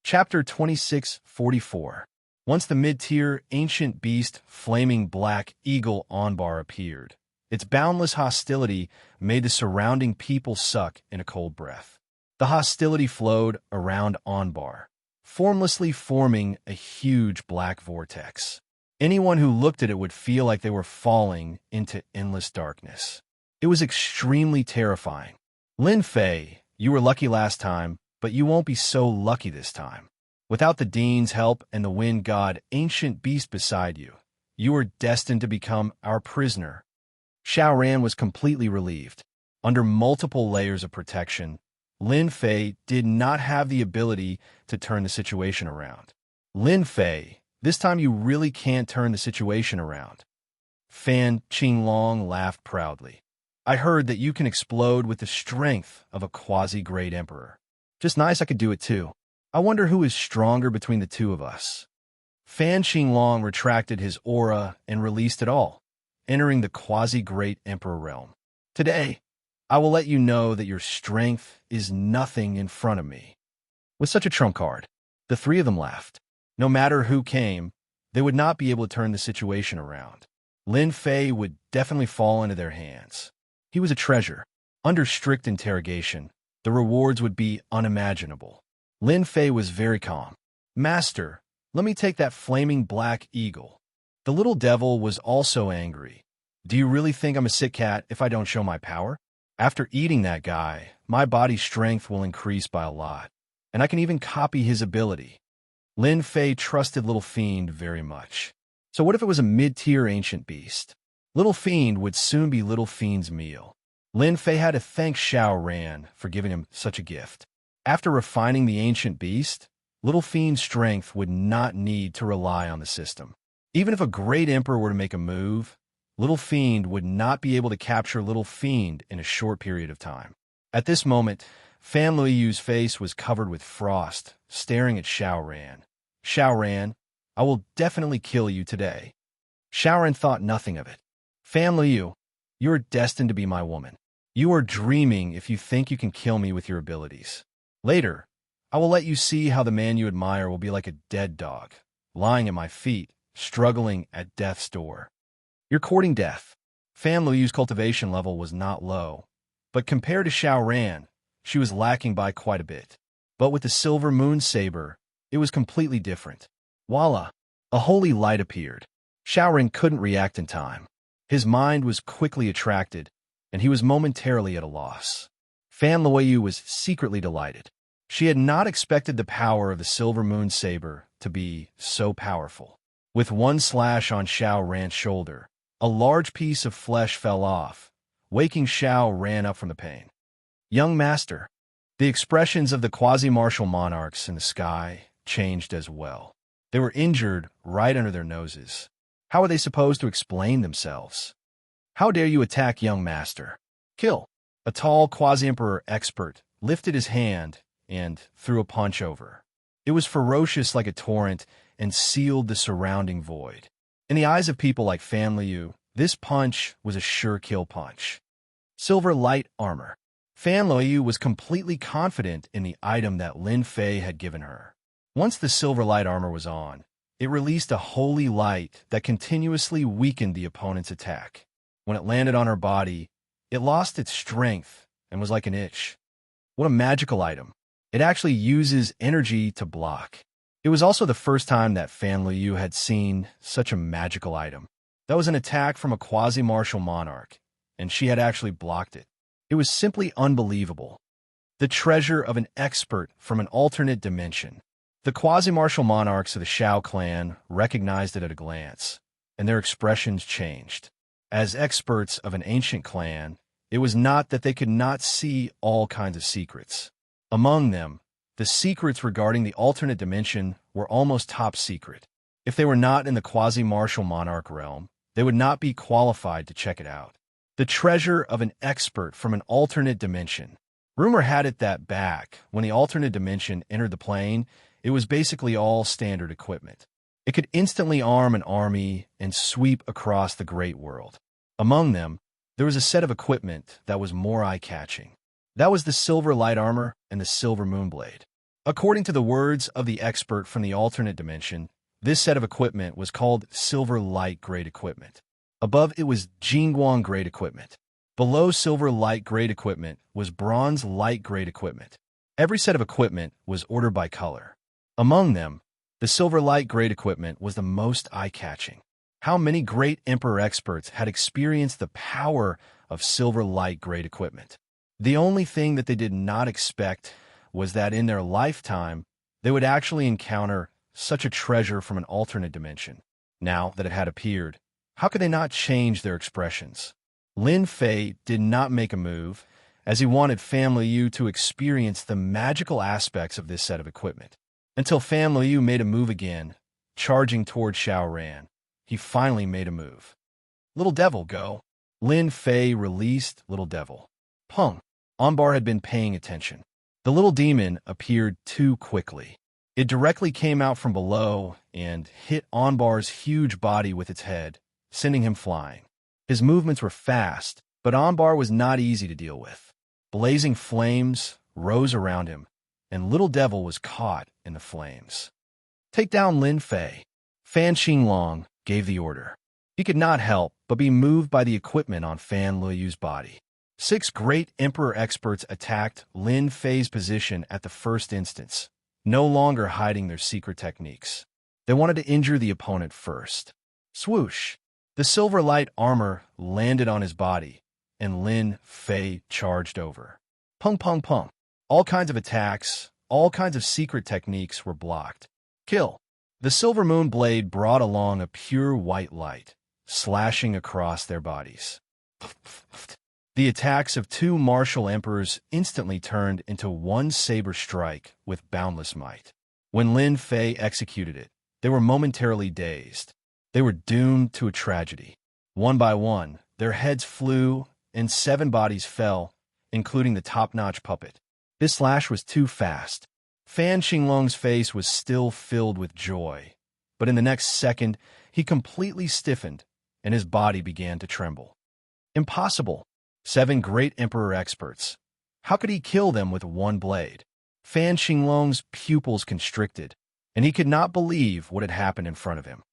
Chapter 2644. Once the mid-tier ancient beast flaming black eagle Onbar appeared, its boundless hostility made the surrounding people suck in a cold breath. The hostility flowed around Onbar, formlessly forming a huge black vortex. Anyone who looked at it would feel like they were falling into endless darkness. It was extremely terrifying. Lin Fei, you were lucky last time, but you won't be so lucky this time. Without the Dean's help and the wind god ancient beast beside you, you are destined to become our prisoner. Xiao Ran was completely relieved. Under multiple layers of protection, Lin Fei did not have the ability to turn the situation around. Lin Fei, this time you really can't turn the situation around. Fan Qinglong laughed proudly. I heard that you can explode with the strength of a quasi-great emperor. Just nice I could do it too. I wonder who is stronger between the two of us. Fan Qinglong retracted his aura and released it all, entering the quasi-great emperor realm. Today, I will let you know that your strength is nothing in front of me. With such a trump card, the three of them laughed. No matter who came, they would not be able to turn the situation around. Lin Fei would definitely fall into their hands. He was a treasure. Under strict interrogation, the rewards would be unimaginable. Lin Fei was very calm. Master, let me take that flaming black eagle. The little devil was also angry. Do you really think I'm a sick cat if I don't show my power? After eating that guy, my body's strength will increase by a lot, and I can even copy his ability. Lin Fei trusted Little Fiend very much. So what if it was a mid-tier ancient beast? Little Fiend would soon be Little Fiend's meal. Lin Fei had to thank Xiao Ran for giving him such a gift. After refining the ancient beast, Little Fiend's strength would not need to rely on the system. Even if a great emperor were to make a move, Little Fiend would not be able to capture Little Fiend in a short period of time. At this moment, Fan Luiyu's face was covered with frost, staring at Xiao Ran. Xiao Ran, I will definitely kill you today. Xiao Ran thought nothing of it. Fan Luiyu, you are destined to be my woman. You are dreaming if you think you can kill me with your abilities. Later, I will let you see how the man you admire will be like a dead dog, lying at my feet, struggling at death's door. You're courting death. Fan Luiyu's cultivation level was not low, but compared to Xiao Ran, she was lacking by quite a bit. But with the silver moon saber, it was completely different. Voila! A holy light appeared. Xiao Ran couldn't react in time. His mind was quickly attracted, and he was momentarily at a loss. Fan Luiyu was secretly delighted. She had not expected the power of the silver moon saber to be so powerful. With one slash on Xiao Ran's shoulder, a large piece of flesh fell off, waking Xiao Ran up from the pain. Young master, the expressions of the quasi-martial monarchs in the sky changed as well. They were injured right under their noses. How were they supposed to explain themselves? How dare you attack young master? Kill! A tall quasi-emperor expert lifted his hand and threw a punch over. It was ferocious like a torrent and sealed the surrounding void. In the eyes of people like Fan Luiyu, this punch was a sure kill punch. Silver light armor. Fan Luiyu was completely confident in the item that Lin Fei had given her. Once the silver light armor was on, it released a holy light that continuously weakened the opponent's attack. When it landed on her body, it lost its strength and was like an itch. What a magical item. It actually uses energy to block. It was also the first time that Fan Luiyu had seen such a magical item. That was an attack from a quasi-martial monarch, and she had actually blocked it. It was simply unbelievable. The treasure of an expert from an alternate dimension. The quasi-martial monarchs of the Shao clan recognized it at a glance, and their expressions changed. As experts of an ancient clan, it was not that they could not see all kinds of secrets. Among them, the secrets regarding the alternate dimension were almost top secret. If they were not in the quasi-martial monarch realm, they would not be qualified to check it out. The treasure of an expert from an alternate dimension. Rumor had it that back when the alternate dimension entered the plane, it was basically all standard equipment. It could instantly arm an army and sweep across the great world. Among them, there was a set of equipment that was more eye-catching. That was the silver light armor and the silver moonblade. According to the words of the expert from the alternate dimension, this set of equipment was called Silver Light Grade Equipment. Above it was Jingguang Grade Equipment. Below Silver Light Grade Equipment was Bronze Light Grade Equipment. Every set of equipment was ordered by color. Among them, the Silver Light Grade Equipment was the most eye-catching. How many great Emperor experts had experienced the power of Silver Light Grade Equipment? The only thing that they did not expect was that in their lifetime, they would actually encounter such a treasure from an alternate dimension. Now that it had appeared, how could they not change their expressions? Lin Fei did not make a move, as he wanted Fan Liu to experience the magical aspects of this set of equipment. Until Fan Liu made a move again, charging toward Xiao Ran. He finally made a move. Little Devil, go. Lin Fei released Little Devil. Pung. Onbar had been paying attention. The little demon appeared too quickly. It directly came out from below and hit Onbar's huge body with its head, sending him flying. His movements were fast, but Onbar was not easy to deal with. Blazing flames rose around him, and Little Devil was caught in the flames. Take down Lin Fei. Fan Xinglong gave the order. He could not help but be moved by the equipment on Fan Liyu's body. 6 great Emperor experts attacked Lin Fei's position at the first instance, no longer hiding their secret techniques. They wanted to injure the opponent first. Swoosh! The silver light armor landed on his body, and Lin Fei charged over. Pung pung pung. All kinds of attacks, all kinds of secret techniques were blocked. Kill. The silver moon blade brought along a pure white light, slashing across their bodies. The attacks of 2 martial emperors instantly turned into one saber strike with boundless might. When Lin Fei executed it, they were momentarily dazed. They were doomed to a tragedy. One by one, their heads flew, and 7 bodies fell, including the top-notch puppet. This slash was too fast. Fan Xinglong's face was still filled with joy, but in the next second, he completely stiffened, and his body began to tremble. Impossible! 7 great Emperor experts. How could he kill them with one blade? Fan Xinglong's pupils constricted, and he could not believe what had happened in front of him.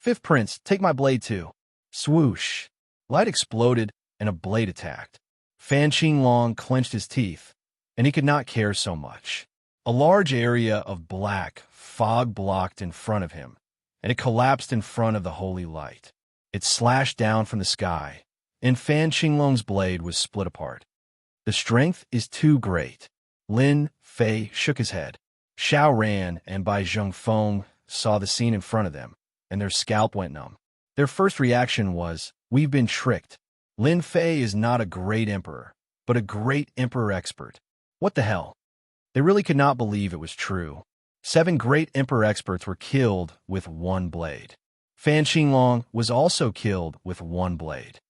5th Prince, take my blade too. Swoosh! Light exploded, and a blade attacked. Fan Xinglong clenched his teeth, and he could not care so much. A large area of black fog blocked in front of him, and it collapsed in front of the holy light. It slashed down from the sky, and Fan Xinglong's blade was split apart. The strength is too great. Lin Fei shook his head. Xiao Ran and Bai Zhengfeng saw the scene in front of them, and their scalp went numb. Their first reaction was, "We've been tricked. Lin Fei is not a great emperor, but a great emperor expert. What the hell?" They really could not believe it was true. 7 great emperor experts were killed with one blade. Fan Xinglong was also killed with one blade.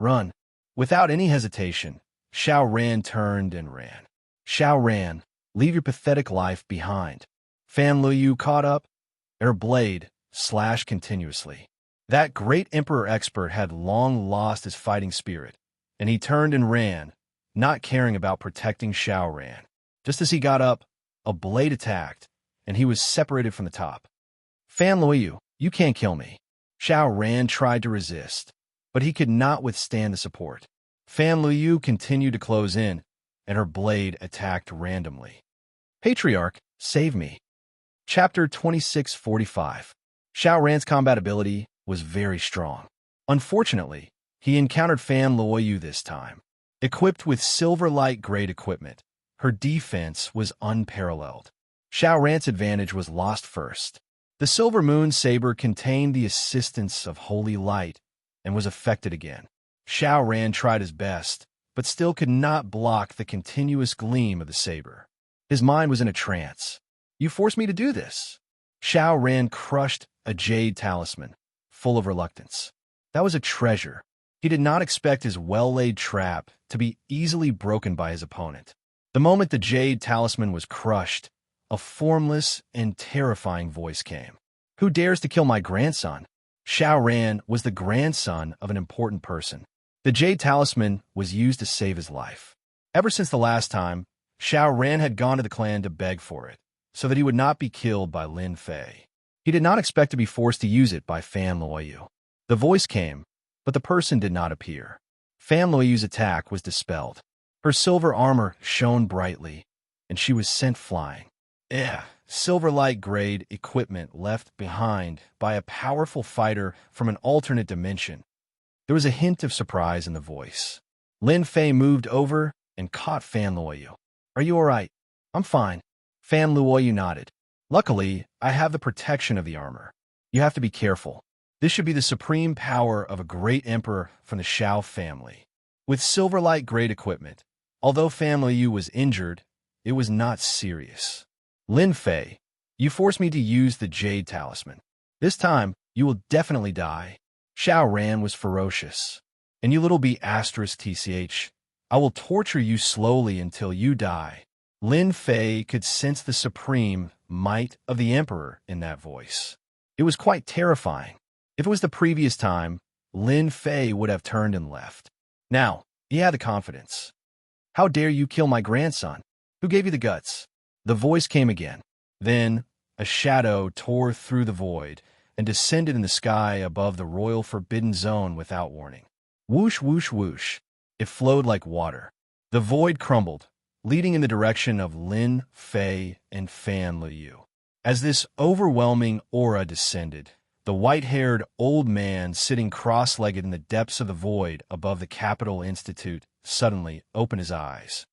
Run. Without any hesitation, Xiao Ran turned and ran. Xiao Ran, leave your pathetic life behind. Fan Liu caught up. Her blade slashed continuously. That great emperor expert had long lost his fighting spirit, and he turned and ran, not caring about protecting Xiao Ran. Just as he got up, a blade attacked, and he was separated from the top. Fan Liu, you can't kill me. Xiao Ran tried to resist, but he could not withstand the support. Fan Liu continued to close in, and her blade attacked randomly. Patriarch, save me. Chapter 2645. Xiao Ran's combat ability was very strong. Unfortunately, he encountered Fan Liu this time. Equipped with silver light grade equipment, her defense was unparalleled. Xiao Ran's advantage was lost first. The silver moon saber contained the assistance of holy light and was affected again. Xiao Ran tried his best, but still could not block the continuous gleam of the saber. His mind was in a trance. You forced me to do this. Xiao Ran crushed a jade talisman, full of reluctance. That was a treasure. He did not expect his well-laid trap to be easily broken by his opponent. The moment the jade talisman was crushed, a formless and terrifying voice came. Who dares to kill my grandson? Xiao Ran was the grandson of an important person. The jade talisman was used to save his life. Ever since the last time, Xiao Ran had gone to the clan to beg for it, so that he would not be killed by Lin Fei. He did not expect to be forced to use it by Fan Luoyu. The voice came, but the person did not appear. Fan Luoyu's attack was dispelled. Her silver armor shone brightly, and she was sent flying. Silver light grade equipment left behind by a powerful fighter from an alternate dimension. There was a hint of surprise in the voice. Lin Fei moved over and caught Fan Luoyu. "Are you all right?" "I'm fine." Fan Luoyu nodded. "Luckily, I have the protection of the armor. You have to be careful. This should be the supreme power of a great emperor from the Shao family." With silver light grade equipment, although Fan Luoyu was injured, it was not serious. "Lin Fei, you forced me to use the Jade Talisman. This time, you will definitely die." Shao Ran was ferocious. "And you little b*tch, I will torture you slowly until you die." Lin Fei could sense the supreme might of the emperor in that voice. It was quite terrifying. If it was the previous time, Lin Fei would have turned and left. Now, he had the confidence. "How dare you kill my grandson? Who gave you the guts?" The voice came again. Then, a shadow tore through the void and descended in the sky above the royal forbidden zone without warning. Whoosh, whoosh, whoosh. It flowed like water. The void crumbled, leading in the direction of Lin Fei and Fan Luoyu. As this overwhelming aura descended, the white-haired old man sitting cross-legged in the depths of the void above the Capital Institute suddenly opened his eyes.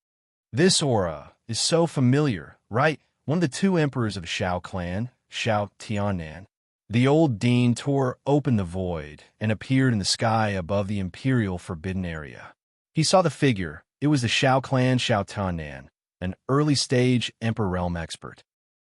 "This aura is so familiar, right? One of the two emperors of the Shao clan, Shao Tiannan." The old dean tore open the void and appeared in the sky above the Imperial Forbidden Area. He saw the figure. It was the Shao clan Shao Tiannan, an early-stage Emperor Realm expert.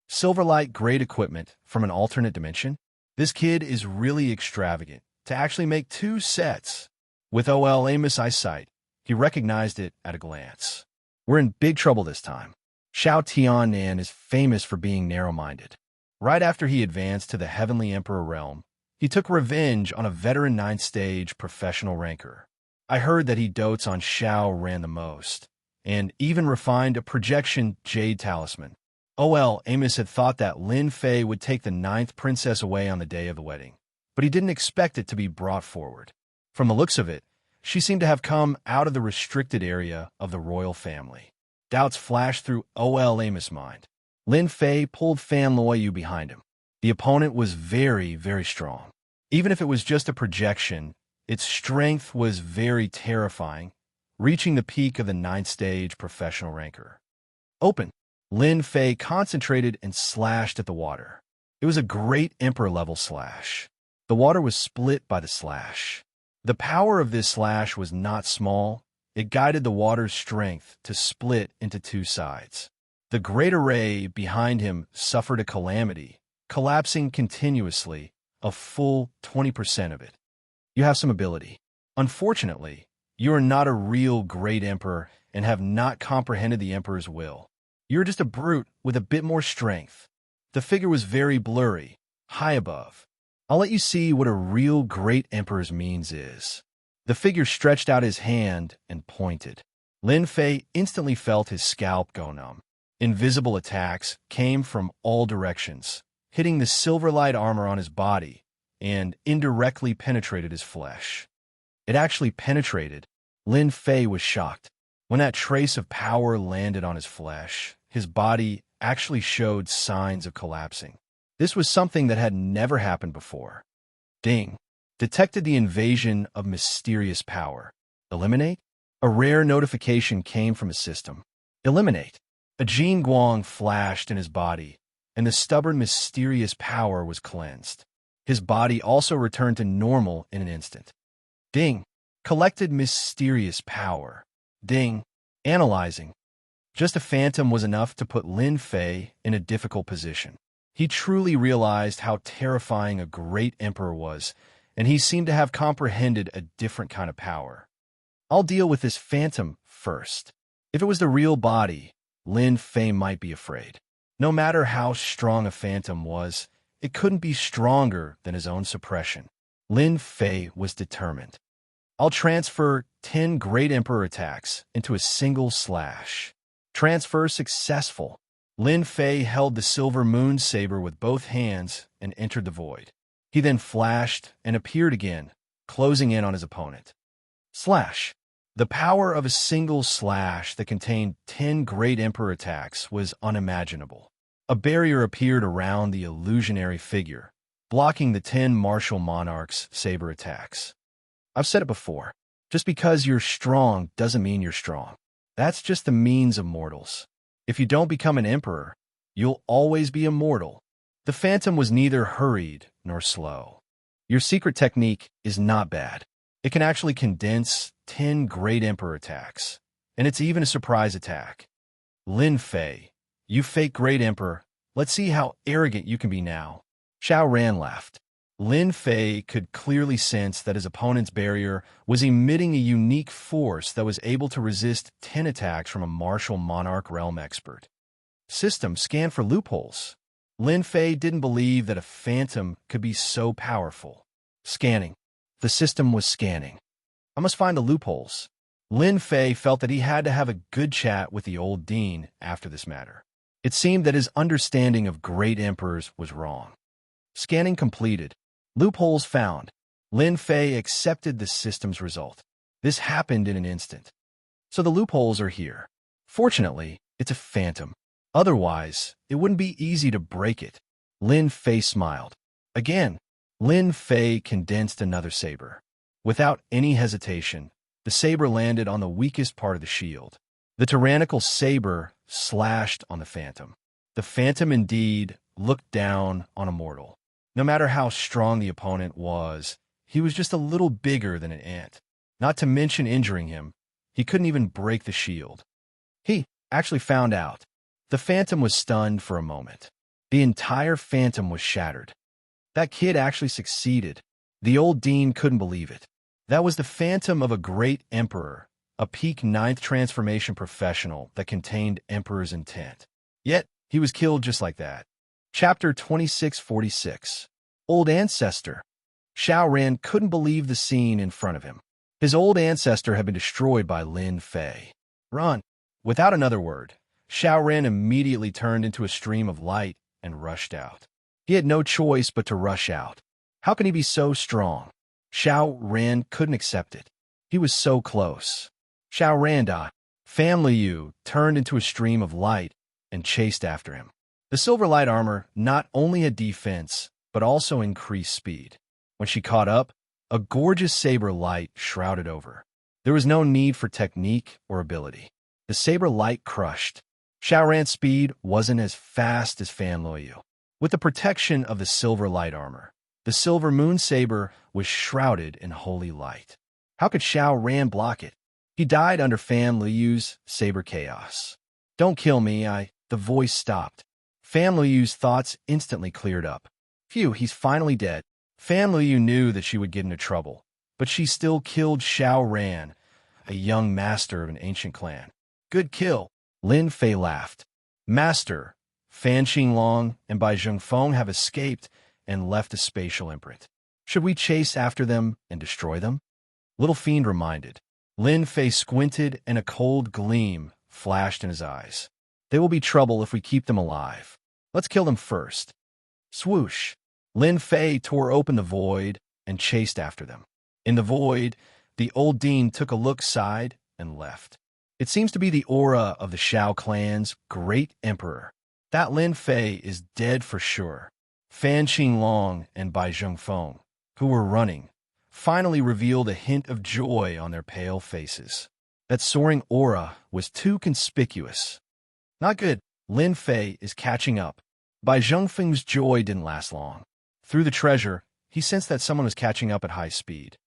Silverlight grade equipment from an alternate dimension? This kid is really extravagant to actually make two sets. With Amos eyesight, he recognized it at a glance. We're in big trouble this time. Shao Tiannan is famous for being narrow-minded. Right after he advanced to the Heavenly Emperor realm, he took revenge on a veteran 9th stage professional ranker. I heard that he dotes on Shao Ran the most, and even refined a projection Jade Talisman. Amos had thought that Lin Fei would take the 9th princess away on the day of the wedding, but he didn't expect it to be brought forward. From the looks of it, she seemed to have come out of the restricted area of the royal family. Doubts flashed through Amos' mind. Lin Fei pulled Fan Luoyu behind him. The opponent was very, very strong. Even if it was just a projection, its strength was very terrifying, reaching the peak of the 9th stage professional ranker. "Open." Lin Fei concentrated and slashed at the water. It was a great emperor-level slash. The water was split by the slash. The power of this slash was not small. It guided the water's strength to split into two sides. The great array behind him suffered a calamity, collapsing continuously, a full 20% of it. You have some ability. Unfortunately, you are not a real great emperor and have not comprehended the emperor's will. You're just a brute with a bit more strength. The figure was very blurry, high above. I'll let you see what a real great emperor's means is. The figure stretched out his hand and pointed. Lin Fei instantly felt his scalp go numb. Invisible attacks came from all directions, hitting the silver light armor on his body and indirectly penetrated his flesh. It actually penetrated. Lin Fei was shocked. When that trace of power landed on his flesh, his body actually showed signs of collapsing. This was something that had never happened before. Ding. Detected the invasion of mysterious power. Eliminate? A rare notification came from his system. Eliminate. A Jin Guang flashed in his body, and the stubborn mysterious power was cleansed. His body also returned to normal in an instant. Ding. Collected mysterious power. Ding. Analyzing. Just a phantom was enough to put Lin Fei in a difficult position. He truly realized how terrifying a great emperor was, and he seemed to have comprehended a different kind of power. I'll deal with this phantom first. If it was the real body, Lin Fei might be afraid. No matter how strong a phantom was, it couldn't be stronger than his own suppression. Lin Fei was determined. I'll transfer 10 Great Emperor attacks into a single slash. Transfer successful. Lin Fei held the silver moon saber with both hands and entered the void. He then flashed and appeared again, closing in on his opponent. Slash. The power of a single slash that contained 10 Great Emperor attacks was unimaginable. A barrier appeared around the illusionary figure, blocking the 10 martial monarchs' saber attacks. I've said it before. Just because you're strong doesn't mean you're strong. That's just the means of mortals. If you don't become an emperor, you'll always be immortal. The phantom was neither hurried nor slow. Your secret technique is not bad. It can actually condense 10 Great Emperor attacks, and it's even a surprise attack. Lin Fei, you fake Great Emperor, let's see how arrogant you can be now. Xiao Ran laughed. Lin Fei could clearly sense that his opponent's barrier was emitting a unique force that was able to resist 10 attacks from a martial monarch realm expert. System scanned for loopholes. Lin Fei didn't believe that a phantom could be so powerful. Scanning. The system was scanning. I must find the loopholes. Lin Fei felt that he had to have a good chat with the old dean after this matter. It seemed that his understanding of great emperors was wrong. Scanning completed. Loopholes found. Lin Fei accepted the system's result. This happened in an instant. So the loopholes are here. Fortunately, it's a phantom. Otherwise, it wouldn't be easy to break it. Lin Fei smiled. Again, Lin Fei condensed another saber. Without any hesitation, the saber landed on the weakest part of the shield. The tyrannical saber slashed on the phantom. The phantom indeed looked down on a mortal. No matter how strong the opponent was, he was just a little bigger than an ant. Not to mention injuring him, he couldn't even break the shield. He actually found out. The phantom was stunned for a moment. The entire phantom was shattered. That kid actually succeeded. The old dean couldn't believe it. That was the phantom of a great emperor, a peak 9th transformation professional that contained emperor's intent. Yet, he was killed just like that. Chapter 2646. Old Ancestor. Xiao Ran couldn't believe the scene in front of him. His old ancestor had been destroyed by Lin Fei. Run! Without another word, Xiao Ran immediately turned into a stream of light and rushed out. He had no choice but to rush out. How can he be so strong? Xiao Ran couldn't accept it. He was so close. Xiao Ran died. Family Yu turned into a stream of light and chased after him. The silver light armor not only had defense, but also increased speed. When she caught up, a gorgeous saber light shrouded over. There was no need for technique or ability. The saber light crushed. Xiao Ran's speed wasn't as fast as Fan Luoyu. With the protection of the silver light armor, the silver moon saber was shrouded in holy light. How could Xiao Ran block it? He died under Fan Liyu's saber chaos. Don't kill me, the voice stopped. Fan Liyu's thoughts instantly cleared up. Phew, he's finally dead. Fan Liyu knew that she would get into trouble, but she still killed Xiao Ran, a young master of an ancient clan. Good kill. Lin Fei laughed. Master, Fan Xinglong and Bai Zhengfeng have escaped and left a spatial imprint. Should we chase after them and destroy them? Little Fiend reminded. Lin Fei squinted and a cold gleam flashed in his eyes. They will be trouble if we keep them alive. Let's kill them first. Swoosh. Lin Fei tore open the void and chased after them. In the void, the old dean took a look side and left. It seems to be the aura of the Xiao clan's great emperor. That Lin Fei is dead for sure. Fan Xinglong and Bai Zhengfeng, who were running, finally revealed a hint of joy on their pale faces. That soaring aura was too conspicuous. Not good. Lin Fei is catching up. Bai Zhengfeng's joy didn't last long. Through the treasure, he sensed that someone was catching up at high speed.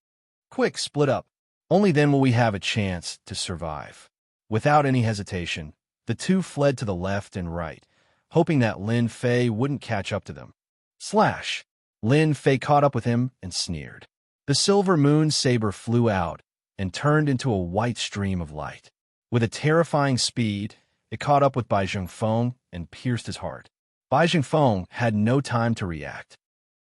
Quick, split up. Only then will we have a chance to survive. Without any hesitation, the two fled to the left and right, hoping that Lin Fei wouldn't catch up to them. Slash! Lin Fei caught up with him and sneered. The silver moon saber flew out and turned into a white stream of light. With a terrifying speed, it caught up with Bai Zhengfeng and pierced his heart. Bai Zhengfeng had no time to react.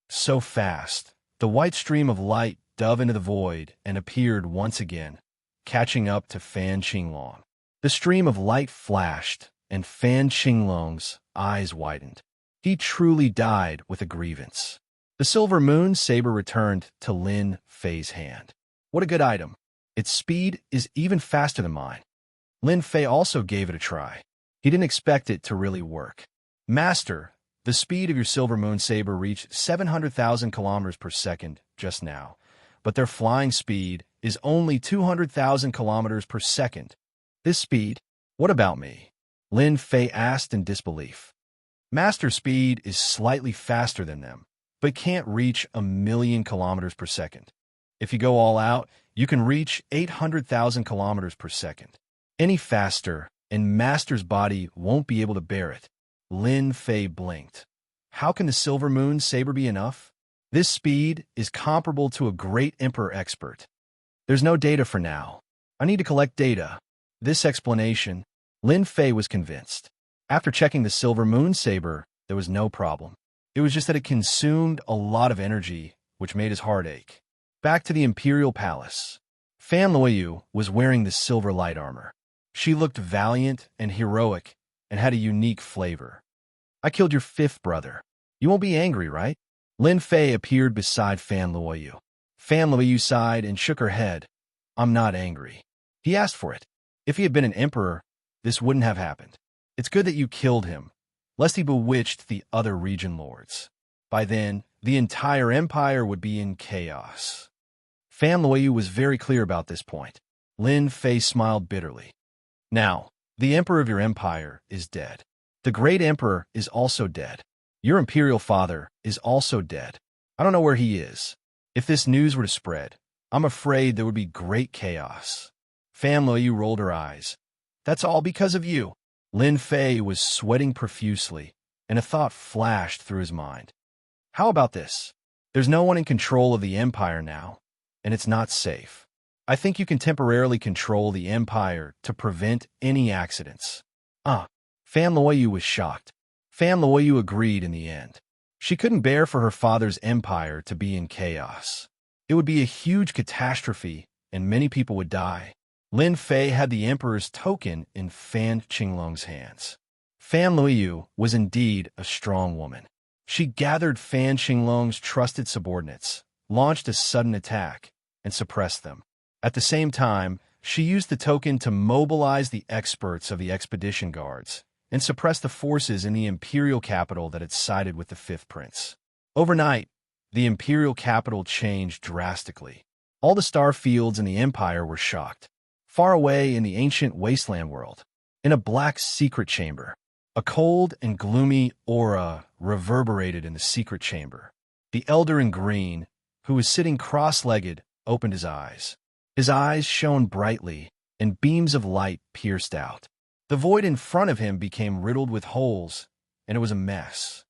So fast, the white stream of light dove into the void and appeared once again, catching up to Fan Xinglong. The stream of light flashed and Fan Qinglong's eyes widened. He truly died with a grievance. The silver moon saber returned to Lin Fei's hand. What a good item. Its speed is even faster than mine. Lin Fei also gave it a try. He didn't expect it to really work. Master, the speed of your silver moon saber reached 700,000 kilometers per second just now, but their flying speed is only 200,000 kilometers per second. This speed? What about me? Lin Fei asked in disbelief. Master speed is slightly faster than them, but can't reach 1,000,000 kilometers per second. If you go all out, you can reach 800,000 kilometers per second. Any faster, and Master's body won't be able to bear it. Lin Fei blinked. How can the silver moon saber be enough? This speed is comparable to a great emperor expert. There's no data for now. I need to collect data. This explanation, Lin Fei was convinced. After checking the silver moon saber, there was no problem. It was just that it consumed a lot of energy, which made his heart ache. Back to the Imperial Palace. Fan Luoyu was wearing the silver light armor. She looked valiant and heroic and had a unique flavor. I killed your fifth brother. You won't be angry, right? Lin Fei appeared beside Fan Luoyu. Fan Luoyu sighed and shook her head. I'm not angry. He asked for it. If he had been an emperor, this wouldn't have happened. It's good that you killed him, lest he bewitched the other region lords. By then, the entire empire would be in chaos. Fan Luoyu was very clear about this point. Lin Fei smiled bitterly. Now, the emperor of your empire is dead. The great emperor is also dead. Your imperial father is also dead. I don't know where he is. If this news were to spread, I'm afraid there would be great chaos. Fan Luoyu rolled her eyes. That's all because of you. Lin Fei was sweating profusely, and a thought flashed through his mind. How about this? There's no one in control of the empire now, and it's not safe. I think you can temporarily control the empire to prevent any accidents. Fan Luoyu was shocked. Fan Luoyu agreed in the end. She couldn't bear for her father's empire to be in chaos. It would be a huge catastrophe, and many people would die. Lin Fei had the emperor's token in Fan Qinglong's hands. Fan Luoyu was indeed a strong woman. She gathered Fan Qinglong's trusted subordinates, launched a sudden attack, and suppressed them. At the same time, she used the token to mobilize the experts of the expedition guards and suppress the forces in the imperial capital that had sided with the fifth prince. Overnight, the imperial capital changed drastically. All the star fields in the empire were shocked. Far away in the ancient wasteland world, in a black secret chamber, a cold and gloomy aura reverberated in the secret chamber. The elder in green, who was sitting cross-legged, opened his eyes. His eyes shone brightly, and beams of light pierced out. The void in front of him became riddled with holes, and it was a mess.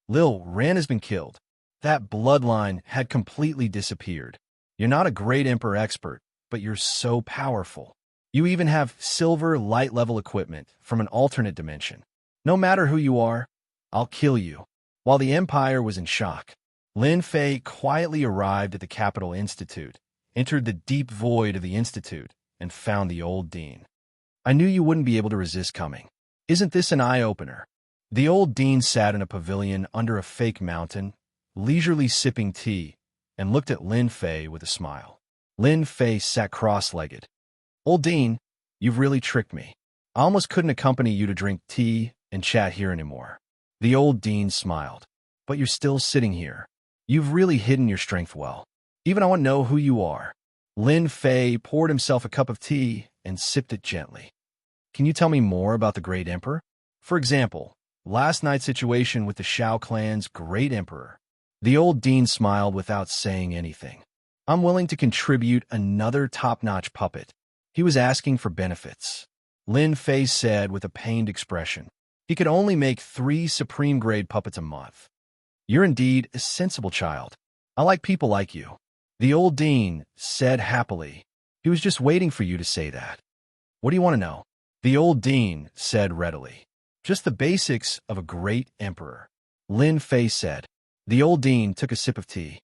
Lil Ran has been killed. That bloodline had completely disappeared. You're not a great emperor expert, but you're so powerful. You even have silver light-level equipment from an alternate dimension. No matter who you are, I'll kill you. While the empire was in shock, Lin Fei quietly arrived at the Capital Institute, entered the deep void of the institute, and found the old dean. I knew you wouldn't be able to resist coming. Isn't this an eye-opener? The old dean sat in a pavilion under a fake mountain, leisurely sipping tea, and looked at Lin Fei with a smile. Lin Fei sat cross-legged. Old dean, you've really tricked me. I almost couldn't accompany you to drink tea and chat here anymore. The old dean smiled. But you're still sitting here. You've really hidden your strength well. Even I want to know who you are. Lin Fei poured himself a cup of tea and sipped it gently. Can you tell me more about the great emperor? For example, last night's situation with the Shao clan's great emperor. The old dean smiled without saying anything. I'm willing to contribute another top-notch puppet. He was asking for benefits. Lin Fei said with a pained expression. He could only make 3 supreme-grade puppets a month. You're indeed a sensible child. I like people like you. The old dean said happily. He was just waiting for you to say that. What do you want to know? The old dean said readily. Just the basics of a great emperor. Lin Fei said. The old dean took a sip of tea.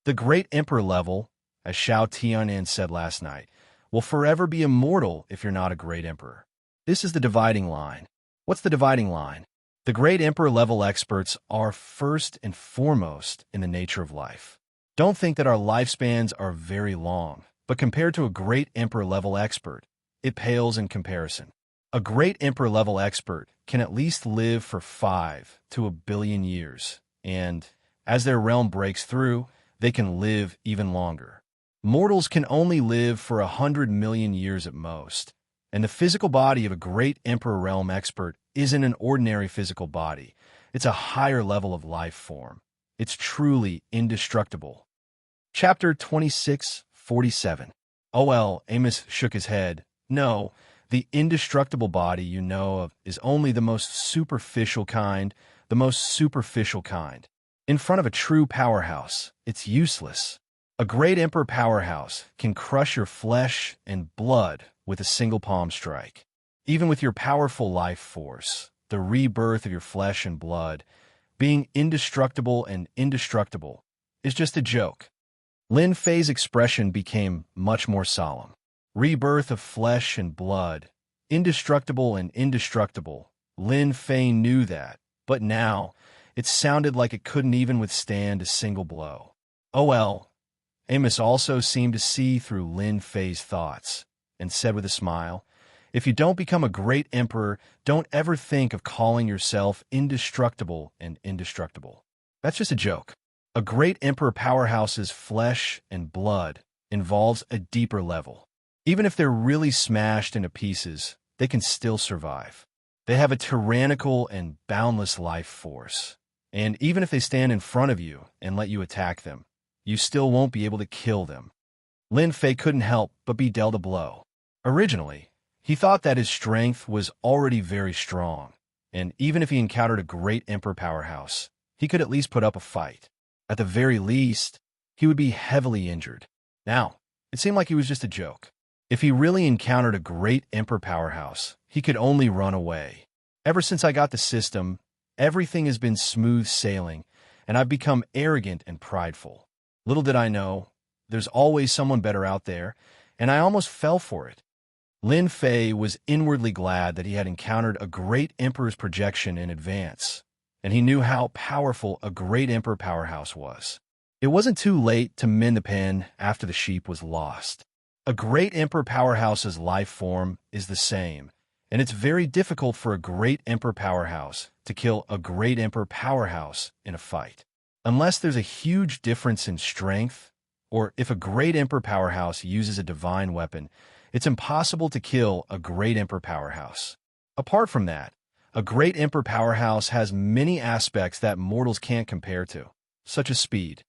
The great emperor level, as Shao Tianan said last night, will forever be immortal if you're not a great emperor. This is the dividing line. What's the dividing line? The great emperor-level experts are first and foremost in the nature of life. Don't think that our lifespans are very long, but compared to a great emperor-level expert, it pales in comparison. A great emperor-level expert can at least live for 5 to a billion years, and as their realm breaks through, they can live even longer. Mortals can only live for 100 million years at most, and the physical body of a great emperor realm expert isn't an ordinary physical body. It's a higher level of life form. It's truly indestructible. Chapter 2647. Amos shook his head. No, the indestructible body you know of is only the most superficial kind, the most superficial kind. In front of a true powerhouse, it's useless. A great emperor powerhouse can crush your flesh and blood with a single palm strike. Even with your powerful life force, the rebirth of your flesh and blood, being indestructible and indestructible, is just a joke. Lin Fei's expression became much more solemn. Rebirth of flesh and blood, indestructible and indestructible. Lin Fei knew that, but now it sounded like it couldn't even withstand a single blow. Amos also seemed to see through Lin Fei's thoughts, and said with a smile, "If you don't become a great emperor, don't ever think of calling yourself indestructible and indestructible. That's just a joke. A great emperor powerhouse's flesh and blood involves a deeper level. Even if they're really smashed into pieces, they can still survive. They have a tyrannical and boundless life force. And even if they stand in front of you and let you attack them, you still won't be able to kill them." Lin Fei couldn't help but be dealt a blow. Originally, he thought that his strength was already very strong, and even if he encountered a great emperor powerhouse, he could at least put up a fight. At the very least, he would be heavily injured. Now, it seemed like he was just a joke. If he really encountered a great emperor powerhouse, he could only run away. Ever since I got the system, everything has been smooth sailing, and I've become arrogant and prideful. Little did I know, there's always someone better out there, and I almost fell for it. Lin Fei was inwardly glad that he had encountered a great emperor's projection in advance, and he knew how powerful a great emperor powerhouse was. It wasn't too late to mend the pen after the sheep was lost. A great emperor powerhouse's life form is the same, and it's very difficult for a great emperor powerhouse to kill a great emperor powerhouse in a fight. Unless there's a huge difference in strength, or if a great emperor powerhouse uses a divine weapon, it's impossible to kill a great emperor powerhouse. Apart from that, a great emperor powerhouse has many aspects that mortals can't compare to, such as speed.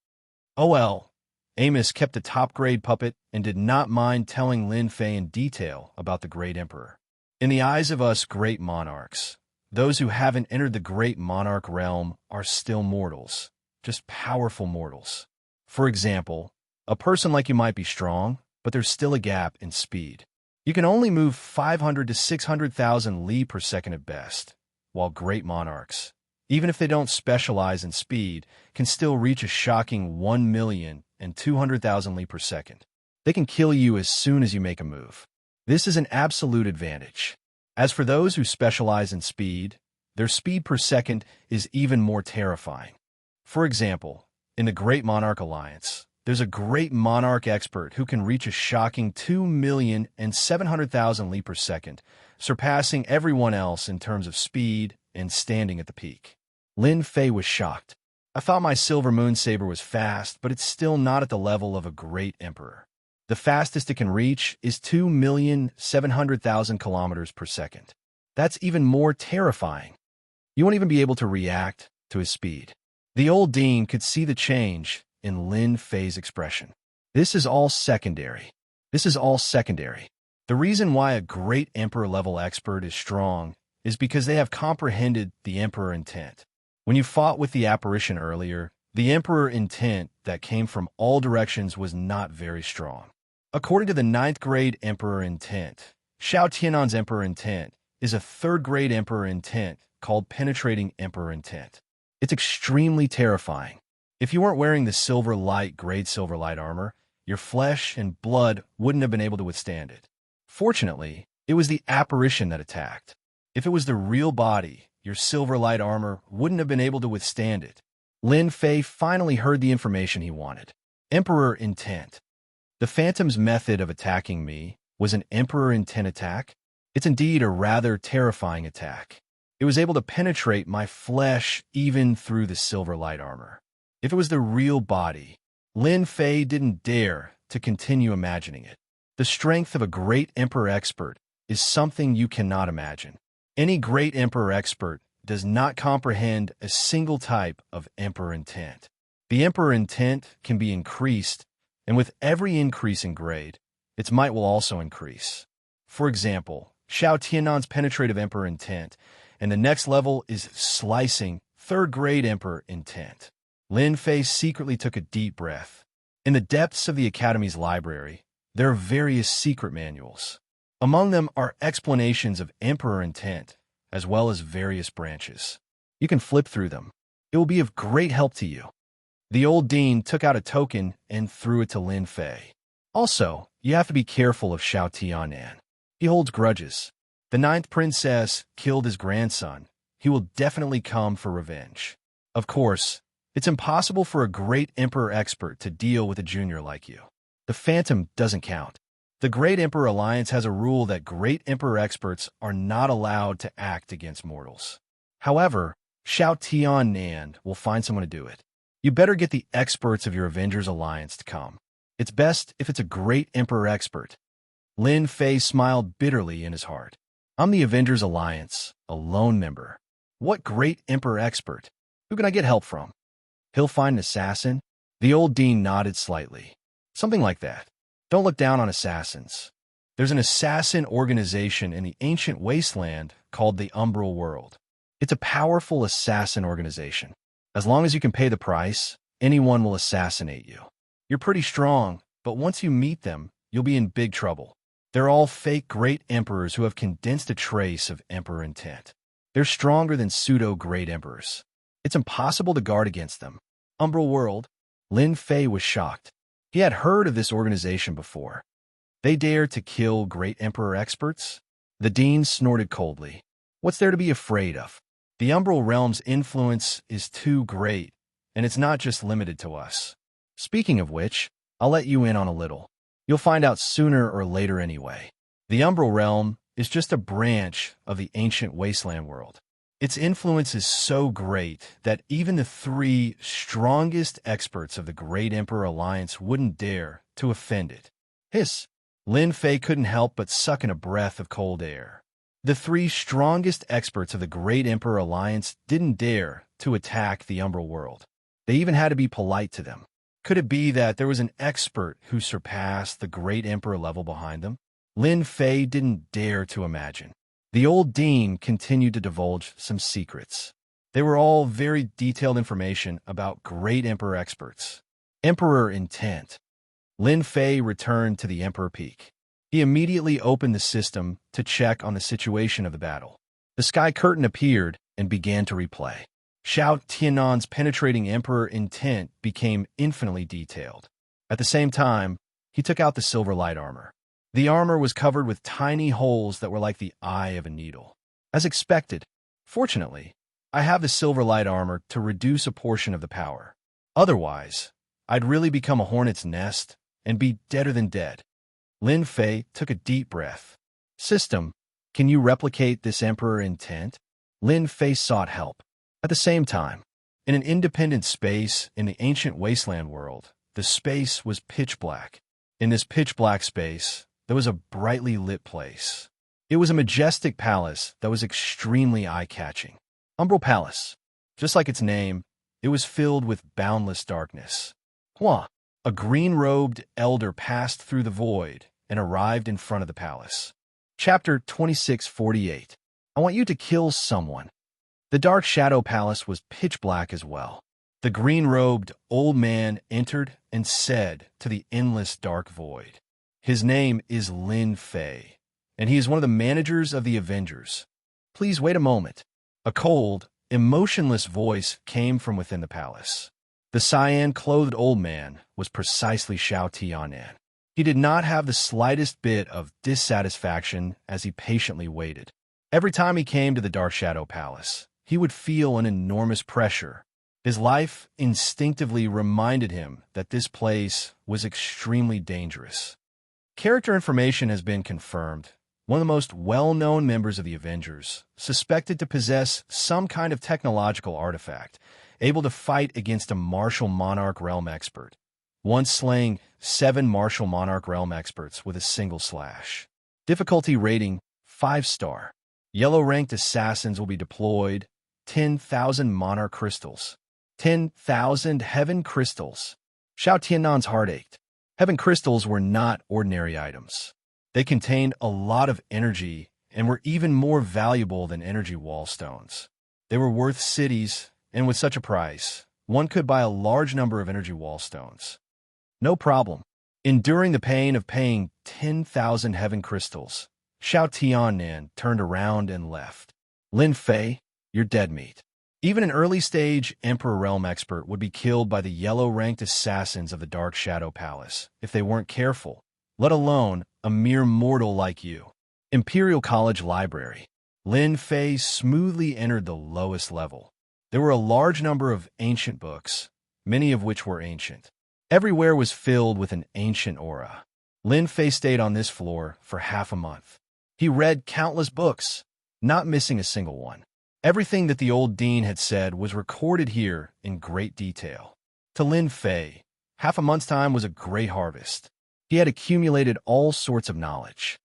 Amos kept a top-grade puppet and did not mind telling Lin Fei in detail about the great emperor. In the eyes of us great monarchs, those who haven't entered the great monarch realm are still mortals, just powerful mortals. For example, a person like you might be strong, but there's still a gap in speed. You can only move 500 to 600,000 li per second at best, while great monarchs, even if they don't specialize in speed, can still reach a shocking 1,200,000 li per second. They can kill you as soon as you make a move. This is an absolute advantage. As for those who specialize in speed, their speed per second is even more terrifying. For example, in the Great Monarch Alliance, there's a great monarch expert who can reach a shocking 2,700,000 li per second, surpassing everyone else in terms of speed and standing at the peak. Lin Fei was shocked. I thought my silver moon saber was fast, but it's still not at the level of a great emperor. The fastest it can reach is 2,700,000 kilometers per second. That's even more terrifying. You won't even be able to react to his speed. The old dean could see the change in Lin Fei's expression. This is all secondary. The reason why a great emperor-level expert is strong is because they have comprehended the emperor intent. When you fought with the apparition earlier, the emperor intent that came from all directions was not very strong. According to the 9th grade emperor intent, Shao Tianan's emperor intent is a 3rd grade emperor intent called penetrating emperor intent. It's extremely terrifying. If you weren't wearing the silver light grade silver light armor, your flesh and blood wouldn't have been able to withstand it. Fortunately, it was the apparition that attacked. If it was the real body, your silver light armor wouldn't have been able to withstand it. Lin Fei finally heard the information he wanted. Emperor Intent. The Phantom's method of attacking me was an Emperor Intent attack. It's indeed a rather terrifying attack. It was able to penetrate my flesh even through the silver light armor. If it was the real body, Lin Fei didn't dare to continue imagining it. The strength of a great Emperor expert is something you cannot imagine. Any great Emperor expert does not comprehend a single type of Emperor Intent. The Emperor Intent can be increased, and with every increase in grade, its might will also increase. For example, Xiao Tiannan's penetrative Emperor Intent, and the next level is slicing, third-grade Emperor Intent. Lin Fei secretly took a deep breath. In the depths of the Academy's library, there are various secret manuals. Among them are explanations of Emperor Intent, as well as various branches. You can flip through them. It will be of great help to you. The old dean took out a token and threw it to Lin Fei. Also, you have to be careful of Xiao Tiannan. He holds grudges. The 9th princess killed his grandson. He will definitely come for revenge. Of course, it's impossible for a great Emperor expert to deal with a junior like you. The Phantom doesn't count. The Great Emperor Alliance has a rule that great Emperor experts are not allowed to act against mortals. However, Xiao Tiannan will find someone to do it. You better get the experts of your Avengers Alliance to come. It's best if it's a great Emperor expert. Lin Fei smiled bitterly in his heart. I'm the Avengers Alliance, a lone member. What great Emperor expert? Who can I get help from? He'll find an assassin? The old dean nodded slightly. Something like that. Don't look down on assassins. There's an assassin organization in the ancient wasteland called the Umbral World. It's a powerful assassin organization. As long as you can pay the price, anyone will assassinate you. You're pretty strong, but once you meet them, you'll be in big trouble. They're all fake great emperors who have condensed a trace of Emperor Intent. They're stronger than pseudo-great emperors. It's impossible to guard against them. Umbral World. Lin Fei was shocked. He had heard of this organization before. They dare to kill great emperor experts? The dean snorted coldly. What's there to be afraid of? The Umbral Realm's influence is too great, and it's not just limited to us. Speaking of which, I'll let you in on a little. You'll find out sooner or later anyway. The Umbral Realm is just a branch of the ancient wasteland world. Its influence is so great that even the 3 strongest experts of the Great Emperor Alliance wouldn't dare to offend it. Hiss! Lin Fei couldn't help but suck in a breath of cold air. The 3 strongest experts of the Great Emperor Alliance didn't dare to attack the Umbral World. They even had to be polite to them. Could it be that there was an expert who surpassed the Great Emperor level behind them? Lin Fei didn't dare to imagine. The old dean continued to divulge some secrets. They were all very detailed information about great Emperor experts. Emperor Intent. Lin Fei returned to the Emperor Peak. He immediately opened the system to check on the situation of the battle. The sky curtain appeared and began to replay. Xiao Tiannan's penetrating Emperor Intent became infinitely detailed. At the same time, he took out the silver light armor. The armor was covered with tiny holes that were like the eye of a needle. As expected, fortunately, I have the silver light armor to reduce a portion of the power. Otherwise, I'd really become a hornet's nest and be deader than dead. Lin Fei took a deep breath. System, can you replicate this Emperor Intent? Lin Fei sought help. At the same time, in an independent space in the ancient wasteland world, the space was pitch black. In this pitch black space, there was a brightly lit place. It was a majestic palace that was extremely eye-catching. Umbral Palace. Just like its name, it was filled with boundless darkness. Hua! A green-robed elder passed through the void and arrived in front of the palace. Chapter 2648. I want you to kill someone. The Dark Shadow Palace was pitch black as well. The green-robed old man entered and said to the endless dark void, "His name is Lin Fei, and he is one of the managers of the Avengers. Please wait a moment." A cold, emotionless voice came from within the palace. The cyan-clothed old man was precisely Xiao Tiannan. He did not have the slightest bit of dissatisfaction as he patiently waited. Every time he came to the Dark Shadow Palace, he would feel an enormous pressure. His life instinctively reminded him that this place was extremely dangerous. Character information has been confirmed. One of the most well-known members of the Avengers, suspected to possess some kind of technological artifact, able to fight against a martial monarch realm expert, once slaying 7 martial monarch realm experts with a single slash. Difficulty rating 5-star. Yellow-ranked assassins will be deployed. 10,000 monarch crystals. 10,000 heaven crystals. Xiao Tiannan's heart ached. Heaven crystals were not ordinary items. They contained a lot of energy and were even more valuable than energy wall stones. They were worth cities, and with such a price, one could buy a large number of energy wall stones. No problem. Enduring the pain of paying 10,000 heaven crystals, Xiao Tiannan turned around and left. Lin Fei, you're dead meat. Even an early-stage Emperor Realm expert would be killed by the yellow-ranked assassins of the Dark Shadow Palace if they weren't careful, let alone a mere mortal like you. Imperial College Library. Lin Fei smoothly entered the lowest level. There were a large number of ancient books, many of which were ancient. Everywhere was filled with an ancient aura. Lin Fei stayed on this floor for half a month. He read countless books, not missing a single one. Everything that the old dean had said was recorded here in great detail. To Lin Fei, half a month's time was a great harvest. He had accumulated all sorts of knowledge.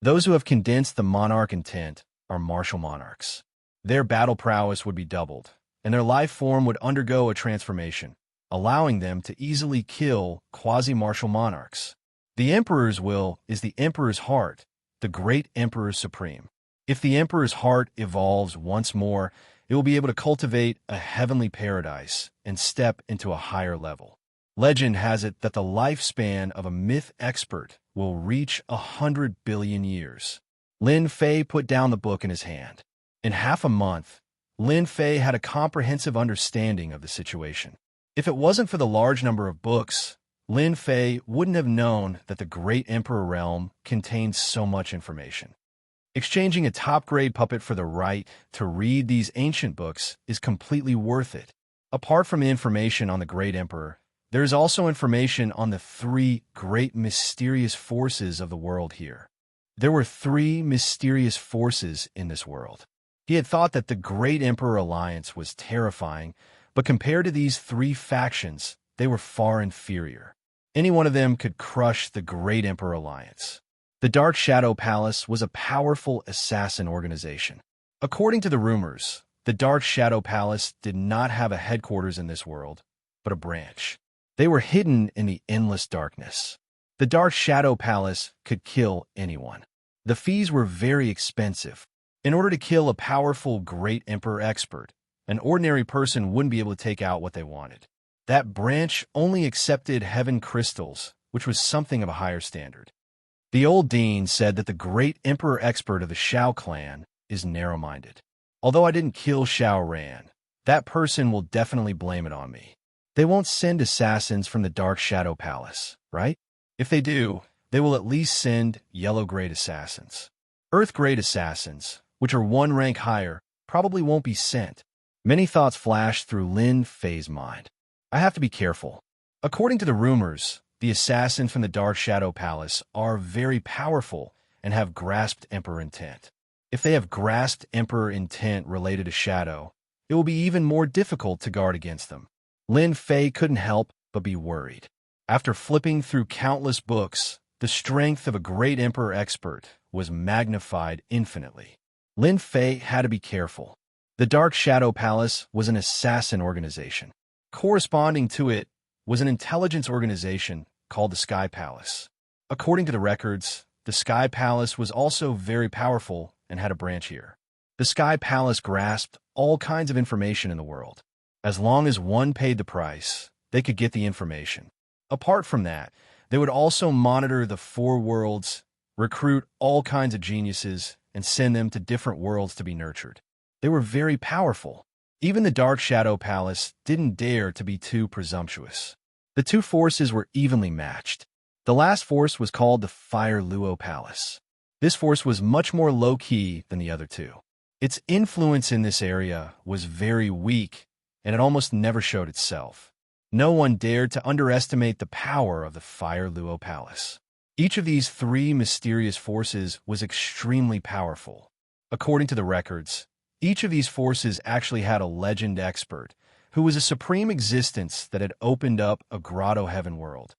Those who have condensed the monarch intent are martial monarchs. Their battle prowess would be doubled, and their life form would undergo a transformation, allowing them to easily kill quasi-martial monarchs. The Emperor's will is the Emperor's heart, the great Emperor Supreme. If the Emperor's heart evolves once more, it will be able to cultivate a heavenly paradise and step into a higher level. Legend has it that the lifespan of a myth expert will reach 100 billion years. Lin Fei put down the book in his hand. In half a month, Lin Fei had a comprehensive understanding of the situation. If it wasn't for the large number of books, Lin Fei wouldn't have known that the Great Emperor Realm contained so much information. Exchanging a top-grade puppet for the right to read these ancient books is completely worth it. Apart from the information on the Great Emperor, there is also information on the 3 great mysterious forces of the world here. There were 3 mysterious forces in this world. He had thought that the Great Emperor Alliance was terrifying, but compared to these 3 factions, they were far inferior. Any one of them could crush the Great Emperor Alliance. The Dark Shadow Palace was a powerful assassin organization. According to the rumors, the Dark Shadow Palace did not have a headquarters in this world, but a branch. They were hidden in the endless darkness. The Dark Shadow Palace could kill anyone. The fees were very expensive. In order to kill a powerful Great Emperor expert, an ordinary person wouldn't be able to take out what they wanted. That branch only accepted heaven crystals, which was something of a higher standard. The old dean said that the Great Emperor expert of the Shao clan is narrow-minded. Although I didn't kill Shao Ran, that person will definitely blame it on me. They won't send assassins from the Dark Shadow Palace, right? If they do, they will at least send yellow-grade assassins. Earth-grade assassins, which are 1 rank higher, probably won't be sent. Many thoughts flashed through Lin Fei's mind. I have to be careful. According to the rumors, the assassins from the Dark Shadow Palace are very powerful and have grasped Emperor intent. If they have grasped Emperor intent related to Shadow, it will be even more difficult to guard against them. Lin Fei couldn't help but be worried. After flipping through countless books, the strength of a great Emperor expert was magnified infinitely. Lin Fei had to be careful. The Dark Shadow Palace was an assassin organization. Corresponding to it was an intelligence organization called the Sky Palace. According to the records, the Sky Palace was also very powerful and had a branch here. The Sky Palace grasped all kinds of information in the world. As long as one paid the price, they could get the information. Apart from that, they would also monitor the 4 worlds, recruit all kinds of geniuses, and send them to different worlds to be nurtured. They were very powerful. Even the Dark Shadow Palace didn't dare to be too presumptuous. The 2 forces were evenly matched. The last force was called the Fire Luo Palace. This force was much more low-key than the other two. Its influence in this area was very weak, and it almost never showed itself. No one dared to underestimate the power of the Fire Luo Palace. Each of these three mysterious forces was extremely powerful. According to the records, each of these forces actually had a legend expert, who was a supreme existence that had opened up a grotto heaven world.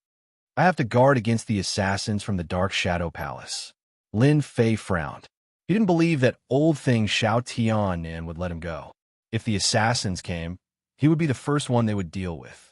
I have to guard against the assassins from the Dark Shadow Palace. Lin Fei frowned. He didn't believe that old thing Xiao Tiannan would let him go. If the assassins came, he would be the first one they would deal with.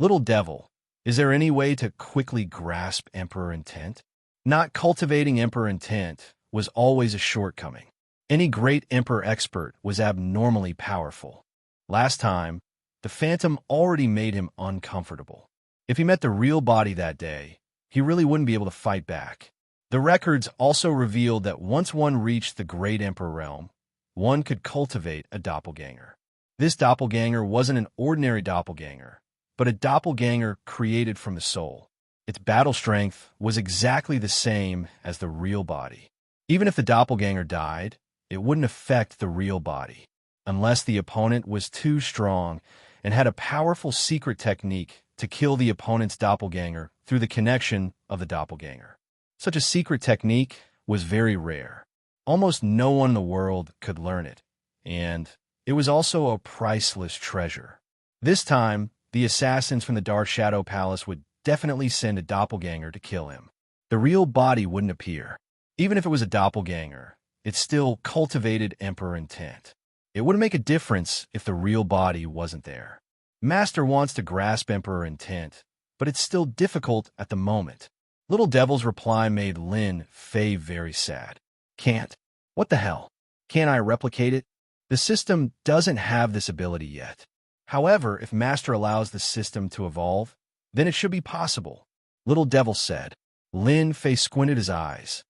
Little devil, is there any way to quickly grasp Emperor intent? Not cultivating Emperor intent was always a shortcoming. Any great Emperor expert was abnormally powerful. Last time, the Phantom already made him uncomfortable. If he met the real body that day, he really wouldn't be able to fight back. The records also revealed that once one reached the Great Emperor realm, one could cultivate a doppelganger. This doppelganger wasn't an ordinary doppelganger, but a doppelganger created from the soul. Its battle strength was exactly the same as the real body. Even if the doppelganger died, it wouldn't affect the real body, unless the opponent was too strong and had a powerful secret technique to kill the opponent's doppelganger through the connection of the doppelganger. Such a secret technique was very rare. Almost no one in the world could learn it, and it was also a priceless treasure. This time, the assassins from the Dark Shadow Palace would definitely send a doppelganger to kill him. The real body wouldn't appear. Even if it was a doppelganger, it still cultivated Emperor intent. It wouldn't make a difference if the real body wasn't there. Master wants to grasp Emperor intent, but it's still difficult at the moment. Little Devil's reply made Lin Fei very sad. Can't. What the hell? Can't I replicate it? The system doesn't have this ability yet. However, if Master allows the system to evolve, then it should be possible, Little Devil said. Lin Fei squinted his eyes.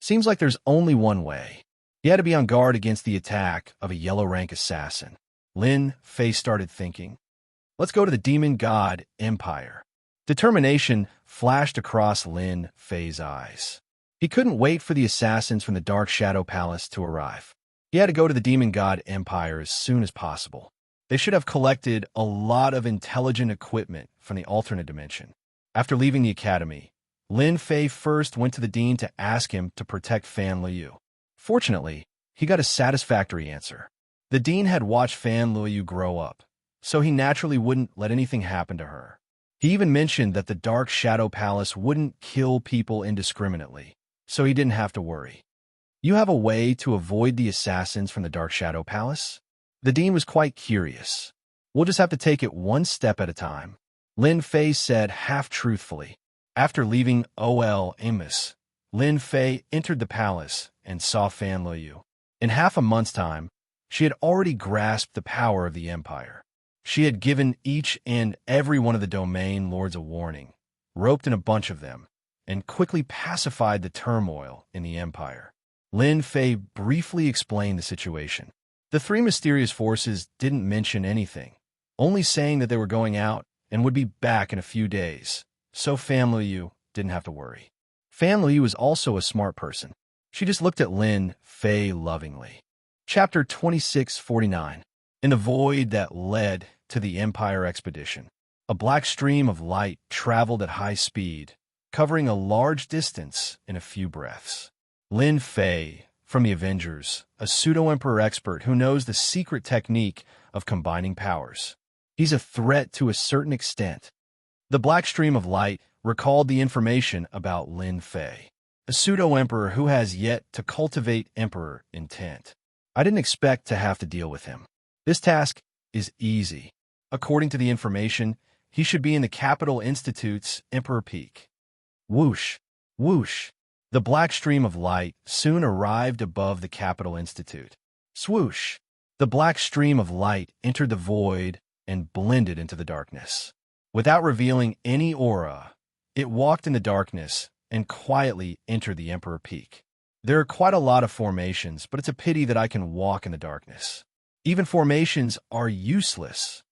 Seems like there's only one way. He had to be on guard against the attack of a yellow rank assassin. Lin Fei started thinking. Let's go to the Demon God Empire. Determination flashed across Lin Fei's eyes. He couldn't wait for the assassins from the Dark Shadow Palace to arrive. He had to go to the Demon God Empire as soon as possible. They should have collected a lot of intelligent equipment from the alternate dimension. After leaving the academy, Lin Fei first went to the dean to ask him to protect Fan Liu. Fortunately, he got a satisfactory answer. The dean had watched Fan Liu grow up, so he naturally wouldn't let anything happen to her. He even mentioned that the Dark Shadow Palace wouldn't kill people indiscriminately, so he didn't have to worry. You have a way to avoid the assassins from the Dark Shadow Palace? The dean was quite curious. We'll just have to take it one step at a time, Lin Fei said half-truthfully. After leaving Immerse, Lin Fei entered the palace and saw Fan Liu. In half a month's time, she had already grasped the power of the empire. She had given each and every one of the domain lords a warning, roped in a bunch of them, and quickly pacified the turmoil in the empire. Lin Fei briefly explained the situation. The three mysterious forces didn't mention anything, only saying that they were going out and would be back in a few days, so Fan Liu didn't have to worry. Fan Liu was also a smart person. She just looked at Lin Fei lovingly. Chapter 2649. In the void that led to the Empire expedition, a black stream of light traveled at high speed, covering a large distance in a few breaths. Lin Fei, from the Avengers, a pseudo-emperor expert who knows the secret technique of combining powers. He's a threat to a certain extent. The black stream of light recalled the information about Lin Fei, a pseudo-emperor who has yet to cultivate emperor intent. I didn't expect to have to deal with him. This task is easy. According to the information, he should be in the Capital Institute's Emperor Peak. Whoosh, whoosh. The black stream of light soon arrived above the Capital Institute. Swoosh. The black stream of light entered the void and blended into the darkness. Without revealing any aura, it walked in the darkness and quietly entered the Emperor Peak. There are quite a lot of formations, but it's a pity that I can walk in the darkness. Even formations are useless.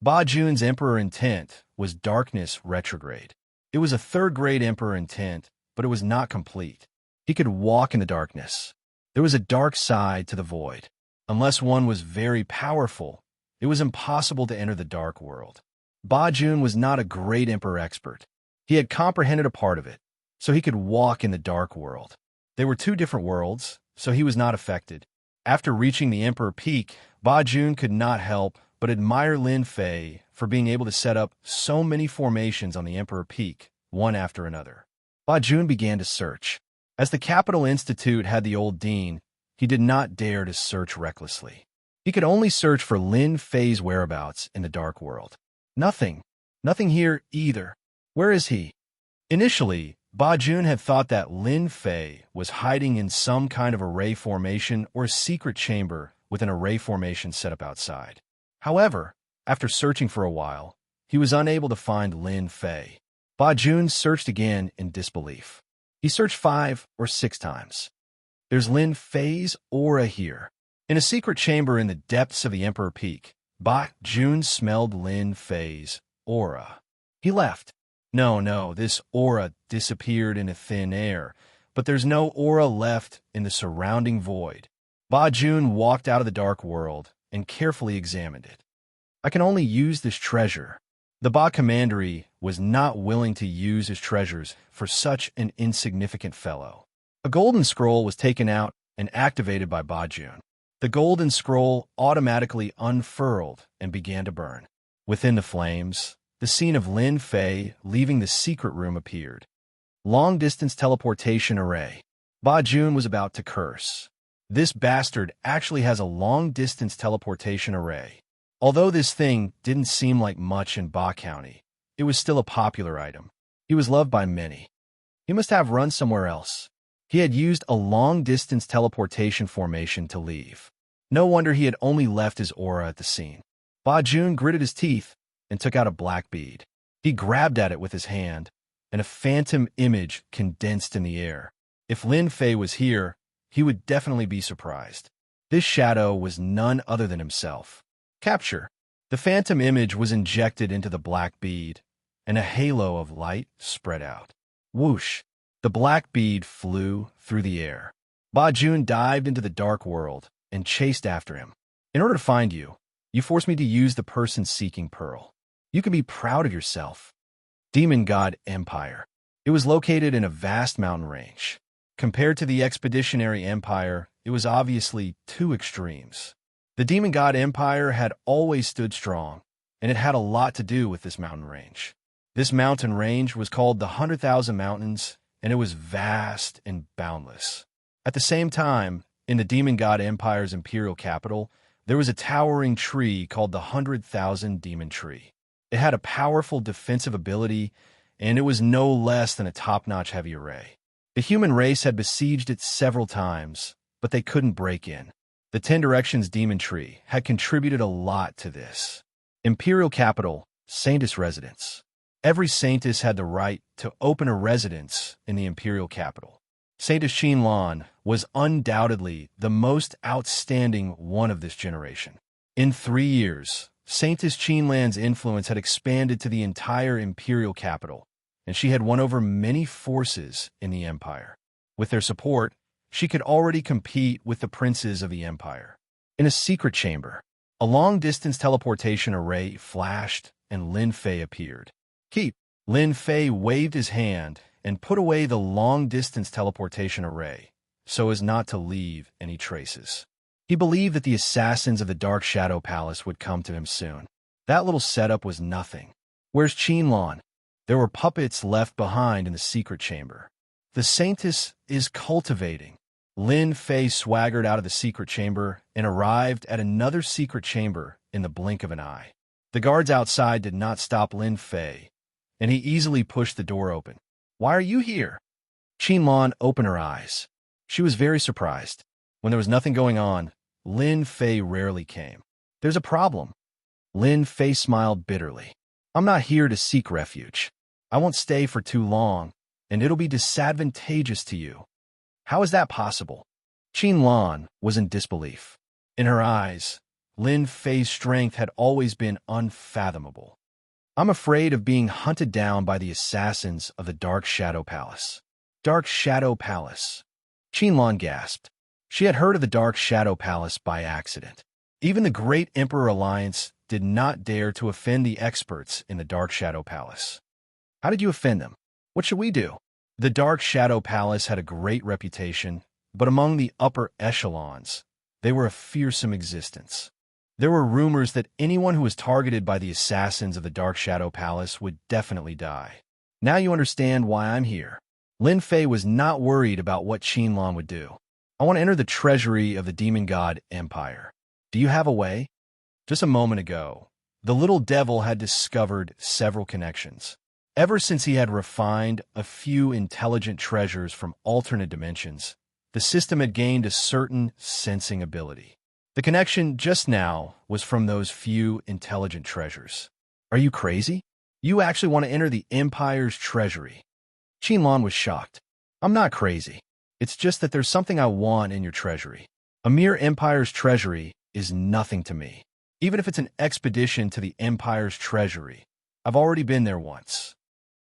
Ba Jun's Emperor intent was darkness retrograde. It was a third-grade Emperor intent, but it was not complete. He could walk in the darkness. There was a dark side to the void. Unless one was very powerful, it was impossible to enter the dark world. Ba Jun was not a great emperor expert. He had comprehended a part of it, so he could walk in the dark world. They were two different worlds, so he was not affected. After reaching the Emperor Peak, Ba Jun could not help but admire Lin Fei for being able to set up so many formations on the Emperor Peak, one after another. Ba Jun began to search. As the Capital Institute had the old dean, he did not dare to search recklessly. He could only search for Lin Fei's whereabouts in the dark world. Nothing. Nothing here either. Where is he? Initially, Ba Jun had thought that Lin Fei was hiding in some kind of array formation or secret chamber with an array formation set up outside. However, after searching for a while, he was unable to find Lin Fei. Ba Jun searched again in disbelief. He searched 5 or 6 times. There's Lin Fei's aura here. In a secret chamber in the depths of the Emperor Peak, Ba Jun smelled Lin Fei's aura. He left. No, this aura disappeared into thin air, but there's no aura left in the surrounding void. Ba Jun walked out of the dark world and carefully examined it. I can only use this treasure. The Ba Commandery was not willing to use his treasures for such an insignificant fellow. A golden scroll was taken out and activated by Ba Jun. The golden scroll automatically unfurled and began to burn. Within the flames, the scene of Lin Fei leaving the secret room appeared. Long-distance teleportation array. Ba Jun was about to curse. This bastard actually has a long-distance teleportation array. Although this thing didn't seem like much in Ba County, it was still a popular item. He was loved by many. He must have run somewhere else. He had used a long-distance teleportation formation to leave. No wonder he had only left his aura at the scene. Ba Jun gritted his teeth and took out a black bead. He grabbed at it with his hand, and a phantom image condensed in the air. If Lin Fei was here, he would definitely be surprised. This shadow was none other than himself. Capture. The phantom image was injected into the black bead, and a halo of light spread out. Whoosh! The black bead flew through the air. Ba Jun dived into the dark world and chased after him. In order to find you, you forced me to use the person-seeking pearl. You can be proud of yourself. Demon God Empire. It was located in a vast mountain range. Compared to the Expeditionary Empire, it was obviously two extremes. The Demon God Empire had always stood strong, and it had a lot to do with this mountain range. This mountain range was called the 100,000 Mountains, and it was vast and boundless. At the same time, in the Demon God Empire's imperial capital, there was a towering tree called the 100,000 Demon Tree. It had a powerful defensive ability, and it was no less than a top-notch heavy array. The human race had besieged it several times, but they couldn't break in. The 10 Directions Demon Tree had contributed a lot to this. Imperial capital, Saintess residence. Every Saintess had the right to open a residence in the imperial capital. Saintess Qinlan was undoubtedly the most outstanding one of this generation. In 3 years, Saintess Qinlan's influence had expanded to the entire imperial capital, and she had won over many forces in the empire. With their support, she could already compete with the princes of the empire. In a secret chamber, a long-distance teleportation array flashed and Lin Fei appeared. Keep. Lin Fei waved his hand and put away the long-distance teleportation array so as not to leave any traces. He believed that the assassins of the Dark Shadow Palace would come to him soon. That little setup was nothing. Where's Qinlan? There were puppets left behind in the secret chamber. The Saintess is cultivating. Lin Fei swaggered out of the secret chamber and arrived at another secret chamber in the blink of an eye. The guards outside did not stop Lin Fei, and he easily pushed the door open. Why are you here? Qinlan opened her eyes. She was very surprised. When there was nothing going on, Lin Fei rarely came. There's a problem. Lin Fei smiled bitterly. I'm not here to seek refuge. I won't stay for too long, and it'll be disadvantageous to you. How is that possible? Qinlan was in disbelief. In her eyes, Lin Fei's strength had always been unfathomable. I'm afraid of being hunted down by the assassins of the Dark Shadow Palace. Dark Shadow Palace. Qinlan gasped. She had heard of the Dark Shadow Palace by accident. Even the Great Emperor Alliance did not dare to offend the experts in the Dark Shadow Palace. How did you offend them? What should we do? The Dark Shadow Palace had a great reputation, but among the upper echelons, they were a fearsome existence. There were rumors that anyone who was targeted by the assassins of the Dark Shadow Palace would definitely die. Now you understand why I'm here. Lin Fei was not worried about what Qinlan would do. I want to enter the treasury of the demon god Empire. Do you have a way? Just a moment ago, the little devil had discovered several connections. Ever since he had refined a few intelligent treasures from alternate dimensions, the system had gained a certain sensing ability. The connection just now was from those few intelligent treasures. Are you crazy? You actually want to enter the Empire's treasury? Qinlan was shocked. I'm not crazy. It's just that there's something I want in your treasury. A mere Empire's treasury is nothing to me. Even if it's an expedition to the Empire's treasury, I've already been there once.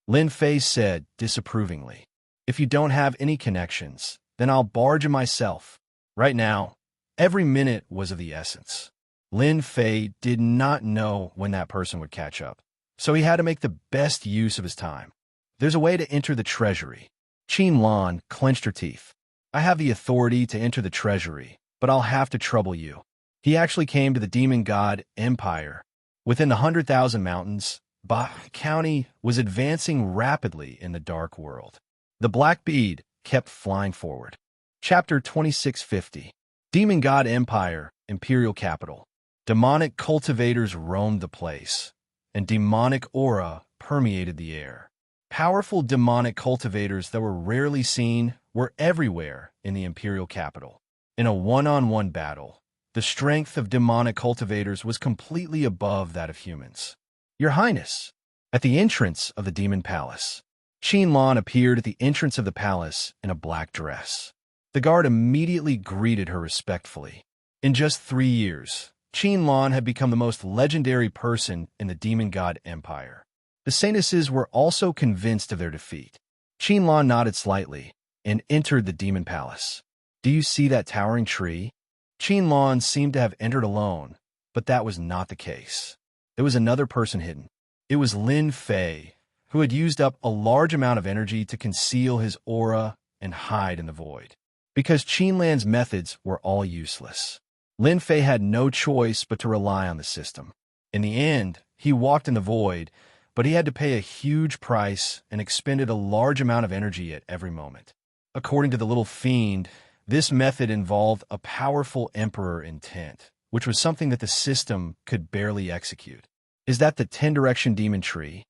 Lin Fei said disapprovingly. If you don't have any connections, then I'll barge in myself. Right now, every minute was of the essence. Lin Fei did not know when that person would catch up, so he had to make the best use of his time. There's a way to enter the treasury. Qinlan clenched her teeth. I have the authority to enter the treasury, but I'll have to trouble you. He actually came to the demon god Empire. Within the 100,000 mountains, Ba County was advancing rapidly in the dark world. The black bead kept flying forward. Chapter 2650. Demon God Empire, Imperial Capital. Demonic cultivators roamed the place, and demonic aura permeated the air. Powerful demonic cultivators that were rarely seen were everywhere in the Imperial Capital. In a one-on-one battle, the strength of demonic cultivators was completely above that of humans. Your Highness, at the entrance of the Demon Palace. Qinlan appeared at the entrance of the palace in a black dress. The guard immediately greeted her respectfully. In just 3 years, Qinlan had become the most legendary person in the Demon God Empire. The Saintesses were also convinced of their defeat. Qinlan nodded slightly and entered the Demon Palace. Do you see that towering tree? Qinlan seemed to have entered alone, but that was not the case. There was another person hidden. It was Lin Fei, who had used up a large amount of energy to conceal his aura and hide in the void. Because Qinlan's methods were all useless, Lin Fei had no choice but to rely on the system. In the end, he walked in the void, but he had to pay a huge price and expended a large amount of energy at every moment. According to the little fiend, this method involved a powerful emperor intent, which was something that the system could barely execute. Is that the 10-direction demon tree?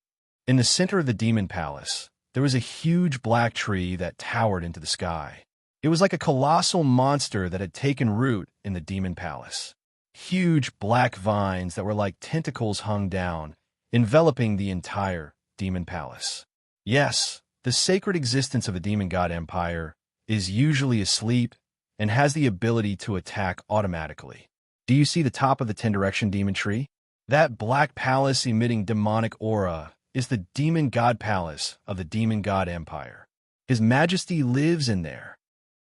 In the center of the demon palace, there was a huge black tree that towered into the sky. It was like a colossal monster that had taken root in the demon palace. Huge black vines that were like tentacles hung down, enveloping the entire demon palace. Yes, the sacred existence of the demon god empire is usually asleep and has the ability to attack automatically. Do you see the top of the 10-direction demon tree? That black palace emitting demonic aura is the demon god palace of the demon god empire. His majesty lives in there.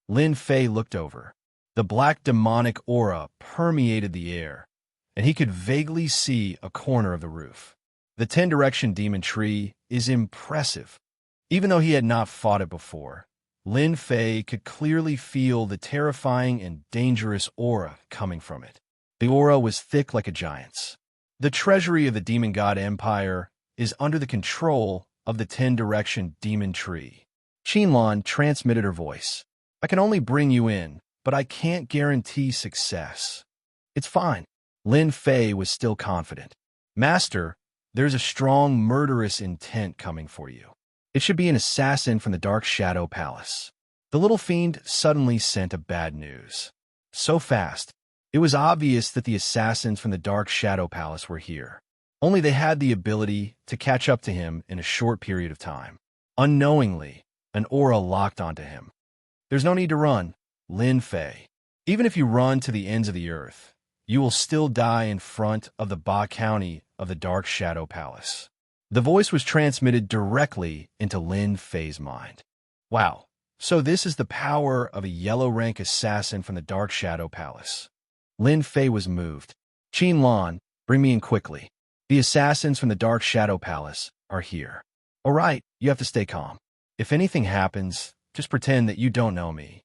Lin Fei looked over. The black demonic aura permeated the air, and he could vaguely see a corner of the roof. The 10-direction demon tree is impressive. Even though he had not fought it before, Lin Fei could clearly feel the terrifying and dangerous aura coming from it. The aura was thick like a giant's. The treasury of the demon god empire is under the control of the 10-direction demon tree. Qinlan transmitted her voice. I can only bring you in, but I can't guarantee success. It's fine. Lin Fei was still confident. Master, there's a strong murderous intent coming for you. It should be an assassin from the Dark Shadow Palace. The little fiend suddenly sent a bad news. So fast, it was obvious that the assassins from the Dark Shadow Palace were here. Only they had the ability to catch up to him in a short period of time. Unknowingly, an aura locked onto him. There's no need to run, Lin Fei. Even if you run to the ends of the earth, you will still die in front of the Ba County of the Dark Shadow Palace. The voice was transmitted directly into Lin Fei's mind. Wow, So this is the power of a yellow-rank assassin from the Dark Shadow Palace. Lin Fei was moved. Qin Lan, bring me in quickly. The assassins from the Dark Shadow Palace are here. All right, you have to stay calm. If anything happens, just pretend that you don't know me.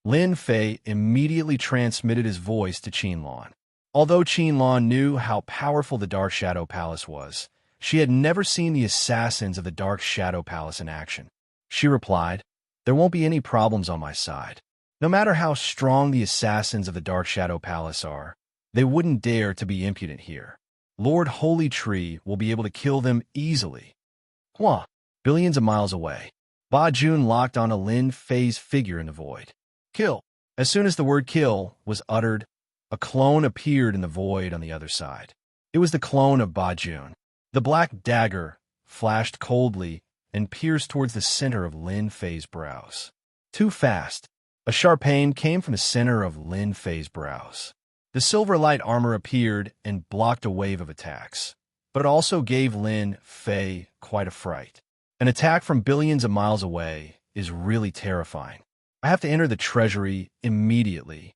Lin Fei immediately transmitted his voice to Qin Lan. Although Qin Lan knew how powerful the Dark Shadow Palace was, she had never seen the assassins of the Dark Shadow Palace in action. She replied, "There won't be any problems on my side. No matter how strong the assassins of the Dark Shadow Palace are, they wouldn't dare to be impudent here. Lord Holy Tree will be able to kill them easily." Hua, billions of miles away. Ba Jun locked onto Lin Fei's figure in the void. Kill. As soon as the word kill was uttered, a clone appeared in the void on the other side. It was the clone of Ba Jun. The black dagger flashed coldly and pierced towards the center of Lin Fei's brows. Too fast. A sharp pain came from the center of Lin Fei's brows. The silver light armor appeared and blocked a wave of attacks, but it also gave Lin Fei quite a fright. An attack from billions of miles away is really terrifying. I have to enter the treasury immediately.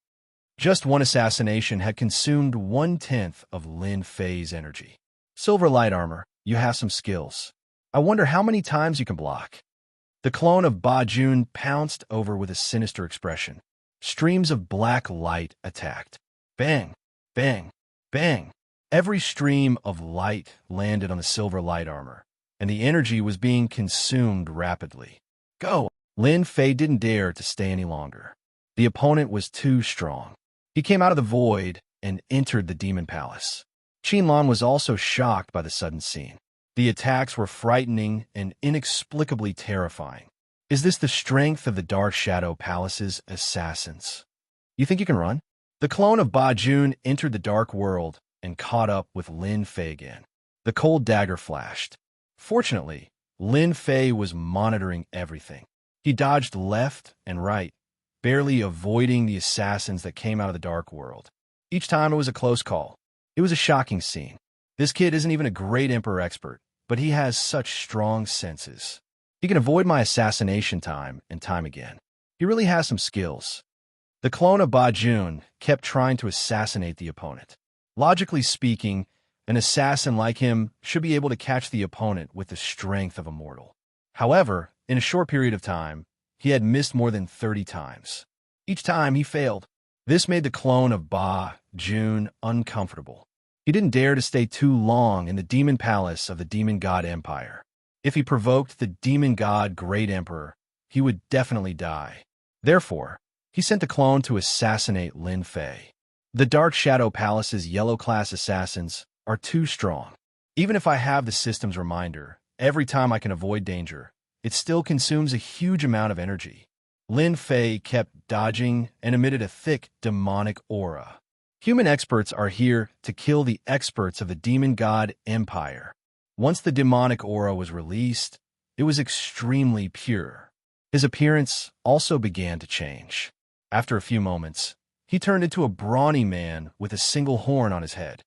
Just one assassination had consumed 1/10 of Lin Fei's energy. Silver light armor, you have some skills. I wonder how many times you can block. The clone of Ba Jun pounced over with a sinister expression. Streams of black light attacked. Bang, bang, bang. Every stream of light landed on the silver light armor, and the energy was being consumed rapidly. Go! Lin Fei didn't dare to stay any longer. The opponent was too strong. He came out of the void and entered the demon palace. Qin Lan was also shocked by the sudden scene. The attacks were frightening and inexplicably terrifying. Is this the strength of the Dark Shadow Palace's assassins? You think you can run? The clone of Ba Jun entered the dark world and caught up with Lin Fei again. The cold dagger flashed. Fortunately, Lin Fei was monitoring everything. He dodged left and right, barely avoiding the assassins that came out of the dark world. Each time it was a close call. It was a shocking scene. This kid isn't even a great Emperor expert, but he has such strong senses. He can avoid my assassination time and time again. He really has some skills. The clone of Ba Jun kept trying to assassinate the opponent. Logically speaking, an assassin like him should be able to catch the opponent with the strength of a mortal. However, in a short period of time, he had missed more than 30 times. Each time he failed. This made the clone of Ba Jun uncomfortable. He didn't dare to stay too long in the demon palace of the demon god empire. If he provoked the demon god great emperor, he would definitely die. Therefore, he sent the clone to assassinate Lin Fei. The Dark Shadow Palace's yellow-class assassins are too strong. Even if I have the system's reminder, every time I can avoid danger, it still consumes a huge amount of energy. Lin Fei kept dodging and emitted a thick, demonic aura. Human experts are here to kill the experts of the demon god empire. Once the demonic aura was released, it was extremely pure. His appearance also began to change. After a few moments, he turned into a brawny man with a single horn on his head.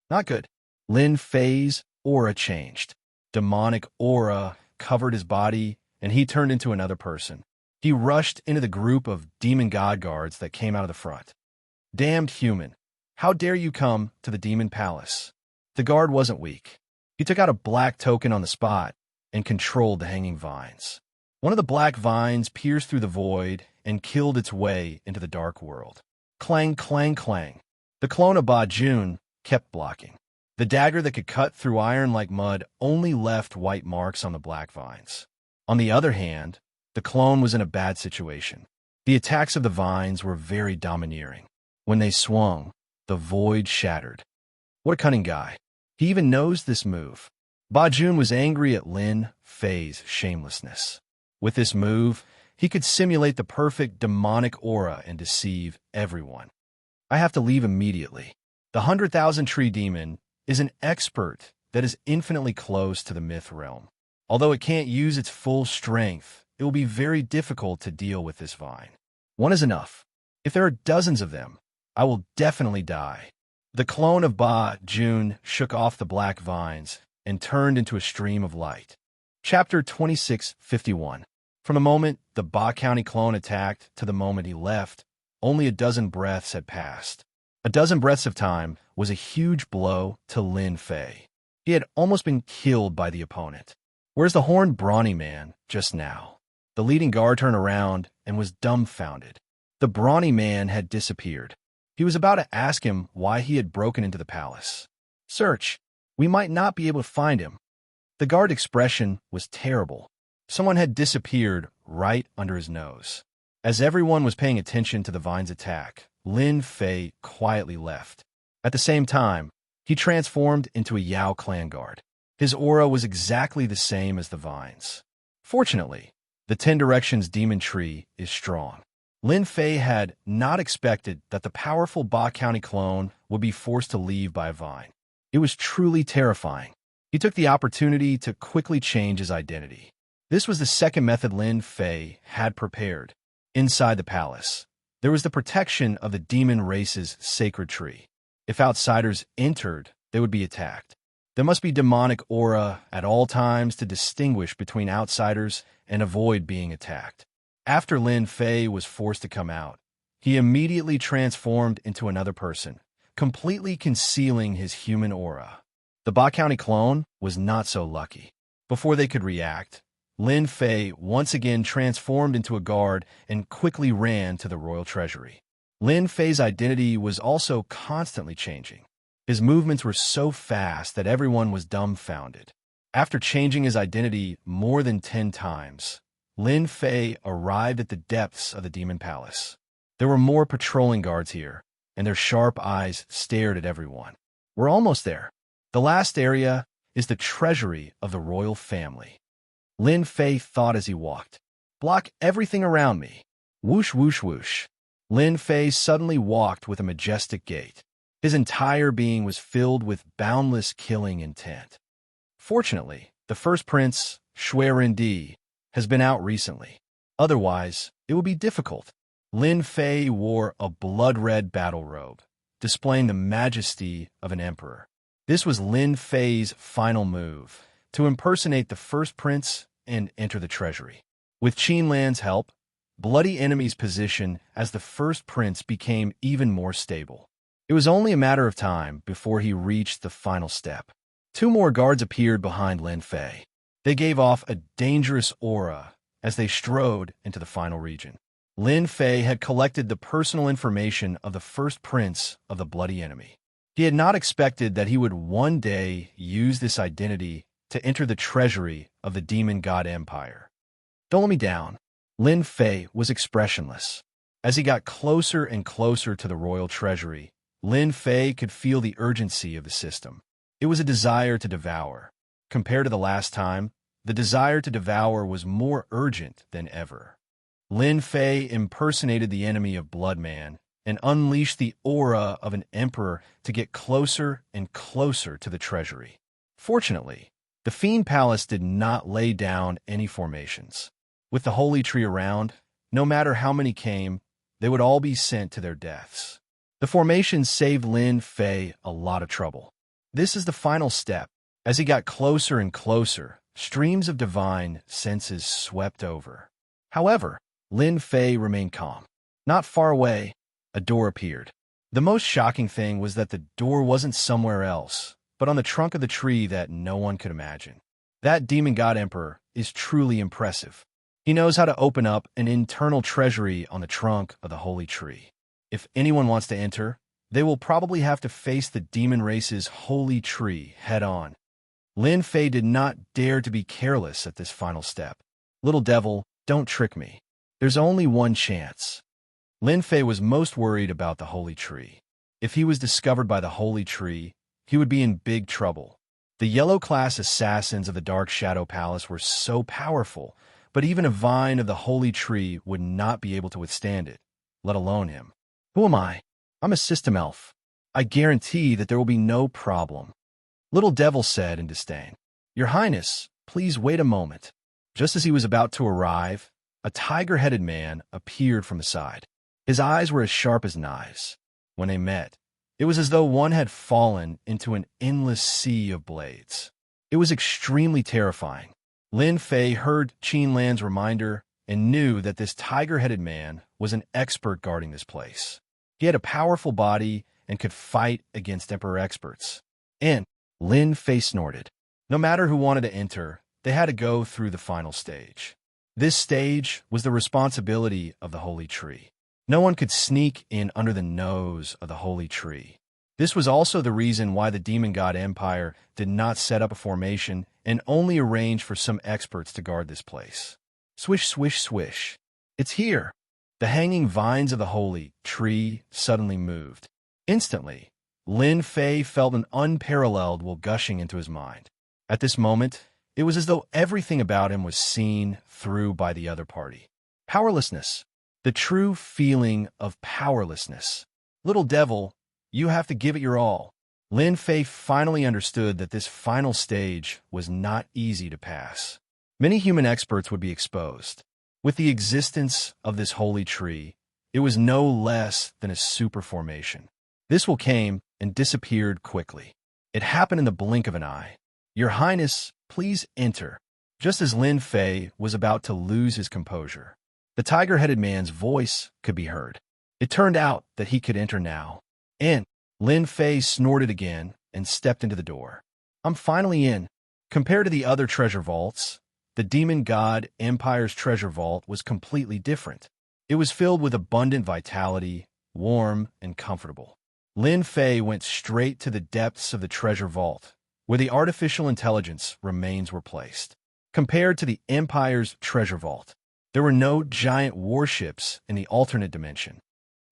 Not good. Lin Fei's aura changed. Demonic aura covered his body, and he turned into another person. He rushed into the group of demon god guards that came out of the front. Damned human, how dare you come to the demon palace? The guard wasn't weak. He took out a black token on the spot and controlled the hanging vines. One of the black vines pierced through the void and killed its way into the dark world. Clang, clang, clang. The clone of Ba Jun kept blocking. The dagger that could cut through iron like mud only left white marks on the black vines. On the other hand, the clone was in a bad situation. The attacks of the vines were very domineering. When they swung, the void shattered. What a cunning guy. He even knows this move. Ba Jun was angry at Lin Fei's shamelessness. With this move, he could simulate the perfect demonic aura and deceive everyone. I have to leave immediately. The 100,000 Tree Demon is an expert that is infinitely close to the myth realm. Although it can't use its full strength, it will be very difficult to deal with this vine. One is enough. If there are dozens of them, I will definitely die. The clone of Ba Jun shook off the black vines and turned into a stream of light. Chapter 2651. From the moment the Ba County clone attacked to the moment he left, only a dozen breaths had passed. A dozen breaths of time was a huge blow to Lin Fei. He had almost been killed by the opponent. Where's the horned brawny man just now? The leading guard turned around and was dumbfounded. The brawny man had disappeared. He was about to ask him why he had broken into the palace. Search. We might not be able to find him. The guard expression was terrible. Someone had disappeared right under his nose. As everyone was paying attention to the Vine's attack, Lin Fei quietly left. At the same time, he transformed into a Yao clan guard. His aura was exactly the same as the Vine's. Fortunately, the 10 Directions demon tree is strong. Lin Fei had not expected that the powerful Ba County clone would be forced to leave by a Vine. It was truly terrifying. He took the opportunity to quickly change his identity. This was the second method Lin Fei had prepared. Inside the palace, there was the protection of the demon race's sacred tree. If outsiders entered, they would be attacked. There must be demonic aura at all times to distinguish between outsiders and avoid being attacked. After Lin Fei was forced to come out, he immediately transformed into another person, completely concealing his human aura. The Ba County clone was not so lucky. Before they could react, Lin Fei once again transformed into a guard and quickly ran to the royal treasury. Lin Fei's identity was also constantly changing. His movements were so fast that everyone was dumbfounded. After changing his identity more than 10 times, Lin Fei arrived at the depths of the Demon Palace. There were more patrolling guards here, and their sharp eyes stared at everyone. We're almost there. The last area is the treasury of the royal family. Lin Fei thought as he walked. Block everything around me. Whoosh, whoosh, whoosh. Lin Fei suddenly walked with a majestic gait. His entire being was filled with boundless killing intent. Fortunately, the first prince, Shui Rendi, has been out recently. Otherwise, it would be difficult. Lin Fei wore a blood-red battle robe, displaying the majesty of an emperor. This was Lin Fei's final move, to impersonate the first prince and enter the treasury. With Qin Lan's help, Bloody Enemy's position as the first prince became even more stable. It was only a matter of time before he reached the final step. 2 more guards appeared behind Lin Fei. They gave off a dangerous aura as they strode into the final region. Lin Fei had collected the personal information of the first prince of the Bloody Enemy. He had not expected that he would one day use this identity to enter the treasury of the Demon God Empire. Don't let me down. Lin Fei was expressionless. As he got closer and closer to the royal treasury, Lin Fei could feel the urgency of the system. It was a desire to devour. Compared to the last time, the desire to devour was more urgent than ever. Lin Fei impersonated the enemy of Bloodman and unleashed the aura of an emperor to get closer and closer to the treasury. Fortunately, the Fiend Palace did not lay down any formations. With the holy tree around, no matter how many came, they would all be sent to their deaths. The formation saved Lin Fei a lot of trouble. This is the final step. As he got closer and closer, streams of divine senses swept over. However, Lin Fei remained calm. Not far away, a door appeared. The most shocking thing was that the door wasn't somewhere else, but on the trunk of the tree that no one could imagine. That Demon God Emperor is truly impressive. He knows how to open up an internal treasury on the trunk of the holy tree. If anyone wants to enter, they will probably have to face the demon race's holy tree head-on. Lin Fei did not dare to be careless at this final step. Little devil, don't trick me. There's only one chance. Lin Fei was most worried about the holy tree. If he was discovered by the holy tree, he would be in big trouble. The yellow-class assassins of the Dark Shadow Palace were so powerful, but even a vine of the holy tree would not be able to withstand it, let alone him. Who am I? I'm a system elf. I guarantee that there will be no problem. Little Devil said in disdain. Your Highness, please wait a moment. Just as he was about to arrive, a tiger-headed man appeared from the side. His eyes were as sharp as knives. When they met, it was as though one had fallen into an endless sea of blades. It was extremely terrifying. Lin Fei heard Qin Lan's reminder and knew that this tiger-headed man was an expert guarding this place. He had a powerful body and could fight against Emperor experts. And Lin Fei snorted. No matter who wanted to enter, they had to go through the final stage. This stage was the responsibility of the holy tree. No one could sneak in under the nose of the holy tree. This was also the reason why the Demon God Empire did not set up a formation and only arranged for some experts to guard this place. Swish, swish, swish. It's here. The hanging vines of the holy tree suddenly moved. Instantly, Lin Fei felt an unparalleled will gushing into his mind. At this moment, it was as though everything about him was seen through by the other party. Powerlessness. The true feeling of powerlessness. Little devil, you have to give it your all. Lin Fei finally understood that this final stage was not easy to pass. Many human experts would be exposed. With the existence of this holy tree, it was no less than a super formation. This will came and disappeared quickly. It happened in the blink of an eye. Your Highness, please enter. Just as Lin Fei was about to lose his composure, the tiger-headed man's voice could be heard. It turned out that he could enter now. In. Lin Fei snorted again and stepped into the door. I'm finally in. Compared to the other treasure vaults, the Demon God Empire's treasure vault was completely different. It was filled with abundant vitality, warm and comfortable. Lin Fei went straight to the depths of the treasure vault, where the artificial intelligence remains were placed. Compared to the Empire's treasure vault, there were no giant warships in the alternate dimension.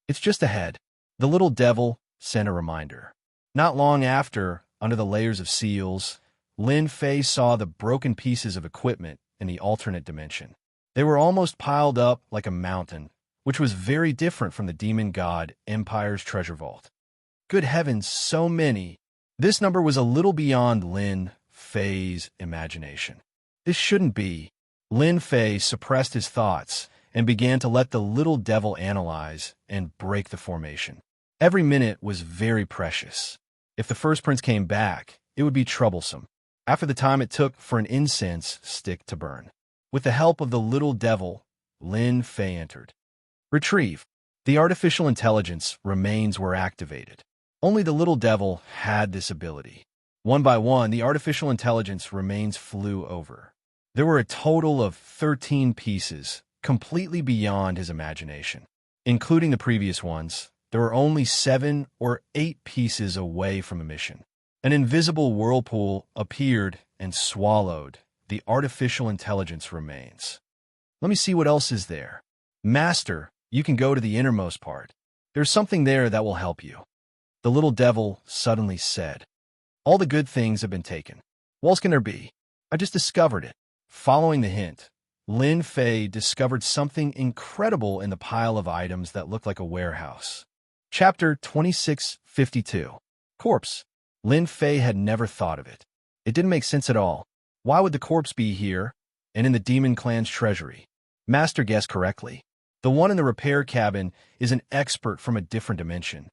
It's just ahead. The little devil sent a reminder. Not long after, under the layers of seals, Lin Fei saw the broken pieces of equipment in the alternate dimension. They were almost piled up like a mountain, which was very different from the Demon God Empire's treasure vault. Good heavens, so many! This number was a little beyond Lin Fei's imagination. This shouldn't be. Lin Fei suppressed his thoughts and began to let the little devil analyze and break the formation. Every minute was very precious. If the first prince came back, it would be troublesome. After the time it took for an incense stick to burn. With the help of the little devil, Lin Fei entered. Retrieve. The artificial intelligence remains were activated. Only the little devil had this ability. One by one, the artificial intelligence remains flew over. There were a total of 13 pieces, completely beyond his imagination. Including the previous ones, there were only 7 or 8 pieces away from a mission. An invisible whirlpool appeared and swallowed the artificial intelligence remains. Let me see what else is there. Master, you can go to the innermost part. There's something there that will help you. The little devil suddenly said. All the good things have been taken. What else can there be? I just discovered it. Following the hint, Lin Fei discovered something incredible in the pile of items that looked like a warehouse. Chapter 2652. Corpse. Lin Fei had never thought of it. It didn't make sense at all. Why would the corpse be here and in the demon clan's treasury? Master guessed correctly. The one in the repair cabin is an expert from a different dimension.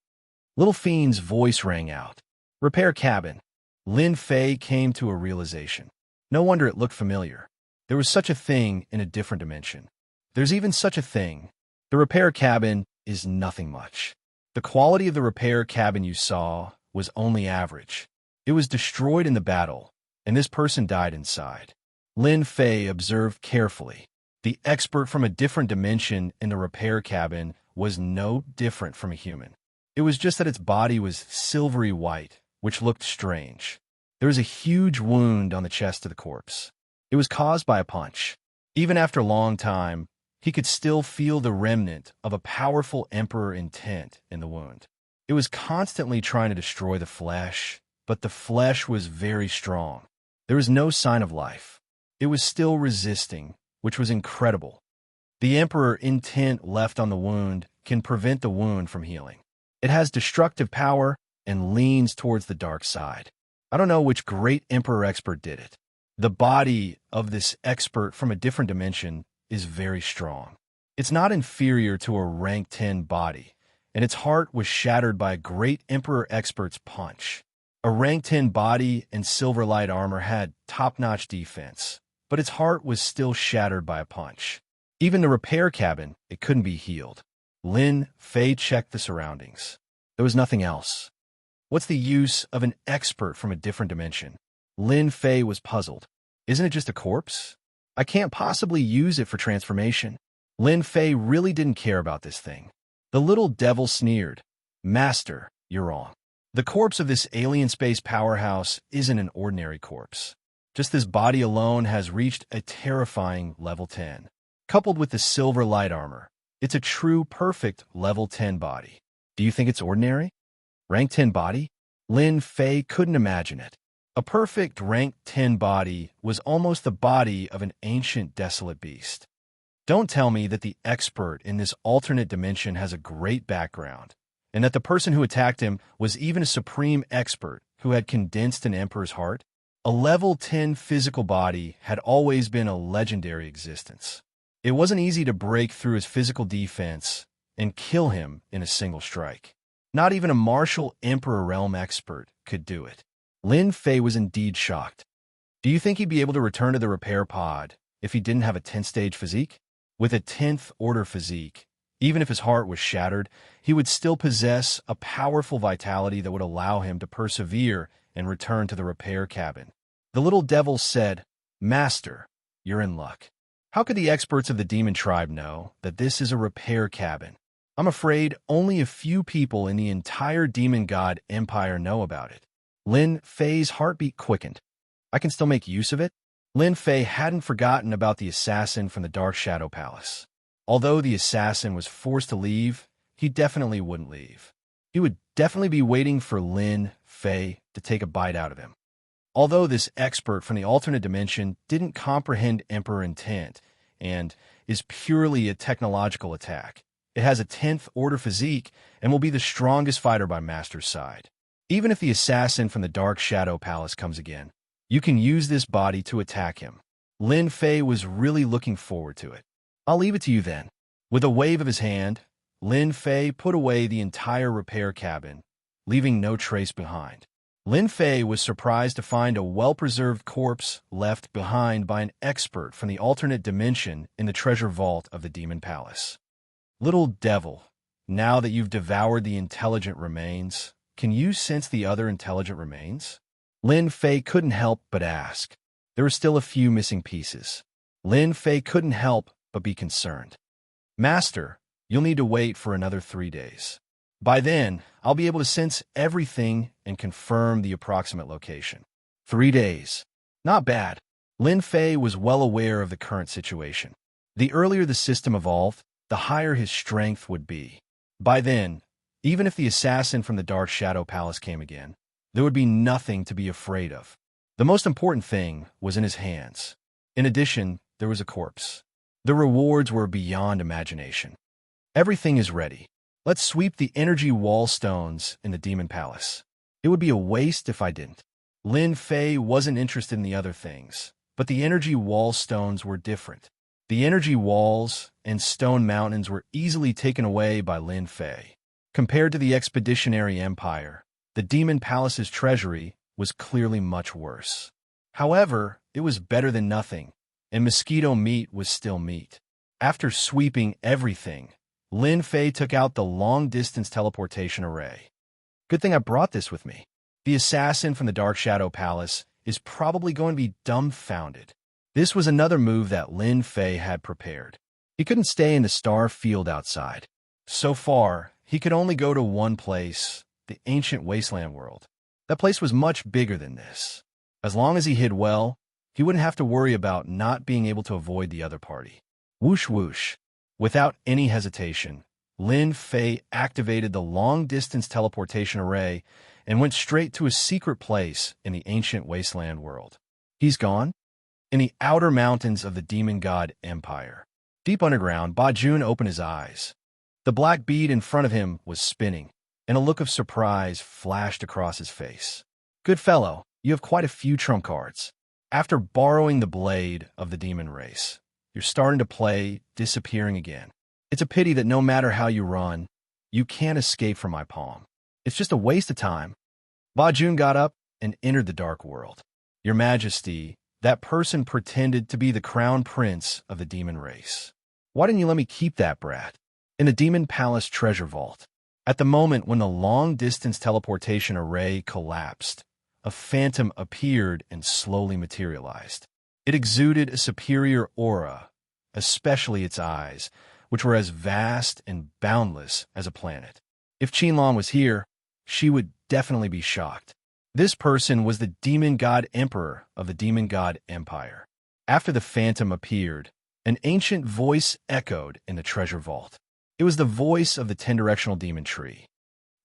Little Fiend's voice rang out. Repair cabin. Lin Fei came to a realization. No wonder it looked familiar. There was such a thing in a different dimension. There's even such a thing. The repair cabin is nothing much. The quality of the repair cabin you saw was only average. It was destroyed in the battle, and this person died inside. Lin Fei observed carefully. The expert from a different dimension in the repair cabin was no different from a human. It was just that its body was silvery white, which looked strange. There was a huge wound on the chest of the corpse. It was caused by a punch. Even after a long time, he could still feel the remnant of a powerful emperor intent in the wound. It was constantly trying to destroy the flesh, but the flesh was very strong. There was no sign of life. It was still resisting, which was incredible. The emperor intent left on the wound can prevent the wound from healing. It has destructive power and leans towards the dark side. I don't know which great emperor expert did it. The body of this expert from a different dimension is very strong. It's not inferior to a rank 10 body, and its heart was shattered by a great emperor expert's punch. A rank 10 body and silver light armor had top-notch defense, but its heart was still shattered by a punch. Even the repair cabin, it couldn't be healed. Lin Fei checked the surroundings. There was nothing else. What's the use of an expert from a different dimension? Lin Fei was puzzled. Isn't it just a corpse? I can't possibly use it for transformation. Lin Fei really didn't care about this thing. The little devil sneered. Master, you're wrong. The corpse of this alien space powerhouse isn't an ordinary corpse. Just this body alone has reached a terrifying level 10. Coupled with the silver light armor, it's a true perfect level 10 body. Do you think it's ordinary? Rank 10 body? Lin Fei couldn't imagine it. A perfect rank 10 body was almost the body of an ancient desolate beast. Don't tell me that the expert in this alternate dimension has a great background, and that the person who attacked him was even a supreme expert who had condensed an emperor's heart? A level 10 physical body had always been a legendary existence. It wasn't easy to break through his physical defense and kill him in a single strike. Not even a martial Emperor Realm expert could do it. Lin Fei was indeed shocked. Do you think he'd be able to return to the repair pod if he didn't have a 10th-stage physique? With a 10th order physique, even if his heart was shattered, he would still possess a powerful vitality that would allow him to persevere and return to the repair cabin. The little devil said, Master, you're in luck. How could the experts of the demon tribe know that this is a repair cabin? I'm afraid only a few people in the entire demon god empire know about it. Lin Fei's heartbeat quickened. I can still make use of it? Lin Fei hadn't forgotten about the assassin from the Dark Shadow Palace. Although the assassin was forced to leave, he definitely wouldn't leave. He would definitely be waiting for Lin Fei to take a bite out of him. Although this expert from the alternate dimension didn't comprehend Emperor intent and is purely a technological attack, it has a 10th order physique and will be the strongest fighter by Master's side. Even if the assassin from the Dark Shadow Palace comes again, you can use this body to attack him. Lin Fei was really looking forward to it. I'll leave it to you then. With a wave of his hand, Lin Fei put away the entire repair cabin, leaving no trace behind. Lin Fei was surprised to find a well-preserved corpse left behind by an expert from the alternate dimension in the treasure vault of the Demon Palace. Little devil, now that you've devoured the intelligent remains, can you sense the other intelligent remains? Lin Fei couldn't help but ask. There were still a few missing pieces. Lin Fei couldn't help but be concerned. Master, you'll need to wait for another 3 days. By then, I'll be able to sense everything and confirm the approximate location. 3 days. Not bad. Lin Fei was well aware of the current situation. The earlier the system evolved, the higher his strength would be. By then, even if the assassin from the Dark Shadow Palace came again, there would be nothing to be afraid of. The most important thing was in his hands. In addition, there was a corpse. The rewards were beyond imagination. Everything is ready. Let's sweep the energy wall stones in the Demon Palace. It would be a waste if I didn't. Lin Fei wasn't interested in the other things, but the energy wall stones were different. The energy walls and stone mountains were easily taken away by Lin Fei. Compared to the Expeditionary Empire, the Demon Palace's treasury was clearly much worse. However, it was better than nothing, and mosquito meat was still meat. After sweeping everything, Lin Fei took out the long-distance teleportation array. Good thing I brought this with me. The assassin from the Dark Shadow Palace is probably going to be dumbfounded. This was another move that Lin Fei had prepared. He couldn't stay in the star field outside. So far, he could only go to one place, the ancient wasteland world. That place was much bigger than this. As long as he hid well, he wouldn't have to worry about not being able to avoid the other party. Whoosh whoosh. Without any hesitation, Lin Fei activated the long-distance teleportation array and went straight to a secret place in the ancient wasteland world. He's gone? In the outer mountains of the demon god empire. Deep underground, Ba Jun opened his eyes. The black bead in front of him was spinning, and a look of surprise flashed across his face. Good fellow, you have quite a few trump cards. After borrowing the blade of the demon race, you're starting to play disappearing again. It's a pity that no matter how you run, you can't escape from my palm. It's just a waste of time. Ba Jun got up and entered the dark world. Your Majesty, that person pretended to be the crown prince of the demon race. Why didn't you let me keep that brat? In the Demon Palace treasure vault. At the moment when the long-distance teleportation array collapsed, a phantom appeared and slowly materialized. It exuded a superior aura, especially its eyes, which were as vast and boundless as a planet. If Qinlan was here, she would definitely be shocked. This person was the Demon God Emperor of the Demon God Empire. After the phantom appeared, an ancient voice echoed in the treasure vault. It was the voice of the 10-directional demon tree.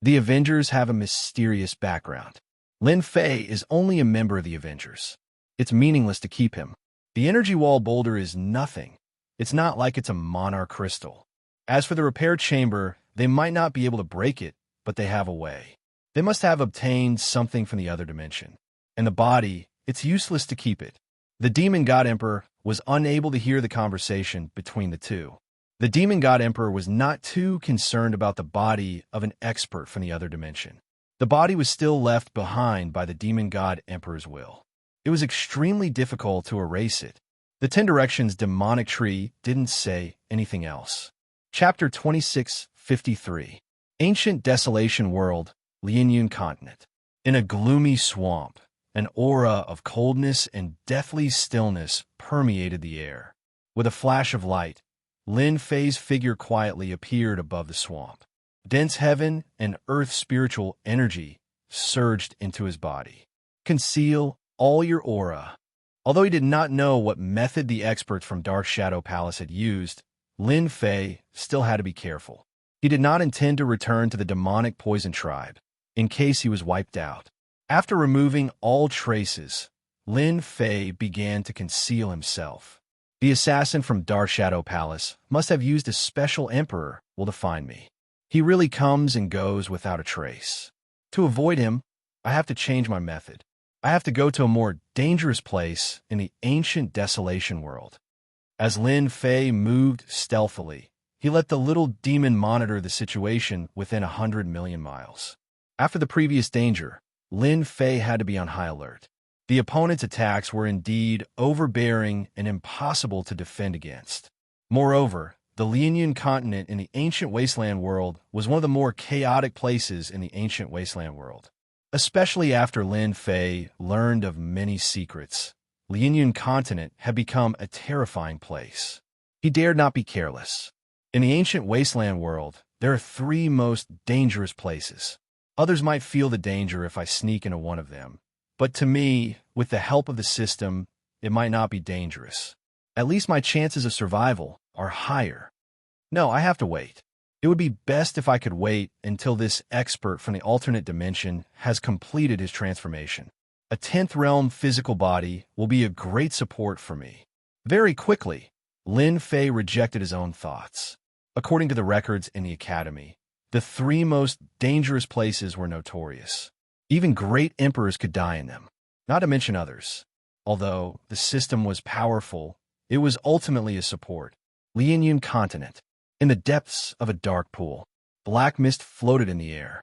The Avengers have a mysterious background. Lin Fei is only a member of the Avengers. It's meaningless to keep him. The energy wall boulder is nothing. It's not like it's a monarch crystal. As for the repair chamber, they might not be able to break it, but they have a way. They must have obtained something from the other dimension. And the body, it's useless to keep it. The Demon God Emperor was unable to hear the conversation between the two. The Demon God Emperor was not too concerned about the body of an expert from the other dimension. The body was still left behind by the Demon God Emperor's will. It was extremely difficult to erase it. The 10 Directions demonic tree didn't say anything else. Chapter 2653. Ancient Desolation World, Lianyun Continent. In a gloomy swamp, an aura of coldness and deathly stillness permeated the air. With a flash of light, Lin Fei's figure quietly appeared above the swamp. Dense heaven and earth spiritual energy surged into his body. Conceal all your aura. Although he did not know what method the experts from Dark Shadow Palace had used, Lin Fei still had to be careful. He did not intend to return to the demonic poison tribe, in case he was wiped out. After removing all traces, Lin Fei began to conceal himself. The assassin from Dark Shadow Palace must have used a special emperor will to find me. He really comes and goes without a trace. To avoid him, I have to change my method. I have to go to a more dangerous place in the ancient desolation world. As Lin Fei moved stealthily, he let the little demon monitor the situation within 100 million miles. After the previous danger, Lin Fei had to be on high alert. The opponent's attacks were indeed overbearing and impossible to defend against. Moreover, the Lianyun continent in the ancient wasteland world was one of the more chaotic places in the ancient wasteland world. Especially after Lin Fei learned of many secrets, Lianyun continent had become a terrifying place. He dared not be careless. In the ancient wasteland world, there are 3 most dangerous places. Others might feel the danger if I sneak into one of them. But to me, with the help of the system, it might not be dangerous. At least my chances of survival are higher. No, I have to wait. It would be best if I could wait until this expert from the alternate dimension has completed his transformation. A 10th realm physical body will be a great support for me. Very quickly, Lin Fei rejected his own thoughts. According to the records in the academy, the 3 most dangerous places were notorious. Even great emperors could die in them, not to mention others. Although the system was powerful, it was ultimately a support. Lianyun continent. In the depths of a dark pool, black mist floated in the air.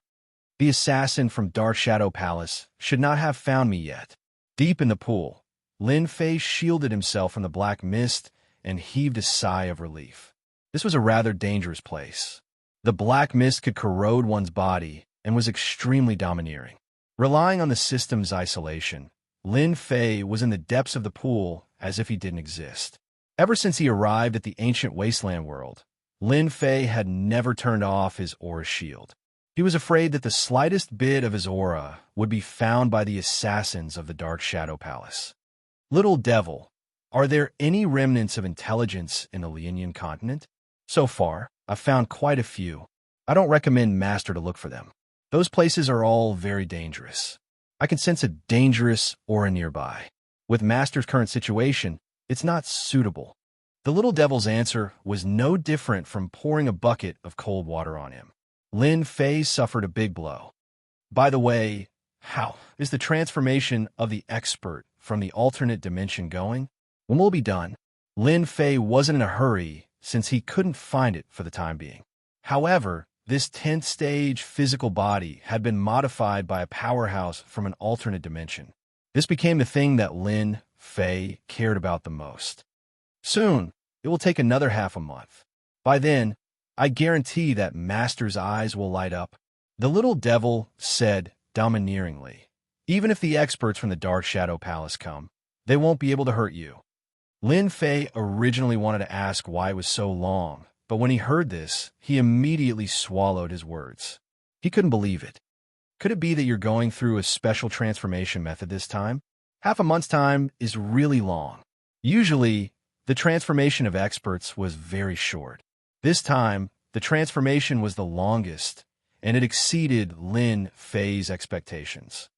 The assassin from Dark Shadow Palace should not have found me yet. Deep in the pool, Lin Fei shielded himself from the black mist and heaved a sigh of relief. This was a rather dangerous place. The black mist could corrode one's body and was extremely domineering. Relying on the system's isolation, Lin Fei was in the depths of the pool as if he didn't exist. Ever since he arrived at the ancient wasteland world, Lin Fei had never turned off his aura shield. He was afraid that the slightest bit of his aura would be found by the assassins of the Dark Shadow Palace. Little devil, are there any remnants of intelligence in the Lianyun continent? So far, I've found quite a few. I don't recommend Master to look for them. Those places are all very dangerous. I can sense a dangerous aura nearby. With Master's current situation, it's not suitable. The little devil's answer was no different from pouring a bucket of cold water on him. Lin Fei suffered a big blow. By the way, how is the transformation of the expert from the alternate dimension going? When will it be done? Lin Fei wasn't in a hurry since he couldn't find it for the time being. However, this 10th stage physical body had been modified by a powerhouse from an alternate dimension. This became the thing that Lin Fei cared about the most. Soon, It will take another half a month. By then, I guarantee that Master's eyes will light up." The little devil said domineeringly. "Even if the experts from the Dark Shadow Palace come, they won't be able to hurt you." Lin Fei originally wanted to ask why it was so long, but when he heard this, he immediately swallowed his words. He couldn't believe it. Could it be that you're going through a special transformation method this time? Half a month's time is really long. Usually, the transformation of experts was very short. This time, the transformation was the longest, and it exceeded Lin Fei's expectations.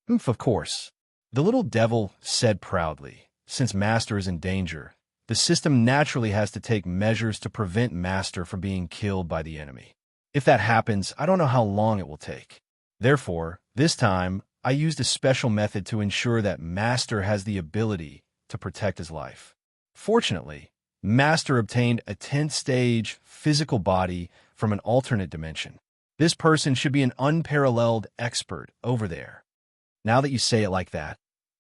"Oomph, of course," the little devil said proudly. "Since Master is in danger, the system naturally has to take measures to prevent Master from being killed by the enemy. If that happens, I don't know how long it will take. Therefore, this time, I used a special method to ensure that Master has the ability to protect his life. Fortunately, Master obtained a 10th-stage physical body from an alternate dimension. This person should be an unparalleled expert over there. Now that you say it like that,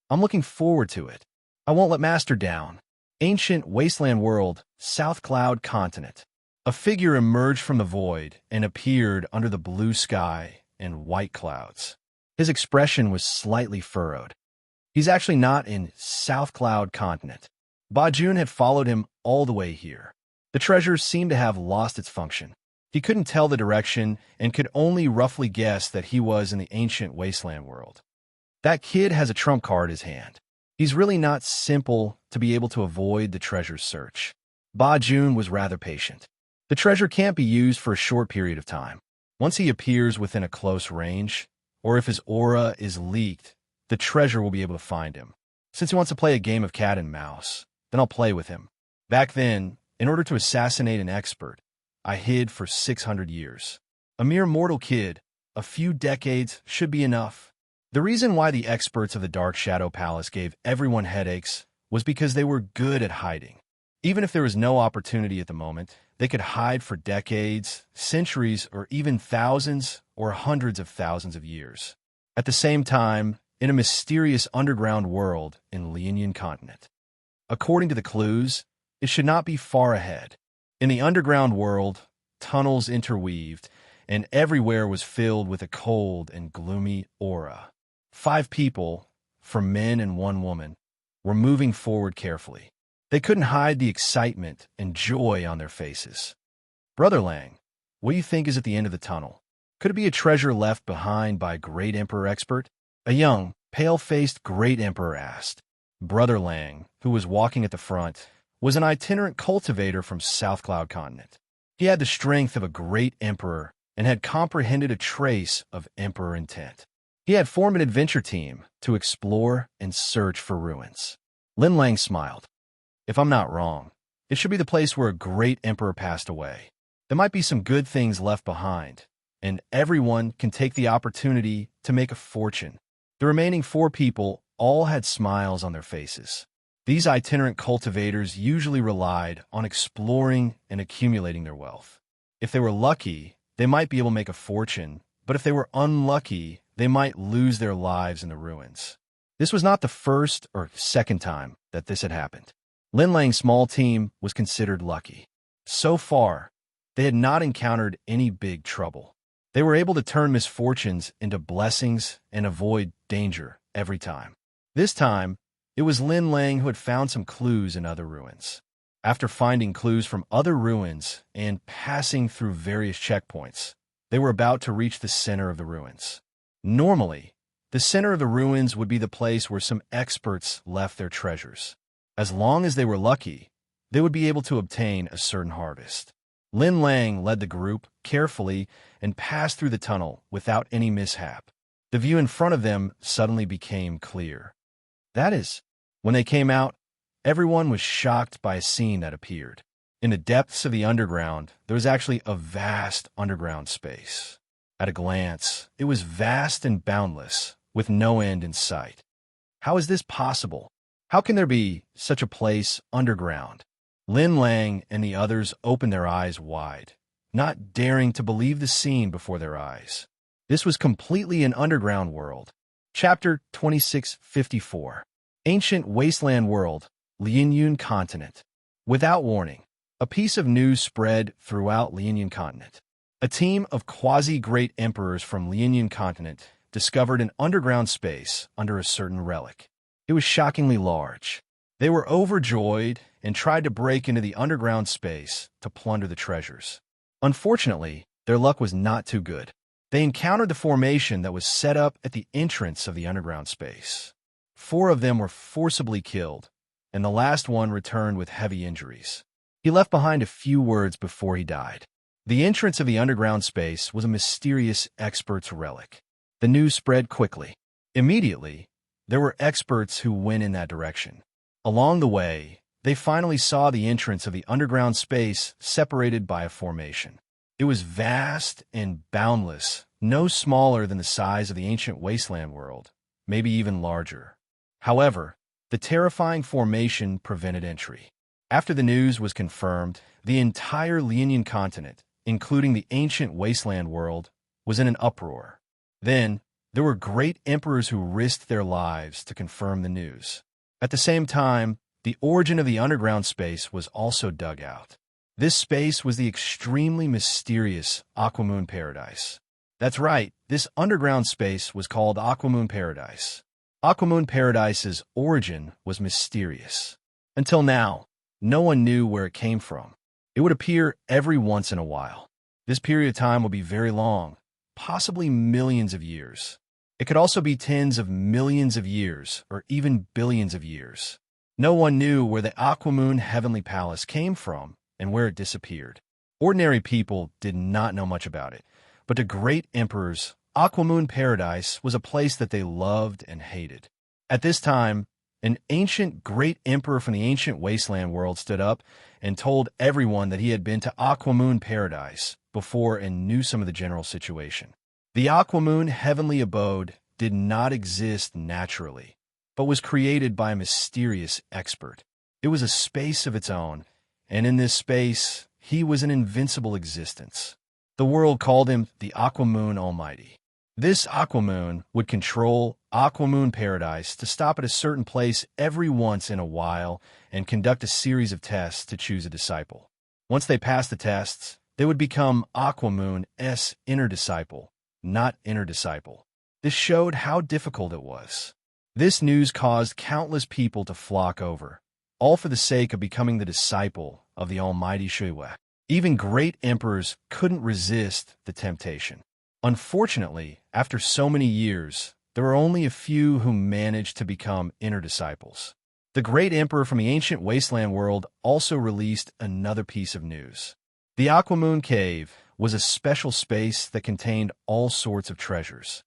I'm looking forward to it. I won't let Master down." Ancient Wasteland World, South Cloud Continent. A figure emerged from the void and appeared under the blue sky and white clouds. His expression was slightly furrowed. He's actually not in South Cloud Continent. Bajun had followed him all the way here. The treasure seemed to have lost its function. He couldn't tell the direction and could only roughly guess that he was in the ancient Wasteland World. That kid has a trump card in his hand. He's really not simple to be able to avoid the treasure's search. Bajun was rather patient. The treasure can't be used for a short period of time. Once he appears within a close range, or if his aura is leaked, the treasure will be able to find him. Since he wants to play a game of cat and mouse, then I'll play with him. Back then, in order to assassinate an expert, I hid for 600 years. A mere mortal kid, a few decades should be enough. The reason why the experts of the Dark Shadow Palace gave everyone headaches was because they were good at hiding. Even if there was no opportunity at the moment, they could hide for decades, centuries, or even thousands or hundreds of thousands of years. At the same time, in a mysterious underground world in Lianyan Continent. According to the clues, it should not be far ahead. In the underground world, tunnels interweaved, and everywhere was filled with a cold and gloomy aura. 5 people, 4 men and 1 woman, were moving forward carefully. They couldn't hide the excitement and joy on their faces. "Brother Lang, what do you think is at the end of the tunnel? Could it be a treasure left behind by a great emperor expert?" A young, pale-faced great emperor asked. Brother Lang, who was walking at the front, was an itinerant cultivator from South Cloud Continent. He had the strength of a great emperor and had comprehended a trace of emperor intent. He had formed an adventure team to explore and search for ruins. Lin Lang smiled. "If I'm not wrong, it should be the place where a great emperor passed away. There might be some good things left behind, and everyone can take the opportunity to make a fortune." The remaining 4 people all had smiles on their faces. These itinerant cultivators usually relied on exploring and accumulating their wealth. If they were lucky, they might be able to make a fortune, but if they were unlucky, they might lose their lives in the ruins. This was not the first or second time that this had happened. Lin Lang's small team was considered lucky. So far, they had not encountered any big trouble. They were able to turn misfortunes into blessings and avoid danger every time. This time, it was Lin Lang who had found some clues in other ruins. After finding clues from other ruins and passing through various checkpoints, they were about to reach the center of the ruins. Normally, the center of the ruins would be the place where some experts left their treasures. As long as they were lucky, they would be able to obtain a certain harvest. Lin Lang led the group carefully and passed through the tunnel without any mishap. The view in front of them suddenly became clear. That is, when they came out, everyone was shocked by a scene that appeared. In the depths of the underground, there was actually a vast underground space. At a glance, it was vast and boundless, with no end in sight. How is this possible? How can there be such a place underground? Lin Lang and the others opened their eyes wide, not daring to believe the scene before their eyes. This was completely an underground world. Chapter 2654. Ancient Wasteland World, Lianyan Continent. Without warning, a piece of news spread throughout Lianyan continent. A team of quasi-great emperors from Lianyan continent discovered an underground space under a certain relic. It was shockingly large. They were overjoyed and tried to break into the underground space to plunder the treasures. Unfortunately, their luck was not too good. They encountered the formation that was set up at the entrance of the underground space. 4 of them were forcibly killed, and the last one returned with heavy injuries. He left behind a few words before he died. The entrance of the underground space was a mysterious expert's relic. The news spread quickly. Immediately, there were experts who went in that direction. Along the way, they finally saw the entrance of the underground space separated by a formation. It was vast and boundless, no smaller than the size of the ancient wasteland world, maybe even larger. However, the terrifying formation prevented entry. After the news was confirmed, the entire Lianyan continent, including the ancient wasteland world, was in an uproar. Then, there were great emperors who risked their lives to confirm the news. At the same time, the origin of the underground space was also dug out. This space was the extremely mysterious Aquamoon Paradise. That's right, this underground space was called Aquamoon Paradise. Aquamoon Paradise's origin was mysterious. Until now, no one knew where it came from. It would appear every once in a while. This period of time would be very long, possibly millions of years. It could also be tens of millions of years, or even billions of years. No one knew where the Aquamoon Heavenly Palace came from and where it disappeared. Ordinary people did not know much about it, but to great emperors, Aquamoon Paradise was a place that they loved and hated. At this time, an ancient great emperor from the ancient wasteland world stood up and told everyone that he had been to Aquamoon Paradise before and knew some of the general situation. The Aquamoon heavenly abode did not exist naturally, but was created by a mysterious expert. It was a space of its own, and in this space, he was an invincible existence. The world called him the Aquamoon Almighty. This Aquamoon would control Aquamoon Paradise to stop at a certain place every once in a while and conduct a series of tests to choose a disciple. Once they passed the tests, they would become Aquamoon's inner disciple, not inner disciple. This showed how difficult it was. This news caused countless people to flock over, all for the sake of becoming the disciple of the Almighty Shuiwei. Even great emperors couldn't resist the temptation. Unfortunately, after so many years, there were only a few who managed to become inner disciples. The great emperor from the ancient wasteland world also released another piece of news. The Aquamoon Cave was a special space that contained all sorts of treasures.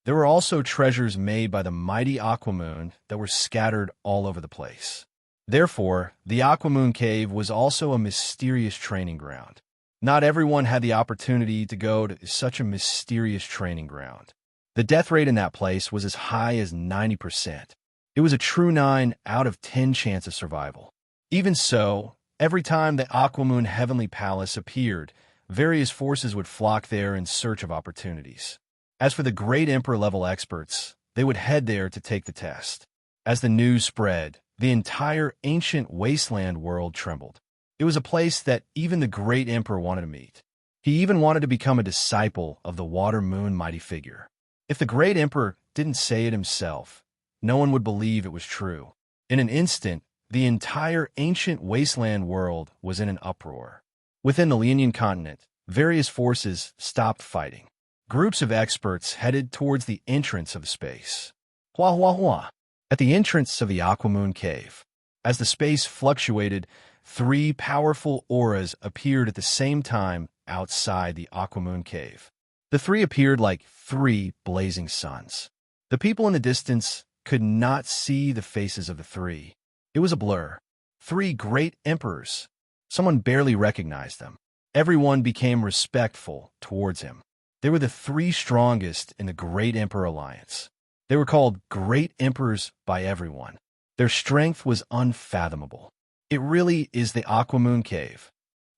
There were also treasures made by the mighty Aquamoon that were scattered all over the place. Therefore, the Aquamoon Cave was also a mysterious training ground. Not everyone had the opportunity to go to such a mysterious training ground. The death rate in that place was as high as 90%. It was a true 9 out of 10 chance of survival. Even so, every time the Aquamoon Heavenly Palace appeared, various forces would flock there in search of opportunities. As for the great emperor-level experts, they would head there to take the test. As the news spread, the entire ancient wasteland world trembled. It was a place that even the great emperor wanted to meet. He even wanted to become a disciple of the water-moon mighty figure. If the great emperor didn't say it himself, no one would believe it was true. In an instant, the entire ancient wasteland world was in an uproar. Within the Lianyan continent, various forces stopped fighting. Groups of experts headed towards the entrance of the space. Hua hua hua. At the entrance of the Aquamoon Cave, as the space fluctuated, 3 powerful auras appeared at the same time outside the Aquamoon Cave. The 3 appeared like 3 blazing suns. The people in the distance could not see the faces of the 3. It was a blur. 3 great emperors. Someone barely recognized them. Everyone became respectful towards him. They were the 3 strongest in the Great Emperor Alliance. They were called Great Emperors by everyone. Their strength was unfathomable. It really is the Aquamoon Cave.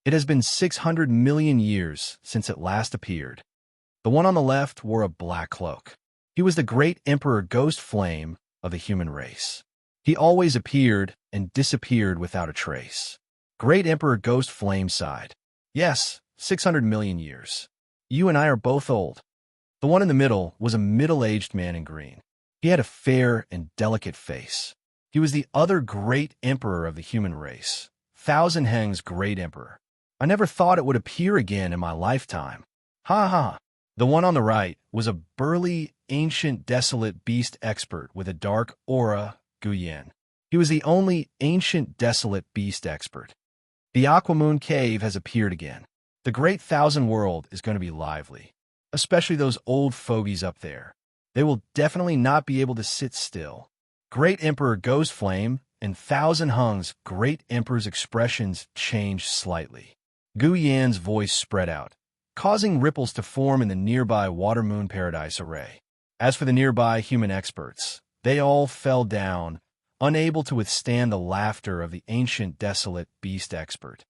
It has been 600 million years since it last appeared. The one on the left wore a black cloak. He was the great Emperor Ghost Flame of the human race. He always appeared and disappeared without a trace. Great Emperor Ghost Flame sighed. Yes, 600 million years. You and I are both old. The one in the middle was a middle-aged man in green. He had a fair and delicate face. He was the other great emperor of the human race, Thousand Heng's great emperor. I never thought it would appear again in my lifetime. Ha ha. The one on the right was a burly, ancient, desolate beast expert with a dark aura, Guyen. He was the only ancient, desolate beast expert. The Aquamoon Cave has appeared again. The great Thousand World is going to be lively, especially those old fogies up there. They will definitely not be able to sit still. Great Emperor Ghost Flame and Thousand Hung's Great Emperor's expressions changed slightly. Gu Yan's voice spread out, causing ripples to form in the nearby Water Moon Paradise array. As for the nearby human experts, they all fell down, unable to withstand the laughter of the ancient desolate beast expert.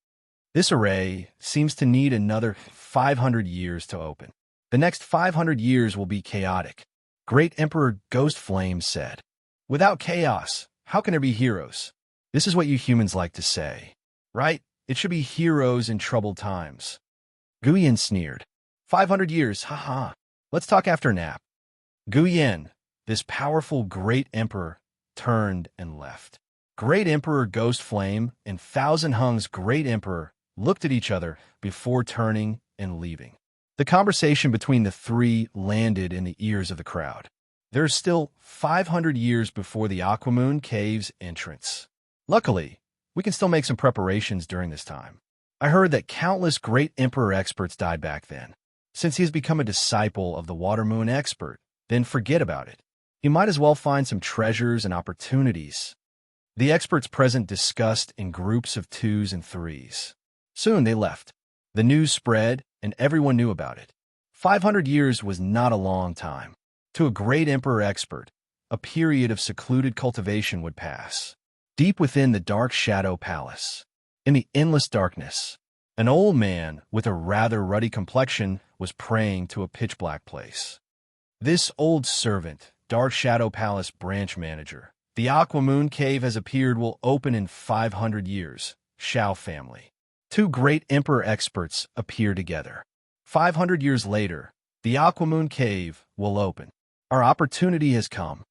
This array seems to need another 500 years to open. The next 500 years will be chaotic, Great Emperor Ghost Flame said. Without chaos, how can there be heroes? This is what you humans like to say, right? It should be heroes in troubled times. Guyen sneered. 500 years, haha. Let's talk after a nap. Guyen, this powerful great emperor, turned and left. Great Emperor Ghost Flame and Thousand Hung's great emperor looked at each other before turning and leaving. The conversation between the three landed in the ears of the crowd. There's still 500 years before the Aquamoon Cave's entrance. Luckily, we can still make some preparations during this time. I heard that countless great emperor experts died back then. Since he has become a disciple of the Water Moon expert, then forget about it. He might as well find some treasures and opportunities. The experts present discussed in groups of 2s and 3s. Soon they left. The news spread, and everyone knew about it. 500 years was not a long time. To a great emperor expert, a period of secluded cultivation would pass. Deep within the dark shadow palace, in the endless darkness, an old man with a rather ruddy complexion was praying to a pitch-black place. This old servant, Dark Shadow Palace branch manager, the Aquamoon Cave has appeared will open in 500 years, Shao family. 2 great emperor experts appear together. 500 years later, the Aquamoon Cave will open. Our opportunity has come.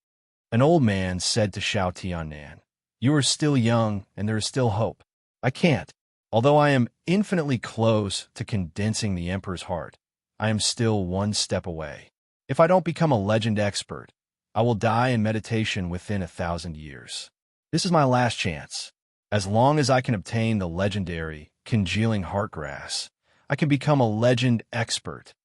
An old man said to Shao Tiannan, "You are still young, and there is still hope. I can't. Although I am infinitely close to condensing the Emperor's heart, I am still one step away. If I don't become a legend expert, I will die in meditation within 1,000 years. This is my last chance. As long as I can obtain the legendary congealing heartgrass, I can become a legend expert."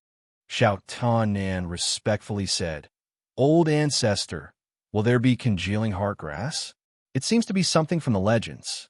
Shao Tiannan respectfully said, "Old ancestor, will there be congealing heartgrass? It seems to be something from the legends."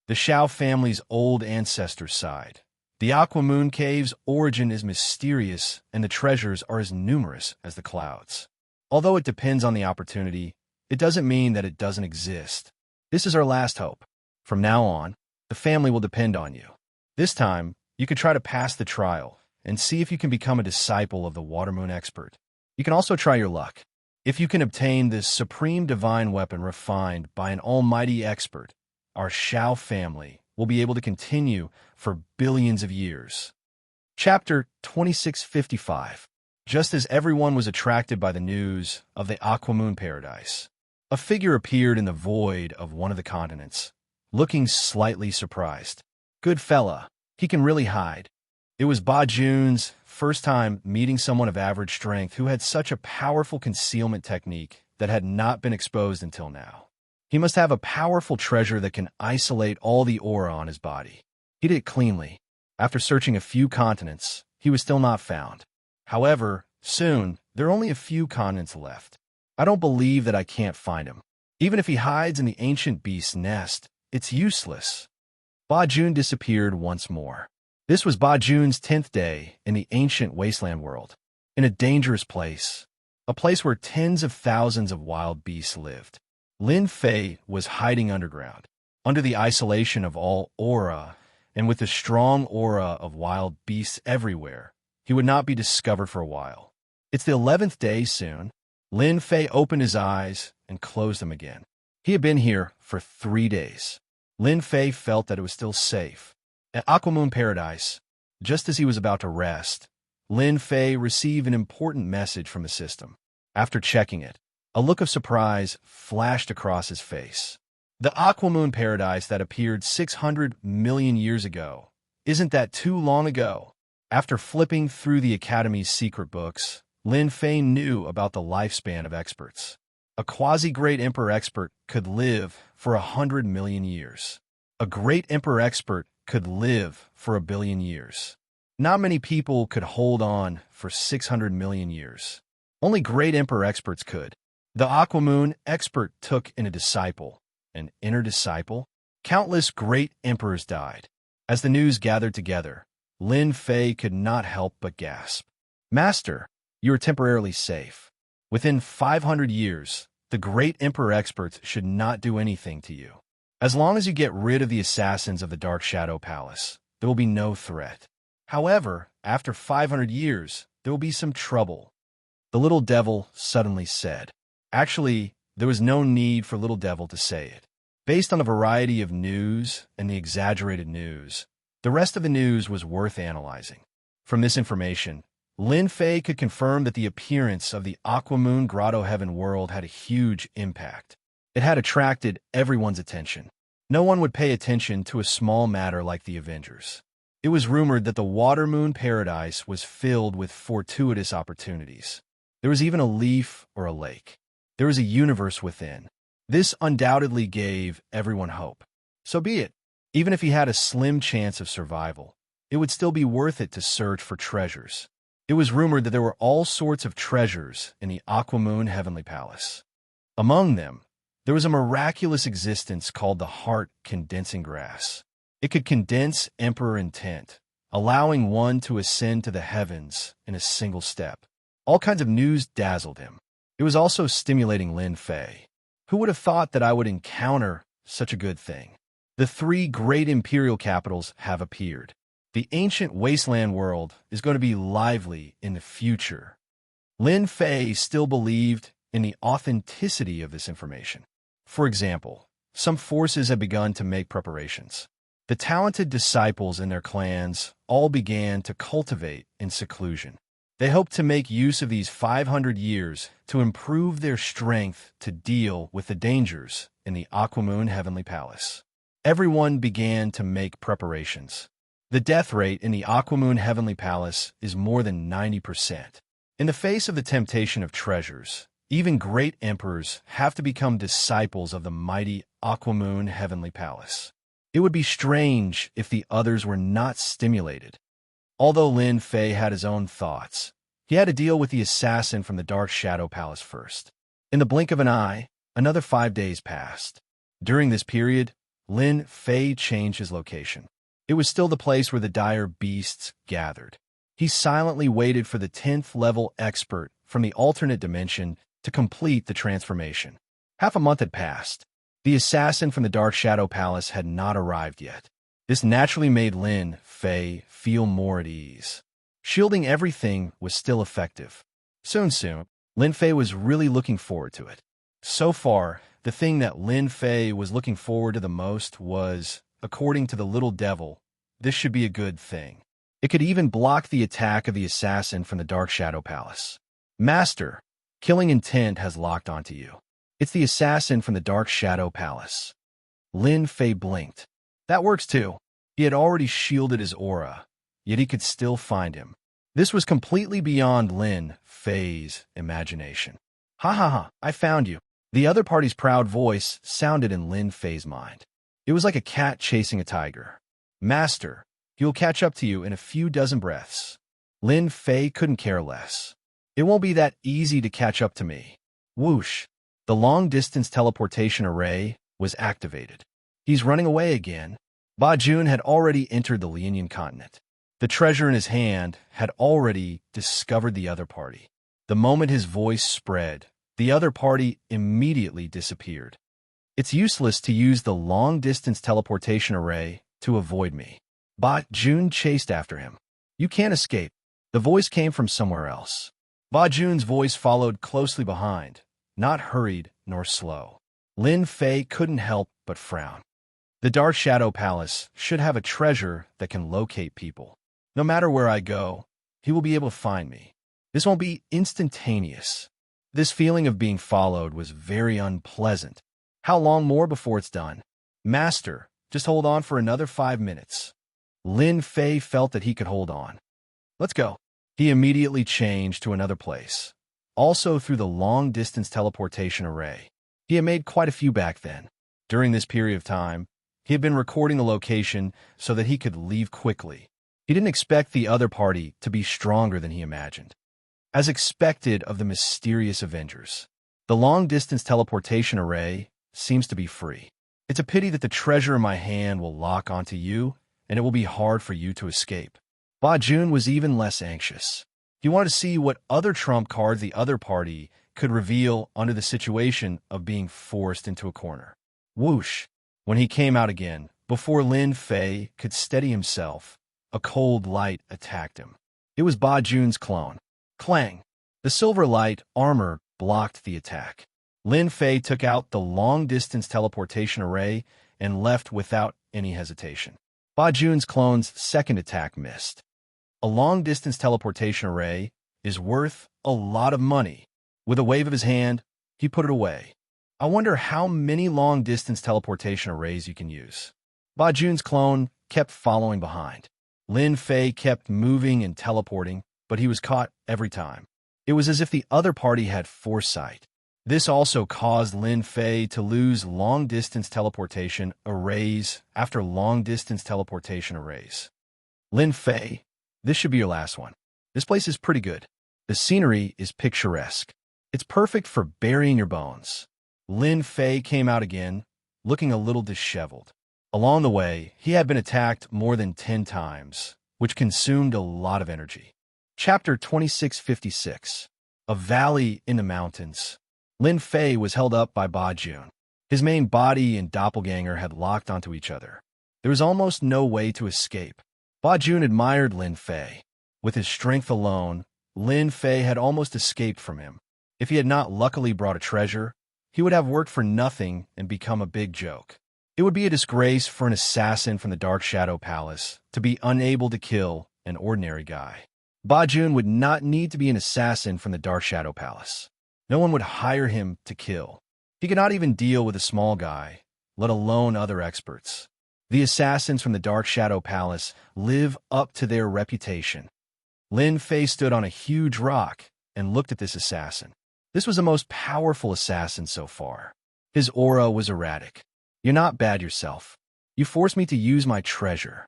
The Shao family's old ancestor sighed. The Aquamoon Cave's origin is mysterious, and the treasures are as numerous as the clouds. Although it depends on the opportunity, it doesn't mean that it doesn't exist. This is our last hope. From now on, the family will depend on you. This time, you can try to pass the trial and see if you can become a disciple of the Water Moon expert. You can also try your luck. If you can obtain this supreme divine weapon refined by an almighty expert, our Shao family will be able to continue for billions of years. Chapter 2655. Just as everyone was attracted by the news of the Aquamoon Paradise, a figure appeared in the void of one of the continents, looking slightly surprised. Good fella, he can really hide. It was Ba Jun's first time meeting someone of average strength who had such a powerful concealment technique that had not been exposed until now. He must have a powerful treasure that can isolate all the aura on his body. He did it cleanly. After searching a few continents, he was still not found. However, soon, there are only a few continents left. I don't believe that I can't find him. Even if he hides in the ancient beast's nest, it's useless. Ba Jun disappeared once more. This was Ba Jun's 10th day in the ancient wasteland world, in a dangerous place, a place where tens of thousands of wild beasts lived. Lin Fei was hiding underground, under the isolation of all aura, and with the strong aura of wild beasts everywhere, he would not be discovered for a while. It's the 11th day soon. Lin Fei opened his eyes and closed them again. He had been here for 3 days. Lin Fei felt that it was still safe. At Aquamoon Paradise, just as he was about to rest, Lin Fei received an important message from the system. After checking it, a look of surprise flashed across his face. The Aquamoon Paradise that appeared 600 million years ago. Isn't that too long ago? After flipping through the Academy's secret books, Lin Fei knew about the lifespan of experts. A quasi-great emperor expert could live for 100 million years. A great emperor expert could live for 1 billion years. Not many people could hold on for 600 million years. Only great emperor experts could. The Aquamoon expert took in a disciple, an inner disciple. Countless great emperors died. As the news gathered together, Lin Fei could not help but gasp. Master, you are temporarily safe. Within 500 years, the great emperor experts should not do anything to you. As long as you get rid of the assassins of the Dark Shadow Palace, there will be no threat. However, after 500 years, there will be some trouble. The little devil suddenly said. Actually, there was no need for little devil to say it. Based on a variety of news and the exaggerated news, the rest of the news was worth analyzing. From this information, Lin Fei could confirm that the appearance of the Aquamoon Grotto Heaven world had a huge impact. It had attracted everyone's attention. No one would pay attention to a small matter like the Avengers. It was rumored that the Watermoon Paradise was filled with fortuitous opportunities. There was even a leaf or a lake. There was a universe within. This undoubtedly gave everyone hope. So be it. Even if he had a slim chance of survival, it would still be worth it to search for treasures. It was rumored that there were all sorts of treasures in the Aquamoon Heavenly Palace. Among them, there was a miraculous existence called the Heart Condensing Grass. It could condense Emperor intent, allowing one to ascend to the heavens in a single step. All kinds of news dazzled him. It was also stimulating Lin Fei. Who would have thought that I would encounter such a good thing? The 3 great imperial capitals have appeared. The ancient wasteland world is going to be lively in the future. Lin Fei still believed in the authenticity of this information. For example, some forces have begun to make preparations. The talented disciples and their clans all began to cultivate in seclusion. They hoped to make use of these 500 years to improve their strength to deal with the dangers in the Aquamoon Heavenly Palace. Everyone began to make preparations. The death rate in the Aquamoon Heavenly Palace is more than 90%. In the face of the temptation of treasures, even great emperors have to become disciples of the mighty Aquamoon Heavenly Palace. It would be strange if the others were not stimulated. Although Lin Fei had his own thoughts, he had to deal with the assassin from the Dark Shadow Palace first. In the blink of an eye, another 5 days passed. During this period, Lin Fei changed his location. It was still the place where the dire beasts gathered. He silently waited for the 10th level expert from the alternate dimension to complete the transformation. Half a month had passed. The assassin from the Dark Shadow Palace had not arrived yet. This naturally made Lin Fei feel more at ease. Shielding everything was still effective. Soon, Lin Fei was really looking forward to it. So far, the thing that Lin Fei was looking forward to the most was, according to the little devil, this should be a good thing. It could even block the attack of the assassin from the Dark Shadow Palace. Master, killing intent has locked onto you. It's the assassin from the Dark Shadow Palace. Lin Fei blinked. That works too. He had already shielded his aura, yet he could still find him. This was completely beyond Lin Fei's imagination. Ha ha ha, I found you. The other party's proud voice sounded in Lin Fei's mind. It was like a cat chasing a tiger. Master, he will catch up to you in a few dozen breaths. Lin Fei couldn't care less. It won't be that easy to catch up to me. Whoosh. The long-distance teleportation array was activated. He's running away again. Ba Jun had already entered the Lianyan continent. The treasure in his hand had already discovered the other party. The moment his voice spread, the other party immediately disappeared. It's useless to use the long-distance teleportation array to avoid me. Ba Jun chased after him. You can't escape. The voice came from somewhere else. Ba Jun's voice followed closely behind, not hurried nor slow. Lin Fei couldn't help but frown. The Dark Shadow Palace should have a treasure that can locate people. No matter where I go, he will be able to find me. This won't be instantaneous. This feeling of being followed was very unpleasant. How long more before it's done? Master, just hold on for another 5 minutes. Lin Fei felt that he could hold on. Let's go. He immediately changed to another place, also through the long-distance teleportation array. He had made quite a few back then. During this period of time, he had been recording the location so that he could leave quickly. He didn't expect the other party to be stronger than he imagined. As expected of the mysterious Avengers, the long-distance teleportation array seems to be free. It's a pity that the treasure in my hand will lock onto you, and it will be hard for you to escape. Ba Jun was even less anxious. He wanted to see what other trump cards the other party could reveal under the situation of being forced into a corner. Whoosh! When he came out again, before Lin Fei could steady himself, a cold light attacked him. It was Ba Jun's clone. Clang! The silver light armor blocked the attack. Lin Fei took out the long-distance teleportation array and left without any hesitation. Ba Jun's clone's second attack missed. A long-distance teleportation array is worth a lot of money. With a wave of his hand, he put it away. I wonder how many long-distance teleportation arrays you can use. Ba Jun's clone kept following behind. Lin Fei kept moving and teleporting, but he was caught every time. It was as if the other party had foresight. This also caused Lin Fei to lose long-distance teleportation arrays after long-distance teleportation arrays. Lin Fei, this should be your last one. This place is pretty good. The scenery is picturesque. It's perfect for burying your bones. Lin Fei came out again, looking a little disheveled. Along the way, he had been attacked more than 10 times, which consumed a lot of energy. Chapter 2656. A Valley in the Mountains. Lin Fei was held up by Ba Jun. His main body and doppelganger had locked onto each other. There was almost no way to escape. Ba Jun admired Lin Fei. With his strength alone, Lin Fei had almost escaped from him. If he had not luckily brought a treasure, he would have worked for nothing and become a big joke. It would be a disgrace for an assassin from the Dark Shadow Palace to be unable to kill an ordinary guy. Ba Jun would not need to be an assassin from the Dark Shadow Palace. No one would hire him to kill. He could not even deal with a small guy, let alone other experts. The assassins from the Dark Shadow Palace live up to their reputation. Lin Fei stood on a huge rock and looked at this assassin. This was the most powerful assassin so far. His aura was erratic. You're not bad yourself. You forced me to use my treasure.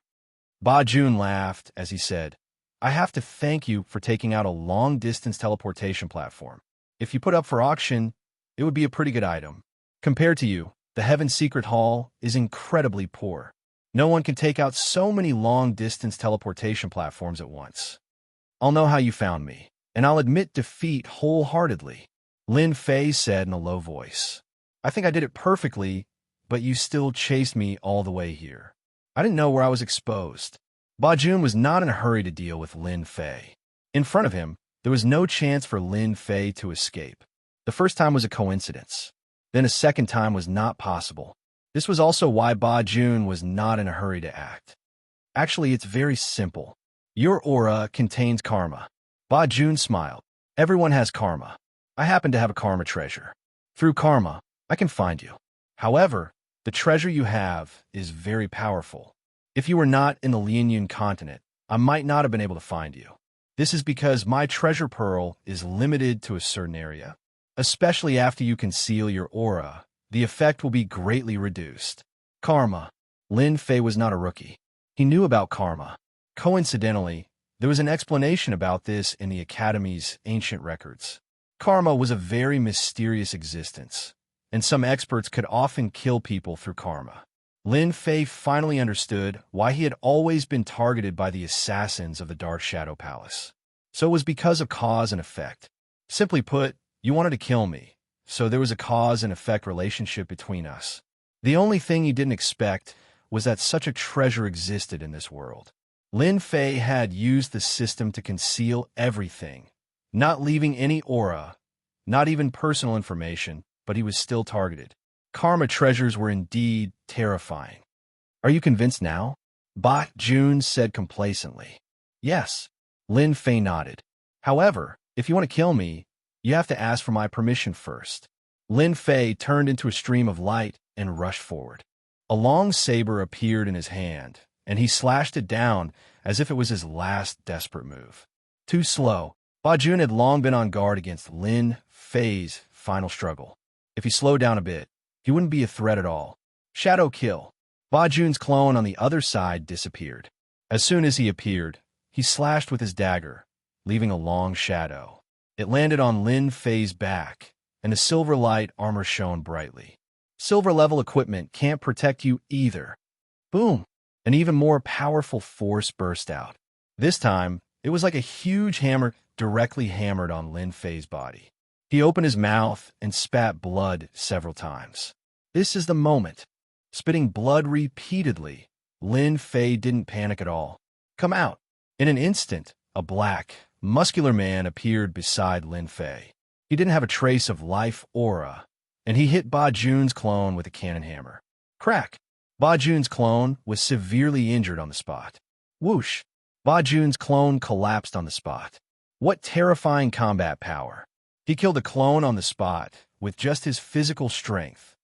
Ba Jun laughed as he said, I have to thank you for taking out a long-distance teleportation platform. If you put up for auction, it would be a pretty good item. Compared to you, the Heaven's Secret Hall is incredibly poor. No one can take out so many long-distance teleportation platforms at once. I'll know how you found me, and I'll admit defeat wholeheartedly. Lin Fei said in a low voice. I think I did it perfectly, but you still chased me all the way here. I didn't know where I was exposed. Ba Jun was not in a hurry to deal with Lin Fei. In front of him, there was no chance for Lin Fei to escape. The first time was a coincidence. Then a second time was not possible. This was also why Ba Jun was not in a hurry to act. Actually, it's very simple. Your aura contains karma. Ba Jun smiled. Everyone has karma. I happen to have a karma treasure. Through karma, I can find you. However, the treasure you have is very powerful. If you were not in the Lianyun continent, I might not have been able to find you. This is because my treasure pearl is limited to a certain area. Especially after you conceal your aura, the effect will be greatly reduced. Karma. Lin Fei was not a rookie. He knew about karma. Coincidentally, there was an explanation about this in the Academy's ancient records. Karma was a very mysterious existence, and some experts could often kill people through karma. Lin Fei finally understood why he had always been targeted by the assassins of the Dark Shadow Palace. So it was because of cause and effect. Simply put, you wanted to kill me, so there was a cause and effect relationship between us. The only thing you didn't expect was that such a treasure existed in this world. Lin Fei had used the system to conceal everything, not leaving any aura, not even personal information, but he was still targeted. Karma treasures were indeed terrifying. Are you convinced now? Ba Jun said complacently. Yes. Lin Fei nodded. However, if you want to kill me, you have to ask for my permission first. Lin Fei turned into a stream of light and rushed forward. A long saber appeared in his hand, and he slashed it down as if it was his last desperate move. Too slow. Ba Jun had long been on guard against Lin Fei's final struggle. If he slowed down a bit, he wouldn't be a threat at all. Shadow kill. Ba Jun's clone on the other side disappeared. As soon as he appeared, he slashed with his dagger, leaving a long shadow. It landed on Lin Fei's back, and the silver light armor shone brightly. Silver-level equipment can't protect you either. Boom! An even more powerful force burst out. This time, it was like a huge hammer directly hammered on Lin Fei's body. He opened his mouth and spat blood several times. This is the moment. Spitting blood repeatedly, Lin Fei didn't panic at all. Come out. In an instant, a black, muscular man appeared beside Lin Fei. He didn't have a trace of life aura, and he hit Ba Jun's clone with a cannon hammer. Crack! Ba Jun's clone was severely injured on the spot. Whoosh! Ba Jun's clone collapsed on the spot. What terrifying combat power! He killed a clone on the spot with just his physical strength.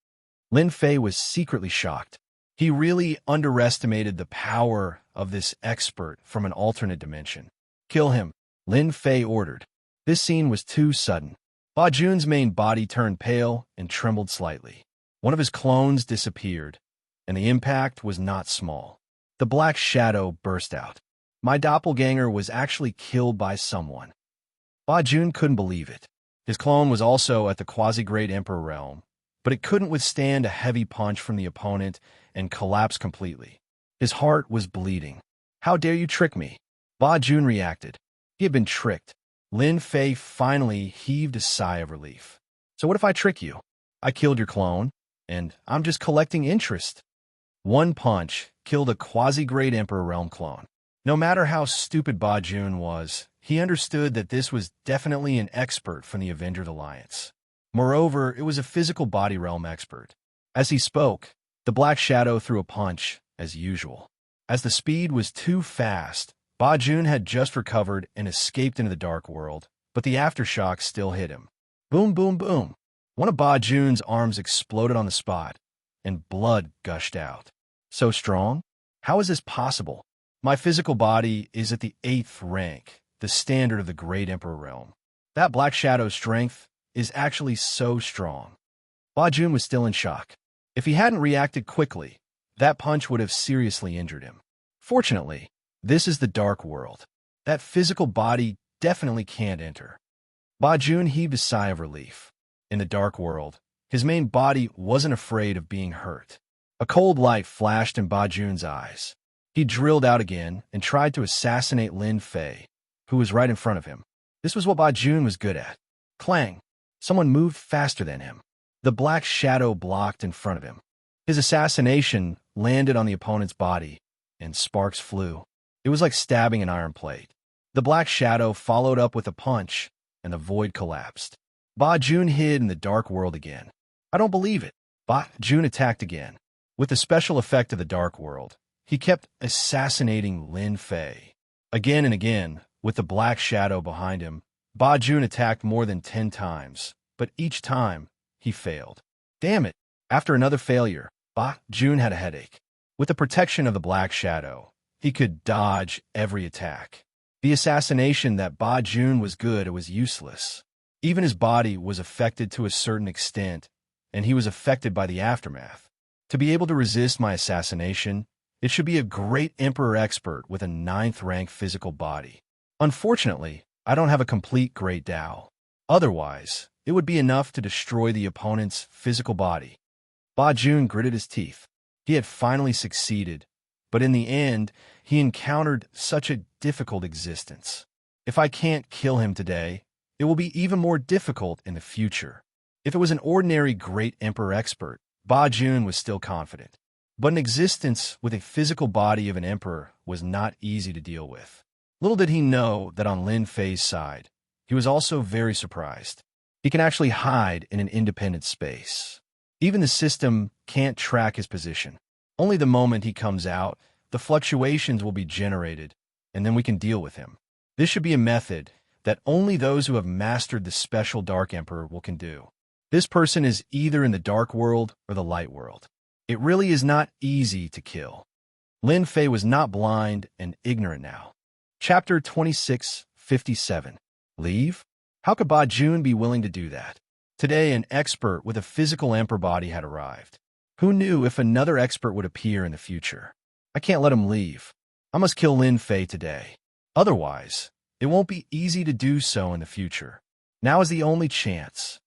Lin Fei was secretly shocked. He really underestimated the power of this expert from an alternate dimension. Kill him, Lin Fei ordered. This scene was too sudden. Ba Jun's main body turned pale and trembled slightly. One of his clones disappeared, and the impact was not small. The black shadow burst out. My doppelganger was actually killed by someone. Ba Jun couldn't believe it. His clone was also at the quasi-great emperor realm, but it couldn't withstand a heavy punch from the opponent and collapsed completely. His heart was bleeding. How dare you trick me? Ba Jun reacted. He had been tricked. Lin Fei finally heaved a sigh of relief. So what if I trick you? I killed your clone, and I'm just collecting interest. One punch killed a quasi-great emperor realm clone. No matter how stupid Ba Jun was, he understood that this was definitely an expert from the Avengers Alliance. Moreover, it was a physical body realm expert. As he spoke, the black shadow threw a punch, as usual. As the speed was too fast, Ba Jun had just recovered and escaped into the dark world, but the aftershock still hit him. Boom, boom, boom. One of Ba Jun's arms exploded on the spot, and blood gushed out. So strong? How is this possible? My physical body is at the 8th rank, the standard of the Great Emperor Realm. That Black Shadow's strength is actually so strong. Ba Jun was still in shock. If he hadn't reacted quickly, that punch would have seriously injured him. Fortunately, this is the dark world. That physical body definitely can't enter. Ba Jun heaved a sigh of relief. In the dark world, his main body wasn't afraid of being hurt. A cold light flashed in Ba Jun's eyes. He drilled out again and tried to assassinate Lin Fei, who was right in front of him. This was what Ba Jun was good at. Clang! Someone moved faster than him. The black shadow blocked in front of him. His assassination landed on the opponent's body, and sparks flew. It was like stabbing an iron plate. The black shadow followed up with a punch, and the void collapsed. Ba Jun hid in the dark world again. I don't believe it. Ba Jun attacked again. With the special effect of the dark world, he kept assassinating Lin Fei. Again and again, with the black shadow behind him, Ba Jun attacked more than 10 times, but each time, he failed. Damn it! After another failure, Ba Jun had a headache. With the protection of the black shadow, he could dodge every attack. The assassination that Ba Jun was good at was useless. Even his body was affected to a certain extent, and he was affected by the aftermath. To be able to resist my assassination, it should be a great emperor expert with a 9th rank physical body. Unfortunately, I don't have a complete great Dao. Otherwise, it would be enough to destroy the opponent's physical body. Ba Jun gritted his teeth. He had finally succeeded, but in the end, he encountered such a difficult existence. If I can't kill him today, it will be even more difficult in the future. If it was an ordinary great emperor expert, Ba Jun was still confident. But an existence with a physical body of an emperor was not easy to deal with. Little did he know that on Lin Fei's side, he was also very surprised. He can actually hide in an independent space. Even the system can't track his position. Only the moment he comes out, the fluctuations will be generated, and then we can deal with him. This should be a method that only those who have mastered the special Dark Emperor can do. This person is either in the Dark World or the Light World. It really is not easy to kill. Lin Fei was not blind and ignorant now. Chapter 26:57. Leave? How could Ba Jun be willing to do that? Today, an expert with a physical emperor body had arrived. Who knew if another expert would appear in the future? I can't let him leave. I must kill Lin Fei today. Otherwise, it won't be easy to do so in the future. Now is the only chance.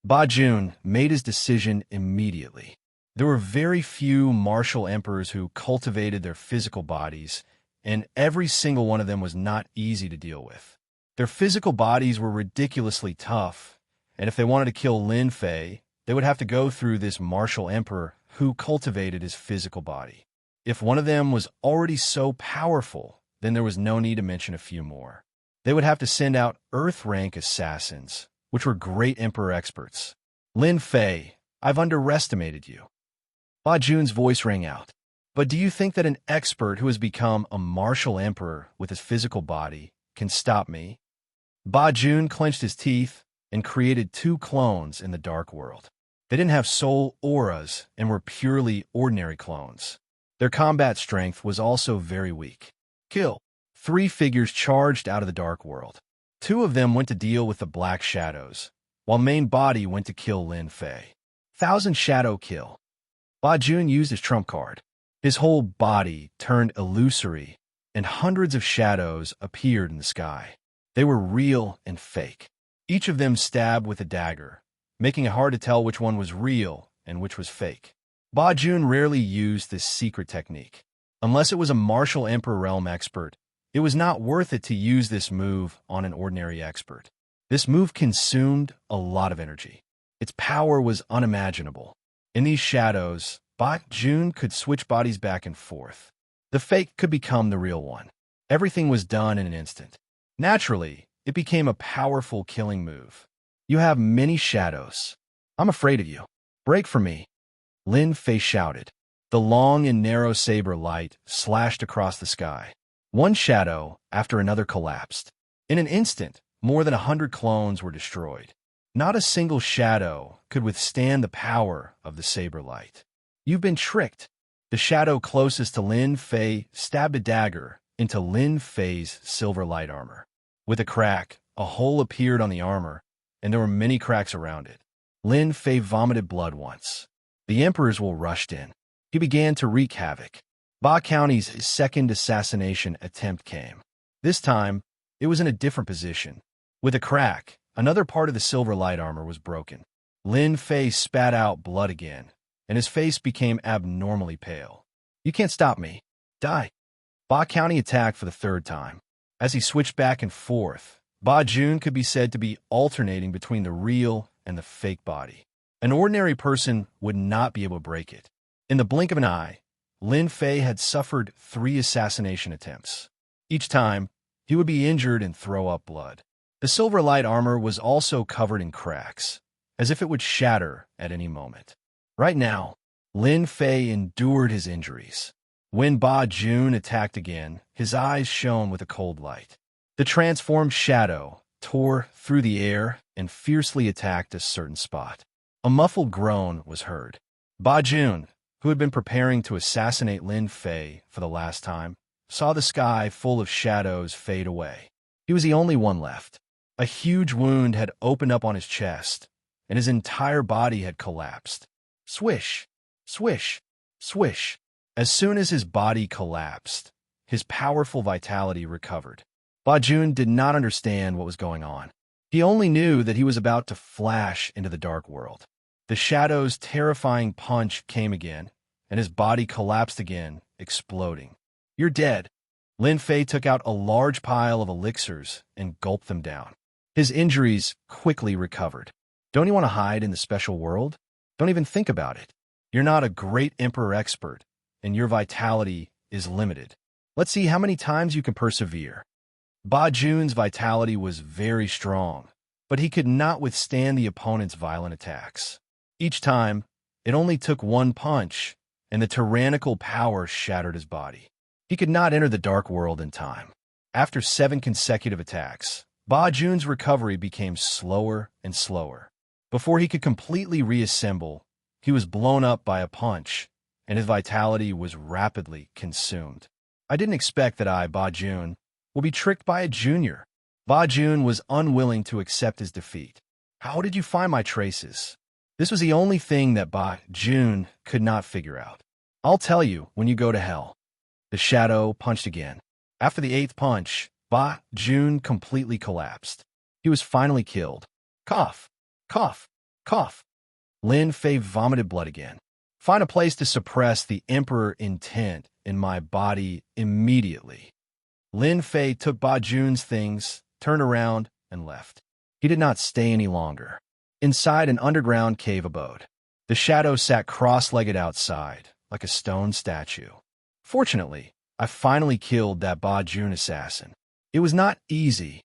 Ba Jun made his decision immediately. There were very few martial emperors who cultivated their physical bodies, and every single one of them was not easy to deal with. Their physical bodies were ridiculously tough, and if they wanted to kill Lin Fei, they would have to go through this martial emperor who cultivated his physical body. If one of them was already so powerful, then there was no need to mention a few more. They would have to send out Earth-rank assassins, which were great emperor experts. Lin Fei, I've underestimated you. Ba Jun's voice rang out. But do you think that an expert who has become a martial emperor with his physical body can stop me? Ba Jun clenched his teeth and created 2 clones in the Dark World. They didn't have soul auras and were purely ordinary clones. Their combat strength was also very weak. Kill. 3 figures charged out of the Dark World. 2 of them went to deal with the Black Shadows, while main body went to kill Lin Fei. 1,000 shadow kill. Ba Jun used his trump card. His whole body turned illusory, and hundreds of shadows appeared in the sky. They were real and fake. Each of them stabbed with a dagger, making it hard to tell which one was real and which was fake. Ba Jun rarely used this secret technique. Unless it was a martial emperor realm expert, it was not worth it to use this move on an ordinary expert. This move consumed a lot of energy. Its power was unimaginable. In these shadows, Ba Jun could switch bodies back and forth. The fake could become the real one. Everything was done in an instant. Naturally, it became a powerful killing move. You have many shadows. I'm afraid of you. Break from me. Lin Fei shouted. The long and narrow saber light slashed across the sky. One shadow after another collapsed. In an instant, more than 100 clones were destroyed. Not a single shadow could withstand the power of the saber light. You've been tricked. The shadow closest to Lin Fei stabbed a dagger into Lin Fei's silver light armor. With a crack, a hole appeared on the armor, and there were many cracks around it. Lin Fei vomited blood once. The emperors rushed in. He began to wreak havoc. Ba County's second assassination attempt came. This time, it was in a different position. With a crack, another part of the silver light armor was broken. Lin Fei spat out blood again, and his face became abnormally pale. You can't stop me. Die. Ba County attacked for the 3rd time. As he switched back and forth, Ba Jun could be said to be alternating between the real and the fake body. An ordinary person would not be able to break it. In the blink of an eye, Lin Fei had suffered 3 assassination attempts. Each time, he would be injured and throw up blood. The silver light armor was also covered in cracks, as if it would shatter at any moment. Right now, Lin Fei endured his injuries. When Ba Jun attacked again, his eyes shone with a cold light. The transformed shadow tore through the air and fiercely attacked a certain spot. A muffled groan was heard. Ba Jun, who had been preparing to assassinate Lin Fei for the last time, saw the sky full of shadows fade away. He was the only one left. A huge wound had opened up on his chest, and his entire body had collapsed. Swish, swish, swish. As soon as his body collapsed, his powerful vitality recovered. Ba Jun did not understand what was going on. He only knew that he was about to flash into the Dark World. The shadow's terrifying punch came again, and his body collapsed again, exploding. You're dead. Lin Fei took out a large pile of elixirs and gulped them down. His injuries quickly recovered. Don't you want to hide in the special world? Don't even think about it. You're not a great emperor expert, and your vitality is limited. Let's see how many times you can persevere. Ba Jun's vitality was very strong, but he could not withstand the opponent's violent attacks. Each time, it only took one punch, and the tyrannical power shattered his body. He could not enter the dark world in time. After 7 consecutive attacks, Ba Jun's recovery became slower and slower. Before he could completely reassemble, he was blown up by a punch, and his vitality was rapidly consumed. I didn't expect that Ba Jun, will be tricked by a junior. Ba Jun was unwilling to accept his defeat. How did you find my traces? This was the only thing that Ba Jun could not figure out. I'll tell you when you go to hell. The shadow punched again. After the 8th punch, Ba Jun completely collapsed. He was finally killed. Cough, cough, cough. Lin Fei vomited blood again. Find a place to suppress the Emperor intent in my body immediately. Lin Fei took Ba Jun's things, turned around, and left. He did not stay any longer. Inside an underground cave abode, the shadow sat cross-legged outside, like a stone statue. Fortunately, I finally killed that Ba Jun assassin. It was not easy.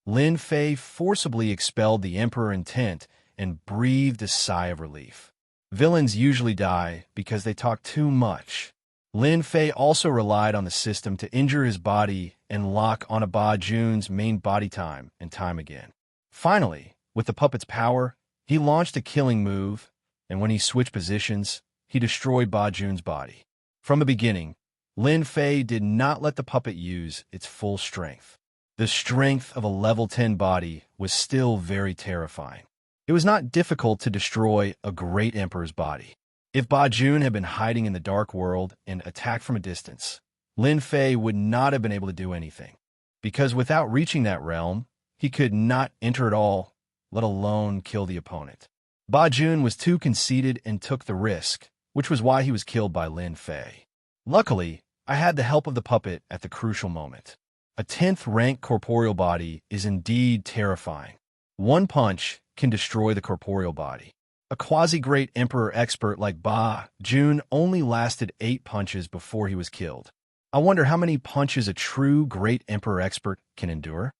Lin Fei forcibly expelled the Emperor intent and breathed a sigh of relief. Villains usually die because they talk too much. Lin Fei also relied on the system to injure his body and lock on a Ba Jun's main body time and time again. Finally, with the puppet's power, he launched a killing move, and when he switched positions, he destroyed Ba Jun's body. From the beginning, Lin Fei did not let the puppet use its full strength. The strength of a level 10 body was still very terrifying. It was not difficult to destroy a great emperor's body. If Ba Jun had been hiding in the dark world and attacked from a distance, Lin Fei would not have been able to do anything, because without reaching that realm, he could not enter at all, let alone kill the opponent. Ba Jun was too conceited and took the risk, which was why he was killed by Lin Fei. Luckily, I had the help of the puppet at the crucial moment. A 10th rank corporeal body is indeed terrifying. One punch can destroy the corporeal body. A quasi-great emperor expert like Ba Jun only lasted 8 punches before he was killed. I wonder how many punches a true great emperor expert can endure.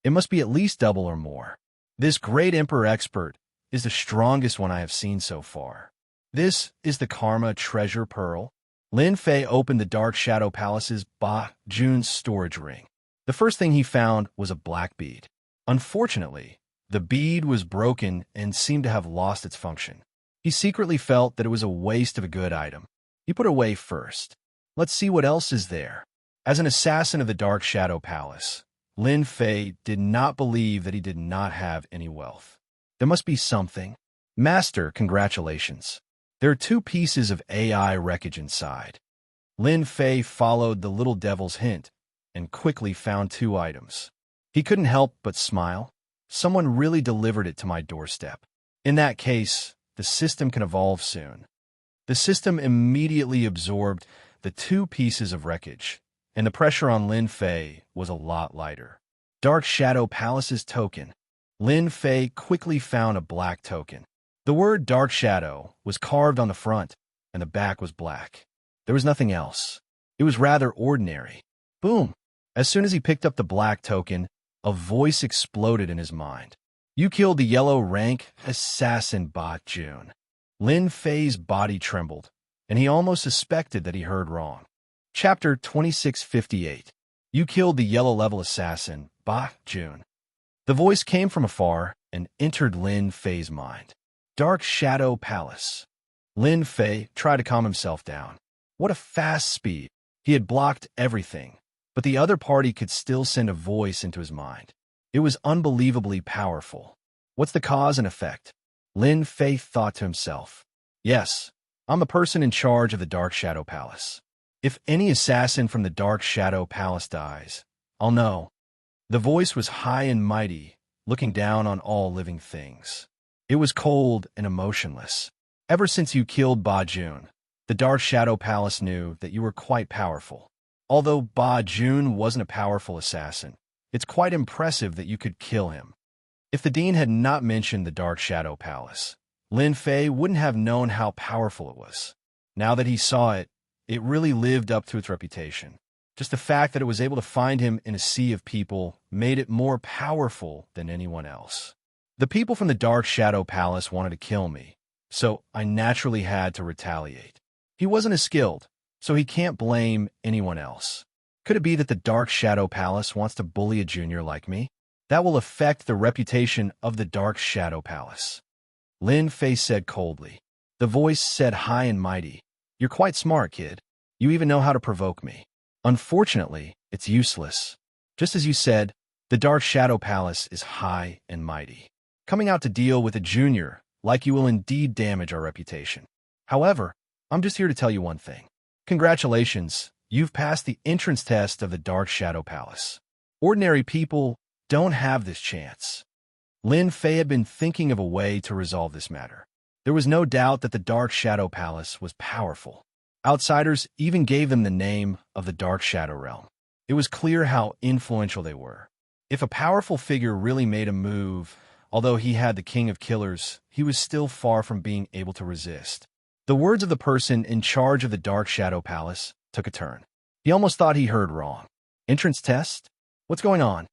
It must be at least double or more. This great emperor expert is the strongest one I have seen so far. This is the Karma Treasure Pearl. Lin Fei opened the Dark Shadow Palace's Ba Jun's storage ring. The first thing he found was a black bead. Unfortunately, the bead was broken and seemed to have lost its function. He secretly felt that it was a waste of a good item. He put it away first. Let's see what else is there. As an assassin of the Dark Shadow Palace, Lin Fei did not believe that he did not have any wealth. There must be something. Master, congratulations. There are 2 pieces of AI wreckage inside. Lin Fei followed the little devil's hint and quickly found 2 items. He couldn't help but smile. Someone really delivered it to my doorstep. In that case, the system can evolve soon. The system immediately absorbed the 2 pieces of wreckage, and the pressure on Lin Fei was a lot lighter. Dark Shadow Palace's token. Lin Fei quickly found a black token. The word Dark Shadow was carved on the front, and the back was black. There was nothing else. It was rather ordinary. Boom! As soon as he picked up the black token, a voice exploded in his mind. You killed the yellow rank assassin Ba Jun. Lin Fei's body trembled, and he almost suspected that he heard wrong. Chapter 2658. You killed the yellow level assassin Ba Jun. The voice came from afar and entered Lin Fei's mind. Dark Shadow Palace. Lin Fei tried to calm himself down. What a fast speed. He had blocked everything, but the other party could still send a voice into his mind. It was unbelievably powerful. What's the cause and effect? Lin Fei thought to himself. Yes, I'm the person in charge of the Dark Shadow Palace. If any assassin from the Dark Shadow Palace dies, I'll know. The voice was high and mighty, looking down on all living things. It was cold and emotionless. Ever since you killed Ba Jun, the Dark Shadow Palace knew that you were quite powerful. Although Ba Jun wasn't a powerful assassin, it's quite impressive that you could kill him. If the Dean had not mentioned the Dark Shadow Palace, Lin Fei wouldn't have known how powerful it was. Now that he saw it, it really lived up to its reputation. Just the fact that it was able to find him in a sea of people made it more powerful than anyone else. The people from the Dark Shadow Palace wanted to kill me, so I naturally had to retaliate. He wasn't as skilled, so he can't blame anyone else. Could it be that the Dark Shadow Palace wants to bully a junior like me? That will affect the reputation of the Dark Shadow Palace. Lin Fei said coldly. The voice said high and mighty. You're quite smart, kid. You even know how to provoke me. Unfortunately, it's useless. Just as you said, the Dark Shadow Palace is high and mighty. Coming out to deal with a junior like you will indeed damage our reputation. However, I'm just here to tell you one thing. Congratulations, you've passed the entrance test of the Dark Shadow Palace. Ordinary people don't have this chance. Lin Fei had been thinking of a way to resolve this matter. There was no doubt that the Dark Shadow Palace was powerful. Outsiders even gave them the name of the Dark Shadow Realm. It was clear how influential they were. If a powerful figure really made a move, although he had the King of Killers, he was still far from being able to resist. The words of the person in charge of the Dark Shadow Palace took a turn. He almost thought he heard wrong. Entrance test? What's going on?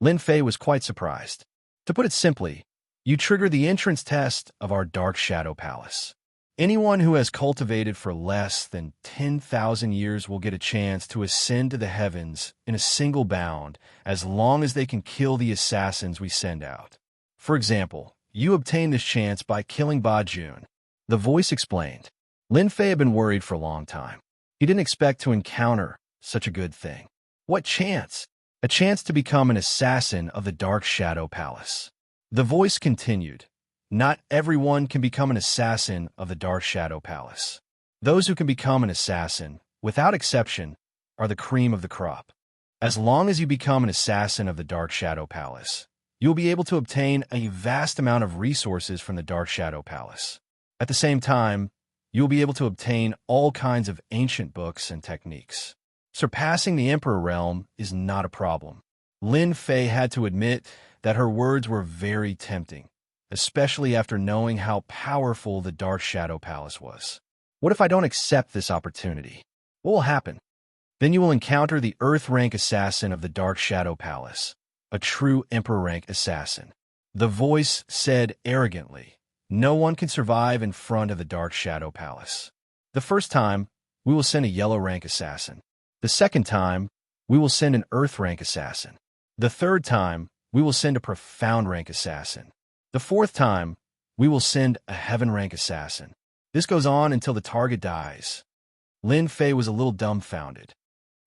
Lin Fei was quite surprised. To put it simply, you trigger the entrance test of our Dark Shadow Palace. Anyone who has cultivated for less than 10,000 years will get a chance to ascend to the heavens in a single bound as long as they can kill the assassins we send out. For example, you obtain this chance by killing Ba Jun. The voice explained. Lin Fei had been worried for a long time. He didn't expect to encounter such a good thing. What chance? A chance to become an assassin of the Dark Shadow Palace. The voice continued. Not everyone can become an assassin of the Dark Shadow Palace. Those who can become an assassin, without exception, are the cream of the crop. As long as you become an assassin of the Dark Shadow Palace, you'll be able to obtain a vast amount of resources from the Dark Shadow Palace. At the same time, you'll be able to obtain all kinds of ancient books and techniques. Surpassing the Emperor realm is not a problem. Lin Fei had to admit that her words were very tempting, especially after knowing how powerful the Dark Shadow Palace was. What if I don't accept this opportunity? What will happen? Then you will encounter the Earth rank assassin of the Dark Shadow Palace, a true Emperor rank assassin. The voice said arrogantly, no one can survive in front of the Dark Shadow Palace. The first time, we will send a yellow rank assassin. The second time, we will send an Earth rank assassin. The third time, we will send a Profound rank assassin. The fourth time, we will send a Heaven rank assassin. This goes on until the target dies. Lin Fei was a little dumbfounded.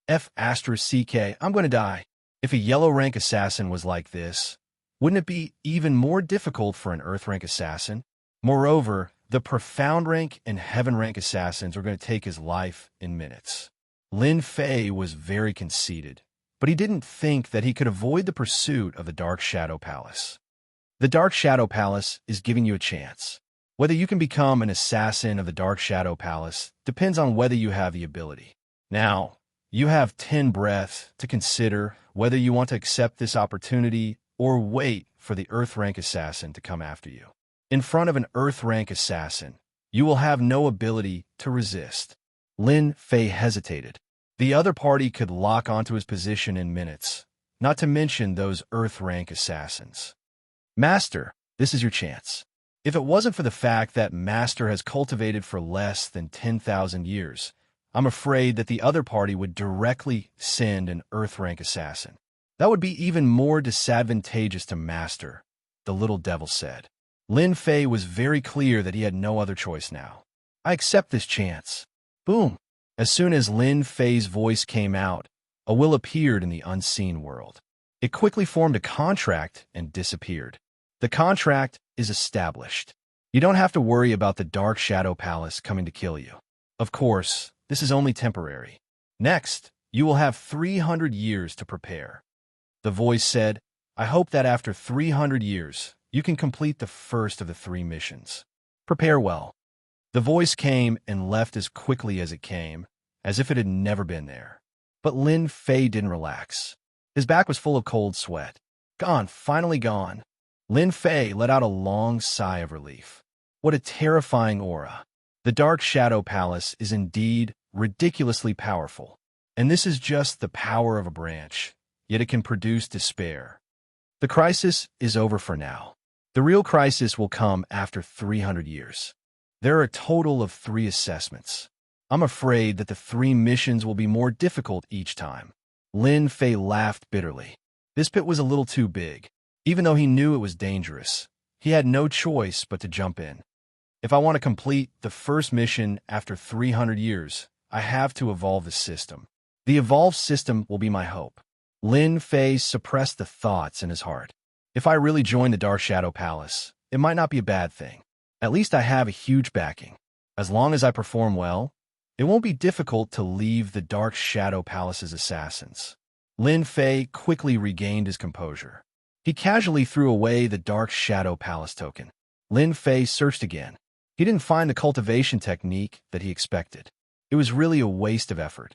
F***, I'm going to die. If a yellow rank assassin was like this, wouldn't it be even more difficult for an Earth rank assassin? Moreover, the Profound rank and Heaven rank assassins are going to take his life in minutes. Lin Fei was very conceited, but he didn't think that he could avoid the pursuit of the Dark Shadow Palace. The Dark Shadow Palace is giving you a chance. Whether you can become an assassin of the Dark Shadow Palace depends on whether you have the ability. Now, you have 10 breaths to consider whether you want to accept this opportunity or wait for the Earth rank assassin to come after you. In front of an Earth rank assassin, you will have no ability to resist. Lin Fei hesitated. The other party could lock onto his position in minutes, not to mention those Earth rank assassins. Master, this is your chance. If it wasn't for the fact that Master has cultivated for less than 10,000 years, I'm afraid that the other party would directly send an Earth rank assassin. That would be even more disadvantageous to Master, the little devil said. Lin Fei was very clear that he had no other choice now. I accept this chance. Boom. As soon as Lin Fei's voice came out, a will appeared in the unseen world. It quickly formed a contract and disappeared. The contract is established. You don't have to worry about the Dark Shadow Palace coming to kill you. Of course, this is only temporary. Next, you will have 300 years to prepare. The voice said, I hope that after 300 years, you can complete the first of the 3 missions. Prepare well. The voice came and left as quickly as it came, as if it had never been there. But Lin Fei didn't relax. His back was full of cold sweat. Gone, finally gone. Lin Fei let out a long sigh of relief. What a terrifying aura. The Dark Shadow Palace is indeed ridiculously powerful. And this is just the power of a branch, yet it can produce despair. The crisis is over for now. The real crisis will come after 300 years. There are a total of 3 assessments. I'm afraid that the 3 missions will be more difficult each time. Lin Fei laughed bitterly. This pit was a little too big. Even though he knew it was dangerous, he had no choice but to jump in. If I want to complete the first mission after 300 years, I have to evolve the system. The evolved system will be my hope. Lin Fei suppressed the thoughts in his heart. If I really join the Dark Shadow Palace, it might not be a bad thing. At least I have a huge backing. As long as I perform well, it won't be difficult to leave the Dark Shadow Palace's assassins. Lin Fei quickly regained his composure. He casually threw away the Dark Shadow Palace token. Lin Fei searched again. He didn't find the cultivation technique that he expected. It was really a waste of effort.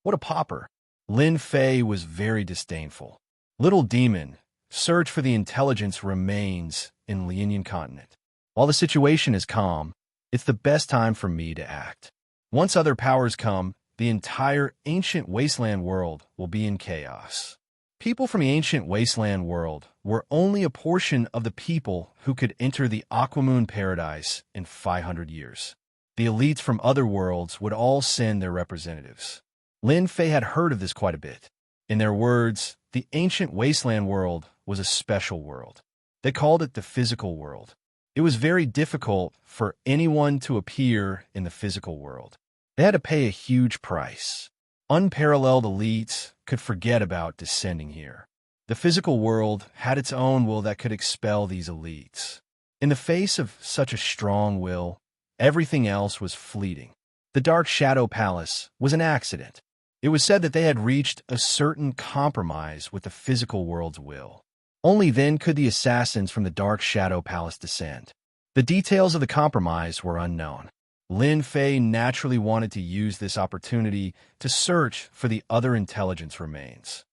What a pauper! Lin Fei was very disdainful. Little demon, search for the intelligence remains in Lianyan continent. While the situation is calm, it's the best time for me to act. Once other powers come, the entire ancient wasteland world will be in chaos. People from the ancient wasteland world were only a portion of the people who could enter the Aquamoon paradise in 500 years. The elites from other worlds would all send their representatives. Lin Fei had heard of this quite a bit. In their words, the ancient wasteland world was a special world. They called it the physical world. It was very difficult for anyone to appear in the physical world. They had to pay a huge price. Unparalleled elites could forget about descending here. The physical world had its own will that could expel these elites. In the face of such a strong will, everything else was fleeting. The Dark Shadow Palace was an accident. It was said that they had reached a certain compromise with the physical world's will. Only then could the assassins from the Dark Shadow Palace descend. The details of the compromise were unknown. Lin Fei naturally wanted to use this opportunity to search for the other intelligence remains.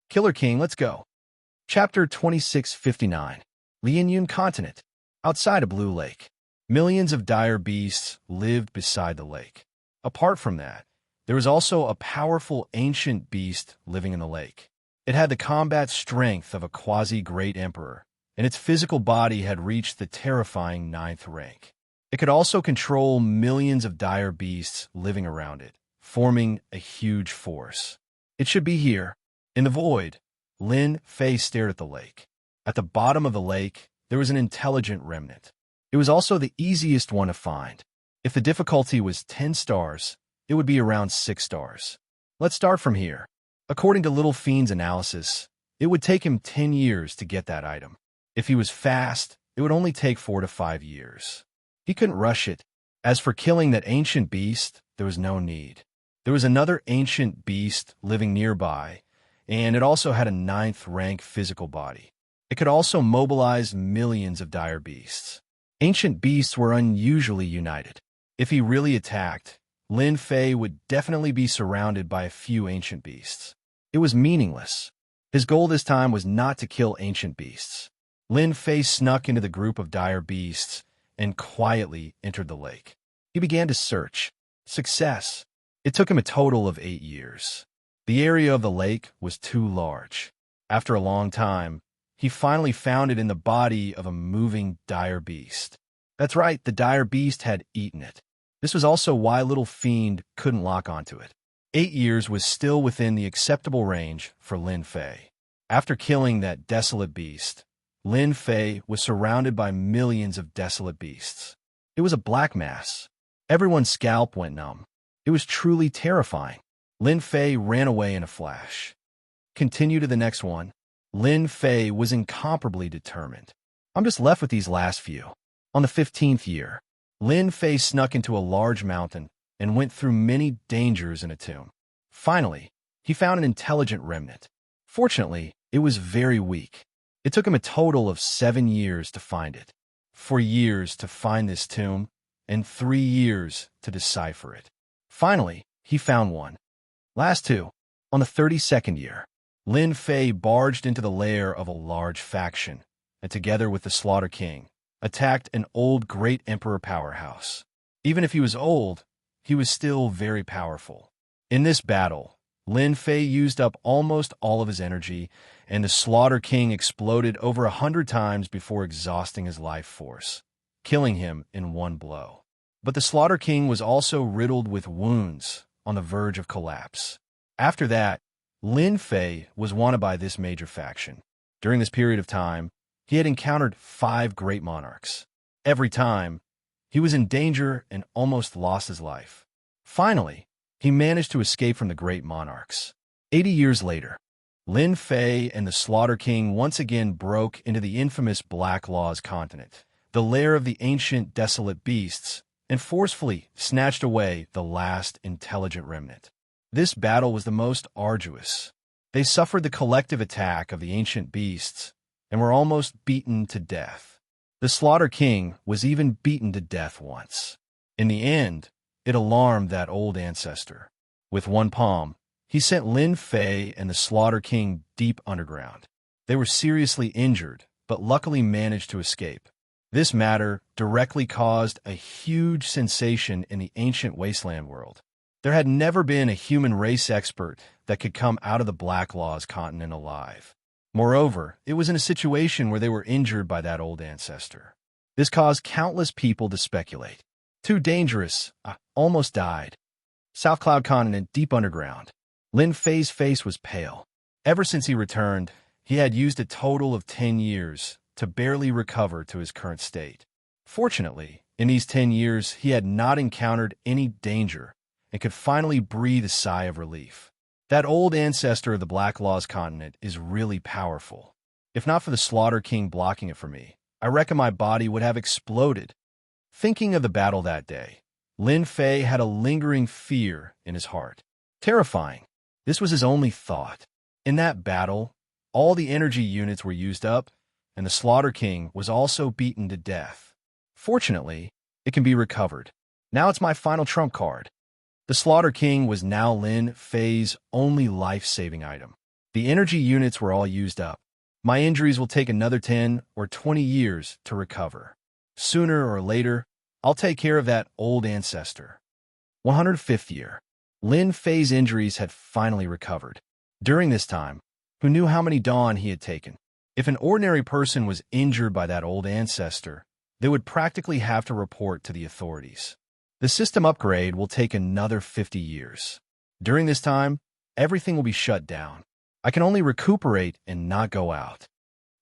Killer King, let's go. Chapter 2659. Lianyan Continent. Outside a blue lake. Millions of dire beasts lived beside the lake. Apart from that, there was also a powerful ancient beast living in the lake. It had the combat strength of a quasi-great emperor, and its physical body had reached the terrifying 9th rank. It could also control millions of dire beasts living around it, forming a huge force. It should be here. In the void, Lin Fei stared at the lake. At the bottom of the lake, there was an intelligent remnant. It was also the easiest one to find. If the difficulty was 10 stars, it would be around 6 stars. Let's start from here. According to Little Fiend's analysis, it would take him 10 years to get that item. If he was fast, it would only take 4 to 5 years. He couldn't rush it. As for killing that ancient beast, there was no need. There was another ancient beast living nearby, and it also had a 9th rank physical body. It could also mobilize millions of dire beasts. Ancient beasts were unusually united. If he really attacked, Lin Fei would definitely be surrounded by a few ancient beasts. It was meaningless. His goal this time was not to kill ancient beasts. Lin Fei snuck into the group of dire beasts and quietly entered the lake. He began to search. Success. It took him a total of 8 years. The area of the lake was too large. After a long time, he finally found it in the body of a moving dire beast. That's right, the dire beast had eaten it. This was also why Little Fiend couldn't lock onto it. 8 years was still within the acceptable range for Lin Fei. After killing that desolate beast, Lin Fei was surrounded by millions of desolate beasts. It was a black mass. Everyone's scalp went numb. It was truly terrifying. Lin Fei ran away in a flash. Continue to the next one. Lin Fei was incomparably determined. I'm just left with these last few. On the 15th year, Lin Fei snuck into a large mountain and went through many dangers in a tomb. Finally, he found an intelligent remnant. Fortunately, it was very weak. It took him a total of 7 years to find it. 4 years to find this tomb, and 3 years to decipher it. Finally, he found one. Last 2. On the 32nd year, Lin Fei barged into the lair of a large faction, and together with the Slaughter King, attacked an old great emperor powerhouse. Even if he was old, he was still very powerful. In this battle, Lin Fei used up almost all of his energy, and the Slaughter King exploded over 100 times before exhausting his life force, killing him in one blow. But the Slaughter King was also riddled with wounds on the verge of collapse. After that, Lin Fei was wanted by this major faction. During this period of time, he had encountered 5 great monarchs. Every time, he was in danger and almost lost his life. Finally, he managed to escape from the great monarchs. 80 years later, Lin Fei and the Slaughter King once again broke into the infamous Black Laws continent, the lair of the ancient desolate beasts, and forcefully snatched away the last intelligent remnant. This battle was the most arduous. They suffered the collective attack of the ancient beasts and were almost beaten to death. The Slaughter King was even beaten to death once. In the end, it alarmed that old ancestor. With one palm, he sent Lin Fei and the Slaughter King deep underground. They were seriously injured, but luckily managed to escape. This matter directly caused a huge sensation in the ancient wasteland world. There had never been a human race expert that could come out of the Black Laws continent alive. Moreover, it was in a situation where they were injured by that old ancestor. This caused countless people to speculate. Too dangerous. I almost died. South Cloud Continent, deep underground. Lin Fei's face was pale. Ever since he returned, he had used a total of 10 years to barely recover to his current state. Fortunately, in these 10 years, he had not encountered any danger and could finally breathe a sigh of relief. That old ancestor of the Black Laws continent is really powerful. If not for the Slaughter King blocking it for me, I reckon my body would have exploded. Thinking of the battle that day, Lin Fei had a lingering fear in his heart. Terrifying. This was his only thought. In that battle, all the energy units were used up, and the Slaughter King was also beaten to death. Fortunately, it can be recovered. Now it's my final trump card. The Slaughter King was now Lin Fei's only life-saving item. The energy units were all used up. My injuries will take another 10 or 20 years to recover. Sooner or later, I'll take care of that old ancestor. 105th year. Lin Fei's injuries had finally recovered. During this time, who knew how many dawn he had taken? If an ordinary person was injured by that old ancestor, they would practically have to report to the authorities. The system upgrade will take another 50 years. During this time, everything will be shut down. I can only recuperate and not go out.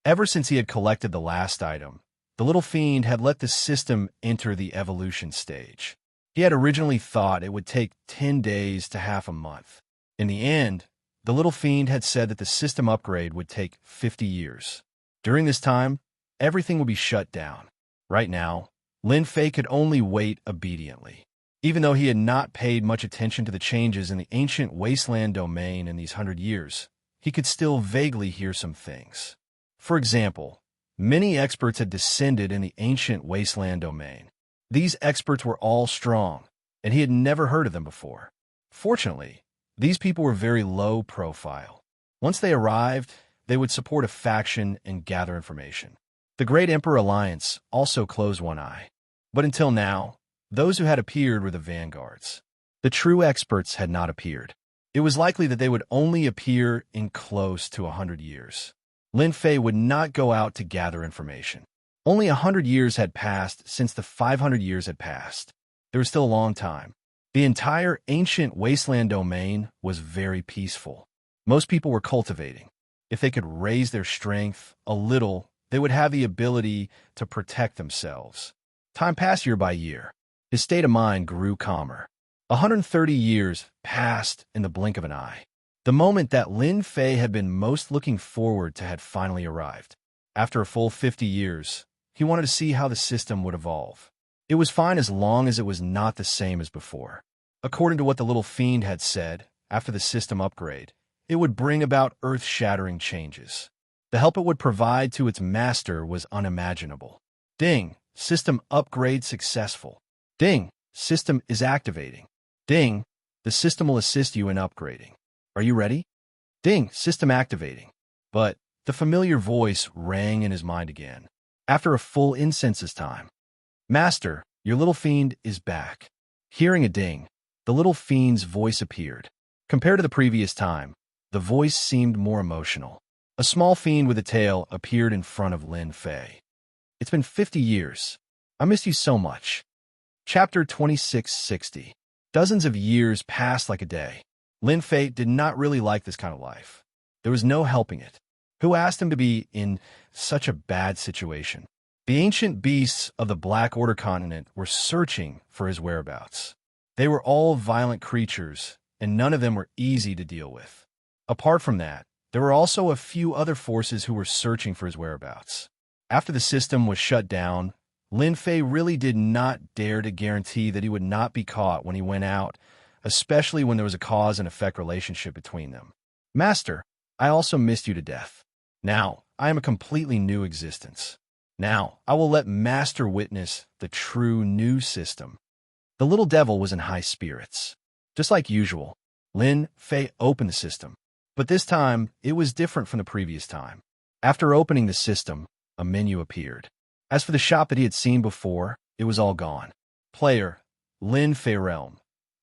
Ever since he had collected the last item, the little fiend had let the system enter the evolution stage. He had originally thought it would take 10 days to half a month. In the end, the little fiend had said that the system upgrade would take 50 years. During this time, everything will be shut down. Right now, Lin Fei could only wait obediently. Even though he had not paid much attention to the changes in the ancient wasteland domain in these 100 years, he could still vaguely hear some things. For example, many experts had descended in the ancient wasteland domain. These experts were all strong, and he had never heard of them before. Fortunately, these people were very low profile. Once they arrived, they would support a faction and gather information. The Great Emperor Alliance also closed one eye. But until now, those who had appeared were the vanguards. The true experts had not appeared. It was likely that they would only appear in close to 100 years. Lin Fei would not go out to gather information. Only 100 years had passed since the 500 years had passed. There was still a long time. The entire ancient wasteland domain was very peaceful. Most people were cultivating. If they could raise their strength a little, they would have the ability to protect themselves. Time passed year by year. His state of mind grew calmer. 130 years passed in the blink of an eye. The moment that Lin Fei had been most looking forward to had finally arrived. After a full 50 years, he wanted to see how the system would evolve. It was fine as long as it was not the same as before. According to what the little fiend had said, after the system upgrade, it would bring about earth-shattering changes. The help it would provide to its master was unimaginable. Ding! System upgrade successful. Ding! System is activating. Ding! The system will assist you in upgrading. Are you ready? Ding! System activating. But the familiar voice rang in his mind again. After a full incensus time. Master, your little fiend is back. Hearing a ding, the little fiend's voice appeared. Compared to the previous time, the voice seemed more emotional. A small fiend with a tail appeared in front of Lin Fei. It's been 50 years. I missed you so much. Chapter 2660. Dozens of years passed like a day. Lin Fei did not really like this kind of life. There was no helping it. Who asked him to be in such a bad situation? The ancient beasts of the Black Order continent were searching for his whereabouts. They were all violent creatures, and none of them were easy to deal with. Apart from that, there were also a few other forces who were searching for his whereabouts. After the system was shut down, Lin Fei really did not dare to guarantee that he would not be caught when he went out, especially when there was a cause and effect relationship between them. Master, I also missed you to death. Now, I am a completely new existence. Now, I will let Master witness the true new system. The little devil was in high spirits. Just like usual, Lin Fei opened the system. But this time, it was different from the previous time. After opening the system, a menu appeared. As for the shop that he had seen before, it was all gone. Player, Lin Fei Realm.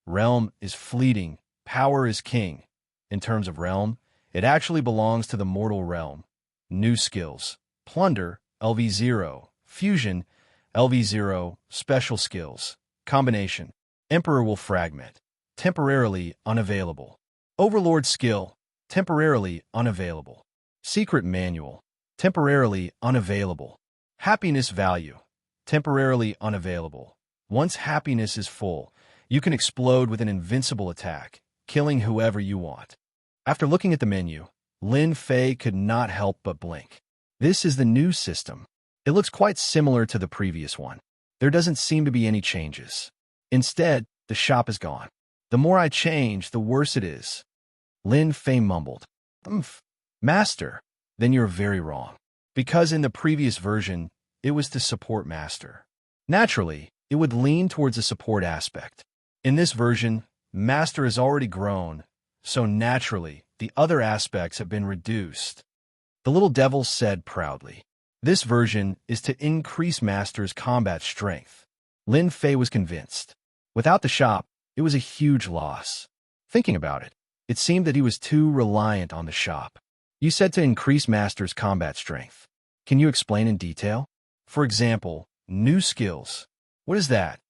Realm is fleeting. Power is king. In terms of realm, it actually belongs to the mortal realm. New skills. Plunder, LV0. Fusion, LV0. Special skills. Combination. Emperor will fragment. Temporarily unavailable. Overlord skill. Temporarily unavailable. Secret manual. Temporarily unavailable. Happiness value. Temporarily unavailable. Once happiness is full, you can explode with an invincible attack, killing whoever you want. After looking at the menu, Lin Fei could not help but blink. This is the new system. It looks quite similar to the previous one. There doesn't seem to be any changes. Instead, the shop is gone. The more I change, the worse it is. Lin Fei mumbled. Master, then you're very wrong. Because in the previous version, it was to support Master. Naturally, it would lean towards a support aspect. In this version, Master has already grown, so naturally, the other aspects have been reduced. The little devil said proudly. This version is to increase Master's combat strength. Lin Fei was convinced. Without the shop, it was a huge loss. Thinking about it, it seemed that he was too reliant on the shop. You said to increase Master's combat strength. Can you explain in detail? For example, new skills. What is that?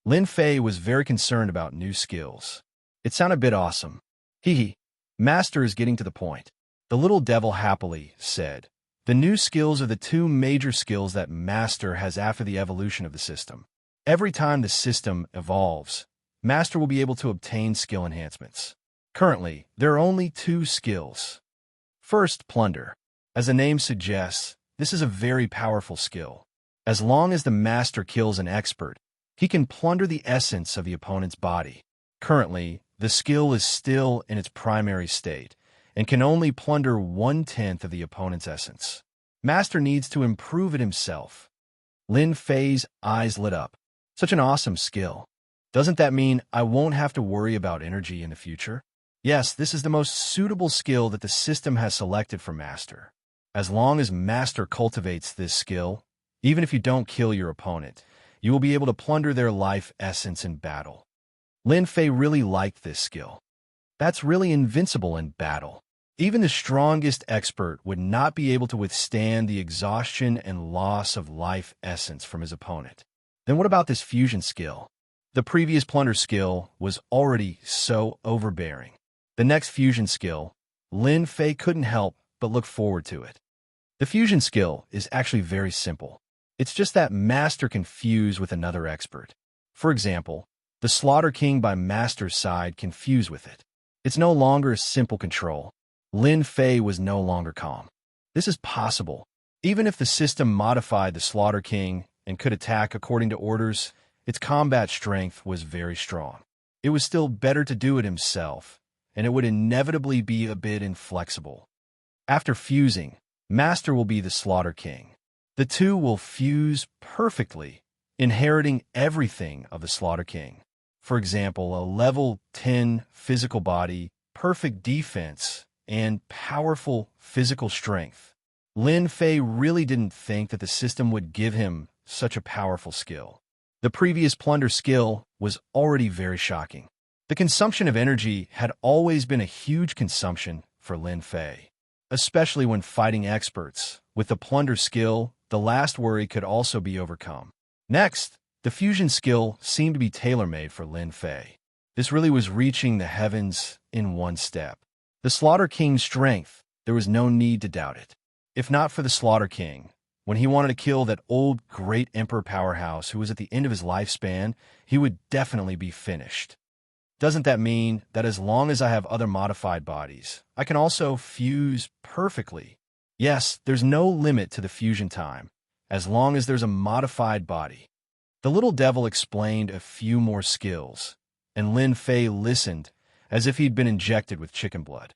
Lin Fei was very concerned about new skills. It sounded a bit awesome. Hee. Master is getting to the point. The little devil happily said. The new skills are the two major skills that Master has after the evolution of the system. Every time the system evolves, Master will be able to obtain skill enhancements. Currently, there are only two skills. First, Plunder. As the name suggests, this is a very powerful skill. As long as the Master kills an expert, he can plunder the essence of the opponent's body. Currently, the skill is still in its primary state and can only plunder 1/10 of the opponent's essence. Master needs to improve it himself. Lin Fei's eyes lit up. Such an awesome skill. Doesn't that mean I won't have to worry about energy in the future? Yes, this is the most suitable skill that the system has selected for Master. As long as Master cultivates this skill, even if you don't kill your opponent, you will be able to plunder their life essence in battle. Lin Fei really liked this skill. That's really invincible in battle. Even the strongest expert would not be able to withstand the exhaustion and loss of life essence from his opponent. Then what about this fusion skill? The previous plunder skill was already so overbearing. The next fusion skill, Lin Fei couldn't help but look forward to it. The fusion skill is actually very simple. It's just that Master can fuse with another expert. For example, the Slaughter King by Master's side can fuse with it. It's no longer a simple control. Lin Fei was no longer calm. This is possible. Even if the system modified the Slaughter King and could attack according to orders, its combat strength was very strong. It was still better to do it himself, and it would inevitably be a bit inflexible. After fusing, Master will be the Slaughter King. The two will fuse perfectly, inheriting everything of the Slaughter King. For example, a level 10 physical body, perfect defense, and powerful physical strength. Lin Fei really didn't think that the system would give him such a powerful skill. The previous plunder skill was already very shocking. The consumption of energy had always been a huge consumption for Lin Fei, especially when fighting experts. With the plunder skill, the last worry could also be overcome. Next, The fusion skill seemed to be tailor-made for Lin Fei. This really was reaching the heavens in one step. The Slaughter King's strength, there was no need to doubt it. If not for the Slaughter King, when he wanted to kill that old great emperor powerhouse who was at the end of his lifespan, he would definitely be finished. Doesn't that mean that as long as I have other modified bodies, I can also fuse perfectly? Yes, there's no limit to the fusion time, as long as there's a modified body. The little devil explained a few more skills, and Lin Fei listened as if he'd been injected with chicken blood.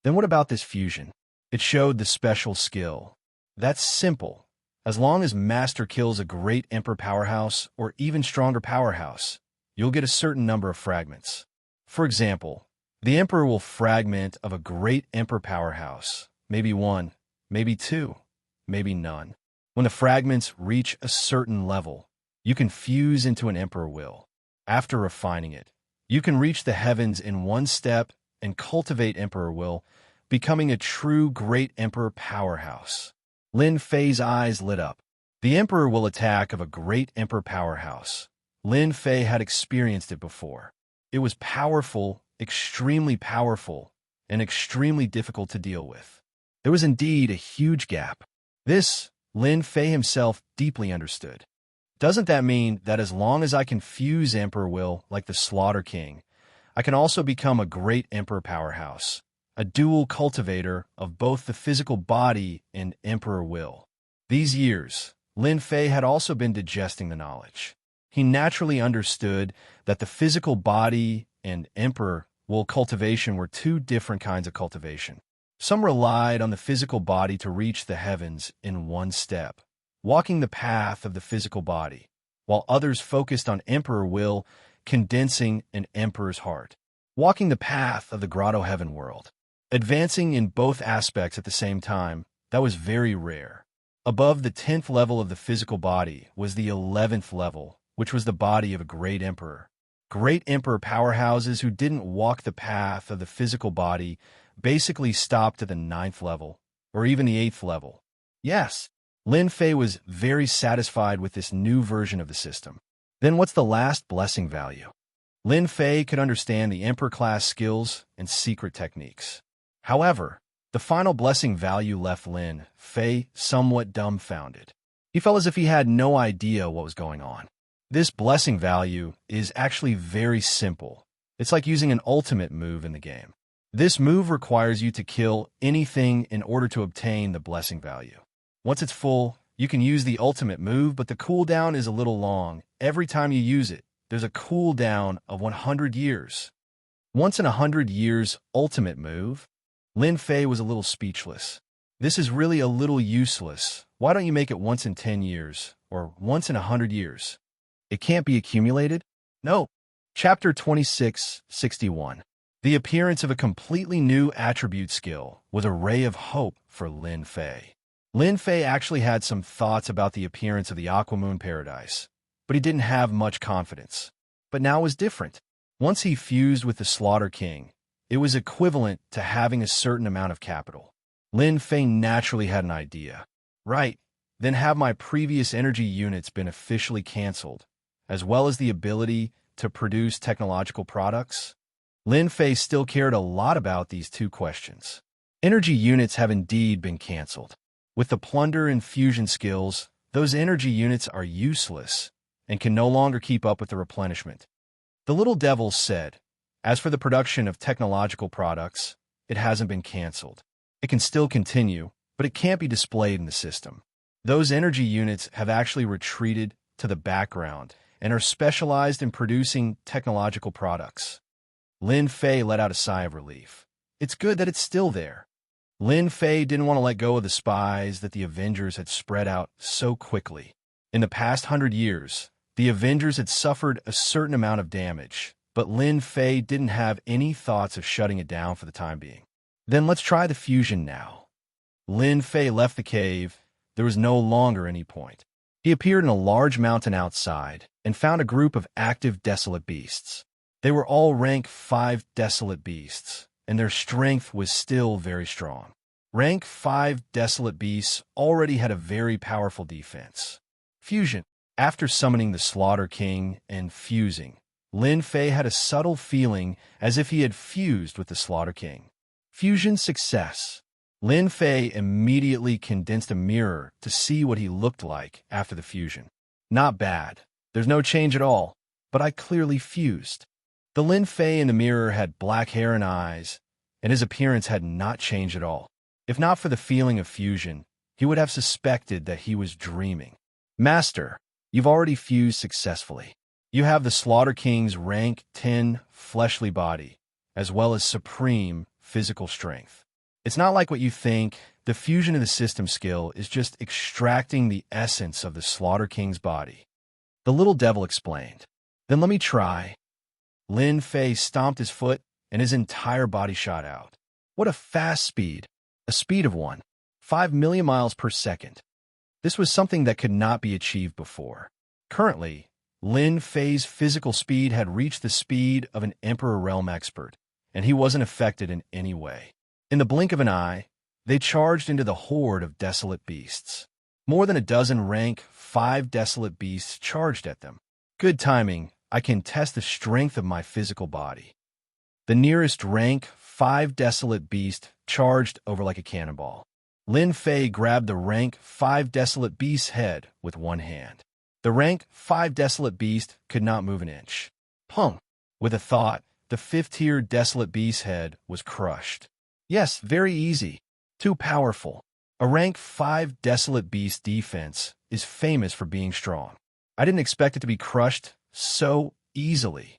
Then what about this fusion? It showed the special skill. That's simple. As long as Master kills a great emperor powerhouse or even stronger powerhouse, you'll get a certain number of fragments. For example, the emperor will fragment of a great emperor powerhouse, maybe one, maybe two, maybe none. When the fragments reach a certain level, you can fuse into an emperor will. After refining it, you can reach the heavens in one step and cultivate emperor will, becoming a true great emperor powerhouse. Lin Fei's eyes lit up. The emperor will attack of a great emperor powerhouse. Lin Fei had experienced it before. It was powerful, extremely powerful, and extremely difficult to deal with. There was indeed a huge gap. This, Lin Fei himself deeply understood. Doesn't that mean that as long as I can fuse emperor will like the Slaughter King, I can also become a great emperor powerhouse, a dual cultivator of both the physical body and emperor will? These years, Lin Fei had also been digesting the knowledge. He naturally understood that the physical body and emperor will cultivation were two different kinds of cultivation. Some relied on the physical body to reach the heavens in one step, walking the path of the physical body, while others focused on emperor will, condensing an emperor's heart, walking the path of the grotto heaven world, advancing in both aspects at the same time. That was very rare. Above the 10th level of the physical body was the 11th level, which was the body of a great emperor. Great emperor powerhouses who didn't walk the path of the physical body basically stopped at the 9th level, or even the 8th level. Yes, Lin Fei was very satisfied with this new version of the system. Then what's the last blessing value? Lin Fei could understand the emperor-class skills and secret techniques. However, the final blessing value left Lin Fei somewhat dumbfounded. He felt as if he had no idea what was going on. This blessing value is actually very simple. It's like using an ultimate move in the game. This move requires you to kill anything in order to obtain the blessing value. Once it's full, you can use the ultimate move, but the cooldown is a little long. Every time you use it, there's a cooldown of 100 years. Once in 100 years ultimate move? Lin Fei was a little speechless. This is really a little useless. Why don't you make it once in 10 years, or once in 100 years? It can't be accumulated? No. Chapter 2661. The appearance of a completely new attribute skill was a ray of hope for Lin Fei. Lin Fei actually had some thoughts about the appearance of the Aquamoon Paradise, but he didn't have much confidence. But now it was different. Once he fused with the Slaughter King, it was equivalent to having a certain amount of capital. Lin Fei naturally had an idea. Right, then have my previous energy units been officially canceled, as well as the ability to produce technological products? Lin Fei still cared a lot about these two questions. Energy units have indeed been canceled. With the plunder and fusion skills, those energy units are useless and can no longer keep up with the replenishment. The little devil said, as for the production of technological products, it hasn't been canceled. It can still continue, but it can't be displayed in the system. Those energy units have actually retreated to the background and are specialized in producing technological products. Lin Fei let out a sigh of relief. It's good that it's still there. Lin Fei didn't want to let go of the spies that the Avengers had spread out so quickly. In the past 100 years, the Avengers had suffered a certain amount of damage, but Lin Fei didn't have any thoughts of shutting it down for the time being. Then let's try the fusion now. Lin Fei left the cave. There was no longer any point. He appeared in a large mountain outside and found a group of active desolate beasts. They were all rank 5 desolate beasts, and their strength was still very strong. Rank 5 desolate beasts already had a very powerful defense. Fusion. After summoning the Slaughter King and fusing, Lin Fei had a subtle feeling as if he had fused with the Slaughter King. Fusion success. Lin Fei immediately condensed a mirror to see what he looked like after the fusion. Not bad. There's no change at all, but I clearly fused. The Lin Fei in the mirror had black hair and eyes, and his appearance had not changed at all. If not for the feeling of fusion, he would have suspected that he was dreaming. Master, you've already fused successfully. You have the Slaughter King's rank 10 fleshly body, as well as supreme physical strength. It's not like what you think. The fusion of the system skill is just extracting the essence of the Slaughter King's body. The little devil explained. Then let me try. Lin Fei stomped his foot, and his entire body shot out. What a fast speed. A speed of 1.5 million miles per second. This was something that could not be achieved before. Currently, Lin Fei's physical speed had reached the speed of an Emperor Realm expert, and he wasn't affected in any way. In the blink of an eye, they charged into the horde of desolate beasts. More than a dozen rank 5 desolate beasts charged at them. Good timing. I can test the strength of my physical body. The nearest rank 5 desolate beast charged over like a cannonball. Lin Fei grabbed the rank 5 desolate beast's head with one hand. The rank 5 desolate beast could not move an inch. Pum! With a thought, the 5th-tier desolate beast's head was crushed. Yes, very easy. Too powerful. A rank 5 desolate beast defense is famous for being strong. I didn't expect it to be crushed so easily.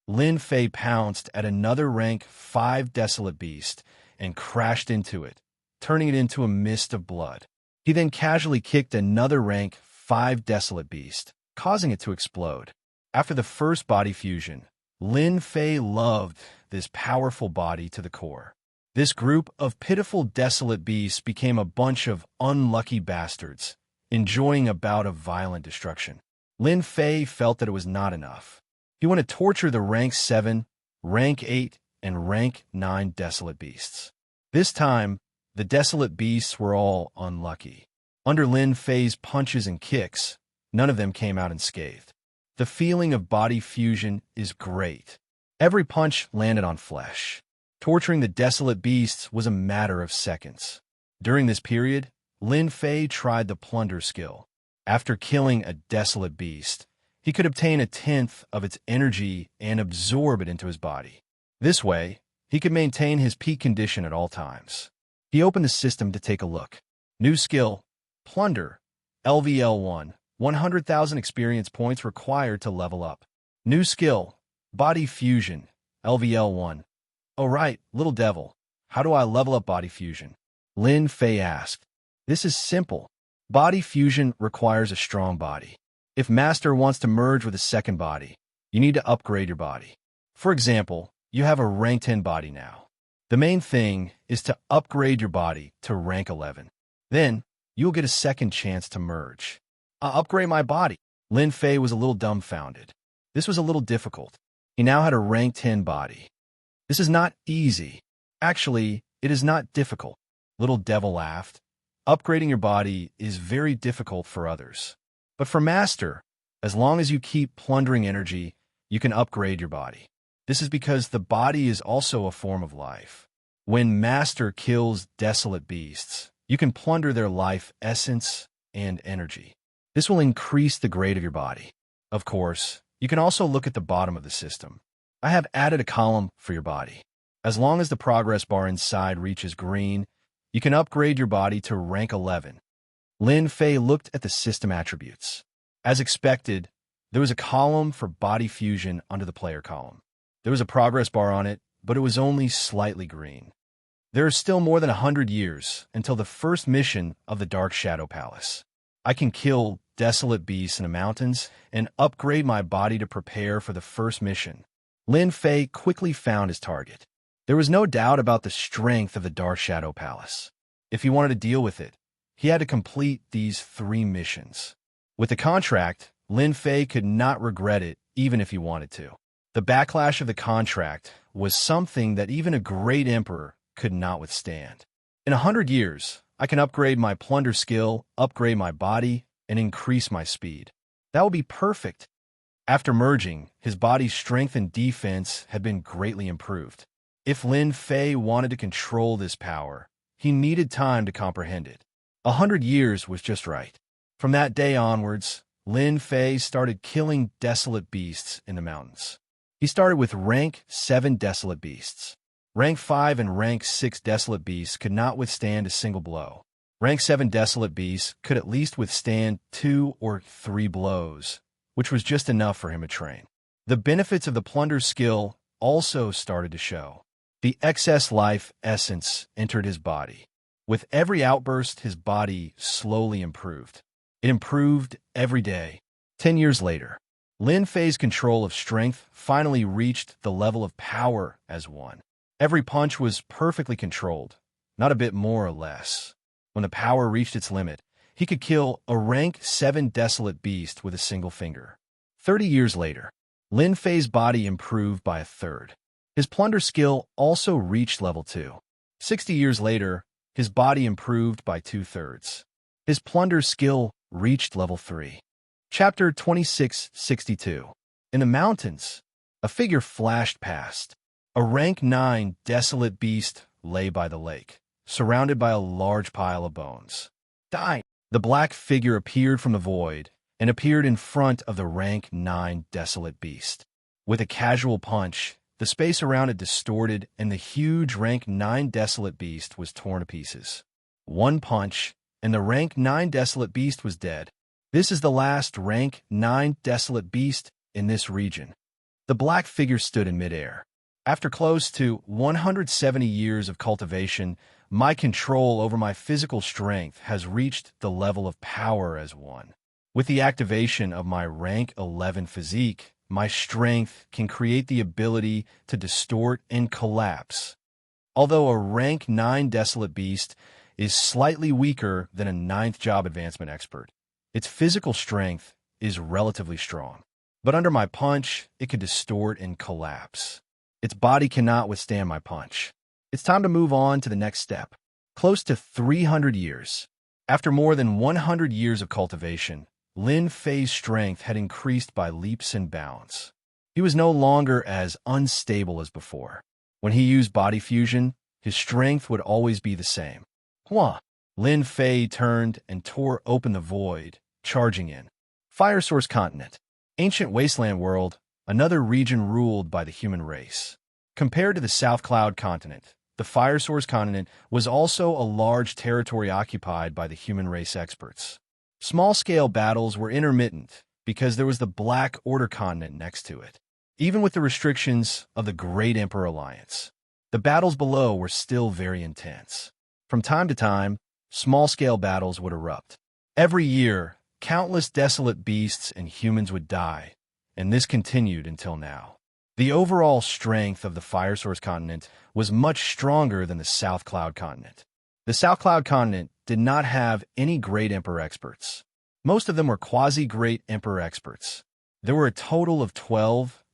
Lin Fei pounced at another rank 5 desolate beast and crashed into it, turning it into a mist of blood. He then casually kicked another rank 5 desolate beast, causing it to explode. After the first body fusion, Lin Fei loved this powerful body to the core. This group of pitiful desolate beasts became a bunch of unlucky bastards, enjoying a bout of violent destruction. Lin Fei felt that it was not enough. He wanted to torture the rank 7, rank 8, and rank 9 desolate beasts. This time, the desolate beasts were all unlucky. Under Lin Fei's punches and kicks, none of them came out unscathed. The feeling of body fusion is great. Every punch landed on flesh. Torturing the desolate beasts was a matter of seconds. During this period, Lin Fei tried the plunder skill. After killing a desolate beast, he could obtain 1/10 of its energy and absorb it into his body. This way, he could maintain his peak condition at all times. He opened the system to take a look. New skill, Plunder, LVL1, 100,000 experience points required to level up. New skill, Body Fusion, LVL1. Oh right, little devil, how do I level up body fusion? Lin Fei asked. This is simple. Body fusion requires a strong body. If Master wants to merge with a second body, you need to upgrade your body. For example, you have a rank 10 body now. The main thing is to upgrade your body to rank 11. Then, you'll get a second chance to merge. I'll upgrade my body. Lin Fei was a little dumbfounded. This was a little difficult. He now had a rank 10 body. This is not easy. Actually, it is not difficult. Little devil laughed. Upgrading your body is very difficult for others. But for Master, as long as you keep plundering energy, you can upgrade your body. This is because the body is also a form of life. When Master kills desolate beasts, you can plunder their life essence and energy. This will increase the grade of your body. Of course, you can also look at the bottom of the system. I have added a column for your body. As long as the progress bar inside reaches green, you can upgrade your body to rank 11. Lin Fei looked at the system attributes. As expected, there was a column for body fusion under the player column. There was a progress bar on it, but it was only slightly green. There are still more than 100 years until the first mission of the Dark Shadow Palace. I can kill desolate beasts in the mountains and upgrade my body to prepare for the first mission. Lin Fei quickly found his target. There was no doubt about the strength of the Dark Shadow Palace. If he wanted to deal with it, he had to complete these 3 missions. With the contract, Lin Fei could not regret it even if he wanted to. The backlash of the contract was something that even a great emperor could not withstand. In 100 years, I can upgrade my plunder skill, upgrade my body, and increase my speed. That would be perfect. After merging, his body's strength and defense had been greatly improved. If Lin Fei wanted to control this power, he needed time to comprehend it. 100 years was just right. From that day onwards, Lin Fei started killing desolate beasts in the mountains. He started with rank 7 desolate beasts. Rank 5 and rank 6 desolate beasts could not withstand a single blow. Rank 7 desolate beasts could at least withstand 2 or 3 blows, which was just enough for him to train. The benefits of the plunder's skill also started to show. The excess life essence entered his body. With every outburst, his body slowly improved. It improved every day. 10 years later, Lin Fei's control of strength finally reached the level of power as one. Every punch was perfectly controlled, not a bit more or less. When the power reached its limit, he could kill a rank 7 desolate beast with a single finger. 30 years later, Lin Fei's body improved by a third. His plunder skill also reached level 2. 60 years later, his body improved by 2/3. His plunder skill reached level 3. Chapter 2662. In the mountains, a figure flashed past. A rank 9 desolate beast lay by the lake, surrounded by a large pile of bones. Die! The black figure appeared from the void and appeared in front of the rank 9 desolate beast. With a casual punch, the space around it distorted and the huge rank 9 desolate beast was torn to pieces. One punch, and the rank 9 desolate beast was dead. This is the last rank 9 desolate beast in this region. The black figure stood in midair. After close to 170 years of cultivation, my control over my physical strength has reached the level of power as one. With the activation of my rank 11 physique, my strength can create the ability to distort and collapse. Although a rank 9 desolate beast is slightly weaker than a 9th job advancement expert, its physical strength is relatively strong. But under my punch, it can distort and collapse. Its body cannot withstand my punch. It's time to move on to the next step. Close to 300 years. After more than 100 years of cultivation, Lin Fei's strength had increased by leaps and bounds. He was no longer as unstable as before. When he used body fusion, his strength would always be the same. Hua! Lin Fei turned and tore open the void, charging in. Fire Source Continent. Ancient wasteland world, another region ruled by the human race. Compared to the South Cloud continent, the Fire Source Continent was also a large territory occupied by the human race experts. Small-scale battles were intermittent because there was the Black Order continent next to it. Even with the restrictions of the Great Emperor Alliance, the battles below were still very intense. From time to time, small-scale battles would erupt. Every year, countless desolate beasts and humans would die, and this continued until now. The overall strength of the Fire Source Continent was much stronger than the South Cloud Continent. The South Cloud Continent did not have any Great Emperor experts. Most of them were quasi-Great Emperor experts. There were a total of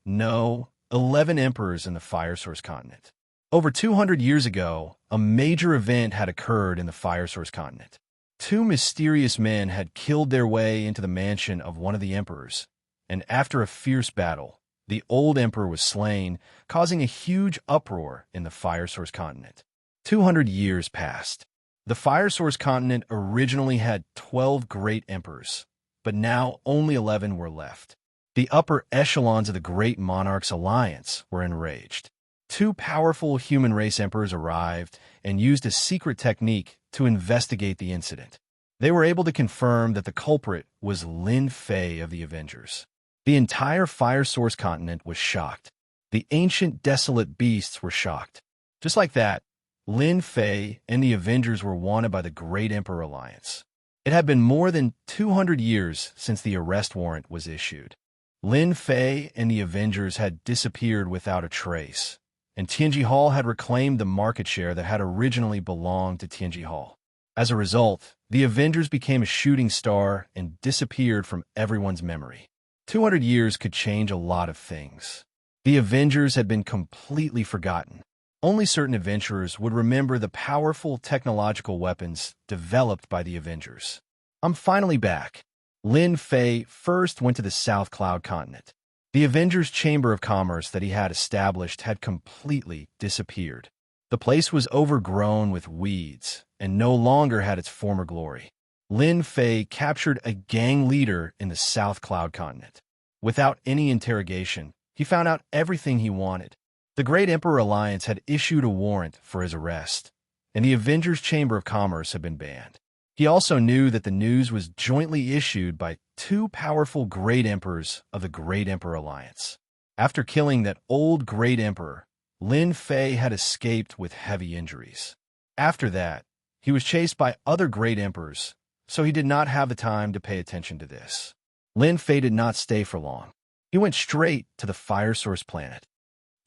11 emperors in the Fire Source Continent. Over 200 years ago, a major event had occurred in the Fire Source Continent. 2 mysterious men had killed their way into the mansion of one of the emperors, and after a fierce battle, the old emperor was slain, causing a huge uproar in the Fire Source Continent. 200 years passed. The Fire Source Continent originally had 12 great emperors, but now only 11 were left. The upper echelons of the Great Monarchs Alliance were enraged. 2 powerful human race emperors arrived and used a secret technique to investigate the incident. They were able to confirm that the culprit was Lin Fei of the Avengers. The entire Fire Source Continent was shocked. The ancient desolate beasts were shocked. Just like that, Lin Fei and the Avengers were wanted by the Great Emperor Alliance. It had been more than 200 years since the arrest warrant was issued. Lin Fei and the Avengers had disappeared without a trace, and Tianji Hall had reclaimed the market share that had originally belonged to Tianji Hall. As a result, the Avengers became a shooting star and disappeared from everyone's memory. 200 years could change a lot of things. The Avengers had been completely forgotten. Only certain adventurers would remember the powerful technological weapons developed by the Avengers. I'm finally back. Lin Fei first went to the South Cloud continent. The Avengers Chamber of Commerce that he had established had completely disappeared. The place was overgrown with weeds and no longer had its former glory. Lin Fei captured a gang leader in the South Cloud continent. Without any interrogation, he found out everything he wanted. The Great Emperor Alliance had issued a warrant for his arrest, and the Avengers Chamber of Commerce had been banned. He also knew that the news was jointly issued by two powerful Great Emperors of the Great Emperor Alliance. After killing that old Great Emperor, Lin Fei had escaped with heavy injuries. After that, he was chased by other Great Emperors, so he did not have the time to pay attention to this. Lin Fei did not stay for long. He went straight to the Fire Source planet.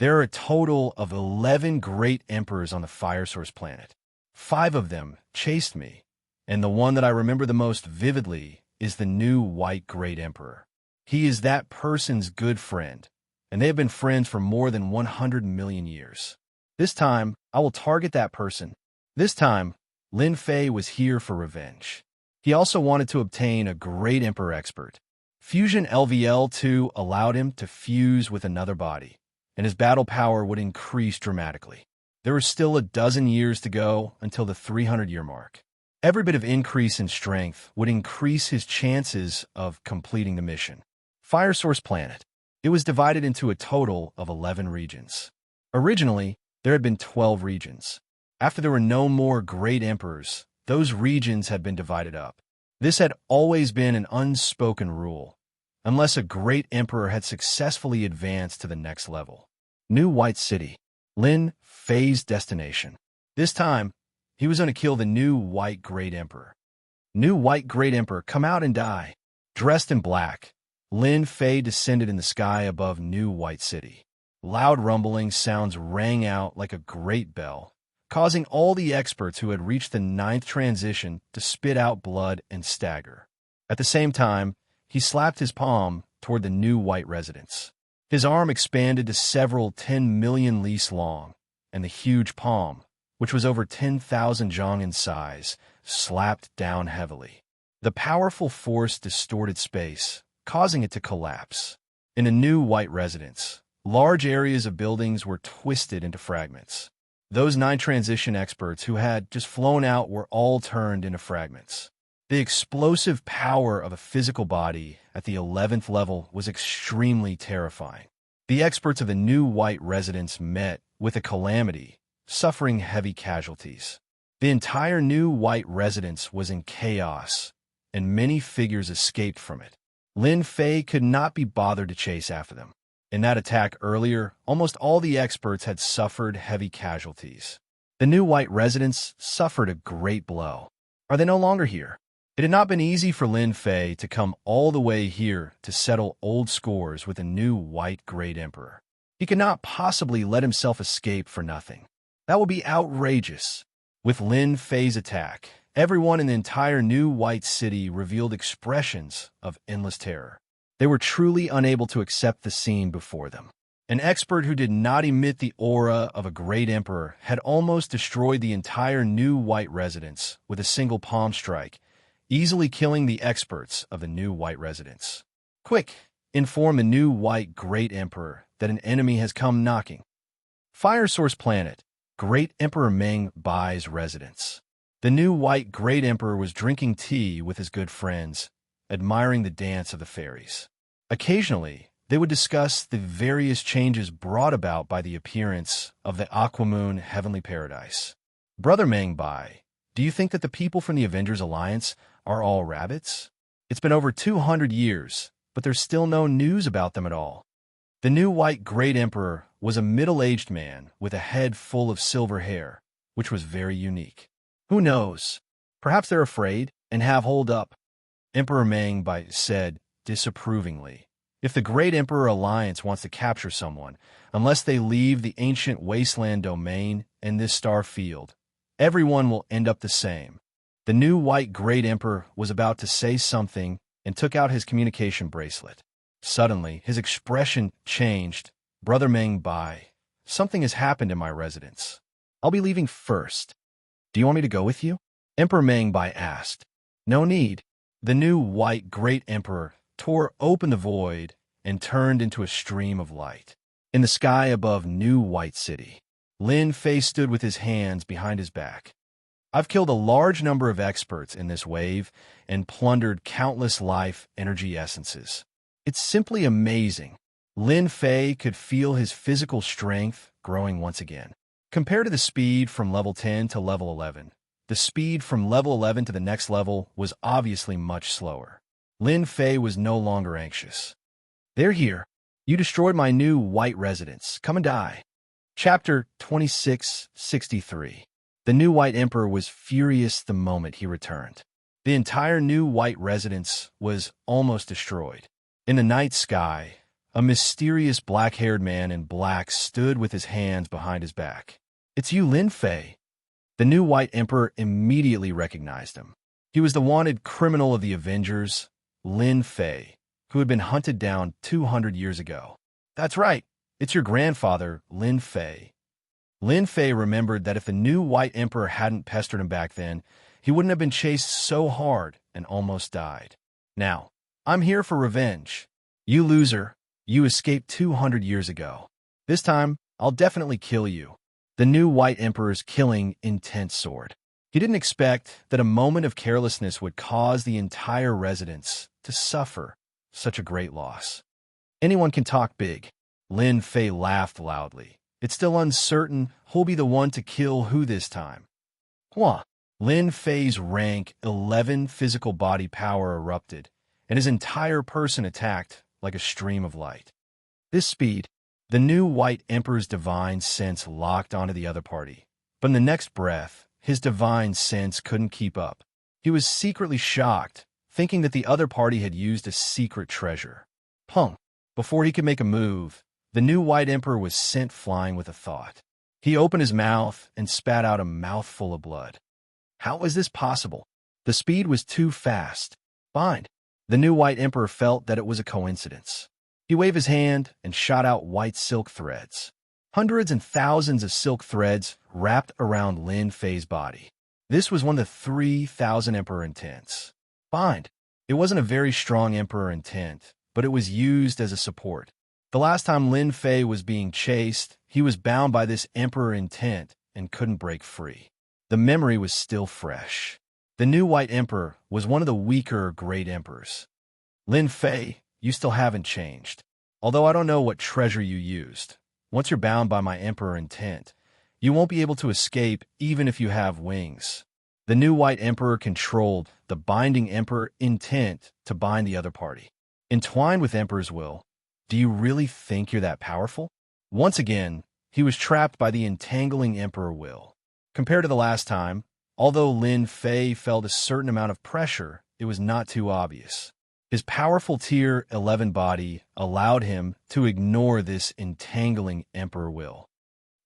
There are a total of 11 Great Emperors on the Fire Source planet. 5 of them chased me, and the one that I remember the most vividly is the new White Great Emperor. He is that person's good friend, and they have been friends for more than 100 million years. This time, I will target that person. This time, Lin Fei was here for revenge. He also wanted to obtain a Great Emperor expert. Fusion LVL-2 allowed him to fuse with another body, and his battle power would increase dramatically. There was still a dozen years to go until the 300-year mark. Every bit of increase in strength would increase his chances of completing the mission. Fire Source Planet. It was divided into a total of 11 regions. Originally, there had been 12 regions. After there were no more Great Emperors, those regions had been divided up. This had always been an unspoken rule, unless a Great Emperor had successfully advanced to the next level. New White City. Lin Fei's destination. This time, he was going to kill the new White Great Emperor. New White Great Emperor, come out and die. Dressed in black, Lin Fei descended in the sky above New White City. Loud rumbling sounds rang out like a great bell, causing all the experts who had reached the 9th transition to spit out blood and stagger. At the same time, he slapped his palm toward the new white residence. His arm expanded to several 10 million lis long, and the huge palm, which was over 10,000 zhang in size, slapped down heavily. The powerful force distorted space, causing it to collapse. In a new white residence, large areas of buildings were twisted into fragments. Those 9 transition experts who had just flown out were all turned into fragments. The explosive power of a physical body at the 11th level was extremely terrifying. The experts of the new white residence met with a calamity, suffering heavy casualties. The entire new white residence was in chaos, and many figures escaped from it. Lin Fei could not be bothered to chase after them. In that attack earlier, almost all the experts had suffered heavy casualties. The new white residents suffered a great blow. Are they no longer here? It had not been easy for Lin Fei to come all the way here to settle old scores with a new White Great Emperor. He could not possibly let himself escape for nothing. That would be outrageous. With Lin Fei's attack, everyone in the entire new White City revealed expressions of endless terror. They were truly unable to accept the scene before them. An expert who did not emit the aura of a Great Emperor had almost destroyed the entire new white residence with a single palm strike, easily killing the experts of the new white residence. Quick, inform the new White Great Emperor that an enemy has come knocking. Fire Source Planet, Great Emperor Meng Bai's residence. The new White Great Emperor was drinking tea with his good friends, admiring the dance of the fairies. Occasionally, they would discuss the various changes brought about by the appearance of the Aquamoon Heavenly Paradise. Brother Meng Bai, do you think that the people from the Avengers Alliance are all rabbits? It's been over 200 years, but there's still no news about them at all. The new White Great Emperor was a middle-aged man with a head full of silver hair, which was very unique. Who knows? Perhaps they're afraid and have holed up. Emperor Meng Bai said disapprovingly. If the Great Emperor Alliance wants to capture someone, unless they leave the ancient wasteland domain and this star field, everyone will end up the same. The new White Great Emperor was about to say something and took out his communication bracelet. Suddenly, his expression changed. Brother Meng Bai, something has happened in my residence. I'll be leaving first. Do you want me to go with you? Emperor Meng Bai asked. No need. The new white great emperor tore open the void and turned into a stream of light. In the sky above New White City, Lin Fei stood with his hands behind his back. I've killed a large number of experts in this wave and plundered countless life energy essences. It's simply amazing. Lin Fei could feel his physical strength growing once again. Compared to the speed from level 10 to level 11, the speed from level 11 to the next level was obviously much slower. Lin Fei was no longer anxious. They're here. You destroyed my new white residence. Come and die. Chapter 2663. The new white emperor was furious the moment he returned. The entire new white residence was almost destroyed. In the night sky, a mysterious black-haired man in black stood with his hands behind his back. It's you, Lin Fei. The new white emperor immediately recognized him. He was the wanted criminal of the Avengers, Lin Fei, who had been hunted down 200 years ago. That's right. It's your grandfather, Lin Fei. Lin Fei remembered that if the new white emperor hadn't pestered him back then, he wouldn't have been chased so hard and almost died. Now, I'm here for revenge. You loser, you escaped 200 years ago. This time, I'll definitely kill you. The new white emperor's killing intent soared. He didn't expect that a moment of carelessness would cause the entire residence to suffer such a great loss. Anyone can talk big. Lin Fei laughed loudly. It's still uncertain who'll be the one to kill who this time. Hua! Lin Fei's rank 11 physical body power erupted, and his entire person attacked like a stream of light. This speed, the new white emperor's divine sense locked onto the other party. But in the next breath, his divine sense couldn't keep up. He was secretly shocked, thinking that the other party had used a secret treasure. Pung! Before he could make a move, the new white emperor was sent flying with a thought. He opened his mouth and spat out a mouthful of blood. How was this possible? The speed was too fast. Bind. The new white emperor felt that it was a coincidence. He waved his hand and shot out white silk threads. Hundreds and thousands of silk threads wrapped around Lin Fei's body. This was one of the 3,000 emperor intents. Bind. It wasn't a very strong emperor intent, but it was used as a support. The last time Lin Fei was being chased, he was bound by this emperor intent and couldn't break free. The memory was still fresh. The new white emperor was one of the weaker great emperors. Lin Fei, you still haven't changed. Although I don't know what treasure you used. Once you're bound by my emperor intent, you won't be able to escape even if you have wings. The new white emperor controlled the binding emperor intent to bind the other party. Entwined with emperor's will, do you really think you're that powerful? Once again, he was trapped by the entangling emperor will. Compared to the last time, although Lin Fei felt a certain amount of pressure, it was not too obvious. His powerful Tier 11 body allowed him to ignore this entangling emperor will.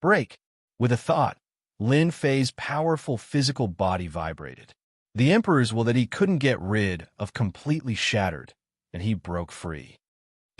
Break! With a thought, Lin Fei's powerful physical body vibrated. The emperor's will that he couldn't get rid of completely shattered, and he broke free.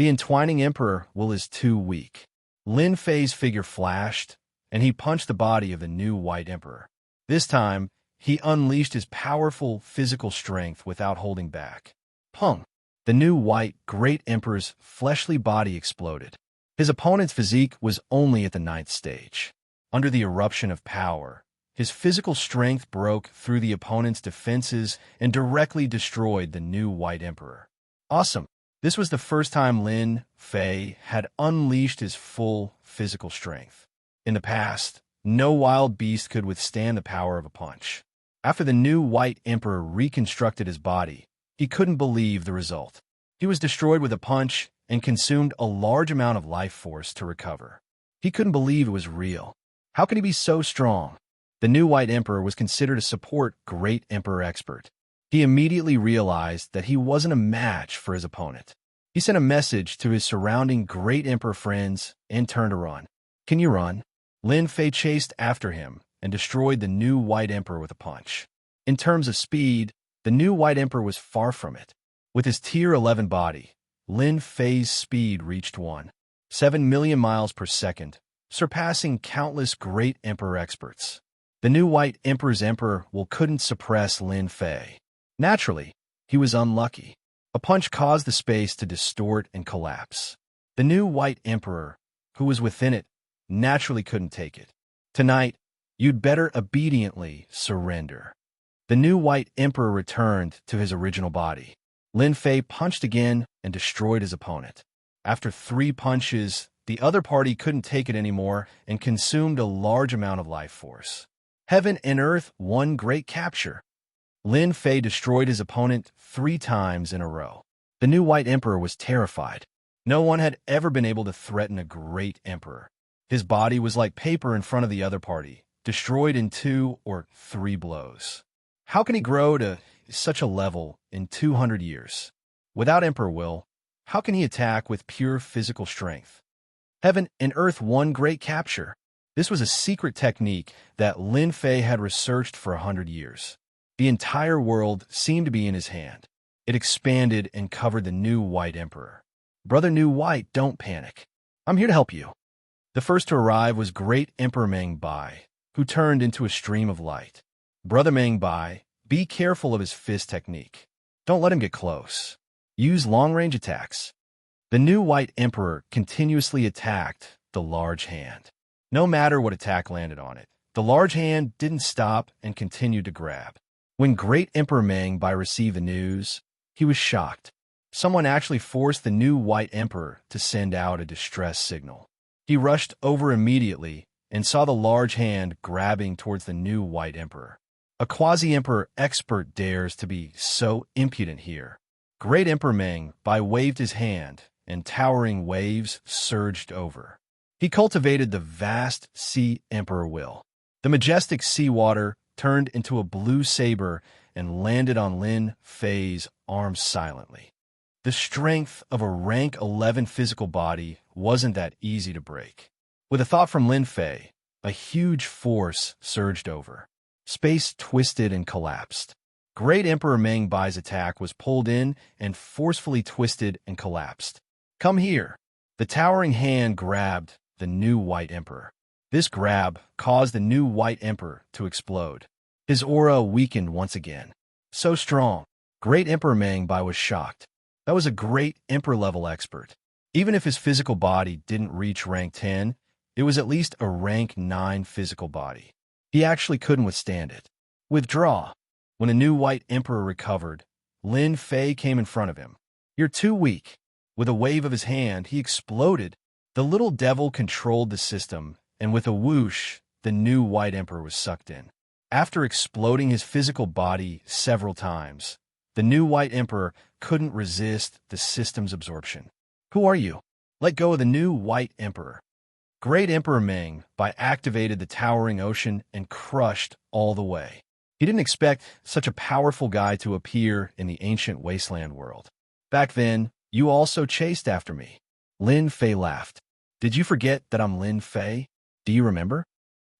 The entwining emperor will is too weak. Lin Fei's figure flashed, and he punched the body of the new white emperor. This time, he unleashed his powerful physical strength without holding back. Pung! The new white great emperor's fleshly body exploded. His opponent's physique was only at the 9th stage. Under the eruption of power, his physical strength broke through the opponent's defenses and directly destroyed the new white emperor. Awesome! This was the first time Lin Fei had unleashed his full physical strength. In the past, no wild beast could withstand the power of a punch. After the new white emperor reconstructed his body, he couldn't believe the result. He was destroyed with a punch and consumed a large amount of life force to recover. He couldn't believe it was real. How could he be so strong? The new white emperor was considered a support great emperor expert. He immediately realized that he wasn't a match for his opponent. He sent a message to his surrounding great emperor friends and turned to run. Can you run? Lin Fei chased after him and destroyed the new white emperor with a punch. In terms of speed, the new white emperor was far from it. With his Tier 11 body, Lin Fei's speed reached 1.7 million miles per second, surpassing countless great emperor experts. The new white emperor's emperor will couldn't suppress Lin Fei. Naturally, He was unlucky. A punch caused the space to distort and collapse. The new White Emperor, who was within it, naturally couldn't take it. Tonight, you'd better obediently surrender. The new White Emperor returned to his original body. Lin Fei punched again and destroyed his opponent. After 3 punches, the other party couldn't take it anymore and consumed a large amount of life force. Heaven and Earth won great capture. Lin Fei destroyed his opponent 3 times in a row. The new White Emperor was terrified. No one had ever been able to threaten a great emperor. His body was like paper in front of the other party, destroyed in 2 or 3 blows. How can he grow to such a level in 200 years? Without Emperor Will, how can he attack with pure physical strength? Heaven and Earth won great capture. This was a secret technique that Lin Fei had researched for 100 years. The entire world seemed to be in his hand. It expanded and covered the new White Emperor. Brother New White, don't panic. I'm here to help you. The first to arrive was Great Emperor Meng Bai, who turned into a stream of light. Brother Meng Bai, be careful of his fist technique. Don't let him get close. Use long-range attacks. The new White Emperor continuously attacked the large hand. No matter what attack landed on it, the large hand didn't stop and continued to grab. When Great Emperor Meng Bai received the news, he was shocked. Someone actually forced the new White Emperor to send out a distress signal. He rushed over immediately and saw the large hand grabbing towards the new White Emperor. A quasi-emperor expert dares to be so impudent here. Great Emperor Meng Bai waved his hand, and towering waves surged over. He cultivated the vast Sea Emperor will. The majestic seawater turned into a blue saber and landed on Lin Fei's arm silently. The strength of a rank 11 physical body wasn't that easy to break. With a thought from Lin Fei, a huge force surged over. Space twisted and collapsed. Great Emperor Meng Bai's attack was pulled in and forcefully twisted and collapsed. Come here. The towering hand grabbed the new White Emperor. This grab caused the new White Emperor to explode. His aura weakened once again. So strong. Great Emperor Meng Bai was shocked. That was a great Emperor-level expert. Even if his physical body didn't reach rank 10, it was at least a rank 9 physical body. He actually couldn't withstand it. Withdraw. When the new White Emperor recovered, Lin Fei came in front of him. You're too weak. With a wave of his hand, he exploded. The little devil controlled the system, and with a whoosh, the new White Emperor was sucked in. After exploding his physical body several times, the new White Emperor couldn't resist the system's absorption. Who are you? Let go of the new White Emperor. Great Emperor Meng Bai activated the towering ocean and crushed all the way. He didn't expect such a powerful guy to appear in the ancient wasteland world. Back then, you also chased after me. Lin Fei laughed. Did you forget that I'm Lin Fei? Do you remember?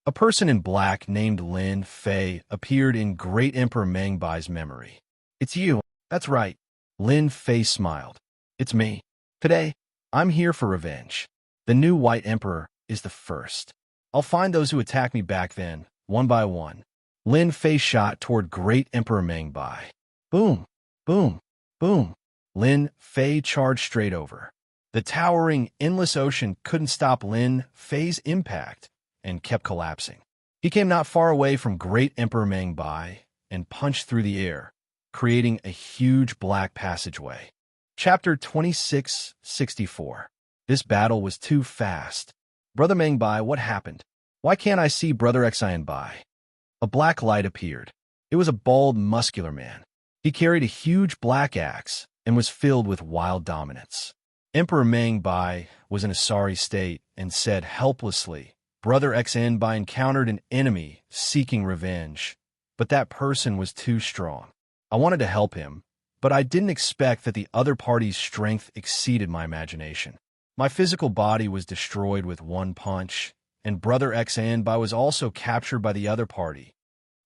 A person in black named Lin Fei appeared in Great Emperor Meng Bai's memory. It's you. That's right. Lin Fei smiled. It's me. Today, I'm here for revenge. The new White Emperor is the first. I'll find those who attacked me back then, one by one. Lin Fei shot toward Great Emperor Meng Bai. Boom, boom, boom. Lin Fei charged straight over. The towering, endless ocean couldn't stop Lin Fei's impact and kept collapsing. He came not far away from Great Emperor Meng Bai and punched through the air, creating a huge black passageway. Chapter 2664. This battle was too fast. Brother Meng Bai, what happened? Why can't I see Brother Xian Bai? A black light appeared. It was a bald, muscular man. He carried a huge black axe and was filled with wild dominance. Emperor Meng Bai was in a sorry state and said helplessly, Brother Xian Bai encountered an enemy seeking revenge, but that person was too strong. I wanted to help him, but I didn't expect that the other party's strength exceeded my imagination. My physical body was destroyed with one punch, and Brother Xian Bai was also captured by the other party.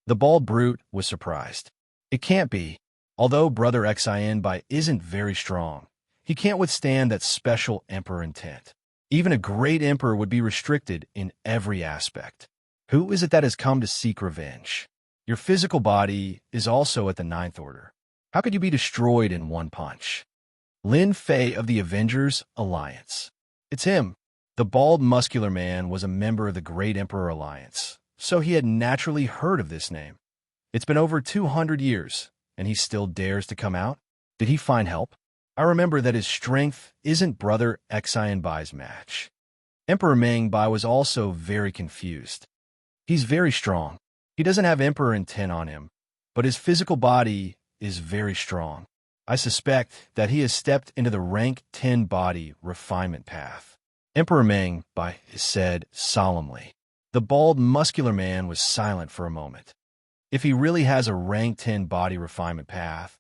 The bald brute was surprised. It can't be. Although Brother Xian Bai isn't very strong, he can't withstand that special emperor intent. Even a great emperor would be restricted in every aspect. Who is it that has come to seek revenge? Your physical body is also at the 9th order. How could you be destroyed in one punch? Lin Fei of the Avengers Alliance. It's him. The bald, muscular man was a member of the Great Emperor Alliance, so he had naturally heard of this name. It's been over 200 years, and he still dares to come out? Did he find help? I remember that his strength isn't brother Xianbai's match. Emperor Meng Bai was also very confused. He's very strong. He doesn't have Emperor intent on him, but his physical body is very strong. I suspect that he has stepped into the rank 10 body refinement path. Emperor Meng Bai said solemnly. The bald, muscular man was silent for a moment. If he really has a rank 10 body refinement path,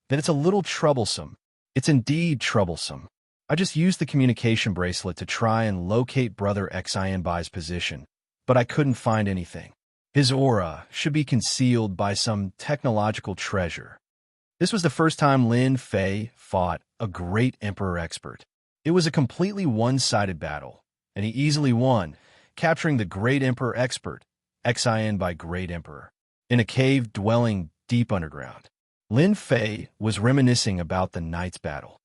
then it's a little troublesome. It's indeed troublesome. I just used the communication bracelet to try and locate brother Xianbai's position, but I couldn't find anything. His aura should be concealed by some technological treasure. This was the first time Lin Fei fought a great emperor expert. It was a completely one-sided battle, and he easily won, capturing the great emperor expert, Xianbai Great Emperor, in a cave dwelling deep underground. Lin Fei was reminiscing about the night's battle.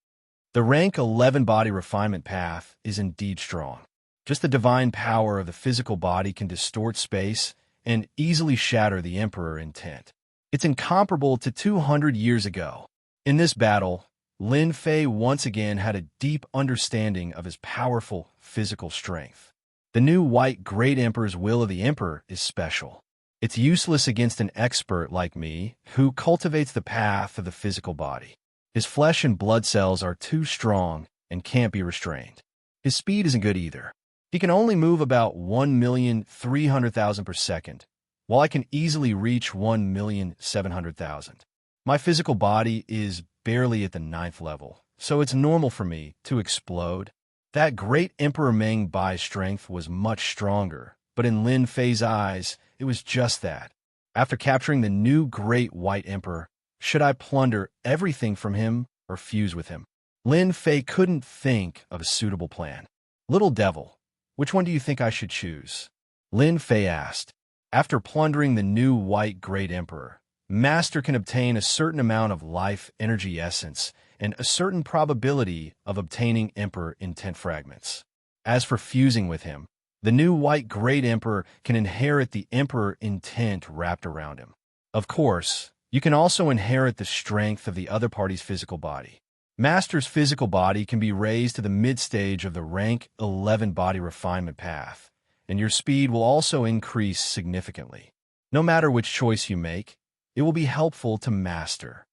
The rank 11 body refinement path is indeed strong. Just the divine power of the physical body can distort space and easily shatter the emperor intent. It's incomparable to 200 years ago. In this battle, Lin Fei once again had a deep understanding of his powerful physical strength. The new white Great Emperor's will of the emperor is special. It's useless against an expert like me who cultivates the path of the physical body. His flesh and blood cells are too strong and can't be restrained. His speed isn't good either. He can only move about 1,300,000 per second, while I can easily reach 1,700,000. My physical body is barely at the 9th level, so it's normal for me to explode. That great Emperor Meng Bai's strength was much stronger, but in Lin Fei's eyes, it was just that. After capturing the new great white emperor, should I plunder everything from him or fuse with him? Lin Fei couldn't think of a suitable plan. Little devil, which one do you think I should choose? Lin Fei asked. After plundering the new white great emperor, Master can obtain a certain amount of life energy essence and a certain probability of obtaining emperor intent fragments. As for fusing with him, the new white great emperor can inherit the emperor intent wrapped around him. Of course, you can also inherit the strength of the other party's physical body. Master's physical body can be raised to the mid-stage of the rank 11 body refinement path, and your speed will also increase significantly. No matter which choice you make, it will be helpful to Master.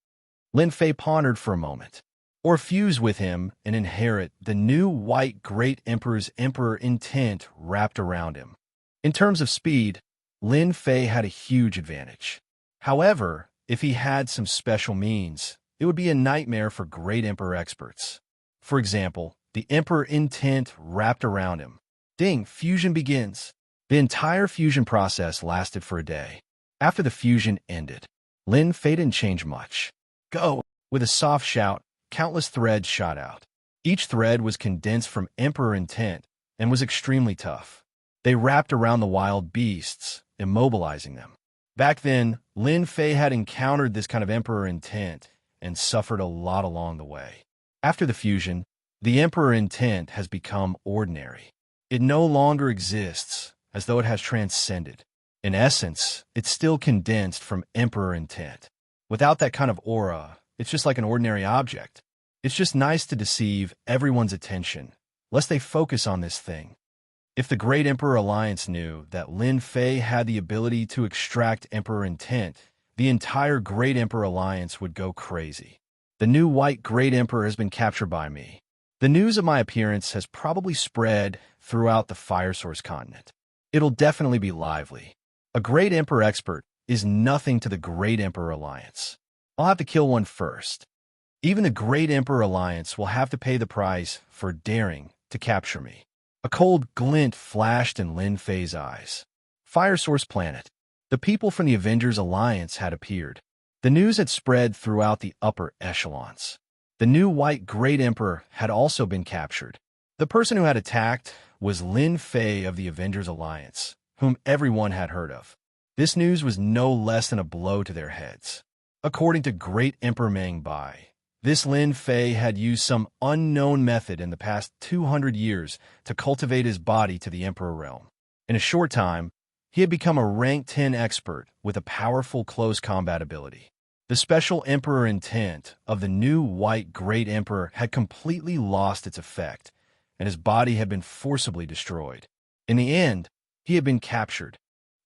Lin Fei pondered for a moment. Or fuse with him and inherit the new white great emperor's emperor intent wrapped around him. In terms of speed, Lin Fei had a huge advantage. However, if he had some special means, it would be a nightmare for great emperor experts. For example, the emperor intent wrapped around him. Ding, fusion begins. The entire fusion process lasted for a day. After the fusion ended, Lin Fei didn't change much. Go! With a soft shout, countless threads shot out. Each thread was condensed from emperor intent and was extremely tough. They wrapped around the wild beasts, immobilizing them. Back then, Lin Fei had encountered this kind of emperor intent and suffered a lot along the way. After the fusion, the emperor intent has become ordinary. It no longer exists, as though it has transcended. In essence, it's still condensed from emperor intent. Without that kind of aura, it's just like an ordinary object. It's just nice to deceive everyone's attention, lest they focus on this thing. If the Great Emperor Alliance knew that Lin Fei had the ability to extract emperor intent, the entire Great Emperor Alliance would go crazy. The new white Great Emperor has been captured by me. The news of my appearance has probably spread throughout the Fire Source continent. It'll definitely be lively. A Great Emperor expert is nothing to the Great Emperor Alliance. I'll have to kill one first. Even the Great Emperor Alliance will have to pay the price for daring to capture me. A cold glint flashed in Lin Fei's eyes. Fire Source Planet. The people from the Avengers Alliance had appeared. The news had spread throughout the upper echelons. The new white Great Emperor had also been captured. The person who had attacked was Lin Fei of the Avengers Alliance, whom everyone had heard of. This news was no less than a blow to their heads. According to Great Emperor Meng Bai, this Lin Fei had used some unknown method in the past 200 years to cultivate his body to the Emperor realm. In a short time, he had become a rank 10 expert with a powerful close combat ability. The special Emperor intent of the new white Great Emperor had completely lost its effect, and his body had been forcibly destroyed. In the end, he had been captured.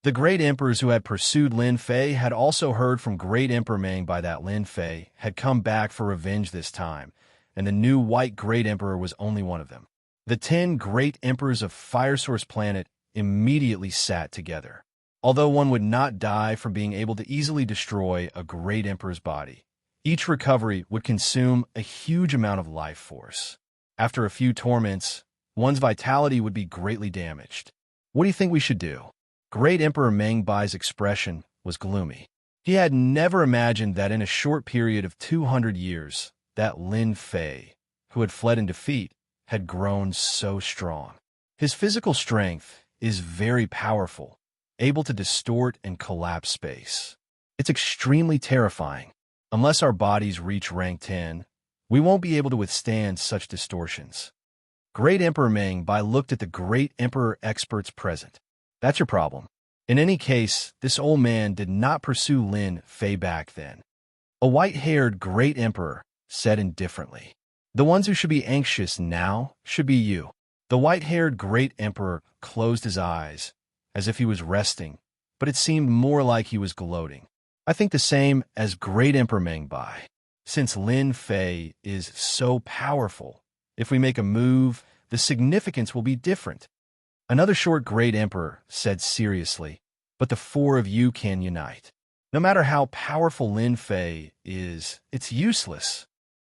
The Great Emperors who had pursued Lin Fei had also heard from Great Emperor Meng Bai that Lin Fei had come back for revenge this time, and the new white Great Emperor was only one of them. The 10 Great Emperors of Fire Source Planet immediately sat together. Although one would not die for being able to easily destroy a Great Emperor's body, each recovery would consume a huge amount of life force. After a few torments, one's vitality would be greatly damaged. What do you think we should do? Great Emperor Meng Bai's expression was gloomy. He had never imagined that in a short period of 200 years, that Lin Fei, who had fled in defeat, had grown so strong. His physical strength is very powerful, able to distort and collapse space. It's extremely terrifying. Unless our bodies reach rank 10, we won't be able to withstand such distortions. Great Emperor Meng Bai looked at the Great Emperor experts present. That's your problem. In any case, this old man did not pursue Lin Fei back then. A white-haired Great Emperor said indifferently, "The ones who should be anxious now should be you." The white-haired Great Emperor closed his eyes, as if he was resting, but it seemed more like he was gloating. I think the same as Great Emperor Meng Bai. Since Lin Fei is so powerful, if we make a move, the significance will be different. Another short Great Emperor said seriously, "But the 4 of you can unite. No matter how powerful Lin Fei is, it's useless."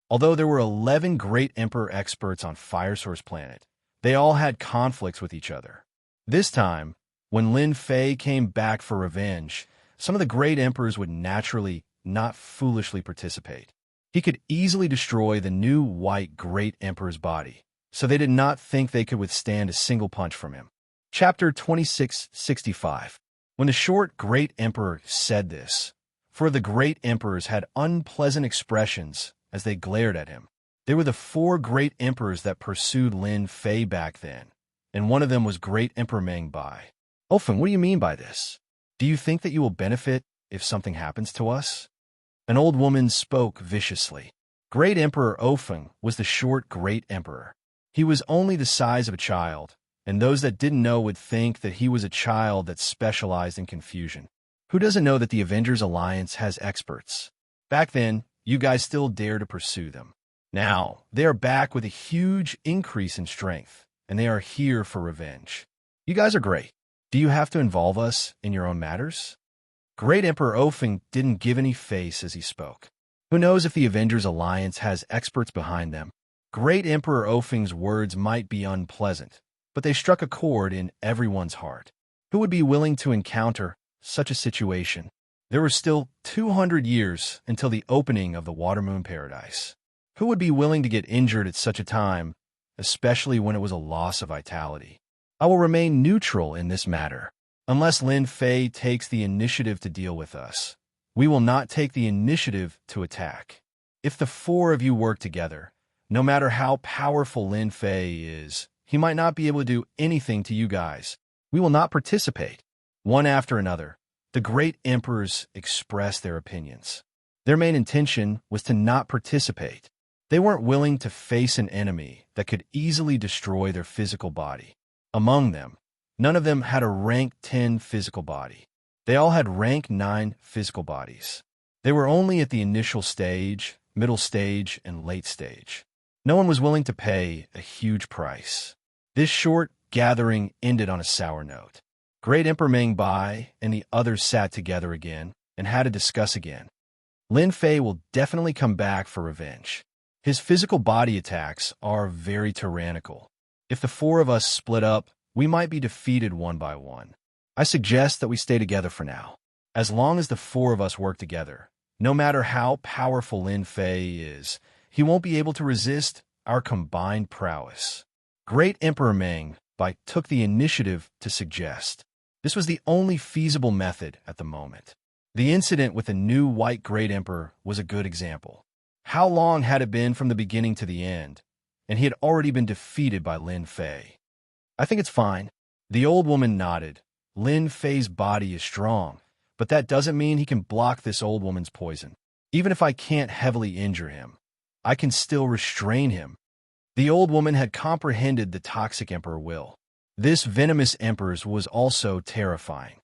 Although there were 11 Great Emperor experts on Fire Source Planet, they all had conflicts with each other. This time, when Lin Fei came back for revenge, some of the Great Emperors would naturally not foolishly participate. He could easily destroy the new white Great Emperor's body, so they did not think they could withstand a single punch from him. Chapter 2665. When the short Great Emperor said this, 4 of the Great Emperors had unpleasant expressions as they glared at him. They were the 4 Great Emperors that pursued Lin Fei back then, and one of them was Great Emperor Meng Bai. "Ofeng, what do you mean by this? Do you think that you will benefit if something happens to us?" An old woman spoke viciously. Great Emperor Ofeng was the short Great Emperor. He was only the size of a child, and those that didn't know would think that he was a child that specialized in confusion. Who doesn't know that the Avengers Alliance has experts? Back then, you guys still dare to pursue them. Now, they are back with a huge increase in strength, and they are here for revenge. You guys are great. Do you have to involve us in your own matters? Great Emperor Ofeng didn't give any face as he spoke. Who knows if the Avengers Alliance has experts behind them? Great Emperor Ofeng's words might be unpleasant, but they struck a chord in everyone's heart. Who would be willing to encounter such a situation? There were still 200 years until the opening of the Watermoon Paradise. Who would be willing to get injured at such a time, especially when it was a loss of vitality? I will remain neutral in this matter. Unless Lin Fei takes the initiative to deal with us, we will not take the initiative to attack. If the 4 of you work together, no matter how powerful Lin Fei is, he might not be able to do anything to you guys. We will not participate. One after another, the Great Emperors expressed their opinions. Their main intention was to not participate. They weren't willing to face an enemy that could easily destroy their physical body. Among them, none of them had a rank 10 physical body. They all had rank 9 physical bodies. They were only at the initial stage, middle stage, and late stage. No one was willing to pay a huge price. This short gathering ended on a sour note. Great Emperor Meng Bai and the others sat together again and had to discuss again. Lin Fei will definitely come back for revenge. His physical body attacks are very tyrannical. If the 4 of us split up, we might be defeated one by one. I suggest that we stay together for now. As long as the 4 of us work together, no matter how powerful Lin Fei is, he won't be able to resist our combined prowess. Great Emperor Meng Bai took the initiative to suggest. This was the only feasible method at the moment. The incident with the new white Great Emperor was a good example. How long had it been from the beginning to the end? And he had already been defeated by Lin Fei. I think it's fine. The old woman nodded. Lin Fei's body is strong, but that doesn't mean he can block this old woman's poison. Even if I can't heavily injure him, I can still restrain him. The old woman had comprehended the toxic emperor will. This venomous emperor's was also terrifying.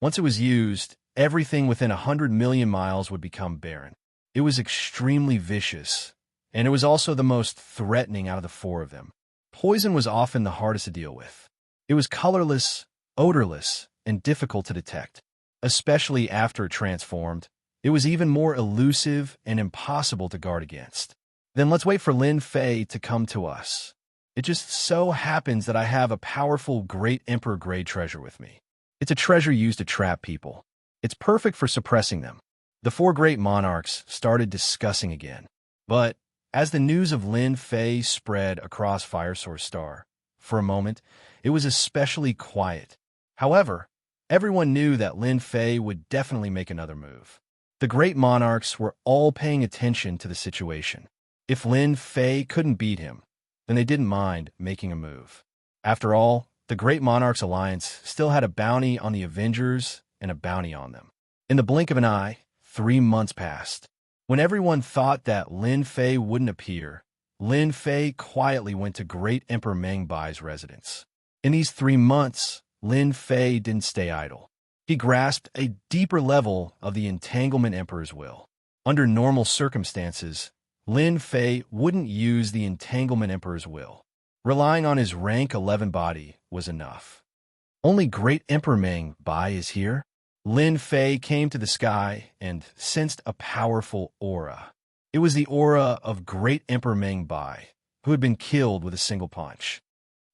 Once it was used, everything within 100 million miles would become barren. It was extremely vicious, and it was also the most threatening out of the four of them. Poison was often the hardest to deal with. It was colorless, odorless, and difficult to detect. Especially after it transformed, it was even more elusive and impossible to guard against. Then let's wait for Lin Fei to come to us. It just so happens that I have a powerful Great Emperor grade treasure with me. It's a treasure used to trap people. It's perfect for suppressing them. The four great monarchs started discussing again. But as the news of Lin Fei spread across Firesource Star, for a moment, it was especially quiet. However, everyone knew that Lin Fei would definitely make another move. The great monarchs were all paying attention to the situation. If Lin Fei couldn't beat him, then they didn't mind making a move. After all, the Great Monarchs Alliance still had a bounty on the Avengers and a bounty on them. In the blink of an eye, 3 months passed. When everyone thought that Lin Fei wouldn't appear, Lin Fei quietly went to Great Emperor Meng Bai's residence. In these 3 months, Lin Fei didn't stay idle. He grasped a deeper level of the Entanglement Emperor's will. Under normal circumstances, Lin Fei wouldn't use the Entanglement Emperor's will. Relying on his rank 11 body was enough. Only Great Emperor Meng Bai is here? Lin Fei came to the sky and sensed a powerful aura. It was the aura of Great Emperor Meng Bai, who had been killed with a single punch.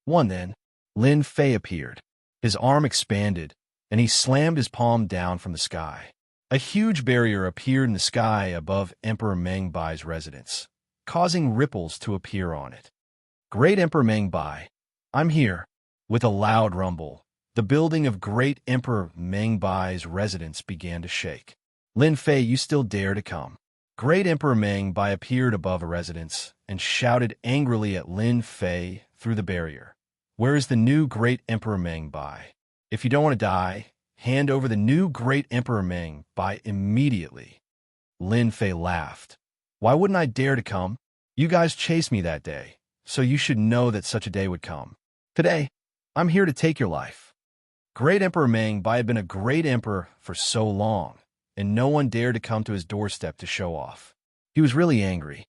Then, Lin Fei appeared. His arm expanded, and he slammed his palm down from the sky. A huge barrier appeared in the sky above Emperor Meng Bai's residence, causing ripples to appear on it. Great Emperor Meng Bai, I'm here. With a loud rumble, the building of Great Emperor Meng Bai's residence began to shake. Lin Fei, you still dare to come? Great Emperor Meng Bai appeared above a residence and shouted angrily at Lin Fei through the barrier. Where is the new Great Emperor Meng Bai? If you don't want to die, hand over the new Great Emperor Meng Bai immediately. Lin Fei laughed. Why wouldn't I dare to come? You guys chased me that day, so you should know that such a day would come. Today, I'm here to take your life. Great Emperor Meng Bai had been a great emperor for so long, and no one dared to come to his doorstep to show off. He was really angry.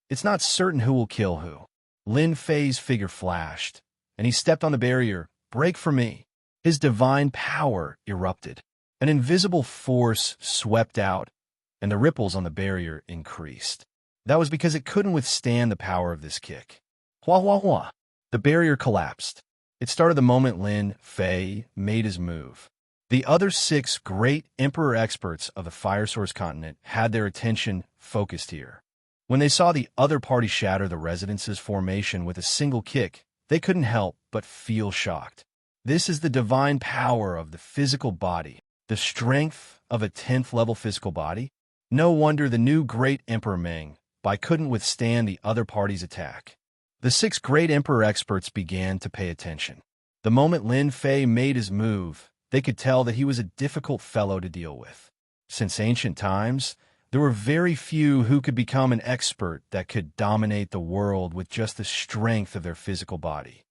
It's not certain who will kill who. Lin Fei's figure flashed, and he stepped on the barrier. Break for me. His divine power erupted. An invisible force swept out, and the ripples on the barrier increased. That was because it couldn't withstand the power of this kick. Hua hua hua. The barrier collapsed. It started the moment Lin Fei made his move. The other 6 great emperor experts of the Fire Source continent had their attention focused here. When they saw the other party shatter the residence's formation with a single kick, they couldn't help but feel shocked. This is the divine power of the physical body, the strength of a 10th level physical body. No wonder the new Great Emperor Meng Bai couldn't withstand the other party's attack. The 6 great emperor experts began to pay attention. The moment Lin Fei made his move, they could tell that he was a difficult fellow to deal with. Since ancient times, there were very few who could become an expert that could dominate the world with just the strength of their physical body.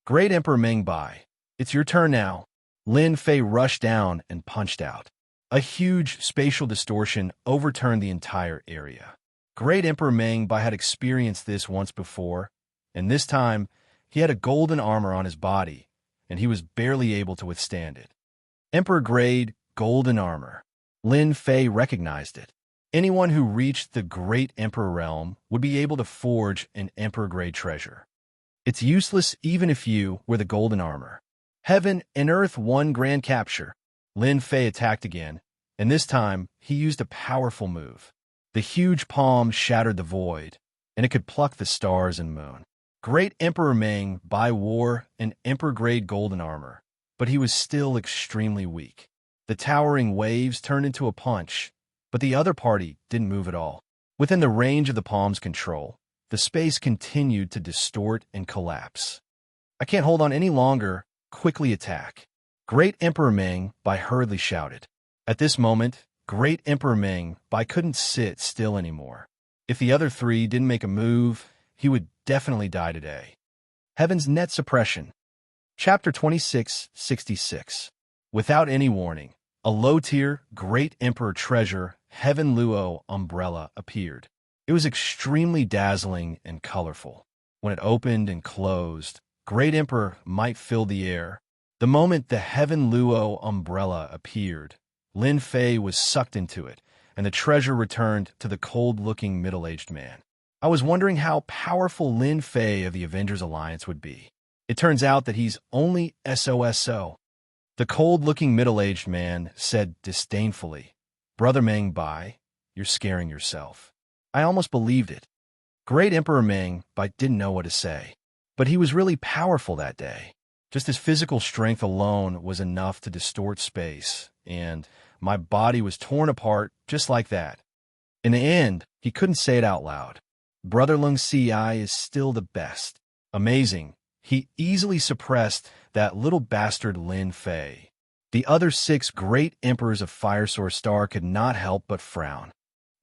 Great Emperor Meng Bai, it's your turn now. Lin Fei rushed down and punched out. A huge spatial distortion overturned the entire area. Great Emperor Meng Bai had experienced this once before, and this time he had a golden armor on his body, and he was barely able to withstand it. Emperor-grade golden armor. Lin Fei recognized it. Anyone who reached the Great Emperor realm would be able to forge an Emperor-grade treasure. It's useless even if you were the golden armor. Heaven and Earth won grand capture. Lin Fei attacked again, and this time he used a powerful move. The huge palm shattered the void, and it could pluck the stars and moon. Great Emperor Meng Bai wore an Emperor-grade golden armor, but he was still extremely weak. The towering waves turned into a punch, but the other party didn't move at all. Within the range of the palm's control, the space continued to distort and collapse. I can't hold on any longer. Quickly attack. Great Emperor Ming Bai hurriedly shouted. At this moment, Great Emperor Ming Bai couldn't sit still anymore. If the other three didn't make a move, he would definitely die today. Heaven's Net Suppression. Chapter 2666. Without any warning, a low-tier Great Emperor treasure Heaven Luo umbrella appeared. It was extremely dazzling and colorful. When it opened and closed, Great Emperor might fill the air. The moment the Heaven Luo umbrella appeared, Lin Fei was sucked into it, and the treasure returned to the cold-looking middle-aged man. I was wondering how powerful Lin Fei of the Avengers Alliance would be. It turns out that he's only SOSO. The cold-looking middle-aged man said disdainfully, Brother Ming Bai, you're scaring yourself. I almost believed it. Great Emperor Ming Bai didn't know what to say, but he was really powerful that day. Just his physical strength alone was enough to distort space, and my body was torn apart just like that. In the end, he couldn't say it out loud. Brother Lung Ci is still the best. Amazing. He easily suppressed that little bastard Lin Fei. The other 6 great emperors of Fire Source Star could not help but frown.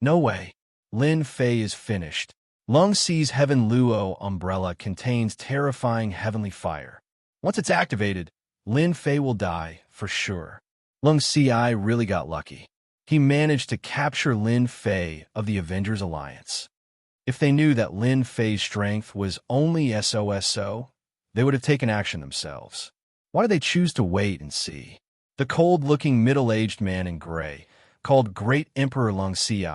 No way. Lin Fei is finished. Lung Ci's Heaven Luo umbrella contains terrifying heavenly fire. Once it's activated, Lin Fei will die for sure. Lung Ci really got lucky. He managed to capture Lin Fei of the Avengers Alliance. If they knew that Lin Fei's strength was only SOSO, they would have taken action themselves. Why did they choose to wait and see? The cold-looking middle-aged man in gray, called Great Emperor Lung Ci,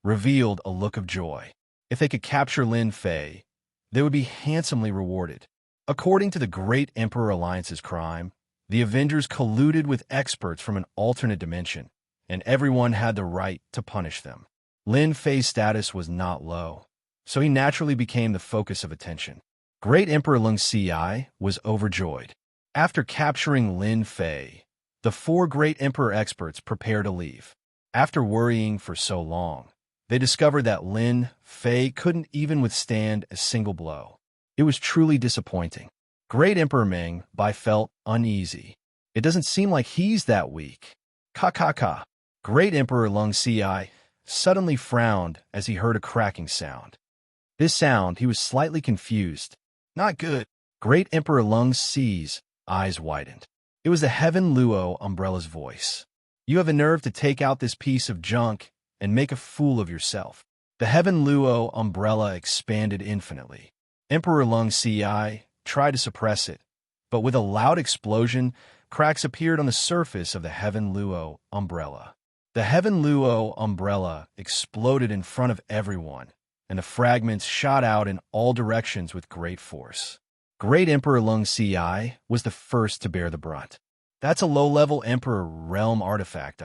revealed a look of joy. If they could capture Lin Fei, they would be handsomely rewarded. According to the Great Emperor Alliance's crime, the Avengers colluded with experts from an alternate dimension, and everyone had the right to punish them. Lin Fei's status was not low, so he naturally became the focus of attention. Great Emperor Lung Ci was overjoyed. After capturing Lin Fei, the 4 Great Emperor experts prepared to leave. After worrying for so long, they discovered that Lin Fei couldn't even withstand a single blow. It was truly disappointing. Great Emperor Ming Bai felt uneasy. It doesn't seem like he's that weak. Ka. Great Emperor Lung Ci suddenly frowned as he heard a cracking sound. This sound, he was slightly confused. Not good. Great Emperor Lung Ci's eyes widened. It was the Heaven Luo umbrella's voice. You have a nerve to take out this piece of junk and make a fool of yourself. The Heaven Luo umbrella expanded infinitely. Emperor Lung Ci tried to suppress it, but with a loud explosion, cracks appeared on the surface of the Heaven Luo umbrella. The Heaven Luo umbrella exploded in front of everyone, and the fragments shot out in all directions with great force. Great Emperor Lung Ci was the first to bear the brunt. That's a low-level Emperor realm artifact,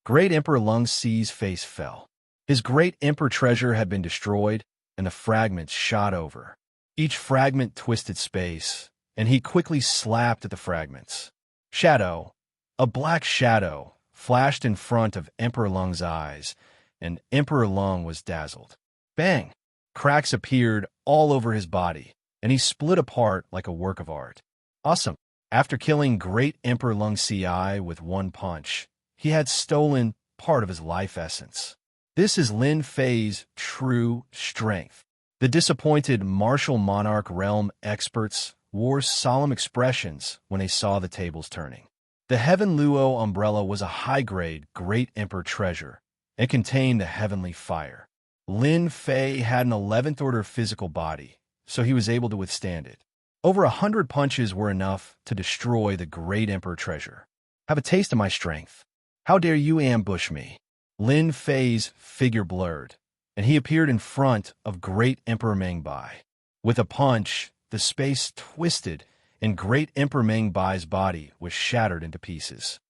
Great Emperor Lung Ci's face fell. His Great Emperor treasure had been destroyed, and the fragments shot over. Each fragment twisted space, and he quickly slapped at the fragments. Shadow, a black shadow, flashed in front of Emperor Lung's eyes, and Emperor Lung was dazzled. Bang! Cracks appeared all over his body, and he split apart like a work of art. Awesome! After killing Great Emperor Lung Ci with one punch, he had stolen part of his life essence. This is Lin Fei's true strength. The disappointed martial monarch realm experts wore solemn expressions when they saw the tables turning. The Heaven Luo umbrella was a high-grade Great Emperor treasure and contained the heavenly fire. Lin Fei had an 11th order physical body, so he was able to withstand it. Over 100 punches were enough to destroy the Great Emperor treasure. Have a taste of my strength. How dare you ambush me? Lin Fei's figure blurred, and he appeared in front of Great Emperor Ming Bai. With a punch, the space twisted, and Great Emperor Ming Bai's body was shattered into pieces.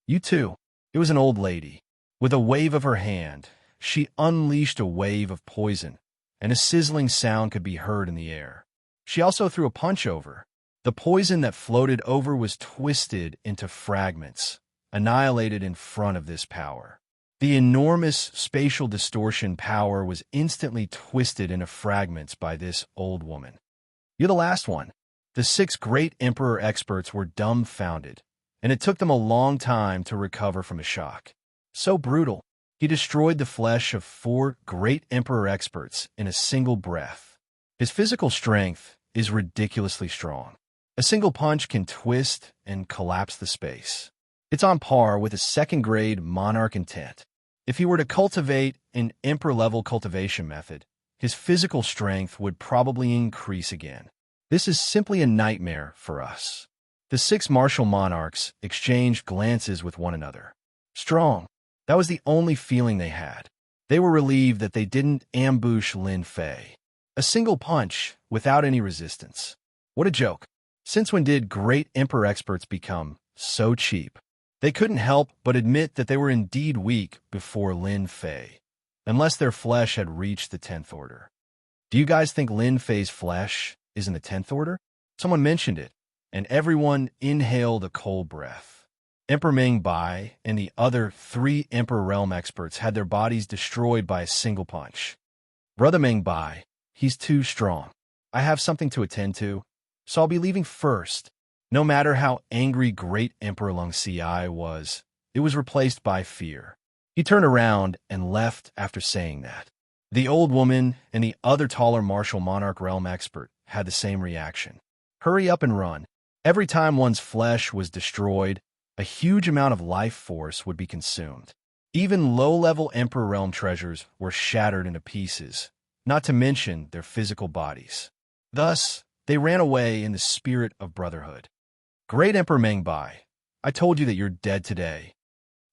You too. It was an old lady. With a wave of her hand, she unleashed a wave of poison, and a sizzling sound could be heard in the air. She also threw a punch over. The poison that floated over was twisted into fragments, annihilated in front of this power. The enormous spatial distortion power was instantly twisted into fragments by this old woman. You're the last one. The 6 great Emperor experts were dumbfounded, and it took them a long time to recover from the shock. So brutal, he destroyed the flesh of 4 great Emperor experts in a single breath. His physical strength is ridiculously strong. A single punch can twist and collapse the space. It's on par with a second-grade monarch intent. If he were to cultivate an Emperor-level cultivation method, his physical strength would probably increase again. This is simply a nightmare for us. The 6 martial monarchs exchanged glances with one another. Strong. That was the only feeling they had. They were relieved that they didn't ambush Lin Fei. A single punch without any resistance. What a joke. Since when did great Emperor experts become so cheap? They couldn't help but admit that they were indeed weak before Lin Fei, unless their flesh had reached the 10th order. Do you guys think Lin Fei's flesh is in the 10th order? Someone mentioned it, and everyone inhaled a cold breath. Emperor Ming Bai and the other 3 Emperor Realm experts had their bodies destroyed by a single punch. Brother Ming Bai, he's too strong. I have something to attend to, so I'll be leaving first. No matter how angry Great Emperor Lung Ci was, it was replaced by fear. He turned around and left after saying that. The old woman and the other taller martial monarch realm expert had the same reaction. Hurry up and run. Every time one's flesh was destroyed, a huge amount of life force would be consumed. Even low-level Emperor Realm treasures were shattered into pieces, not to mention their physical bodies. Thus, they ran away in the spirit of brotherhood. Great Emperor Meng Bai, I told you that you're dead today.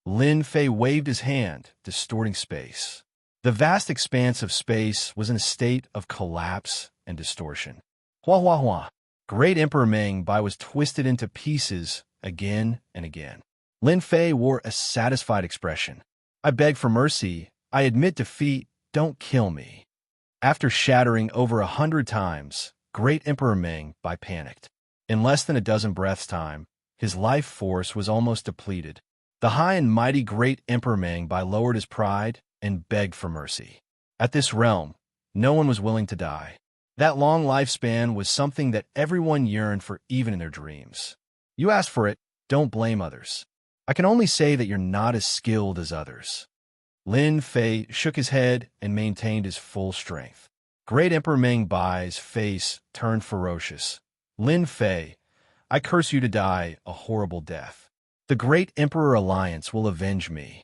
Lin Fei waved his hand, distorting space. The vast expanse of space was in a state of collapse and distortion. Hua hua hua. Great Emperor Meng Bai was twisted into pieces again and again. Lin Fei wore a satisfied expression. I beg for mercy. I admit defeat. Don't kill me. After shattering over 100 times, Great Emperor Meng Bai panicked. In less than a dozen breaths' time, his life force was almost depleted. The high and mighty Great Emperor Meng Bai lowered his pride and begged for mercy. At this realm, no one was willing to die. That long lifespan was something that everyone yearned for even in their dreams. You asked for it, don't blame others. I can only say that you're not as skilled as others. Lin Fei shook his head and maintained his full strength. Great Emperor Meng Bai's face turned ferocious. Lin Fei, I curse you to die a horrible death. The Great Emperor Alliance will avenge me.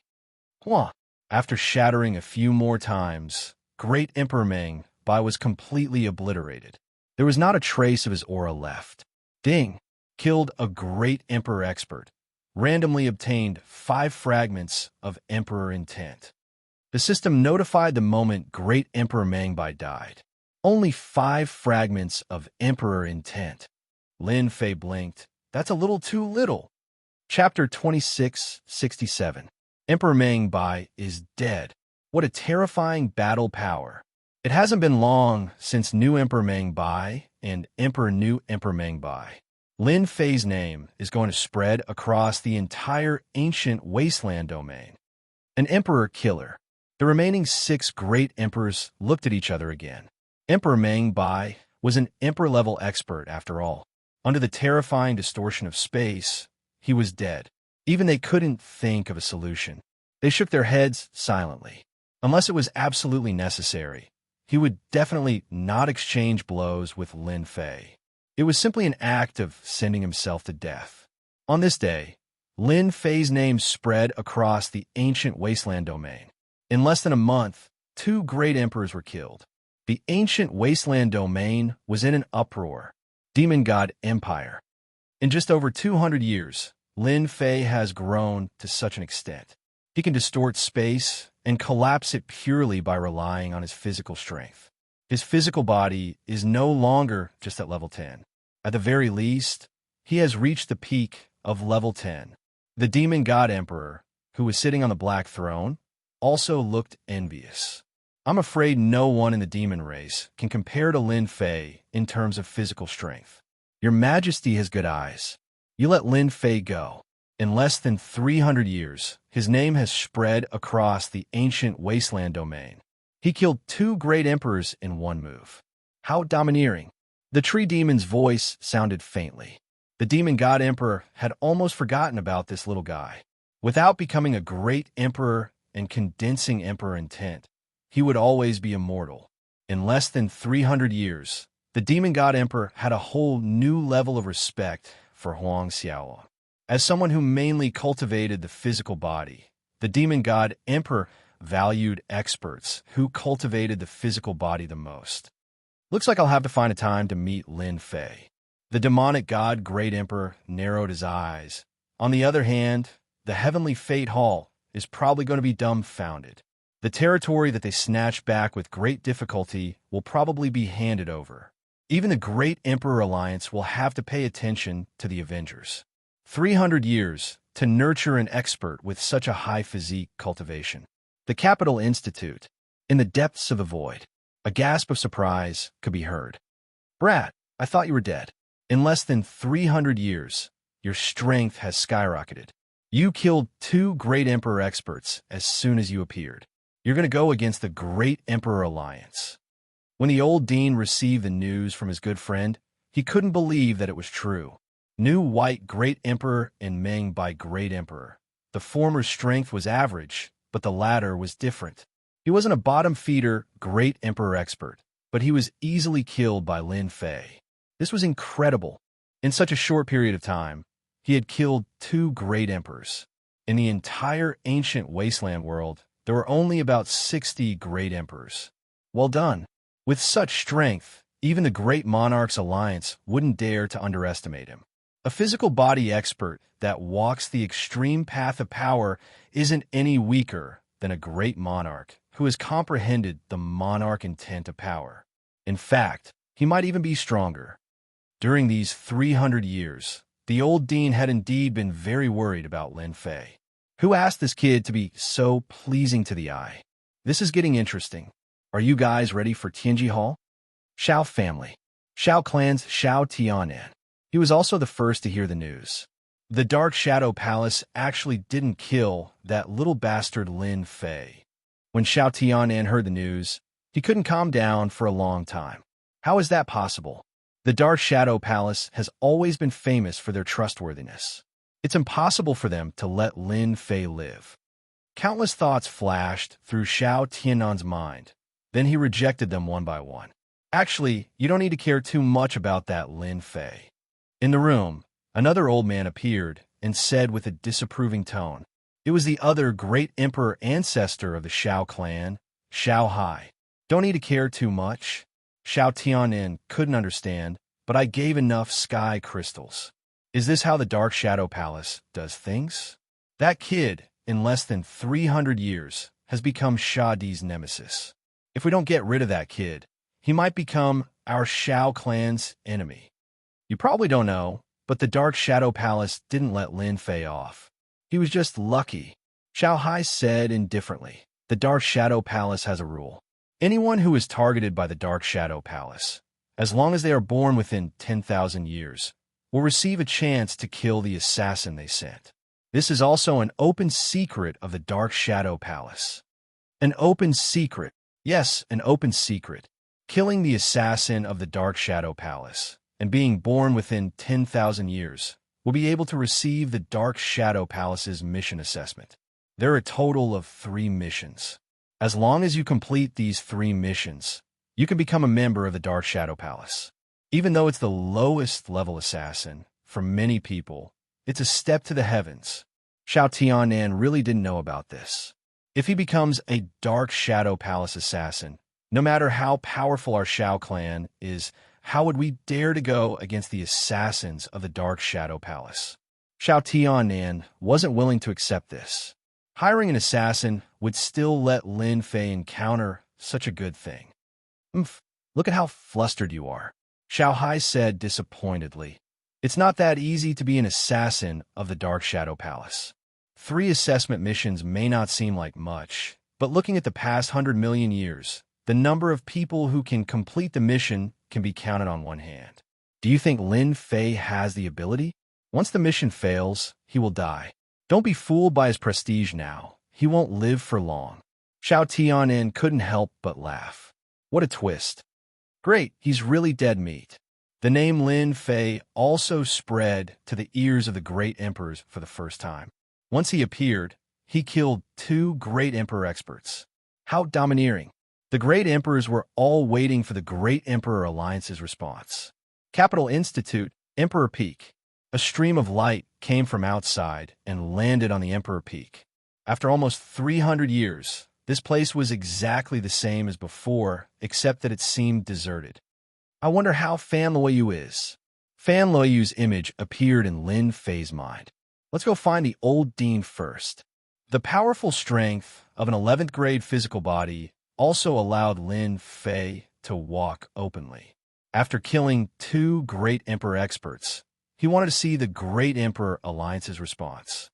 Hua. After shattering a few more times, Great Emperor Meng Bai was completely obliterated. There was not a trace of his aura left. Ding. Killed a Great Emperor expert. Randomly obtained 5 fragments of Emperor intent. The system notified the moment Great Emperor Meng Bai died. Only 5 fragments of Emperor intent. Lin Fei blinked. That's a little too little. Chapter 2667. Emperor Meng Bai is dead. What a terrifying battle power. It hasn't been long since New Emperor Meng Bai and New Emperor Meng Bai. Lin Fei's name is going to spread across the entire ancient wasteland domain. An emperor killer. The remaining 6 great emperors looked at each other again. Emperor Meng Bai was an emperor-level expert after all. Under the terrifying distortion of space, he was dead. Even they couldn't think of a solution. They shook their heads silently. Unless it was absolutely necessary, he would definitely not exchange blows with Lin Fei. It was simply an act of sending himself to death. On this day, Lin Fei's name spread across the ancient wasteland domain. In less than a month, 2 great emperors were killed. The ancient wasteland domain was in an uproar. Demon God Empire. In just over 200 years, Lin Fei has grown to such an extent. He can distort space and collapse it purely by relying on his physical strength. His physical body is no longer just at level 10. At the very least, he has reached the peak of level 10. The Demon God Emperor, who was sitting on the Black Throne, also looked envious. I'm afraid no one in the demon race can compare to Lin Fei in terms of physical strength. Your Majesty has good eyes. You let Lin Fei go. In less than 300 years, his name has spread across the ancient wasteland domain. He killed 2 great emperors in one move. How domineering! The tree demon's voice sounded faintly. The demon god emperor had almost forgotten about this little guy. Without becoming a great emperor and condensing emperor intent, he would always be immortal. In less than 300 years, the demon god emperor had a whole new level of respect for Huang Xiaolong. As someone who mainly cultivated the physical body, the demon god emperor valued experts who cultivated the physical body the most. Looks like I'll have to find a time to meet Lin Fei. The demonic god great emperor narrowed his eyes. On the other hand, the heavenly fate hall is probably going to be dumbfounded. The territory that they snatched back with great difficulty will probably be handed over. Even the Great Emperor Alliance will have to pay attention to the Avengers. 300 years to nurture an expert with such a high physique cultivation. The Capital Institute. In the depths of the void, a gasp of surprise could be heard. Brat, I thought you were dead. In less than 300 years, your strength has skyrocketed. You killed 2 Great Emperor experts as soon as you appeared. You're going to go against the Great Emperor Alliance. When the old dean received the news from his good friend, he couldn't believe that it was true. New white Great Emperor and Meng by Great Emperor. The former's strength was average, but the latter was different. He wasn't a bottom-feeder Great Emperor expert, but he was easily killed by Lin Fei. This was incredible. In such a short period of time, he had killed 2 Great Emperors. In the entire ancient wasteland world, there were only about 60 Great Emperors. Well done. With such strength, even the Great Monarch's Alliance wouldn't dare to underestimate him. A physical body expert that walks the extreme path of power isn't any weaker than a great monarch who has comprehended the monarch intent of power. In fact, he might even be stronger. During these 300 years, the old dean had indeed been very worried about Lin Fei. Who asked this kid to be so pleasing to the eye? This is getting interesting. Are you guys ready for Tianji Hall? Shao family. Shao clan's Shao Tianan. He was also the first to hear the news. The Dark Shadow Palace actually didn't kill that little bastard Lin Fei. When Shao Tianan heard the news, he couldn't calm down for a long time. How is that possible? The Dark Shadow Palace has always been famous for their trustworthiness. It's impossible for them to let Lin Fei live. Countless thoughts flashed through Shao Tianan's mind. Then he rejected them one by one. Actually, you don't need to care too much about that Lin Fei. In the room, another old man appeared and said with a disapproving tone, it was the other great emperor ancestor of the Shao clan, Shao Hai. Don't need to care too much. Shao Tianan couldn't understand, but I gave enough sky crystals. Is this how the Dark Shadow Palace does things? That kid, in less than 300 years, has become Shadi's nemesis. If we don't get rid of that kid, he might become our Shao clan's enemy. You probably don't know, but the Dark Shadow Palace didn't let Lin Fei off. He was just lucky. Shao Hai said indifferently, the Dark Shadow Palace has a rule. Anyone who is targeted by the Dark Shadow Palace, as long as they are born within 10,000 years, will receive a chance to kill the assassin they sent. This is also an open secret of the Dark Shadow Palace. An open secret. Yes, an open secret. Killing the assassin of the Dark Shadow Palace and being born within 10,000 years will be able to receive the Dark Shadow Palace's mission assessment. There are a total of 3 missions. As long as you complete these 3 missions, you can become a member of the Dark Shadow Palace. Even though it's the lowest level assassin, for many people, it's a step to the heavens. Shao Tianan really didn't know about this. If he becomes a Dark Shadow Palace assassin, no matter how powerful our Shao clan is, how would we dare to go against the assassins of the Dark Shadow Palace? Shao Tianan wasn't willing to accept this. Hiring an assassin would still let Lin Fei encounter such a good thing. Look at how flustered you are, Shao Hai said disappointedly. It's not that easy to be an assassin of the Dark Shadow Palace. 3 assessment missions may not seem like much, but looking at the past 100 million years, the number of people who can complete the mission can be counted on one hand. Do you think Lin Fei has the ability? Once the mission fails, he will die. Don't be fooled by his prestige now. He won't live for long. Xiao Tianin couldn't help but laugh. What a twist. Great, he's really dead meat. The name Lin Fei also spread to the ears of the great emperors for the first time. Once he appeared, he killed 2 great emperor experts. How domineering. The great emperors were all waiting for the Great Emperor Alliance's response. Capital Institute, Emperor Peak. A stream of light came from outside and landed on the Emperor Peak. After almost 300 years, this place was exactly the same as before, except that it seemed deserted. I wonder how Fan Luoyu is. Fan Luoyu's image appeared in Lin Fei's mind. Let's go find the old dean first. The powerful strength of an 11th grade physical body also allowed Lin Fei to walk openly. After killing 2 great emperor experts, he wanted to see the Great Emperor Alliance's response.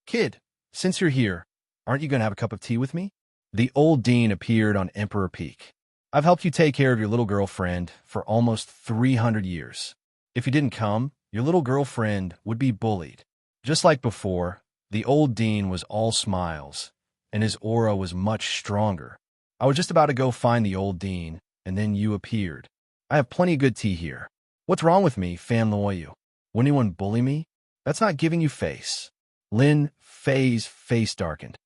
Kid, since you're here, aren't you going to have a cup of tea with me? The old dean appeared on Emperor Peak. I've helped you take care of your little girlfriend for almost 300 years. If you didn't come, your little girlfriend would be bullied. Just like before, the old dean was all smiles, and his aura was much stronger. I was just about to go find the old dean, and then you appeared. I have plenty of good tea here. What's wrong with me, Fan Luoyu? Will anyone bully me? That's not giving you face. Lin Fei's face darkened.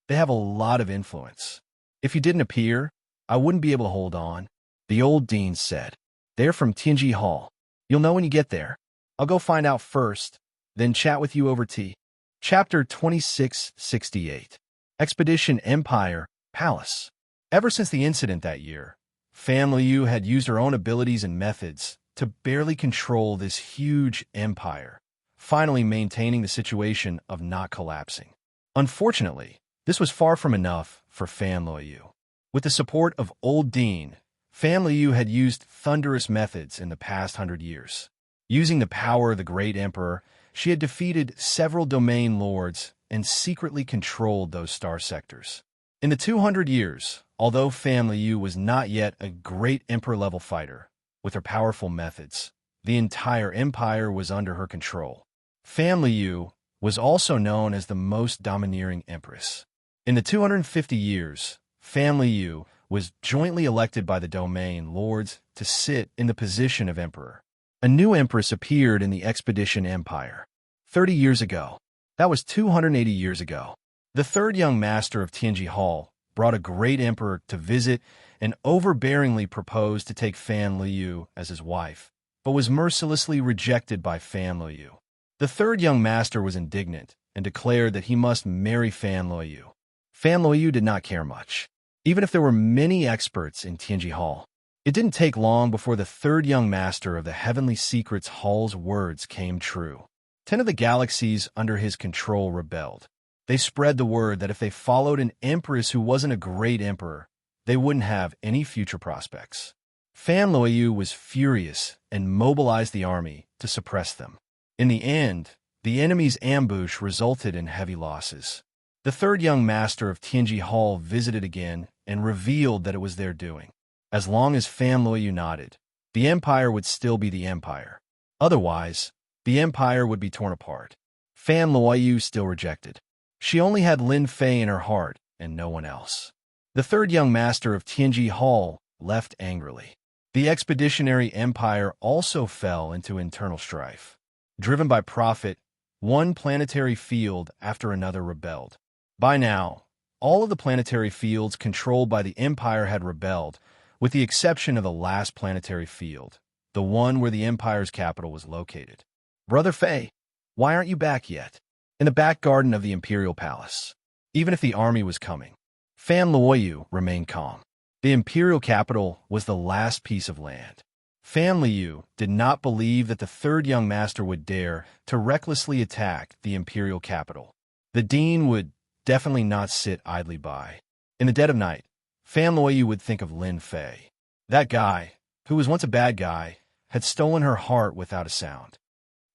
They have a lot of influence. If you didn't appear, I wouldn't be able to hold on, the old dean said. They're from Tianji Hall. You'll know when you get there. I'll go find out first, then chat with you over tea. Chapter 2668. Expedition Empire Palace. Ever since the incident that year, Fan Luoyu had used her own abilities and methods to barely control this huge empire, finally maintaining the situation of not collapsing. Unfortunately, this was far from enough for Fan Luoyu. With the support of Old Dean, Fan Luoyu had used thunderous methods in the past 100 years. Using the power of the Great Emperor, she had defeated several domain lords and secretly controlled those star sectors. In the 200 years, although Fan Luoyu was not yet a great emperor-level fighter, with her powerful methods, the entire empire was under her control. Fan Luoyu was also known as the most domineering empress. In the 250 years, Fan Luoyu was jointly elected by the domain lords to sit in the position of emperor. A new empress appeared in the Expedition Empire. 30 years ago. That was 280 years ago. The third young master of Tianji Hall brought a great emperor to visit and overbearingly proposed to take Fan Luoyu as his wife, but was mercilessly rejected by Fan Luoyu. The third young master was indignant and declared that he must marry Fan Luoyu. Fan Luoyu did not care much, even if there were many experts in Tianji Hall. It didn't take long before the third young master of the Heavenly Secrets Hall's words came true. 10 of the galaxies under his control rebelled. They spread the word that if they followed an empress who wasn't a great emperor, they wouldn't have any future prospects. Fan Luoyu was furious and mobilized the army to suppress them. In the end, the enemy's ambush resulted in heavy losses. The third young master of Tianji Hall visited again and revealed that it was their doing. As long as Fan Luoyu nodded, the empire would still be the empire. Otherwise, the empire would be torn apart. Fan Luoyu still rejected. She only had Lin Fei in her heart and no one else. The third young master of Tianji Hall left angrily. The expeditionary empire also fell into internal strife. Driven by profit, one planetary field after another rebelled. By now, all of the planetary fields controlled by the empire had rebelled, with the exception of the last planetary field, the one where the empire's capital was located. Brother Fei, why aren't you back yet? In the back garden of the imperial palace. Even if the army was coming, Fan Luoyu remained calm. The imperial capital was the last piece of land. Fan Luoyu did not believe that the third young master would dare to recklessly attack the imperial capital. The dean would definitely not sit idly by. In the dead of night, Fan Luoyu would think of Lin Fei. That guy, who was once a bad guy, had stolen her heart without a sound.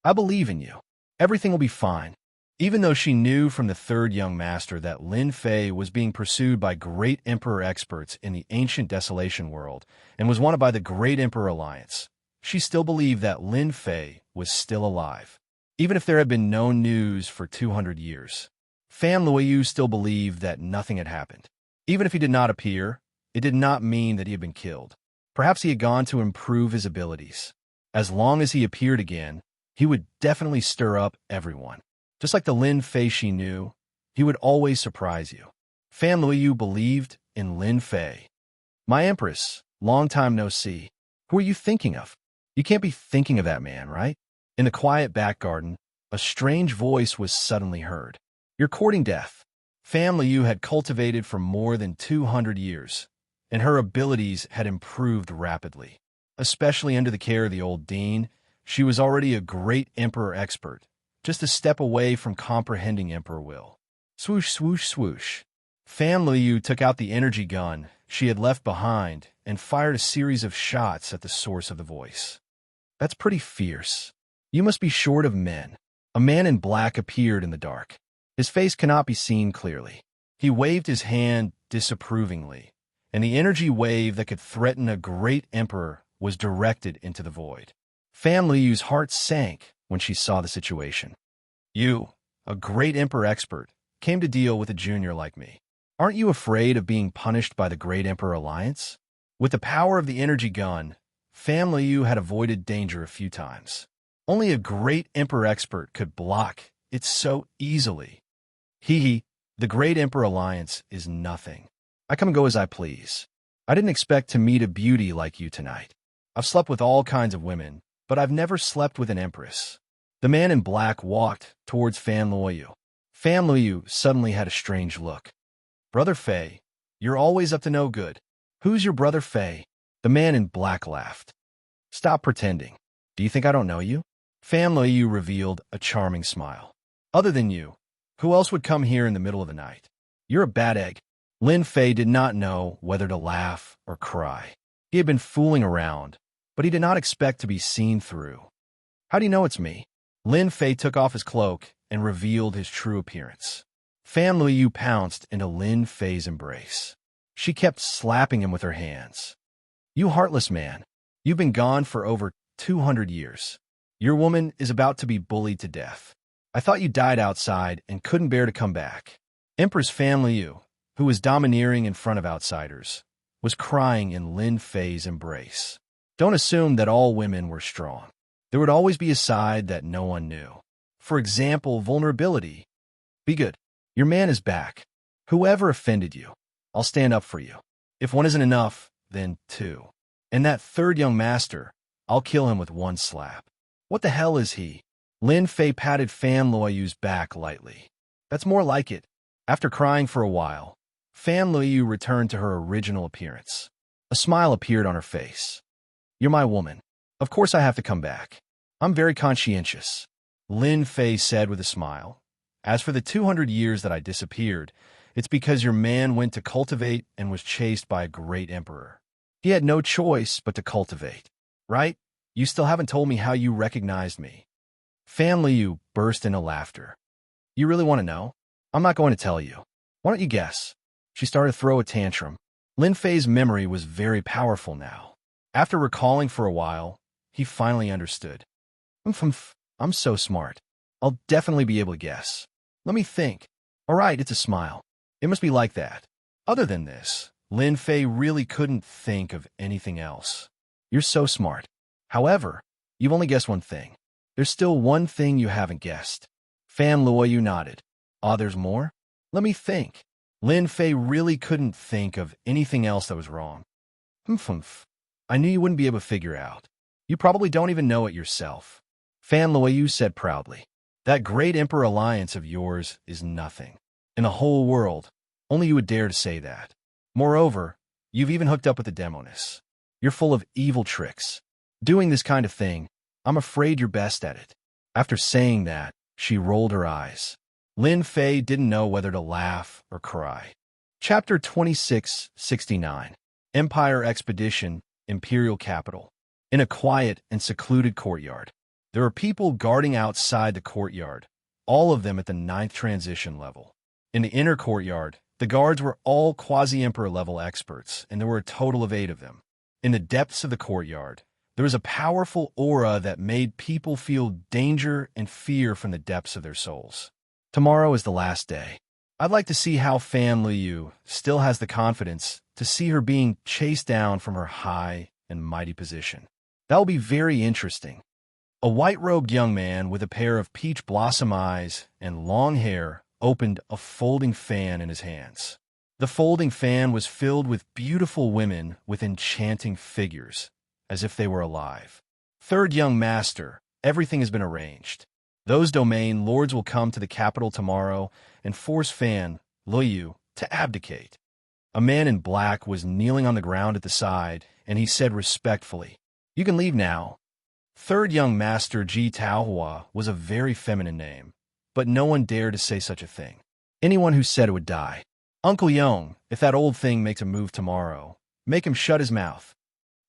I believe in you. Everything will be fine. Even though she knew from the third young master that Lin Fei was being pursued by great emperor experts in the ancient desolation world and was wanted by the Great Emperor Alliance, she still believed that Lin Fei was still alive. Even if there had been no news for 200 years, Fan Luoyu still believed that nothing had happened. Even if he did not appear, it did not mean that he had been killed. Perhaps he had gone to improve his abilities. As long as he appeared again, he would definitely stir up everyone. Just like the Lin Fei she knew, he would always surprise you. Fan Luoyu believed in Lin Fei. My Empress, long time no see. Who are you thinking of? You can't be thinking of that man, right? In the quiet back garden, a strange voice was suddenly heard. You're courting death. Fan Luoyu had cultivated for more than 200 years, and her abilities had improved rapidly. Especially under the care of the old dean, she was already a great emperor expert, just a step away from comprehending emperor will. Swoosh, swoosh, swoosh. Fan Luoyu took out the energy gun she had left behind and fired a series of shots at the source of the voice. That's pretty fierce. You must be short of men. A man in black appeared in the dark. His face cannot be seen clearly. He waved his hand disapprovingly, and the energy wave that could threaten a great emperor was directed into the void. Fan Liyu's heart sank when she saw the situation. You, a great emperor expert, came to deal with a junior like me. Aren't you afraid of being punished by the Great Emperor Alliance? With the power of the energy gun, Fan Liyu had avoided danger a few times. Only a great emperor expert could block it so easily. Hee, the Great Emperor Alliance is nothing. I come and go as I please. I didn't expect to meet a beauty like you tonight. I've slept with all kinds of women, but I've never slept with an empress. The man in black walked towards Fan Luoyu. Fan Luoyu suddenly had a strange look. Brother Fei, you're always up to no good. Who's your brother Fei? The man in black laughed. Stop pretending. Do you think I don't know you? Fan Luoyu revealed a charming smile. Other than you, who else would come here in the middle of the night? You're a bad egg. Lin Fei did not know whether to laugh or cry. He had been fooling around, but he did not expect to be seen through. How do you know it's me? Lin Fei took off his cloak and revealed his true appearance. Fan Luoyu pounced into Lin Fei's embrace. She kept slapping him with her hands. You heartless man. You've been gone for over 200 years. Your woman is about to be bullied to death. I thought you died outside and couldn't bear to come back. Empress Fan Liu, who was domineering in front of outsiders, was crying in Lin Fei's embrace. Don't assume that all women were strong. There would always be a side that no one knew. For example, vulnerability. Be good. Your man is back. Whoever offended you, I'll stand up for you. If one isn't enough, then two. And that third young master, I'll kill him with one slap. What the hell is he? Lin Fei patted Fan Luoyu's back lightly. That's more like it. After crying for a while, Fan Luoyu returned to her original appearance. A smile appeared on her face. You're my woman. Of course I have to come back. I'm very conscientious, Lin Fei said with a smile. As for the 200 years that I disappeared, it's because your man went to cultivate and was chased by a great emperor. He had no choice but to cultivate. Right? You still haven't told me how you recognized me. Fan Liu burst into laughter. You really want to know? I'm not going to tell you. Why don't you guess? She started to throw a tantrum. Lin Fei's memory was very powerful now. After recalling for a while, he finally understood. I'm so smart. I'll definitely be able to guess. Let me think. All right, it's a smile. It must be like that. Other than this, Lin Fei really couldn't think of anything else. You're so smart. However, you've only guessed one thing. There's still one thing you haven't guessed. Fan Luoyu nodded. There's more? Let me think. Lin Fei really couldn't think of anything else that was wrong. I knew you wouldn't be able to figure out. You probably don't even know it yourself. Fan Luoyu said proudly. That great Emperor Alliance of yours is nothing. In the whole world, only you would dare to say that. Moreover, you've even hooked up with the Demoness. You're full of evil tricks. Doing this kind of thing, I'm afraid you're best at it. After saying that, she rolled her eyes. Lin Fei didn't know whether to laugh or cry. Chapter 2669. Empire Expedition, Imperial Capital. In a quiet and secluded courtyard, there are people guarding outside the courtyard, all of them at the 9th transition level. In the inner courtyard, the guards were all quasi-emperor level experts, and there were a total of 8 of them. In the depths of the courtyard, There was a powerful aura that made people feel danger and fear from the depths of their souls. Tomorrow is the last day. I'd like to see how Fan Liu still has the confidence to see her being chased down from her high and mighty position. That will be very interesting. A white-robed young man with a pair of peach blossom eyes and long hair opened a folding fan in his hands. The folding fan was filled with beautiful women with enchanting figures, as if they were alive. Third young master, everything has been arranged. Those domain lords will come to the capital tomorrow and force Fan Liu to abdicate. A man in black was kneeling on the ground at the side, and he said respectfully, "You can leave now." Third young master Ji Taohua was a very feminine name, but no one dared to say such a thing. Anyone who said it would die. "Uncle Yong, if that old thing makes a move tomorrow, make him shut his mouth."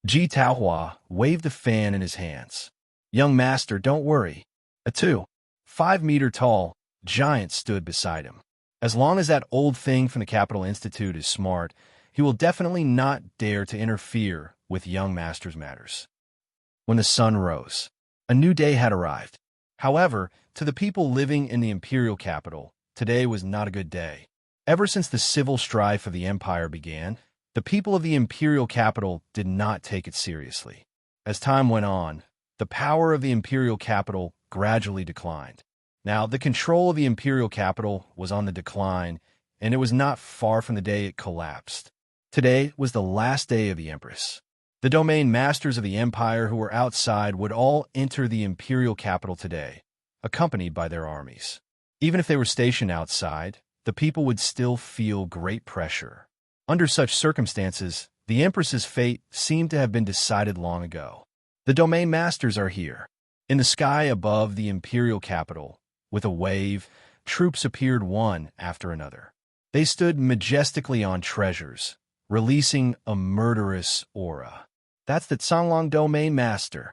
Ji Taohua waved the fan in his hands. "Young master, don't worry." A 2.5-meter-tall giant stood beside him. As long as that old thing from the Capital Institute is smart, he will definitely not dare to interfere with young master's matters. When the sun rose, a new day had arrived. However, to the people living in the imperial capital, today was not a good day. Ever since the civil strife of the empire began, the people of the imperial capital did not take it seriously. As time went on, the power of the imperial capital gradually declined. Now, the control of the imperial capital was on the decline, and it was not far from the day it collapsed. Today was the last day of the Empress. The domain masters of the empire who were outside would all enter the imperial capital today, accompanied by their armies. Even if they were stationed outside, the people would still feel great pressure. Under such circumstances, the Empress's fate seemed to have been decided long ago. The domain masters are here. In the sky above the imperial capital, with a wave, troops appeared one after another. They stood majestically on treasures, releasing a murderous aura. That's the Canglong Domain Master.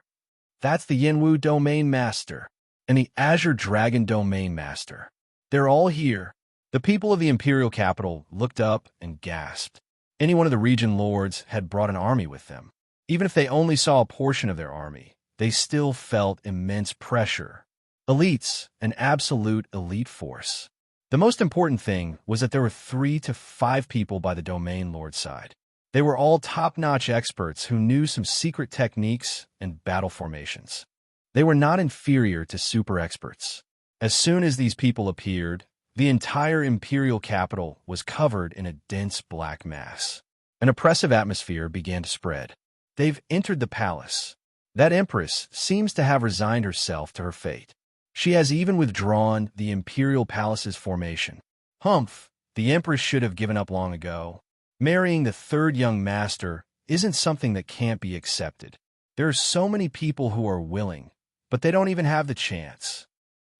That's the Yinwu Domain Master. And the Azure Dragon Domain Master. They're all here. The people of the imperial capital looked up and gasped. Any one of the region lords had brought an army with them. Even if they only saw a portion of their army, they still felt immense pressure. Elites, an absolute elite force. The most important thing was that there were 3 to 5 people by the domain lord side. They were all top-notch experts who knew some secret techniques and battle formations. They were not inferior to super experts. As soon as these people appeared, the entire imperial capital was covered in a dense black mass. An oppressive atmosphere began to spread. They've entered the palace. That empress seems to have resigned herself to her fate. She has even withdrawn the imperial palace's formation. Humph, the empress should have given up long ago. Marrying the third young master isn't something that can't be accepted. There are so many people who are willing, but they don't even have the chance.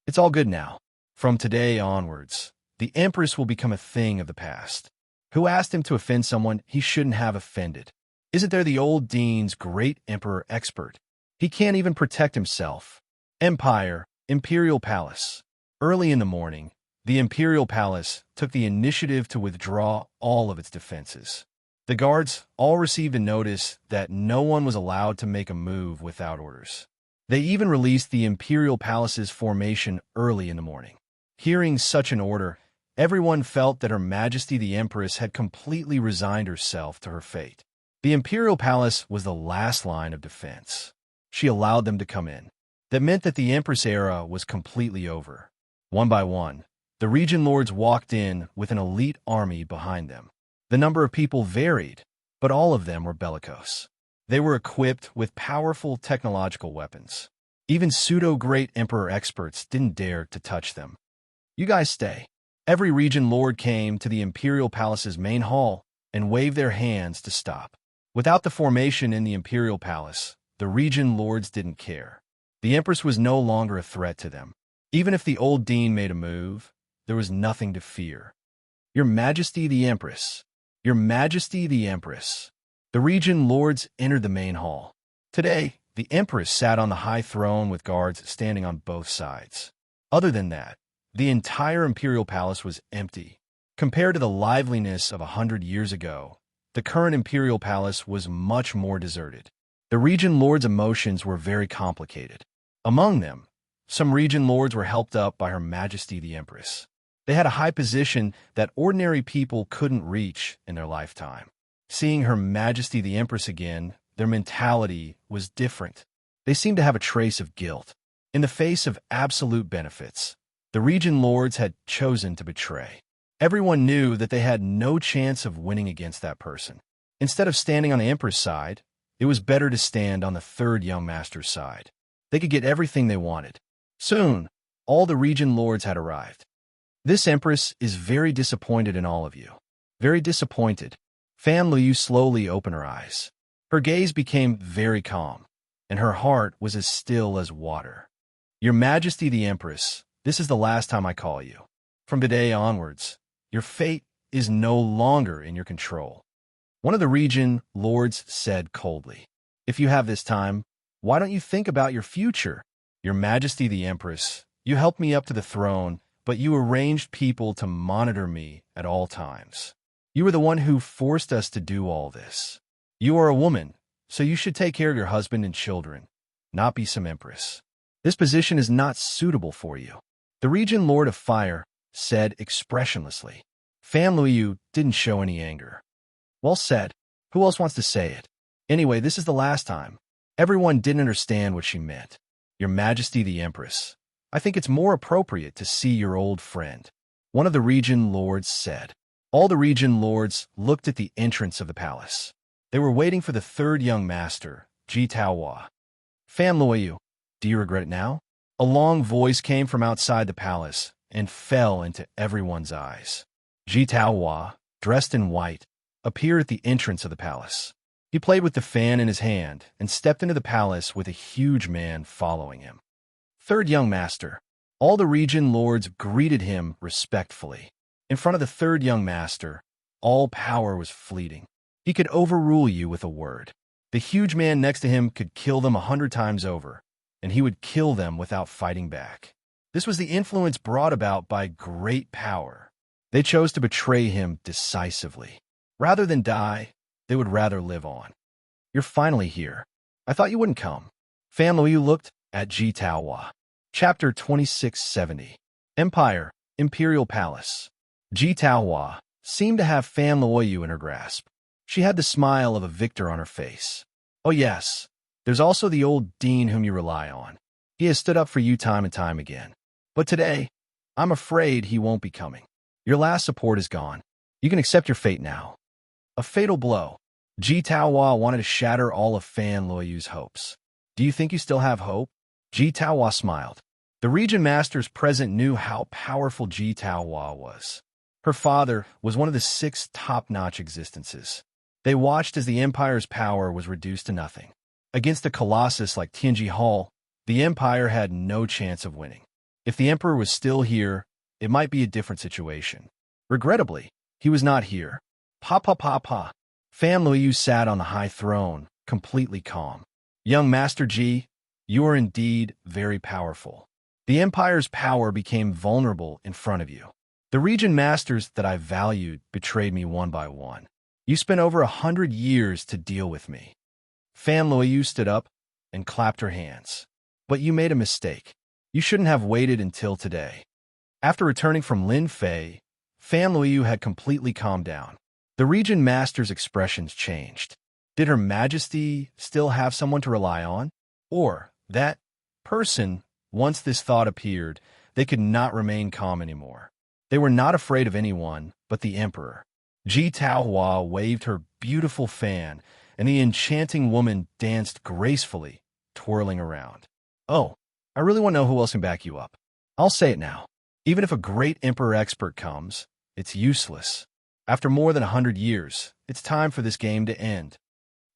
It's all good now. From today onwards, the empress will become a thing of the past. Who asked him to offend someone he shouldn't have offended? Isn't there the old dean's great emperor expert? He can't even protect himself. Empire, imperial palace. Early in the morning, the imperial palace took the initiative to withdraw all of its defenses. The guards all received a notice that no one was allowed to make a move without orders. They even released the imperial palace's formation early in the morning. Hearing such an order, everyone felt that Her Majesty the Empress had completely resigned herself to her fate. The imperial palace was the last line of defense. She allowed them to come in. That meant that the Empress era was completely over. One by one, the region lords walked in with an elite army behind them. The number of people varied, but all of them were bellicose. They were equipped with powerful technological weapons. Even pseudo-great emperor experts didn't dare to touch them. You guys stay. Every region lord came to the imperial palace's main hall and waved their hands to stop. Without the formation in the imperial palace, the region lords didn't care. The empress was no longer a threat to them. Even if the old dean made a move, there was nothing to fear. Your Majesty the Empress. Your Majesty the Empress. The region lords entered the main hall. Today, the Empress sat on the high throne with guards standing on both sides. Other than that, the entire imperial palace was empty. Compared to the liveliness of 100 years ago, the current imperial palace was much more deserted. The region lords' emotions were very complicated. Among them, some region lords were helped up by Her Majesty the Empress. They had a high position that ordinary people couldn't reach in their lifetime. Seeing Her Majesty the Empress again, their mentality was different. They seemed to have a trace of guilt. In the face of absolute benefits, the region lords had chosen to betray. Everyone knew that they had no chance of winning against that person. Instead of standing on the Emperor's side, it was better to stand on the third young master's side. They could get everything they wanted. Soon, all the region lords had arrived. This Empress is very disappointed in all of you. Very disappointed. Fan Liu slowly opened her eyes. Her gaze became very calm, and her heart was as still as water. Your Majesty the Empress, this is the last time I call you. From today onwards, your fate is no longer in your control. One of the region lords said coldly, if you have this time, why don't you think about your future? Your Majesty the Empress, you helped me up to the throne, but you arranged people to monitor me at all times. You were the one who forced us to do all this. You are a woman, so you should take care of your husband and children, not be some empress. This position is not suitable for you. The region lord of fire said expressionlessly. Fan Liu didn't show any anger. Well said. Who else wants to say it? Anyway, this is the last time. Everyone didn't understand what she meant. Your Majesty the Empress, I think it's more appropriate to see your old friend. One of the region lords said. All the region lords looked at the entrance of the palace. They were waiting for the third young master, Ji Taohua. Fan Liu, do you regret it now? A long voice came from outside the palace and fell into everyone's eyes. Ji Taohua, dressed in white, appeared at the entrance of the palace. He played with the fan in his hand and stepped into the palace with a huge man following him. Third young master. All the region lords greeted him respectfully. In front of the third young master, all power was fleeting. He could overrule you with a word. The huge man next to him could kill them 100 times over, and he would kill them without fighting back. This was the influence brought about by great power. They chose to betray him decisively. Rather than die, they would rather live on. You're finally here. I thought you wouldn't come. Fan Liu looked at Ji Taohua. Chapter 2670. Empire, Imperial Palace. Ji Taohua seemed to have Fan Liu in her grasp. She had the smile of a victor on her face. Oh yes, there's also the old dean whom you rely on. He has stood up for you time and time again. But today, I'm afraid he won't be coming. Your last support is gone. You can accept your fate now. A fatal blow. Ji Taohua wanted to shatter all of Fan Liu's hopes. Do you think you still have hope? Ji Taohua smiled. The region masters present knew how powerful Ji Taohua was. Her father was one of the 6 top-notch existences. They watched as the empire's power was reduced to nothing. Against a colossus like Tianji Hall, the empire had no chance of winning. If the emperor was still here, it might be a different situation. Regrettably, he was not here. Pa. Fan Liu sat on the high throne, completely calm. Young Master Ji, you are indeed very powerful. The empire's power became vulnerable in front of you. The region masters that I valued betrayed me one by one. You spent over 100 years to deal with me. Fan Liu stood up and clapped her hands. But you made a mistake. You shouldn't have waited until today. After returning from Lin Fei, Fan Liu had completely calmed down. The region master's expressions changed. Did Her Majesty still have someone to rely on? Or that person, once this thought appeared, they could not remain calm anymore. They were not afraid of anyone but the emperor. Ji Taohua waved her beautiful fan, and the enchanting woman danced gracefully, twirling around. Oh, I really want to know who else can back you up. I'll say it now. Even if a great emperor expert comes, it's useless. After more than 100 years, it's time for this game to end.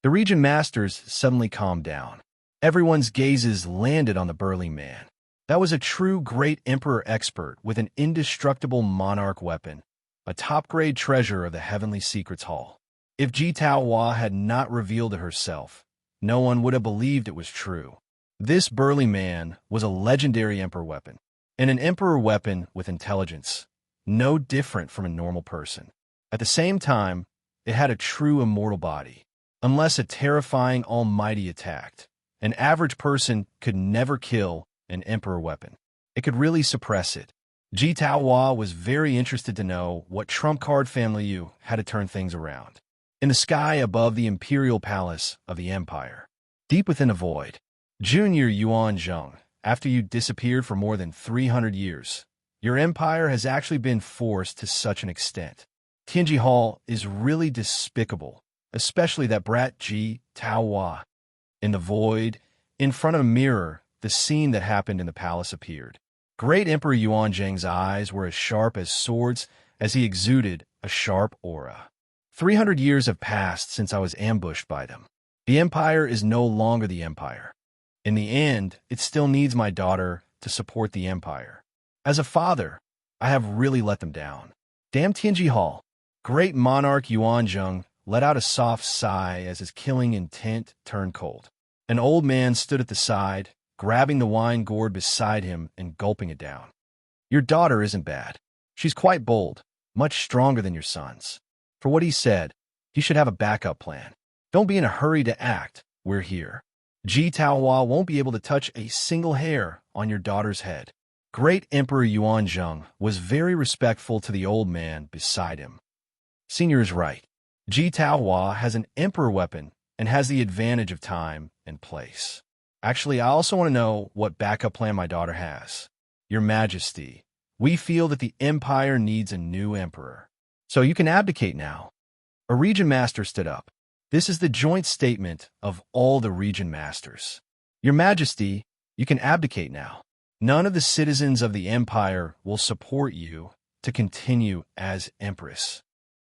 The region masters suddenly calmed down. Everyone's gazes landed on the burly man. That was a true great emperor expert with an indestructible monarch weapon, a top-grade treasure of the Heavenly Secrets Hall. If Ji Taohua had not revealed it herself, no one would have believed it was true. This burly man was a legendary emperor weapon, and an emperor weapon with intelligence, no different from a normal person. At the same time, it had a true immortal body. unless a terrifying almighty attacked. An average person could never kill an emperor weapon. It could really suppress it. Ji Taohua was very interested to know what trump card Family Yu had to turn things around. In the sky above the imperial palace of the empire, deep within a void, Junior Yuan Zheng, after you disappeared for more than 300 years, your empire has actually been forced to such an extent. Tianji Hall is really despicable, especially that brat Ji Taohua. In the void, in front of a mirror, the scene that happened in the palace appeared. Great Emperor Yuan Zheng's eyes were as sharp as swords as he exuded a sharp aura. 300 years have passed since I was ambushed by them. The empire is no longer the empire. In the end, it still needs my daughter to support the empire. As a father, I have really let them down. Damn Tianji Hall. Great monarch Yuan Zheng let out a soft sigh as his killing intent turned cold. An old man stood at the side, grabbing the wine gourd beside him and gulping it down. Your daughter isn't bad. She's quite bold, much stronger than your son's. For what he said, he should have a backup plan. Don't be in a hurry to act. We're here. Ji Taohua won't be able to touch a single hair on your daughter's head. Great Emperor Yuan Zheng was very respectful to the old man beside him. Senior is right. Ji Taohua has an emperor weapon and has the advantage of time and place. Actually, I also want to know what backup plan my daughter has. Your Majesty, we feel that the empire needs a new emperor. So you can abdicate now. A region master stood up. This is the joint statement of all the region masters. Your Majesty, you can abdicate now. None of the citizens of the empire will support you to continue as empress.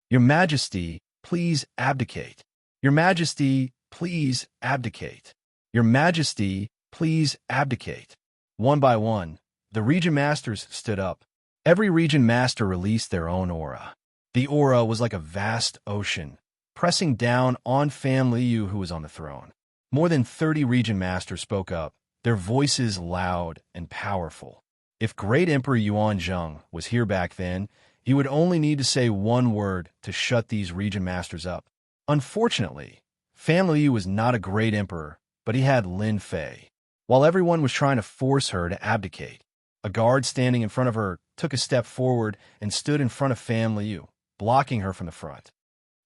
Your Majesty, please abdicate. Your Majesty, please abdicate. Your Majesty, please abdicate. One by one, the region masters stood up. Every region master released their own aura. The aura was like a vast ocean, pressing down on Family Yu, who was on the throne. More than 30 region masters spoke up, their voices loud and powerful. If Great Emperor Yuan Zheng was here back then, he would only need to say one word to shut these region masters up. Unfortunately, Family Yu was not a great emperor, but he had Lin Fei. While everyone was trying to force her to abdicate, a guard standing in front of her took a step forward and stood in front of Family Yu, blocking her from the front.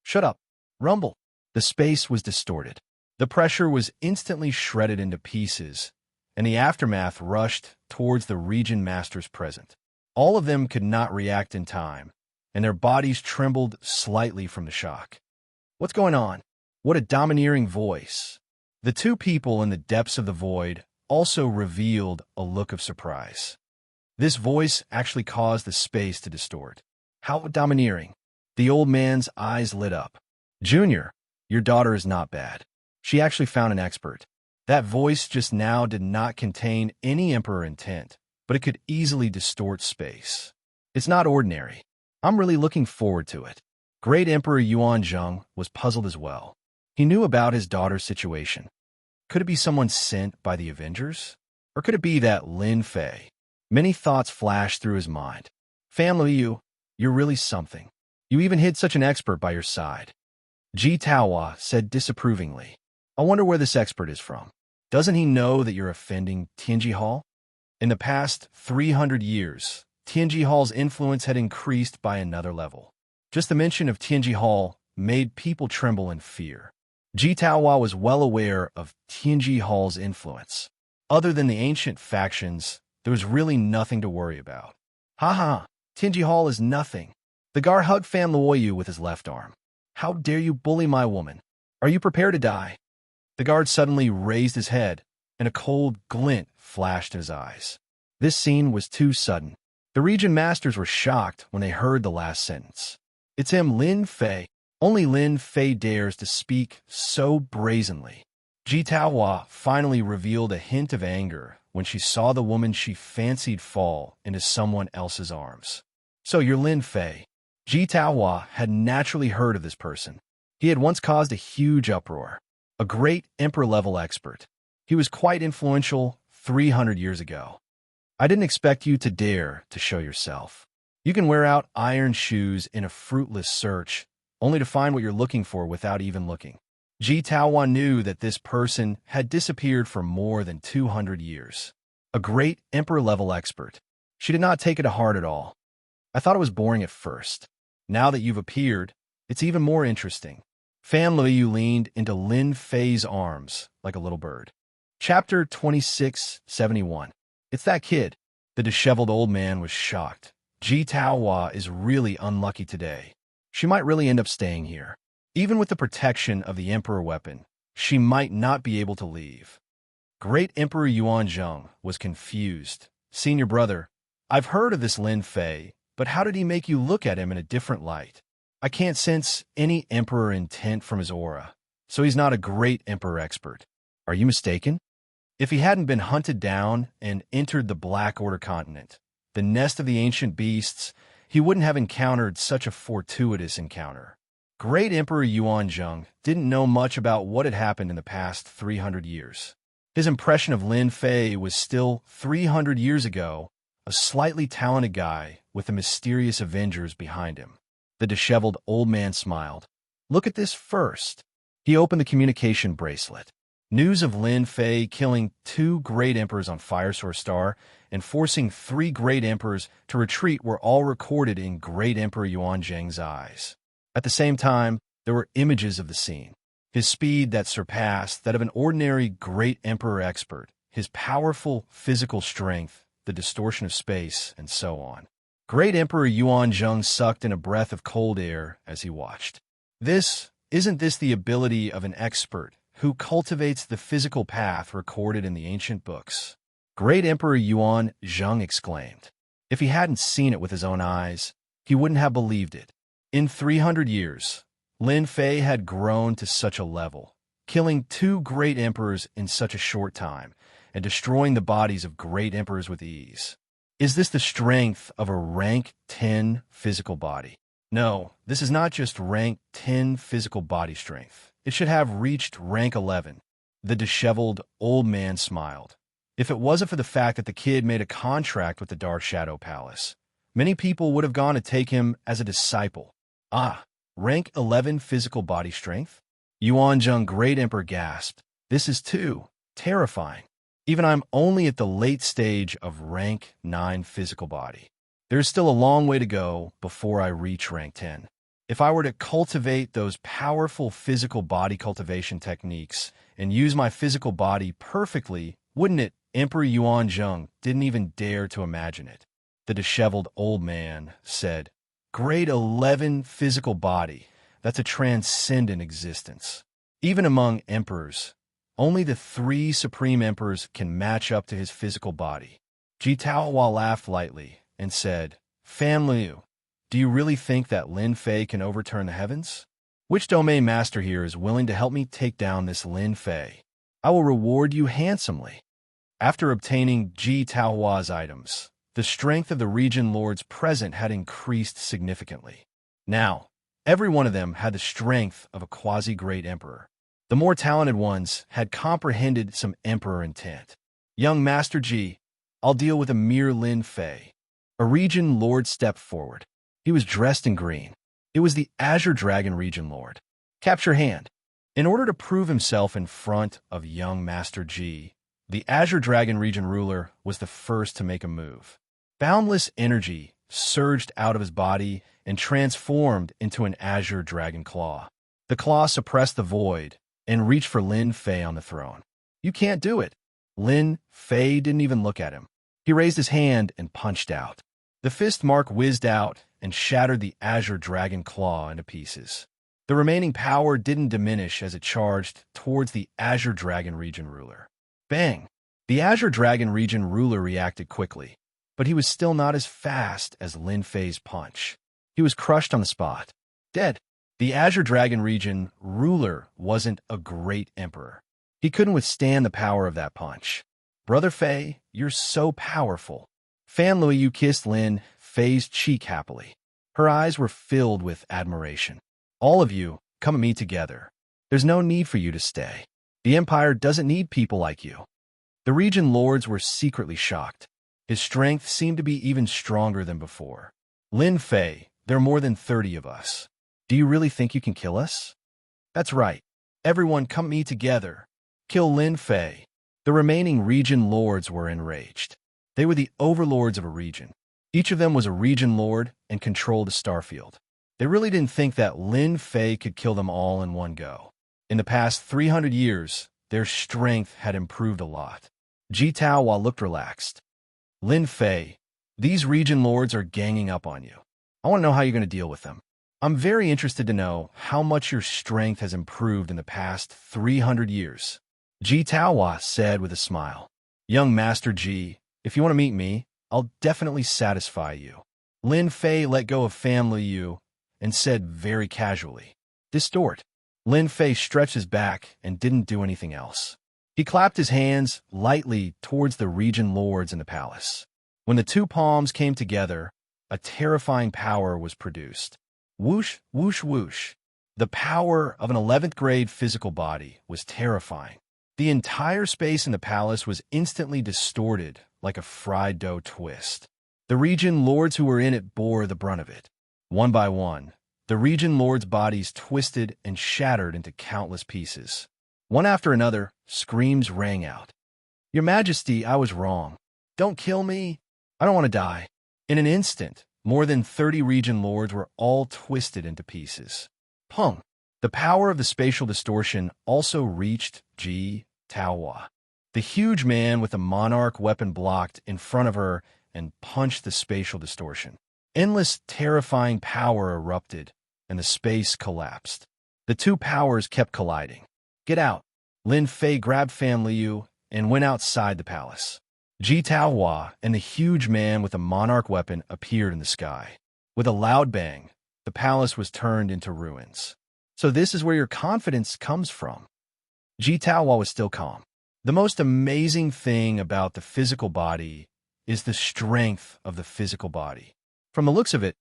Shut up. Rumble. The space was distorted. The pressure was instantly shredded into pieces, and the aftermath rushed towards the region masters present. All of them could not react in time, and their bodies trembled slightly from the shock. What's going on? What a domineering voice. The two people in the depths of the void also revealed a look of surprise. This voice actually caused the space to distort. How domineering. The old man's eyes lit up. Junior, your daughter is not bad. She actually found an expert. That voice just now did not contain any emperor intent, but it could easily distort space. It's not ordinary. I'm really looking forward to it. Great Emperor Yuan Zheng was puzzled as well. He knew about his daughter's situation. Could it be someone sent by the Avengers? Or could it be that Lin Fei? Many thoughts flashed through his mind. Family Yu, you're really something. You even hid such an expert by your side. Ji Taohua said disapprovingly. I wonder where this expert is from. Doesn't he know that you're offending Tianji Hall? In the past 300 years, Tianji Hall's influence had increased by another level. Just the mention of Tianji Hall made people tremble in fear. Ji Taohua was well aware of Tianji Hall's influence. Other than the ancient factions, there was really nothing to worry about. Ha ha, Tianji Hall is nothing. The guard hugged Fan Luoyu with his left arm. How dare you bully my woman? Are you prepared to die? The guard suddenly raised his head, and a cold glint flashed in his eyes. This scene was too sudden. The region masters were shocked when they heard the last sentence. It's him, Lin Fei. Only Lin Fei dares to speak so brazenly. Ji Taohua finally revealed a hint of anger when she saw the woman she fancied fall into someone else's arms. So you're Lin Fei. Ji Taohua had naturally heard of this person. He had once caused a huge uproar. A great emperor-level expert. He was quite influential 300 years ago. I didn't expect you to dare to show yourself. You can wear out iron shoes in a fruitless search, only to find what you're looking for without even looking. Ji Taohua knew that this person had disappeared for more than 200 years. A great emperor-level expert. She did not take it to heart at all. I thought it was boring at first. Now that you've appeared, it's even more interesting. Fan Liu leaned into Lin Fei's arms like a little bird. Chapter 2671. It's that kid. The disheveled old man was shocked. Ji Taohua is really unlucky today. She might really end up staying here. Even with the protection of the Emperor weapon, she might not be able to leave. Great Emperor Yuanzhang was confused. Senior brother, I've heard of this Lin Fei, but how did he make you look at him in a different light? I can't sense any emperor intent from his aura, so he's not a great emperor expert. Are you mistaken? If he hadn't been hunted down and entered the Black Order continent, the nest of the ancient beasts, he wouldn't have encountered such a fortuitous encounter. Great Emperor Yuanzhang didn't know much about what had happened in the past 300 years. His impression of Lin Fei was still 300 years ago, a slightly talented guy with the mysterious Avengers behind him. The disheveled old man smiled. Look at this first. He opened the communication bracelet. News of Lin Fei killing 2 great emperors on Firesource Star and forcing 3 great emperors to retreat were all recorded in Great Emperor Yuanzhang's eyes. At the same time, there were images of the scene. His speed that surpassed that of an ordinary great emperor expert, his powerful physical strength, the distortion of space, and so on. Great Emperor Yuanzhang sucked in a breath of cold air as he watched. Isn't this the ability of an expert who cultivates the physical path recorded in the ancient books? Great Emperor Yuanzhang exclaimed. If he hadn't seen it with his own eyes, he wouldn't have believed it. In 300 years, Lin Fei had grown to such a level, killing 2 great emperors in such a short time, and destroying the bodies of great emperors with ease. Is this the strength of a rank 10 physical body? No, this is not just rank 10 physical body strength. It should have reached rank 11. The disheveled old man smiled. If it wasn't for the fact that the kid made a contract with the Dark Shadow Palace, many people would have gone to take him as a disciple. Rank 11 physical body strength? Yuanzhang Great Emperor gasped. This is too terrifying. Even I'm only at the late stage of rank 9 physical body. There's still a long way to go before I reach rank 10. If I were to cultivate those powerful physical body cultivation techniques and use my physical body perfectly, wouldn't it? Emperor Yuanzhang didn't even dare to imagine it. The disheveled old man said, Grade 11 physical body, that's a transcendent existence. Even among emperors, only the 3 supreme emperors can match up to his physical body. Ji Taohua laughed lightly and said, Fan Liu, do you really think that Lin Fei can overturn the heavens? Which domain master here is willing to help me take down this Lin Fei? I will reward you handsomely. After obtaining Ji Taohua's items, the strength of the region lords present had increased significantly. Now, every one of them had the strength of a quasi-great emperor. The more talented ones had comprehended some emperor intent. Young Master Ji, I'll deal with a mere Lin Fei. A region lord stepped forward. He was dressed in green. It was the Azure Dragon region lord. Capture hand. In order to prove himself in front of young Master Ji, the Azure Dragon region ruler was the first to make a move. Boundless energy surged out of his body and transformed into an azure dragon claw. The claw suppressed the void and reached for Lin Fei on the throne. You can't do it. Lin Fei didn't even look at him. He raised his hand and punched out. The fist mark whizzed out and shattered the azure dragon claw into pieces. The remaining power didn't diminish as it charged towards the Azure Dragon region ruler. Bang! The Azure Dragon region ruler reacted quickly, but he was still not as fast as Lin Fei's punch. He was crushed on the spot. Dead. The Azure Dragon region ruler wasn't a great emperor. He couldn't withstand the power of that punch. Brother Fei, you're so powerful. Fan Liu kissed Lin Fei's cheek happily. Her eyes were filled with admiration. All of you, come and meet together. There's no need for you to stay. The Empire doesn't need people like you. The region lords were secretly shocked. His strength seemed to be even stronger than before. Lin Fei, there are more than 30 of us. Do you really think you can kill us? That's right. Everyone come meet together. Kill Lin Fei. The remaining region lords were enraged. They were the overlords of a region. Each of them was a region lord and controlled a starfield. They really didn't think that Lin Fei could kill them all in one go. In the past 300 years, their strength had improved a lot. Ji Taohua looked relaxed. Lin Fei, these region lords are ganging up on you. I want to know how you're going to deal with them. I'm very interested to know how much your strength has improved in the past 300 years. Ji Taohua said with a smile. Young Master Ji, if you want to meet me, I'll definitely satisfy you. Lin Fei let go of family you and said very casually. Distort. Lin Fei stretched his back and didn't do anything else. He clapped his hands lightly towards the region lords in the palace. When the two palms came together, a terrifying power was produced. Whoosh, whoosh, whoosh. The power of an 11th grade physical body was terrifying. The entire space in the palace was instantly distorted like a fried dough twist. The region lords who were in it bore the brunt of it. One by one, the region lords' bodies twisted and shattered into countless pieces. One after another, screams rang out. Your Majesty, I was wrong. Don't kill me. I don't want to die. In an instant, more than 30 region lords were all twisted into pieces. Pung! The power of the spatial distortion also reached Ji Taohua. The huge man with the monarch weapon blocked in front of her and punched the spatial distortion. Endless, terrifying power erupted, and the space collapsed. The two powers kept colliding. Get out! Lin Fei grabbed Fan Liu and went outside the palace. Ji Taohua and the huge man with the monarch weapon appeared in the sky. With a loud bang, the palace was turned into ruins. So this is where your confidence comes from. Ji Taohua was still calm. The most amazing thing about the physical body is the strength of the physical body. From the looks of it,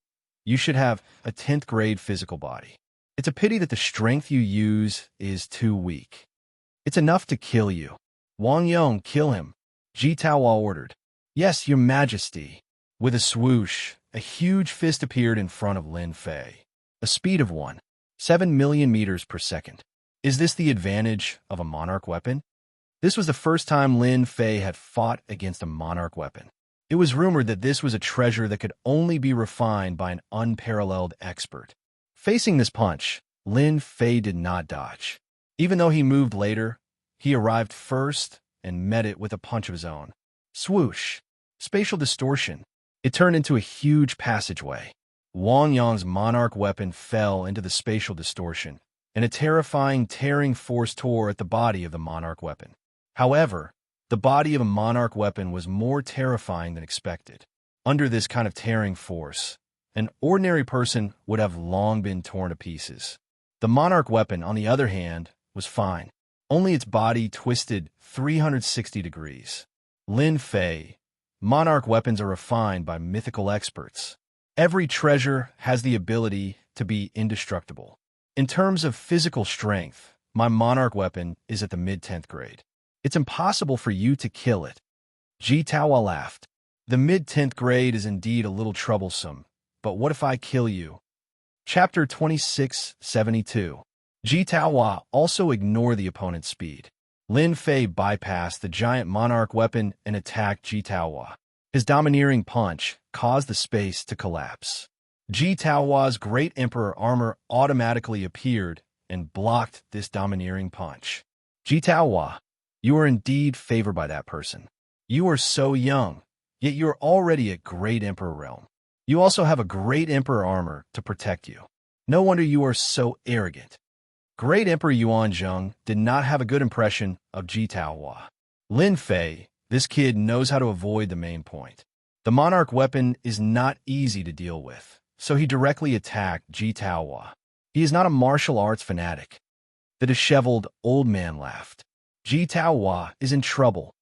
you should have a 10th grade physical body. It's a pity that the strength you use is too weak. It's enough to kill you. Wang Yong, kill him. Ji Taohua ordered. Yes, your majesty. With a swoosh, a huge fist appeared in front of Lin Fei. A speed of 7 million meters per second. Is this the advantage of a monarch weapon? This was the first time Lin Fei had fought against a monarch weapon. It was rumored that this was a treasure that could only be refined by an unparalleled expert. Facing this punch, Lin Fei did not dodge. Even though he moved later, he arrived first and met it with a punch of his own. Swoosh! Spatial distortion. It turned into a huge passageway. Wang Yong's monarch weapon fell into the spatial distortion, and a terrifying tearing force tore at the body of the monarch weapon. However, the body of a monarch weapon was more terrifying than expected. Under this kind of tearing force, an ordinary person would have long been torn to pieces. The monarch weapon, on the other hand, was fine. Only its body twisted 360 degrees. Lin Fei. Monarch weapons are refined by mythical experts. Every treasure has the ability to be indestructible. In terms of physical strength, my monarch weapon is at the mid-10th grade. It's impossible for you to kill it. Ji Taohua laughed. The mid-10th grade is indeed a little troublesome, but what if I kill you? Chapter 2672. Ji Taohua also ignored the opponent's speed. Lin Fei bypassed the giant monarch weapon and attacked Ji Taohua. His domineering punch caused the space to collapse. Ji Taohua's Great Emperor armor automatically appeared and blocked this domineering punch. Ji Taohua, you are indeed favored by that person. You are so young, yet you are already at Great Emperor realm. You also have a Great Emperor armor to protect you. No wonder you are so arrogant. Great Emperor Yuanzhong did not have a good impression of Ji Taohua. Lin Fei, this kid knows how to avoid the main point. The monarch weapon is not easy to deal with, so he directly attacked Ji Taohua. He is not a martial arts fanatic. The disheveled old man laughed. Ji Taohua is in trouble.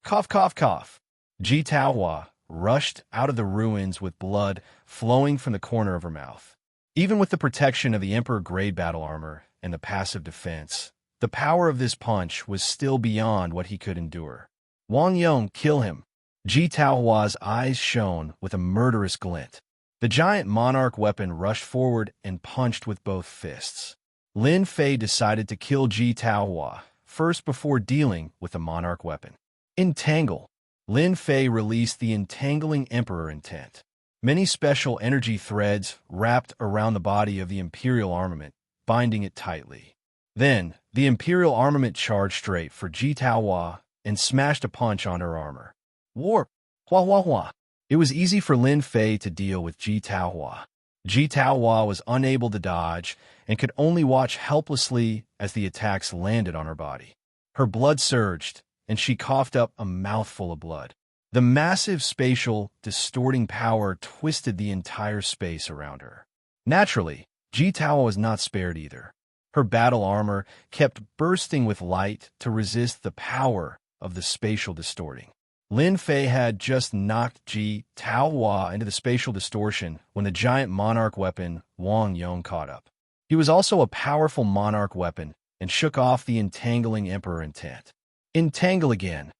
Cough, cough, cough. Ji Taohua rushed out of the ruins with blood flowing from the corner of her mouth. Even with the protection of the Emperor Grade battle armor and the passive defense, the power of this punch was still beyond what he could endure. Wang Yong, kill him. Ji Taohua's eyes shone with a murderous glint. The giant monarch weapon rushed forward and punched with both fists. Lin Fei decided to kill Ji Taohua first before dealing with the monarch weapon. Entangle. Lin Fei released the entangling emperor intent. Many special energy threads wrapped around the body of the imperial armament, binding it tightly. Then, the imperial armament charged straight for Ji Taohua and smashed a punch on her armor. Warp! Hua hua hua! It was easy for Lin Fei to deal with Ji Taohua. Ji Taohua was unable to dodge and could only watch helplessly as the attacks landed on her body. Her blood surged, and she coughed up a mouthful of blood. The massive spatial, distorting power twisted the entire space around her. Naturally, Ji Taohua was not spared either. Her battle armor kept bursting with light to resist the power of the spatial distorting. Lin Fei had just knocked Ji Taohua into the spatial distortion when the giant monarch weapon Wang Yong caught up. He was also a powerful monarch weapon and shook off the entangling emperor intent. Entangle again.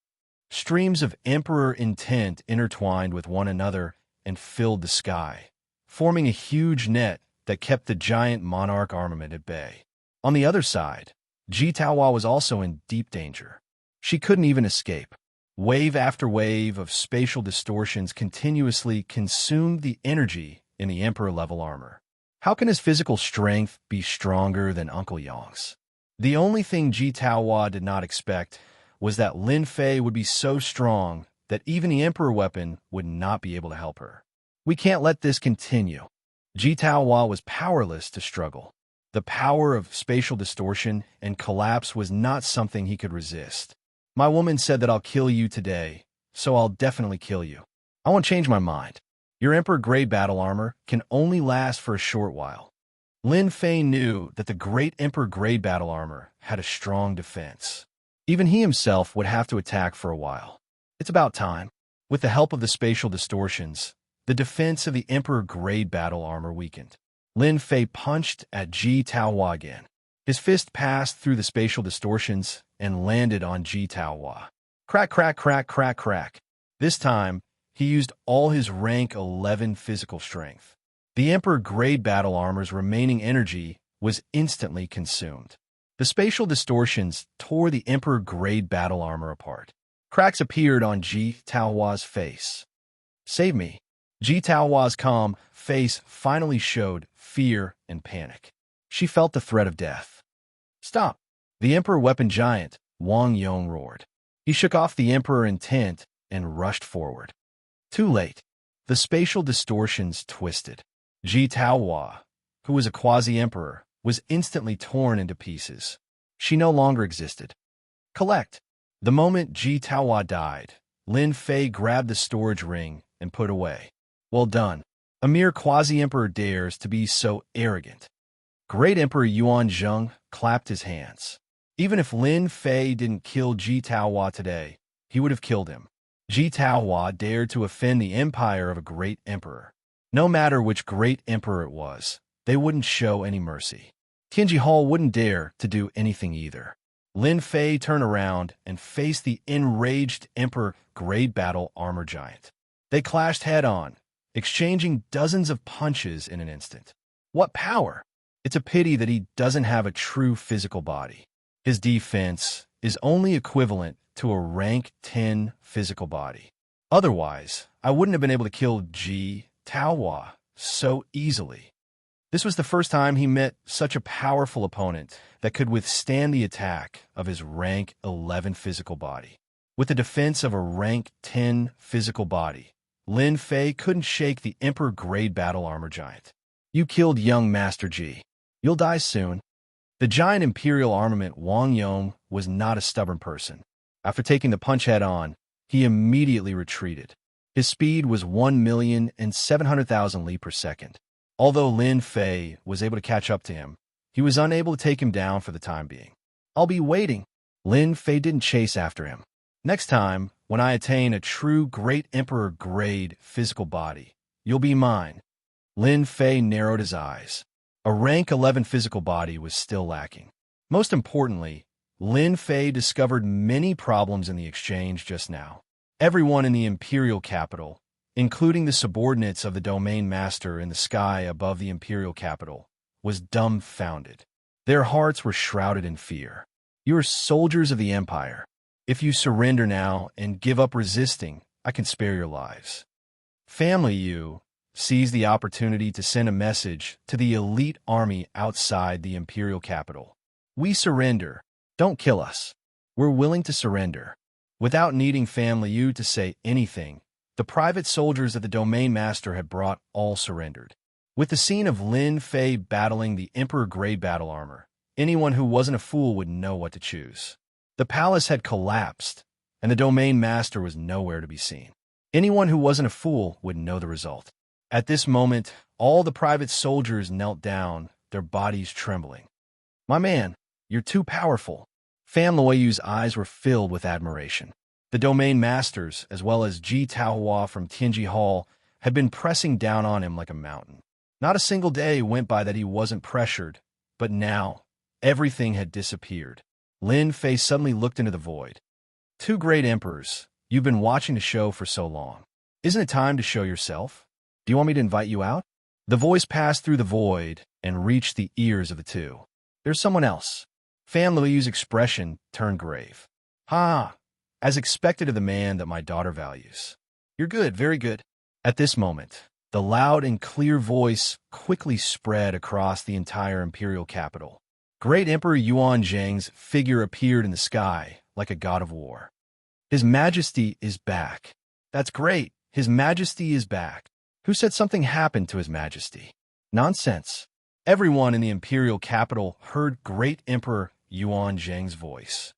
Streams of emperor intent intertwined with one another and filled the sky, forming a huge net that kept the giant monarch armament at bay. On the other side, Ji Taohua was also in deep danger. She couldn't even escape. Wave after wave of spatial distortions continuously consumed the energy in the emperor-level armor. How can his physical strength be stronger than Uncle Yong's? The only thing Ji Taohua did not expect was that Lin Fei would be so strong that even the emperor weapon would not be able to help her. We can't let this continue. Ji Taohua was powerless to struggle. The power of spatial distortion and collapse was not something he could resist. My woman said that I'll kill you today, so I'll definitely kill you. I won't change my mind. Your Emperor-grade battle armor can only last for a short while. Lin Fei knew that the great Emperor-grade battle armor had a strong defense. Even he himself would have to attack for a while. It's about time. With the help of the spatial distortions, the defense of the Emperor-grade battle armor weakened. Lin Fei punched at Ji Taohua again. His fist passed through the spatial distortions and landed on Ji Taohua. Crack, crack, crack, crack, crack. This time, he used all his rank 11 physical strength. The Emperor-grade battle armor's remaining energy was instantly consumed. The spatial distortions tore the Emperor-grade battle armor apart. Cracks appeared on Ji Taohua's face. Save me. Ji Taohua's calm face finally showed fear and panic. She felt the threat of death. Stop! The Emperor weapon giant, Wang Yong, roared. He shook off the Emperor intent and rushed forward. Too late. The spatial distortions twisted. Ji Taohua, who was a quasi-emperor, was instantly torn into pieces. She no longer existed. Collect. The moment Ji Taohua died, Lin Fei grabbed the storage ring and put away. Well done. A mere quasi-emperor dares to be so arrogant. Great Emperor Yuan Zheng clapped his hands. Even if Lin Fei didn't kill Ji Taohua today, he would have killed him. Ji Taohua dared to offend the empire of a great emperor. No matter which great emperor it was, they wouldn't show any mercy. Tianji Hall wouldn't dare to do anything either. Lin Fei turned around and faced the enraged Emperor-grade battle armor giant. They clashed head-on, exchanging dozens of punches in an instant. What power! It's a pity that he doesn't have a true physical body. His defense is only equivalent to a rank 10 physical body. Otherwise, I wouldn't have been able to kill Ji Taohua so easily. This was the first time he met such a powerful opponent that could withstand the attack of his rank 11 physical body. With the defense of a rank 10 physical body, Lin Fei couldn't shake the Emperor-grade battle armor giant. You killed young Master Ji. You'll die soon. The giant imperial armament Wang Yong was not a stubborn person. After taking the punch head-on, he immediately retreated. His speed was 1,700,000 li per second. Although Lin Fei was able to catch up to him, he was unable to take him down for the time being. I'll be waiting. Lin Fei didn't chase after him. Next time, when I attain a true great emperor-grade physical body, you'll be mine. Lin Fei narrowed his eyes. A rank 11 physical body was still lacking. Most importantly, Lin Fei discovered many problems in the exchange just now. Everyone in the imperial capital, including the subordinates of the domain master in the sky above the imperial capital, was dumbfounded. Their hearts were shrouded in fear. You are soldiers of the Empire. If you surrender now and give up resisting, I can spare your lives. Family Yu seized the opportunity to send a message to the elite army outside the imperial capital. We surrender. Don't kill us. We're willing to surrender. Without needing Family Yu to say anything, the private soldiers of the Domain Master had brought all surrendered. With the scene of Lin Fei battling the Emperor Grey battle armor, anyone who wasn't a fool would know what to choose. The palace had collapsed, and the Domain Master was nowhere to be seen. Anyone who wasn't a fool would know the result. At this moment, all the private soldiers knelt down, their bodies trembling. My man, you're too powerful. Fan Luoyu's eyes were filled with admiration. The Domain Masters, as well as Ji Taohua from Tianji Hall, had been pressing down on him like a mountain. Not a single day went by that he wasn't pressured, but now, everything had disappeared. Lin Fei suddenly looked into the void. Two great emperors, you've been watching the show for so long. Isn't it time to show yourself? Do you want me to invite you out? The voice passed through the void and reached the ears of the two. There's someone else. Fan Luoyu's expression turned grave. Ha! As expected of the man that my daughter values. You're good, very good. At this moment, the loud and clear voice quickly spread across the entire imperial capital. Great Emperor Yuan Zhang's figure appeared in the sky like a god of war. His Majesty is back. That's great. His Majesty is back. Who said something happened to His Majesty? Nonsense. Everyone in the imperial capital heard Great Emperor Yuan Zhang's voice.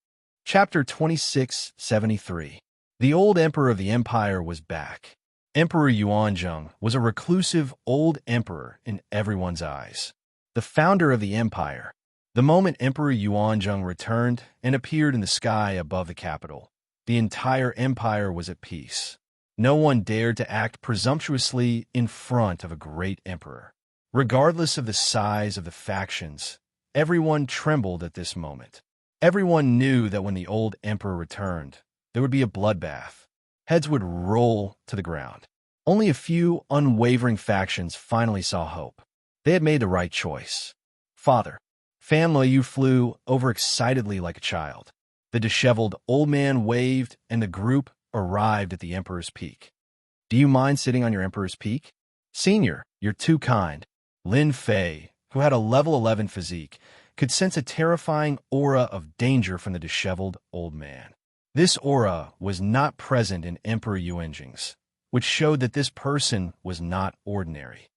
Chapter 2673. The old emperor of the empire was back. Emperor Yuanzhang was a reclusive old emperor in everyone's eyes. The founder of the empire. The moment Emperor Yuanzhang returned and appeared in the sky above the capital, the entire empire was at peace. No one dared to act presumptuously in front of a great emperor. Regardless of the size of the factions, everyone trembled at this moment. Everyone knew that when the old emperor returned, there would be a bloodbath. Heads would roll to the ground. Only a few unwavering factions finally saw hope. They had made the right choice. Father. Fan Luoyu flew overexcitedly like a child. The disheveled old man waved, and the group arrived at the Emperor's Peak. Do you mind sitting on your Emperor's Peak? Senior, you're too kind. Lin Fei, who had a level 11 physique, could sense a terrifying aura of danger from the disheveled old man. This aura was not present in Emperor Yuanzhang's, which showed that this person was not ordinary.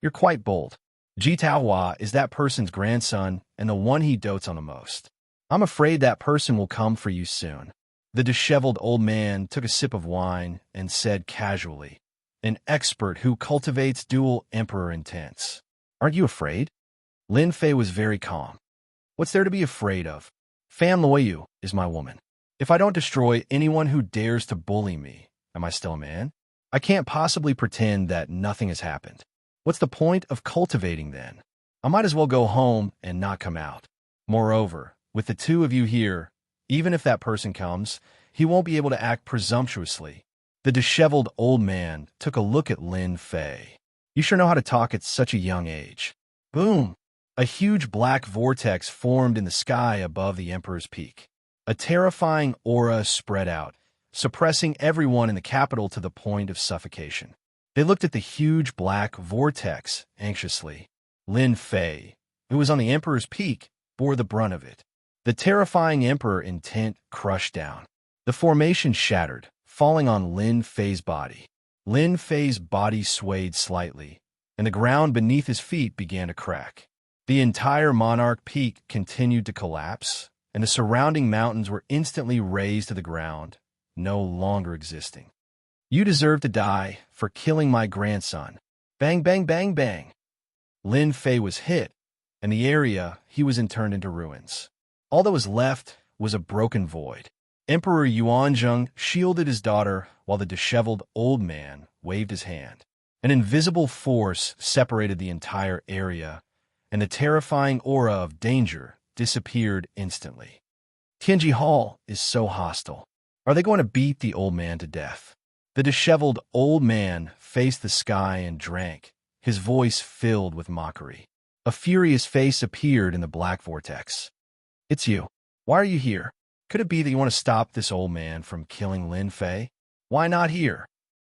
You're quite bold. Ji Taohua is that person's grandson and the one he dotes on the most. I'm afraid that person will come for you soon. The disheveled old man took a sip of wine and said casually, an expert who cultivates dual emperor intents. Aren't you afraid? Lin Fei was very calm. What's there to be afraid of? Fan Luoyu is my woman. If I don't destroy anyone who dares to bully me, am I still a man? I can't possibly pretend that nothing has happened. What's the point of cultivating then? I might as well go home and not come out. Moreover, with the two of you here, even if that person comes, he won't be able to act presumptuously. The disheveled old man took a look at Lin Fei. You sure know how to talk at such a young age. Boom! A huge black vortex formed in the sky above the Emperor's Peak. A terrifying aura spread out, suppressing everyone in the capital to the point of suffocation. They looked at the huge black vortex anxiously. Lin Fei, who was on the Emperor's Peak, bore the brunt of it. The terrifying Emperor intent crushed down. The formation shattered, falling on Lin Fei's body. Lin Fei's body swayed slightly, and the ground beneath his feet began to crack. The entire Monarch Peak continued to collapse, and the surrounding mountains were instantly razed to the ground, no longer existing. You deserve to die for killing my grandson. Bang, bang, bang, bang. Lin Fei was hit, and the area he was in turned into ruins. All that was left was a broken void. Emperor Yuanzhang shielded his daughter while the disheveled old man waved his hand. An invisible force separated the entire area, and the terrifying aura of danger disappeared instantly. Tianji Hall is so hostile. Are they going to beat the old man to death? The disheveled old man faced the sky and drank, his voice filled with mockery. A furious face appeared in the black vortex. "It's you. Why are you here? Could it be that you want to stop this old man from killing Lin Fei? Why not here?"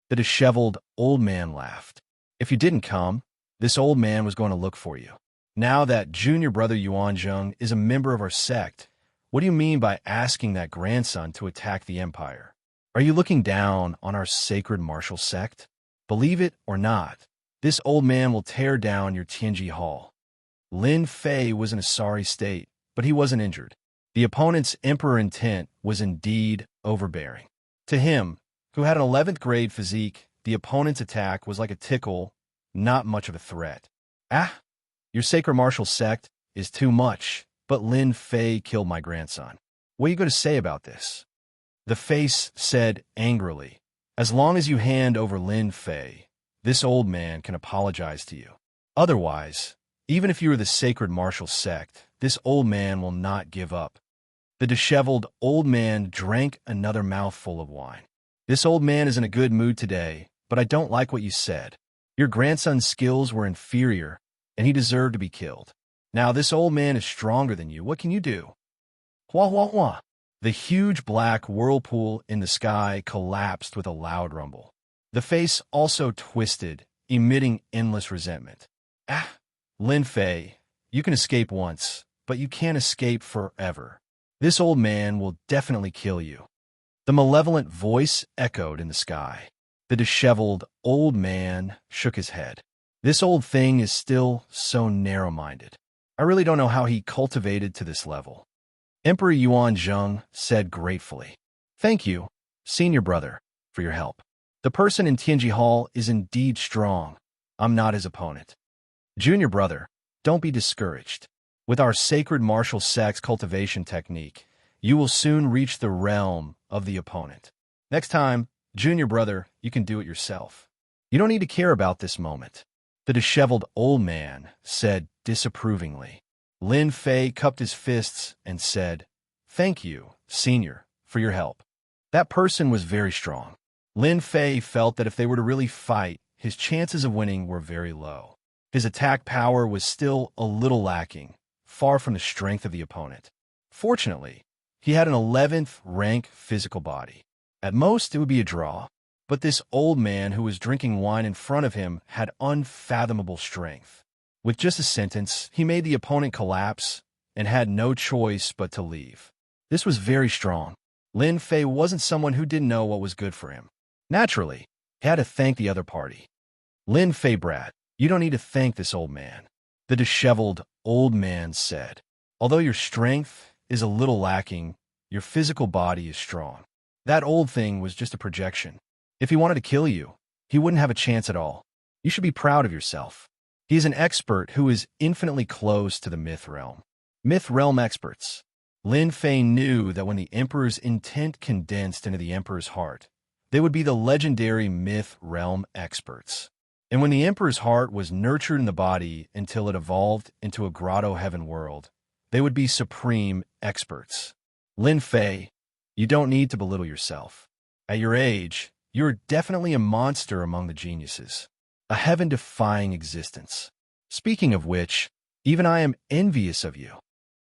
The disheveled old man laughed. "If you didn't come, this old man was going to look for you. Now that junior brother Yuanzheng is a member of our sect, what do you mean by asking that grandson to attack the empire? Are you looking down on our sacred martial sect? Believe it or not, this old man will tear down your Tianji Hall." Lin Fei was in a sorry state, but he wasn't injured. The opponent's emperor intent was indeed overbearing. To him, who had an 11th grade physique, the opponent's attack was like a tickle, not much of a threat. "Ah, your sacred martial sect is too much, but Lin Fei killed my grandson. What are you going to say about this?" The face said angrily, "As long as you hand over Lin Fei, this old man can apologize to you. Otherwise, even if you are the sacred martial sect, this old man will not give up." The disheveled old man drank another mouthful of wine. "This old man is in a good mood today, but I don't like what you said. Your grandson's skills were inferior, and he deserved to be killed. Now this old man is stronger than you. What can you do?" Hua hua hua. The huge black whirlpool in the sky collapsed with a loud rumble. The face also twisted, emitting endless resentment. "Ah, Lin Fei, you can escape once, but you can't escape forever. This old man will definitely kill you." The malevolent voice echoed in the sky. The disheveled old man shook his head. "This old thing is still so narrow-minded. I really don't know how he cultivated to this level." Emperor Yuanzheng said gratefully, "Thank you, senior brother, for your help. The person in Tianji Hall is indeed strong. I'm not his opponent. Junior brother, don't be discouraged. With our sacred martial sect's cultivation technique, you will soon reach the realm of the opponent. Next time, junior brother, you can do it yourself. You don't need to care about this moment." The disheveled old man said disapprovingly. Lin Fei cupped his fists and said, "Thank you, senior, for your help." That person was very strong. Lin Fei felt that if they were to really fight, his chances of winning were very low. His attack power was still a little lacking, far from the strength of the opponent. Fortunately, he had an 11th rank physical body. At most, it would be a draw, but this old man who was drinking wine in front of him had unfathomable strength. With just a sentence, he made the opponent collapse and had no choice but to leave. This was very strong. Lin Fei wasn't someone who didn't know what was good for him. Naturally, he had to thank the other party. "Lin Fei brat, you don't need to thank this old man," the disheveled old man said. "Although your strength is a little lacking, your physical body is strong. That old thing was just a projection. If he wanted to kill you, he wouldn't have a chance at all. You should be proud of yourself. He is an expert who is infinitely close to the myth realm." Myth realm experts. Lin Fei knew that when the emperor's intent condensed into the emperor's heart, they would be the legendary myth realm experts. And when the emperor's heart was nurtured in the body until it evolved into a grotto heaven world, they would be supreme experts. Lin Fei, you don't need to belittle yourself. At your age, you're definitely a monster among the geniuses. A heaven-defying existence. Speaking of which, even I am envious of you."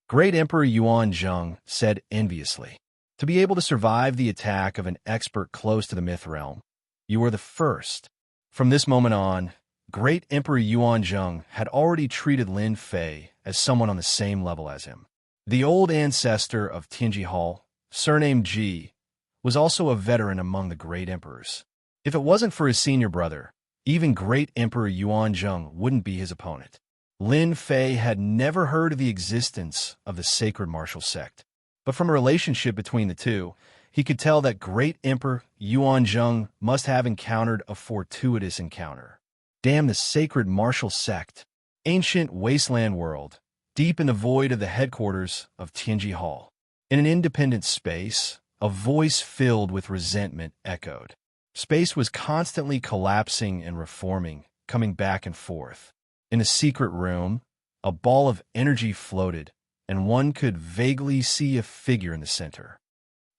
Great Emperor Yuanzheng said enviously. "To be able to survive the attack of an expert close to the myth realm, you are the first." From this moment on, Great Emperor Yuanzheng had already treated Lin Fei as someone on the same level as him. The old ancestor of Tianji Hall, surnamed Ji, was also a veteran among the great emperors. If it wasn't for his senior brother, even Great Emperor Yuanzheng wouldn't be his opponent. Lin Fei had never heard of the existence of the sacred martial sect, but from a relationship between the two, he could tell that Great Emperor Yuanzheng must have encountered a fortuitous encounter. Damn the sacred martial sect. Ancient wasteland world, deep in the void of the headquarters of Tianji Hall. In an independent space, a voice filled with resentment echoed. Space was constantly collapsing and reforming, coming back and forth. In a secret room, a ball of energy floated, and one could vaguely see a figure in the center.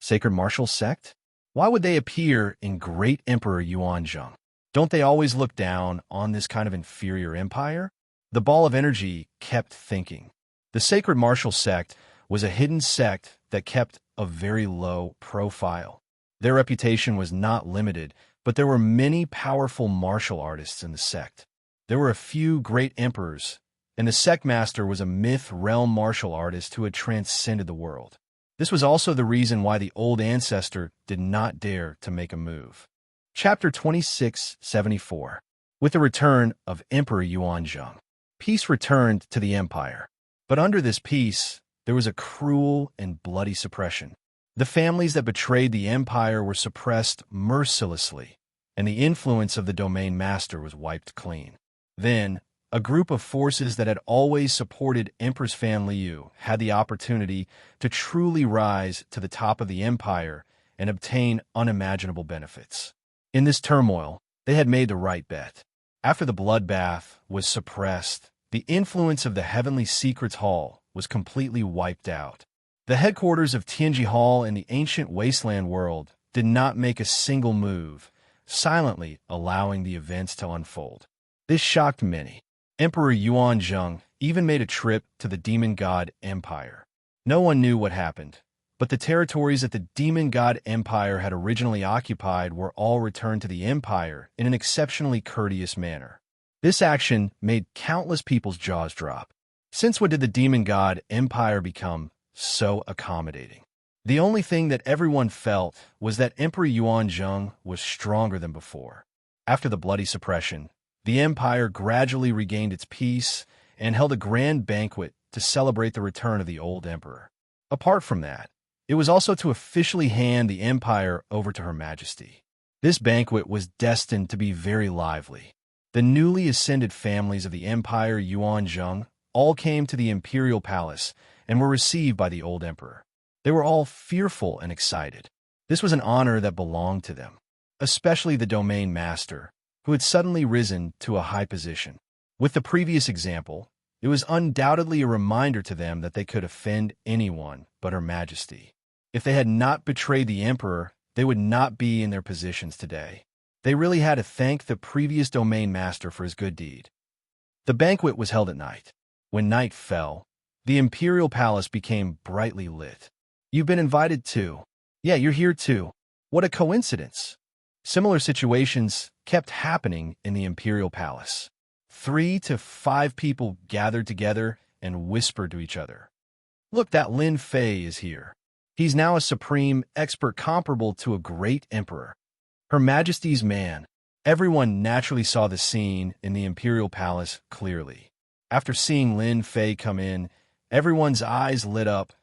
Sacred martial sect? Why would they appear in Great Emperor Yuanzheng? Don't they always look down on this kind of inferior empire? The ball of energy kept thinking. The sacred martial sect was a hidden sect that kept a very low profile. Their reputation was not limited, but there were many powerful martial artists in the sect. There were a few great emperors, and the sect master was a myth realm martial artist who had transcended the world. This was also the reason why the old ancestor did not dare to make a move. Chapter 2674. With the return of Emperor Yuanzhang, peace returned to the empire. But under this peace, there was a cruel and bloody suppression. The families that betrayed the empire were suppressed mercilessly, and the influence of the domain master was wiped clean. Then, a group of forces that had always supported Empress Fan Liu had the opportunity to truly rise to the top of the empire and obtain unimaginable benefits. In this turmoil, they had made the right bet. After the bloodbath was suppressed, the influence of the Heavenly Secrets Hall was completely wiped out. The headquarters of Tianji Hall in the ancient wasteland world did not make a single move, silently allowing the events to unfold. This shocked many. Emperor Yuanzhang even made a trip to the Demon God Empire. No one knew what happened, but the territories that the Demon God Empire had originally occupied were all returned to the empire in an exceptionally courteous manner. This action made countless people's jaws drop. Since when did the Demon God Empire become so accommodating? The only thing that everyone felt was that Emperor Yuanzhang was stronger than before. After the bloody suppression, the empire gradually regained its peace and held a grand banquet to celebrate the return of the old emperor. Apart from that, it was also to officially hand the empire over to Her Majesty. This banquet was destined to be very lively. The newly ascended families of the Empire Yuanzhang all came to the imperial palace and were received by the old emperor. They were all fearful and excited. This was an honor that belonged to them, especially the domain master, who had suddenly risen to a high position. With the previous example, it was undoubtedly a reminder to them that they could offend anyone but Her Majesty. If they had not betrayed the emperor, they would not be in their positions today. They really had to thank the previous domain master for his good deed. The banquet was held at night. When night fell, the imperial palace became brightly lit. You've been invited too. Yeah, you're here too. What a coincidence. Similar situations kept happening in the imperial palace. 3 to 5 people gathered together and whispered to each other. Look, that Lin Fei is here. He's now a supreme expert comparable to a great emperor. Her Majesty's man. Everyone naturally saw the scene in the imperial palace clearly. After seeing Lin Fei come in, everyone's eyes lit up,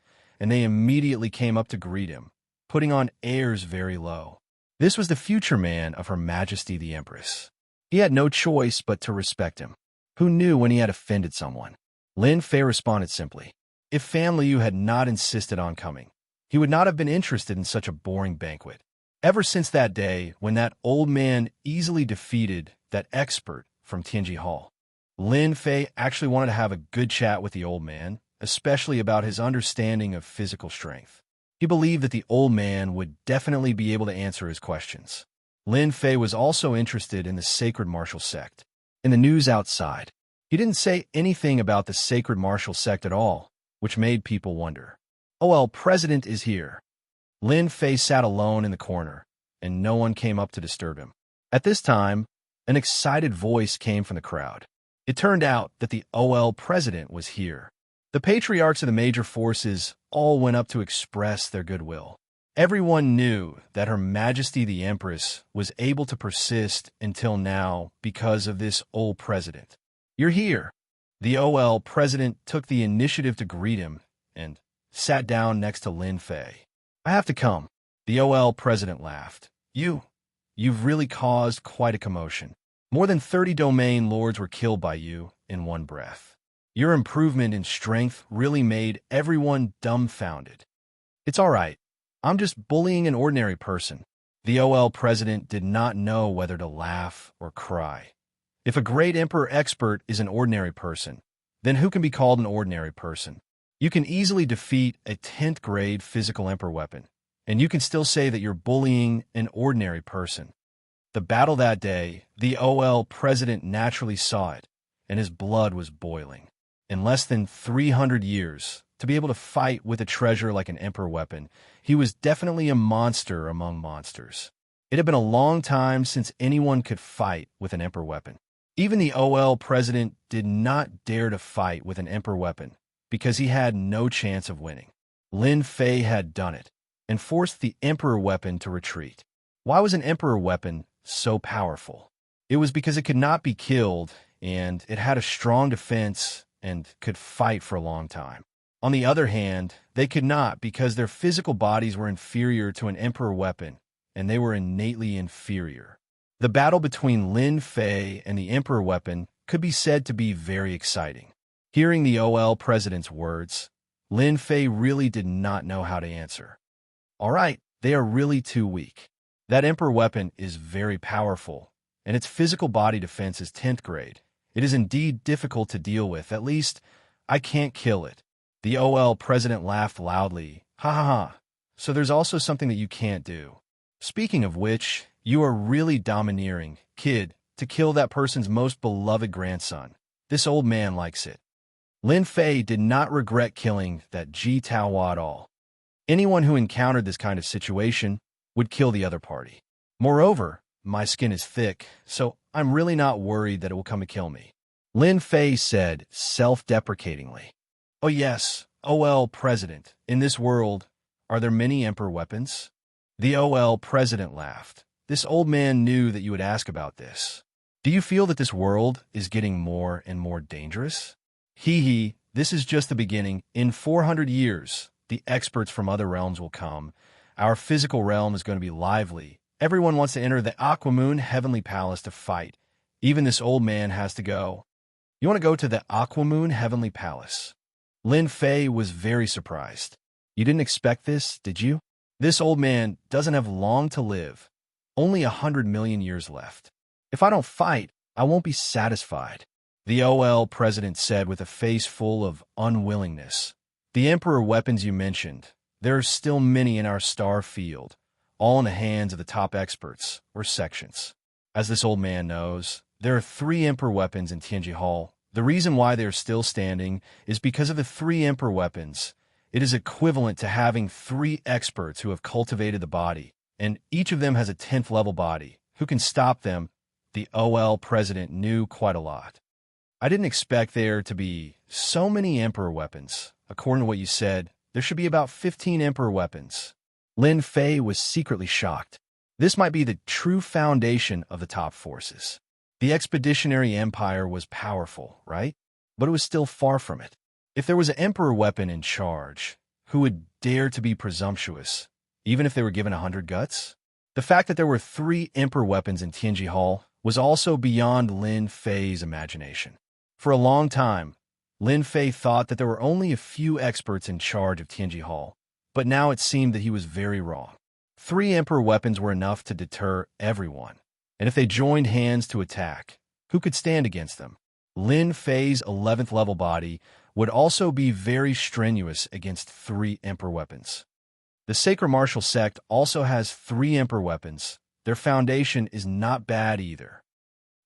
and they immediately came up to greet him, putting on airs very low. This was the future man of Her Majesty the Empress. He had no choice but to respect him. Who knew when he had offended someone? Lin Fei responded simply. If Fan Liu had not insisted on coming, he would not have been interested in such a boring banquet. Ever since that day when that old man easily defeated that expert from Tianji Hall, Lin Fei actually wanted to have a good chat with the old man, especially about his understanding of physical strength. He believed that the old man would definitely be able to answer his questions. Lin Fei was also interested in the sacred martial sect. In the news outside, he didn't say anything about the sacred martial sect at all, which made people wonder. OL President is here. Lin Fei sat alone in the corner, and no one came up to disturb him. At this time, an excited voice came from the crowd. It turned out that the OL President was here. The patriarchs of the major forces all went up to express their goodwill. Everyone knew that Her Majesty the Empress was able to persist until now because of this old president. You're here. The OL President took the initiative to greet him and sat down next to Lin Fei. I have to come. The OL President laughed. You've really caused quite a commotion. More than 30 domain lords were killed by you in one breath. Your improvement in strength really made everyone dumbfounded. It's all right. I'm just bullying an ordinary person. The OL President did not know whether to laugh or cry. If a great emperor expert is an ordinary person, then who can be called an ordinary person? You can easily defeat a 10th grade physical emperor weapon, and you can still say that you're bullying an ordinary person. The battle that day, the OL President naturally saw it, and his blood was boiling. In less than 300 years, to be able to fight with a treasure like an emperor weapon, he was definitely a monster among monsters. It had been a long time since anyone could fight with an emperor weapon. Even the OL president did not dare to fight with an emperor weapon because he had no chance of winning. Lin Fei had done it and forced the emperor weapon to retreat. Why was an emperor weapon so powerful? It was because it could not be killed, and it had a strong defense and could fight for a long time. On the other hand, they could not because their physical bodies were inferior to an emperor weapon, and they were innately inferior. The battle between Lin Fei and the emperor weapon could be said to be very exciting. Hearing the OL president's words, Lin Fei really did not know how to answer. All right, they are really too weak. That emperor weapon is very powerful, and its physical body defense is 10th grade. It is indeed difficult to deal with. At least, I can't kill it. The OL president laughed loudly. Ha ha ha. So there's also something that you can't do. Speaking of which, you are really domineering, kid, to kill that person's most beloved grandson. This old man likes it. Lin Fei did not regret killing that Ji Taohua at all. Anyone who encountered this kind of situation would kill the other party. Moreover, my skin is thick, so I'm really not worried that it will come and kill me. Lin Fei said self-deprecatingly. Oh yes, OL President, in this world, are there many emperor weapons? The OL President laughed. This old man knew that you would ask about this. Do you feel that this world is getting more and more dangerous? Hee hee, this is just the beginning. In 400 years, the experts from other realms will come. Our physical realm is going to be lively. Everyone wants to enter the Aquamoon Heavenly Palace to fight. Even this old man has to go. You want to go to the Aquamoon Heavenly Palace? Lin Fei was very surprised. You didn't expect this, did you? This old man doesn't have long to live. Only 100 million years left. If I don't fight, I won't be satisfied. The OL president said with a face full of unwillingness. The emperor weapons you mentioned, there are still many in our star field, all in the hands of the top experts, or sections. As this old man knows, there are 3 emperor weapons in Tianji Hall. The reason why they are still standing is because of the 3 emperor weapons. It is equivalent to having 3 experts who have cultivated the body, and each of them has a 10th level body. Who can stop them? The OL president knew quite a lot. I didn't expect there to be so many emperor weapons. According to what you said, there should be about 15 emperor weapons. Lin Fei was secretly shocked. This might be the true foundation of the top forces. The expeditionary empire was powerful, right? But it was still far from it. If there was an emperor weapon in charge, who would dare to be presumptuous, even if they were given 100 guts? The fact that there were 3 emperor weapons in Tianji Hall was also beyond Lin Fei's imagination. For a long time, Lin Fei thought that there were only a few experts in charge of Tianji Hall, but now it seemed that he was very wrong. 3 emperor weapons were enough to deter everyone, and if they joined hands to attack, who could stand against them? Lin Fei's 11th level body would also be very strenuous against 3 emperor weapons. The Sacred Martial Sect also has 3 emperor weapons. Their foundation is not bad either.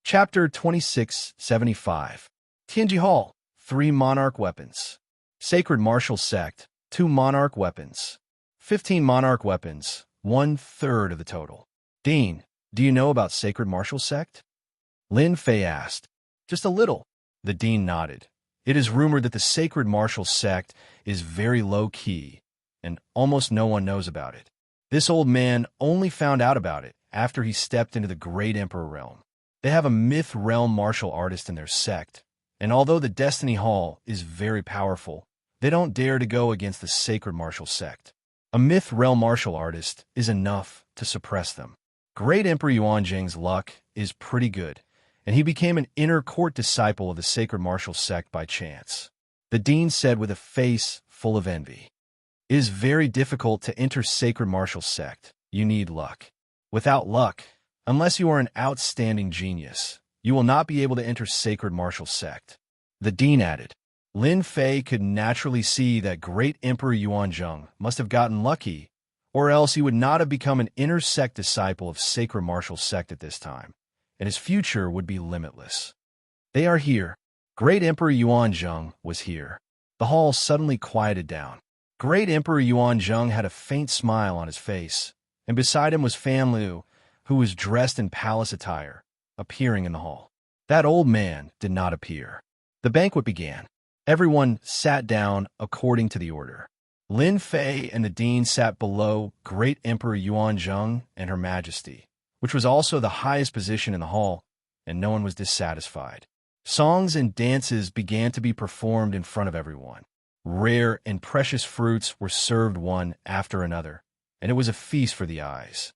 Chapter 2675. Tianji Hall, 3 monarch weapons. Sacred Martial Sect, 2 monarch weapons. 15 monarch weapons, 1/3 of the total. Dean, do you know about Sacred Martial Sect? Lin Fei asked. Just a little. The dean nodded. It is rumored that the Sacred Martial Sect is very low-key, and almost no one knows about it. This old man only found out about it after he stepped into the Great Emperor realm. They have a myth realm martial artist in their sect, and although the Destiny Hall is very powerful, they don't dare to go against the Sacred Martial Sect. A myth realm martial artist is enough to suppress them. Great Emperor Yuanzhang's luck is pretty good, and he became an inner court disciple of the Sacred Martial Sect by chance. The dean said with a face full of envy. It is very difficult to enter Sacred Martial Sect. You need luck. Without luck, unless you are an outstanding genius, you will not be able to enter Sacred Martial Sect. The dean added. Lin Fei could naturally see that Great Emperor Yuanzhang must have gotten lucky, or else he would not have become an inner sect disciple of Sacred Martial Sect at this time, and his future would be limitless. They are here. Great Emperor Yuanzhang was here. The hall suddenly quieted down. Great Emperor Yuanzhang had a faint smile on his face, and beside him was Fan Liu, who was dressed in palace attire, appearing in the hall. That old man did not appear. The banquet began. Everyone sat down according to the order. Lin Fei and the dean sat below Great Emperor Yuanzhang and Her Majesty, which was also the highest position in the hall, and no one was dissatisfied. Songs and dances began to be performed in front of everyone. Rare and precious fruits were served one after another, and it was a feast for the eyes.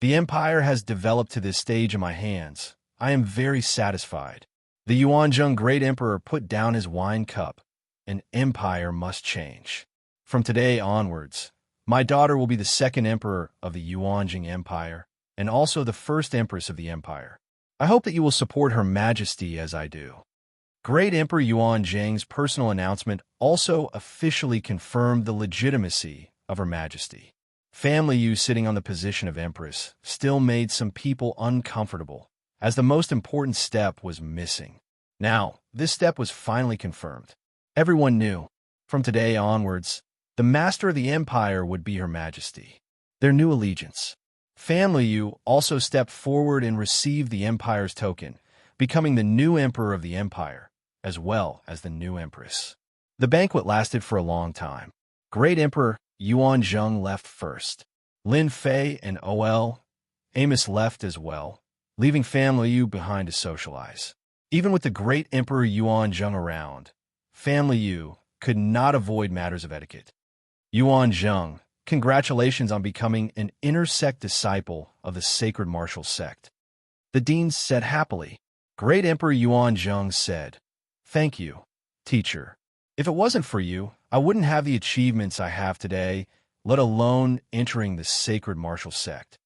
The empire has developed to this stage in my hands. I am very satisfied. The Yuanzhang Great Emperor put down his wine cup. An empire must change. From today onwards, my daughter will be the second emperor of the Yuanzhang Empire, and also the first empress of the empire. I hope that you will support Her Majesty as I do. Great Emperor Yuanzhang's personal announcement also officially confirmed the legitimacy of Her Majesty. Fan Liu sitting on the position of empress still made some people uncomfortable, as the most important step was missing. Now, this step was finally confirmed. Everyone knew, from today onwards, the master of the empire would be Her Majesty. Their new allegiance. Fan Liu also stepped forward and received the empire's token, becoming the new emperor of the empire, as well as the new empress. The banquet lasted for a long time. Great Emperor Yuanzhang left first. Lin Fei and Immerse left as well, leaving Fan Liu behind to socialize. Even with the Great Emperor Yuanzhang around, Fan Liu could not avoid matters of etiquette. Yuanzhang, congratulations on becoming an inner-sect disciple of the sacred martial sect. The dean said happily. Great Emperor Yuanzhang said, "Thank you, teacher. If it wasn't for you, I wouldn't have the achievements I have today, let alone entering the sacred martial sect.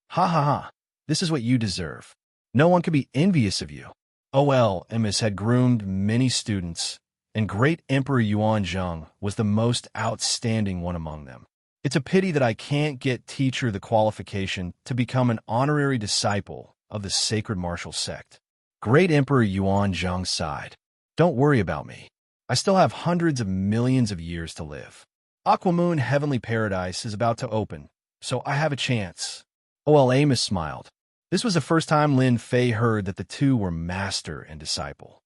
Ha ha ha, this is what you deserve. No one can be envious of you." Immerse had groomed many students, and Great Emperor Yuanzhang was the most outstanding one among them. It's a pity that I can't get teacher the qualification to become an honorary disciple of the sacred martial sect. Great Emperor Yuanzhang sighed. Don't worry about me. I still have hundreds of millions of years to live. Aquamoon Heavenly Paradise is about to open, so I have a chance. Immerse smiled. This was the first time Lin Fei heard that the two were master and disciple.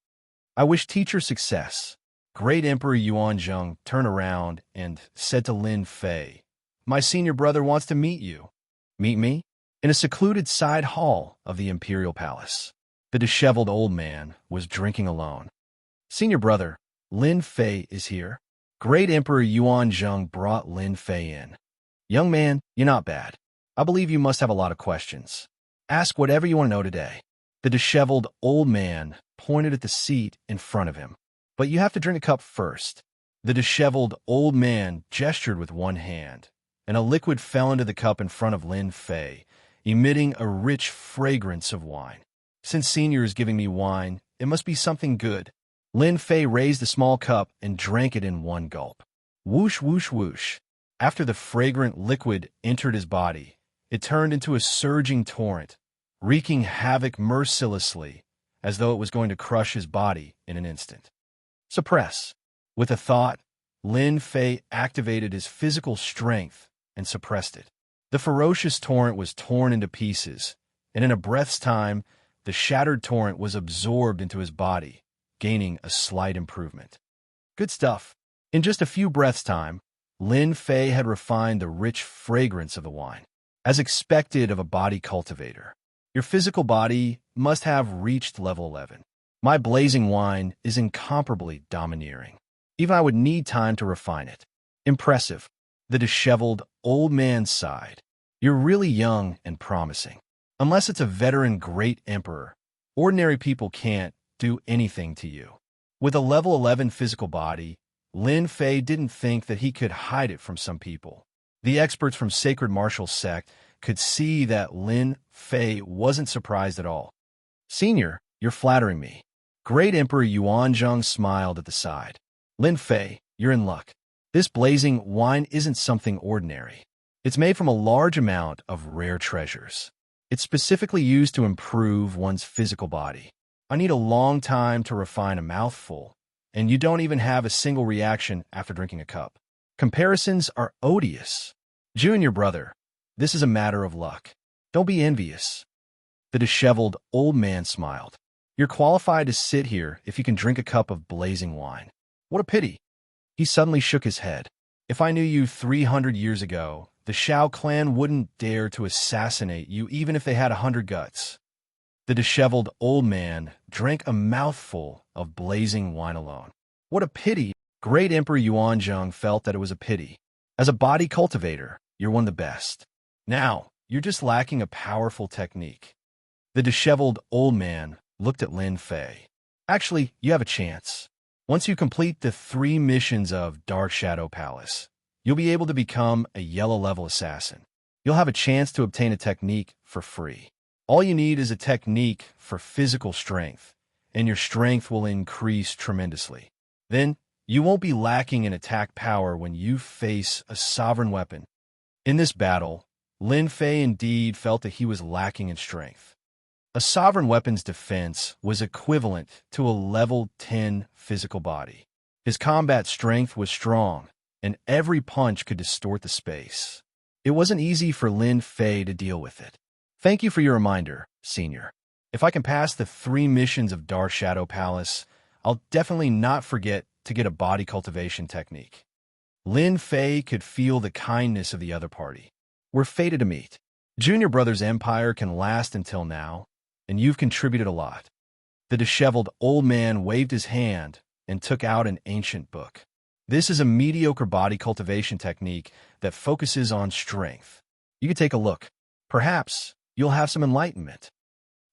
I wish teacher success. Great Emperor Yuanzhang turned around and said to Lin Fei, "My senior brother wants to meet you." "Meet me?" In a secluded side hall of the imperial palace. The disheveled old man was drinking alone. "Senior brother, Lin Fei is here." Great Emperor Yuanzhang brought Lin Fei in. "Young man, you're not bad. I believe you must have a lot of questions. Ask whatever you want to know today." The disheveled old man pointed at the seat in front of him. "But you have to drink a cup first." The disheveled old man gestured with one hand, and a liquid fell into the cup in front of Lin Fei, emitting a rich fragrance of wine. "Since senior is giving me wine, it must be something good." Lin Fei raised the small cup and drank it in one gulp. Whoosh, whoosh, whoosh. After the fragrant liquid entered his body, it turned into a surging torrent, wreaking havoc mercilessly, as though it was going to crush his body in an instant. Suppress. With a thought, Lin Fei activated his physical strength and suppressed it. The ferocious torrent was torn into pieces, and in a breath's time, the shattered torrent was absorbed into his body, gaining a slight improvement. Good stuff. In just a few breaths' time, Lin Fei had refined the rich fragrance of the wine. As expected of a body cultivator, your physical body must have reached level 11. My blazing wine is incomparably domineering. Even I would need time to refine it. Impressive. The disheveled old man sighed. You're really young and promising. Unless it's a veteran great emperor, ordinary people can't do anything to you. With a level 11 physical body, Lin Fei didn't think that he could hide it from some people. The experts from Sacred Martial Sect could see that Lin Fei wasn't surprised at all. Senior, you're flattering me. Great Emperor Yuanzhang smiled at the side. Lin Fei, you're in luck. This blazing wine isn't something ordinary. It's made from a large amount of rare treasures. It's specifically used to improve one's physical body. I need a long time to refine a mouthful, and you don't even have a single reaction after drinking a cup. Comparisons are odious. Junior brother, this is a matter of luck. Don't be envious. The disheveled old man smiled. You're qualified to sit here if you can drink a cup of blazing wine. What a pity. He suddenly shook his head. If I knew you 300 years ago, the Shao clan wouldn't dare to assassinate you even if they had 100 guts. The disheveled old man drank a mouthful of blazing wine alone. What a pity! Great Emperor Yuanzhang felt that it was a pity. As a body cultivator, you're one of the best. Now, you're just lacking a powerful technique. The disheveled old man looked at Lin Fei. Actually, you have a chance. Once you complete the 3 missions of Dark Shadow Palace, you'll be able to become a yellow-level assassin. You'll have a chance to obtain a technique for free. All you need is a technique for physical strength, and your strength will increase tremendously. Then, you won't be lacking in attack power when you face a sovereign weapon. In this battle, Lin Fei indeed felt that he was lacking in strength. A sovereign weapon's defense was equivalent to a level 10 physical body. His combat strength was strong, and every punch could distort the space. It wasn't easy for Lin Fei to deal with it. Thank you for your reminder, Senior. If I can pass the 3 missions of Dark Shadow Palace, I'll definitely not forget to get a body cultivation technique. Lin Fei could feel the kindness of the other party. We're fated to meet. Junior Brother's empire can last until now, and you've contributed a lot. The disheveled old man waved his hand and took out an ancient book. This is a mediocre body cultivation technique that focuses on strength. You can take a look. Perhaps you'll have some enlightenment.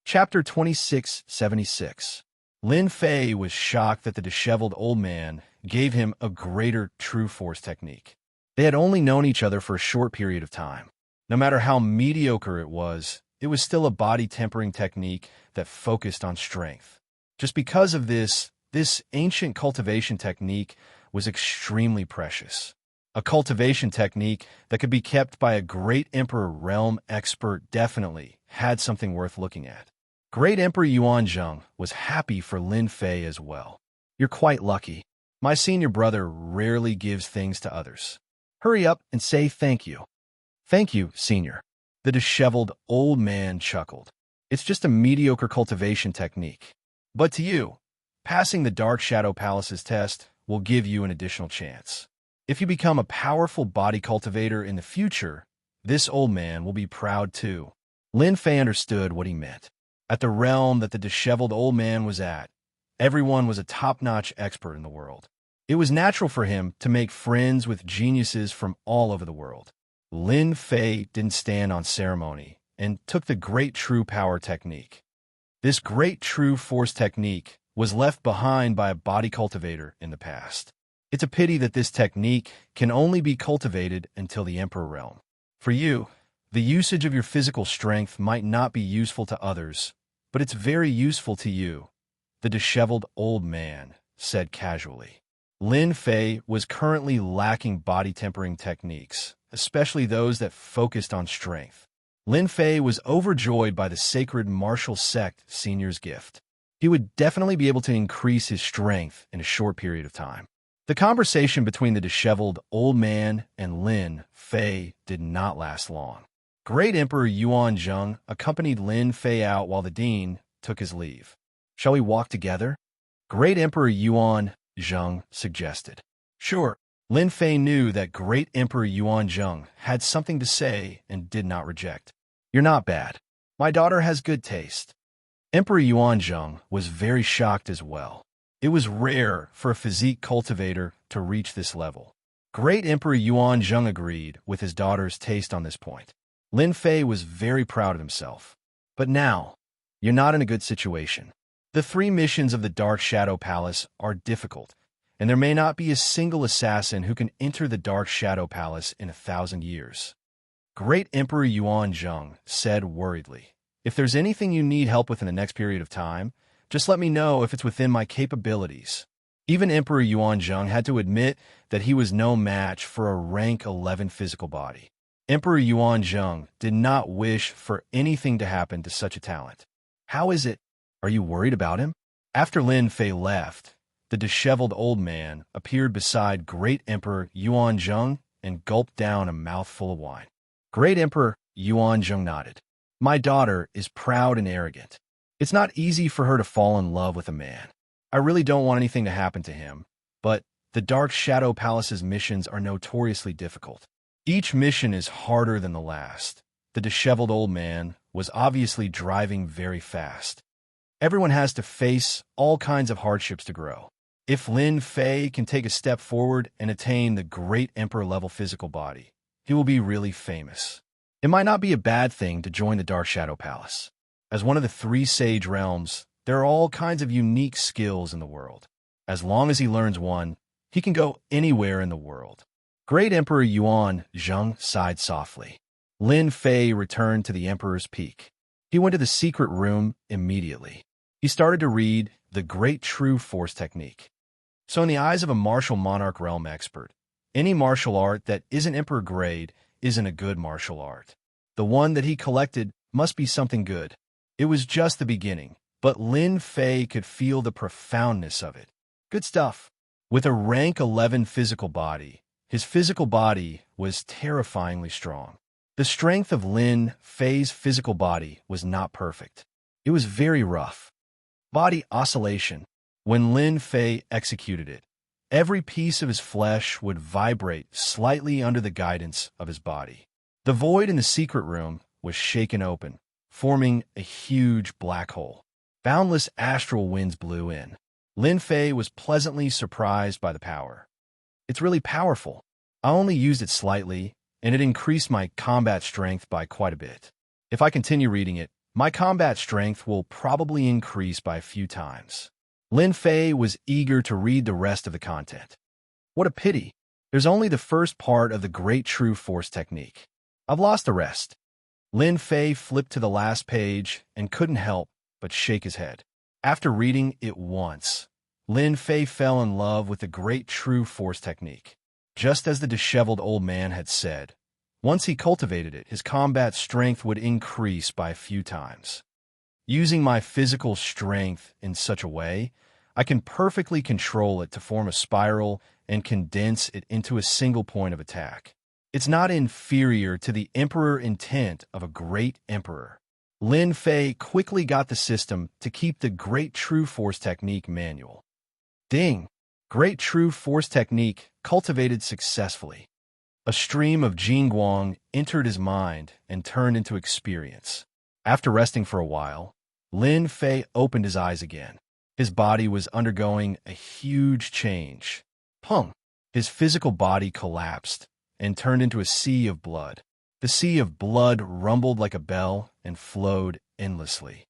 Chapter 2676. Lin Fei was shocked that the disheveled old man gave him a greater true force technique. They had only known each other for a short period of time. No matter how mediocre it was still a body tempering technique that focused on strength. Just because of this ancient cultivation technique was extremely precious. A cultivation technique that could be kept by a great Emperor realm expert definitely had something worth looking at. Great Emperor Yuanzhang was happy for Lin Fei as well. You're quite lucky. My senior brother rarely gives things to others. Hurry up and say thank you. Thank you, Senior. The disheveled old man chuckled. It's just a mediocre cultivation technique. But to you, passing the Dark Shadow Palace's test will give you an additional chance. If you become a powerful body cultivator in the future, this old man will be proud too. Lin Fei understood what he meant. At the realm that the disheveled old man was at, everyone was a top-notch expert in the world. It was natural for him to make friends with geniuses from all over the world. Lin Fei didn't stand on ceremony and took the Great True Power technique. This Great True Force technique was left behind by a body cultivator in the past. It's a pity that this technique can only be cultivated until the Emperor realm. For you, the usage of your physical strength might not be useful to others, but it's very useful to you, the disheveled old man said casually. Lin Fei was currently lacking body tempering techniques, especially those that focused on strength. Lin Fei was overjoyed by the sacred martial sect senior's gift. He would definitely be able to increase his strength in a short period of time. The conversation between the disheveled old man and Lin Fei did not last long. Great Emperor Yuanzhang accompanied Lin Fei out while the dean took his leave. Shall we walk together? Great Emperor Yuanzhang suggested. Sure. Lin Fei knew that Great Emperor Yuanzhang had something to say and did not reject. You're not bad. My daughter has good taste. Emperor Yuanzhang was very shocked as well. It was rare for a physique cultivator to reach this level. Great Emperor Yuanzhang agreed with his daughter's taste on this point. Lin Fei was very proud of himself. But now, you're not in a good situation. The 3 missions of the Dark Shadow Palace are difficult, and there may not be a single assassin who can enter the Dark Shadow Palace in 1,000 years. Great Emperor Yuanzhang said worriedly, if there's anything you need help with in the next period of time, just let me know if it's within my capabilities. Even Emperor Yuanzhang had to admit that he was no match for a rank 11 physical body. Emperor Yuanzhang did not wish for anything to happen to such a talent. How is it? Are you worried about him? After Lin Fei left, the disheveled old man appeared beside Great Emperor Yuanzhong and gulped down a mouthful of wine. Great Emperor Yuanzhong nodded. My daughter is proud and arrogant. It's not easy for her to fall in love with a man. I really don't want anything to happen to him, but the Dark Shadow Palace's missions are notoriously difficult. Each mission is harder than the last. The disheveled old man was obviously driving very fast. Everyone has to face all kinds of hardships to grow. If Lin Fei can take a step forward and attain the Great Emperor-level physical body, he will be really famous. It might not be a bad thing to join the Dark Shadow Palace. As one of the 3 sage realms, there are all kinds of unique skills in the world. As long as he learns one, he can go anywhere in the world. Great Emperor Yuanzhong sighed softly. Lin Fei returned to the Emperor's Peak. He went to the secret room immediately. He started to read the Great True Force Technique. So in the eyes of a martial monarch realm expert, any martial art that isn't Emperor grade isn't a good martial art. The one that he collected must be something good. It was just the beginning, but Lin Fei could feel the profoundness of it. Good stuff. With a rank 11 physical body, his physical body was terrifyingly strong. The strength of Lin Fei's physical body was not perfect. It was very rough. Body oscillation. When Lin Fei executed it, every piece of his flesh would vibrate slightly under the guidance of his body. The void in the secret room was shaken open, forming a huge black hole. Boundless astral winds blew in. Lin Fei was pleasantly surprised by the power. It's really powerful. I only used it slightly, and it increased my combat strength by quite a bit. If I continue reading it, my combat strength will probably increase by a few times. Lin Fei was eager to read the rest of the content. What a pity. There's only the first part of the Great True Force Technique. I've lost the rest. Lin Fei flipped to the last page and couldn't help but shake his head. After reading it once, Lin Fei fell in love with the Great True Force Technique. Just as the disheveled old man had said, once he cultivated it, his combat strength would increase by a few times. Using my physical strength in such a way, I can perfectly control it to form a spiral and condense it into a single point of attack. It's not inferior to the emperor intent of a great emperor. Lin Fei quickly got the system to keep the Great True Force Technique manual. Ding! Great True Force Technique cultivated successfully. A stream of Jingguang entered his mind and turned into experience. After resting for a while, Lin Fei opened his eyes again. His body was undergoing a huge change. Pung! His physical body collapsed and turned into a sea of blood. The sea of blood rumbled like a bell and flowed endlessly.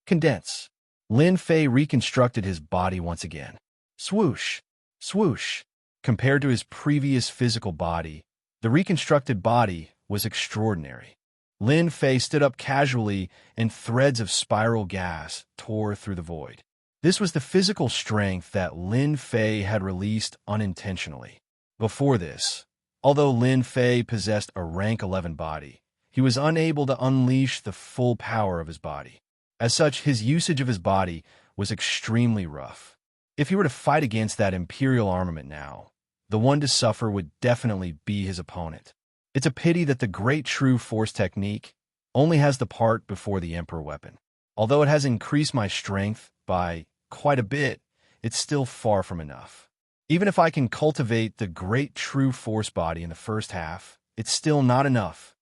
Condense. Lin Fei reconstructed his body once again. Swoosh! Swoosh! Compared to his previous physical body, the reconstructed body was extraordinary. Lin Fei stood up casually, and threads of spiral gas tore through the void. This was the physical strength that Lin Fei had released unintentionally. Before this, although Lin Fei possessed a rank 11 body, he was unable to unleash the full power of his body. As such, his usage of his body was extremely rough. If he were to fight against that Imperial armament now, the one to suffer would definitely be his opponent. It's a pity that the Great True Force Technique only has the part before the Emperor weapon. Although it has increased my strength by quite a bit, it's still far from enough. Even if I can cultivate the Great True Force body in the first half, it's still not enough.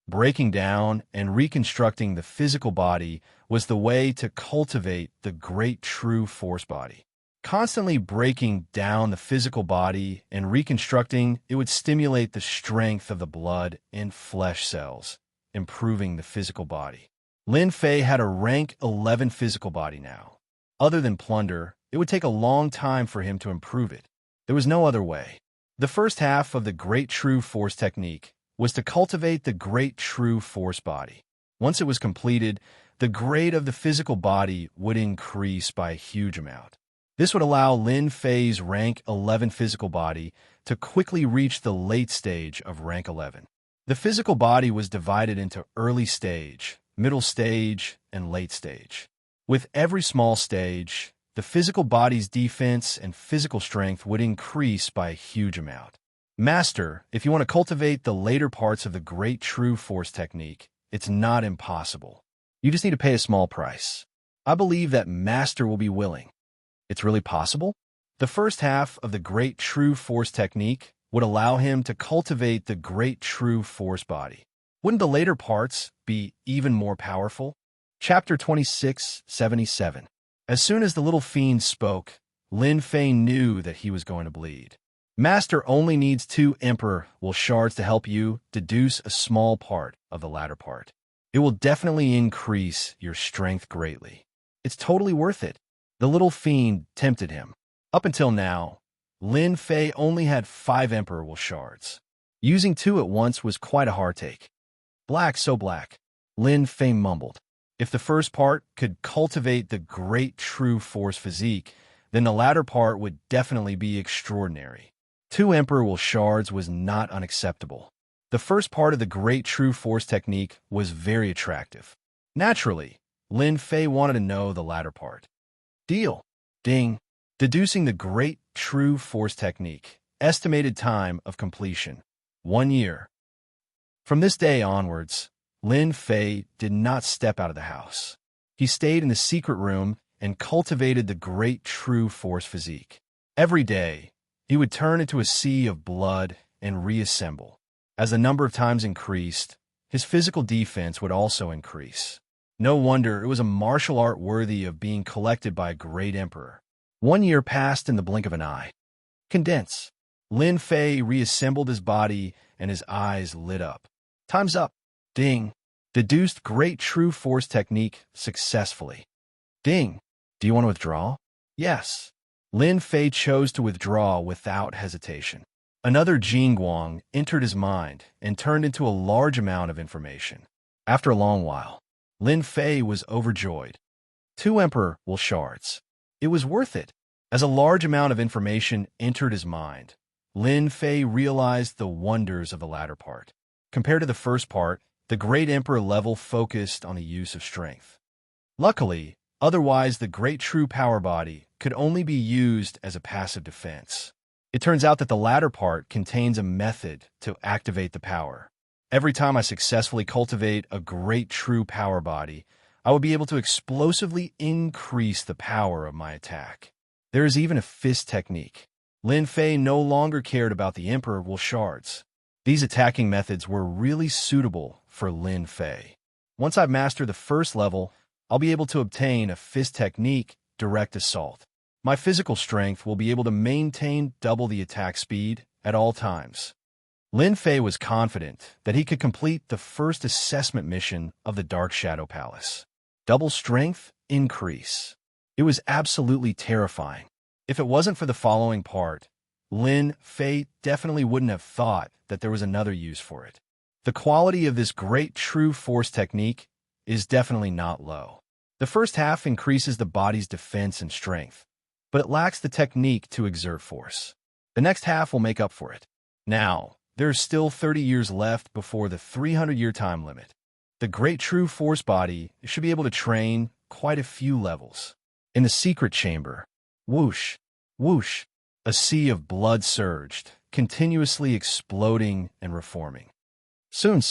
Breaking down and reconstructing the physical body was the way to cultivate the Great True Force body. Constantly breaking down the physical body and reconstructing it would stimulate the strength of the blood and flesh cells, improving the physical body. Lin Fei had a rank 11 physical body now. Other than plunder, it would take a long time for him to improve it. There was no other way. The first half of the Great True Force Technique was to cultivate the Great True Force body. Once it was completed, the grade of the physical body would increase by a huge amount. This would allow Lin Fei's rank 11 physical body to quickly reach the late stage of rank 11. The physical body was divided into early stage, middle stage, and late stage. With every small stage, the physical body's defense and physical strength would increase by a huge amount. Master, if you want to cultivate the later parts of the Great True Force technique, it's not impossible. You just need to pay a small price. I believe that Master will be willing. It's really possible? The first half of the Great True Force technique would allow him to cultivate the Great True Force body. Wouldn't the later parts be even more powerful? Chapter 2677. As soon as the little fiend spoke, Lin Fei knew that he was going to bleed. Master only needs 2 Emperor will shards to help you deduce a small part of the latter part. It will definitely increase your strength greatly. It's totally worth it. The little fiend tempted him. Up until now, Lin Fei only had 5 Emperor will shards. Using 2 at once was quite a heartache. Black, so black, Lin Fei mumbled. If the first part could cultivate the Great True Force physique, then the latter part would definitely be extraordinary. 2 Emperor will shards was not unacceptable. The first part of the Great True Force technique was very attractive. Naturally, Lin Fei wanted to know the latter part. Deal. Ding. Deducing the Great True Force technique. Estimated time of completion: 1 year. From this day onwards, Lin Fei did not step out of the house. He stayed in the secret room and cultivated the Great True Force physique. Every day, he would turn into a sea of blood and reassemble. As the number of times increased, his physical defense would also increase. No wonder it was a martial art worthy of being collected by a great emperor. 1 year passed in the blink of an eye. Condense. Lin Fei reassembled his body and his eyes lit up. Time's up. Ding. Deduced Great True Force technique successfully. Ding. Do you want to withdraw? Yes. Lin Fei chose to withdraw without hesitation. Another Jingguang entered his mind and turned into a large amount of information. After a long while, Lin Fei was overjoyed. 2 Emperor will shards. It was worth it. As a large amount of information entered his mind, Lin Fei realized the wonders of the latter part. Compared to the first part, the Great Emperor level focused on the use of strength. Luckily, otherwise the Great True Power Body could only be used as a passive defense. It turns out that the latter part contains a method to activate the power. Every time I successfully cultivate a Great True Power Body, I will be able to explosively increase the power of my attack. There is even a fist technique. Lin Fei no longer cared about the Emperor will shards. These attacking methods were really suitable for Lin Fei. Once I've mastered the first level, I'll be able to obtain a fist technique, direct assault. My physical strength will be able to maintain double the attack speed at all times. Lin Fei was confident that he could complete the first assessment mission of the Dark Shadow Palace. Double strength increase. It was absolutely terrifying. If it wasn't for the following part, Lin Fei definitely wouldn't have thought that there was another use for it. The quality of this Great True Force technique is definitely not low. The first half increases the body's defense and strength, but it lacks the technique to exert force. The next half will make up for it. Now, there is still 30 years left before the 300-year time limit. The Great True Force body should be able to train quite a few levels. In the secret chamber, whoosh, whoosh, a sea of blood surged, continuously exploding and reforming. Soon,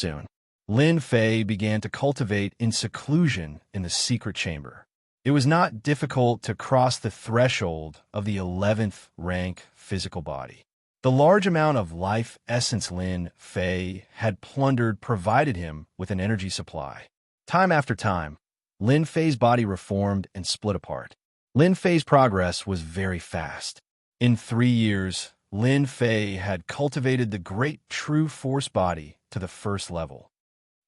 Lin Fei began to cultivate in seclusion in the secret chamber. It was not difficult to cross the threshold of the 11th rank physical body. The large amount of life essence Lin Fei had plundered provided him with an energy supply. Time after time, Lin Fei's body reformed and split apart. Lin Fei's progress was very fast. In 3 years, Lin Fei had cultivated the Great True Force body to the first level.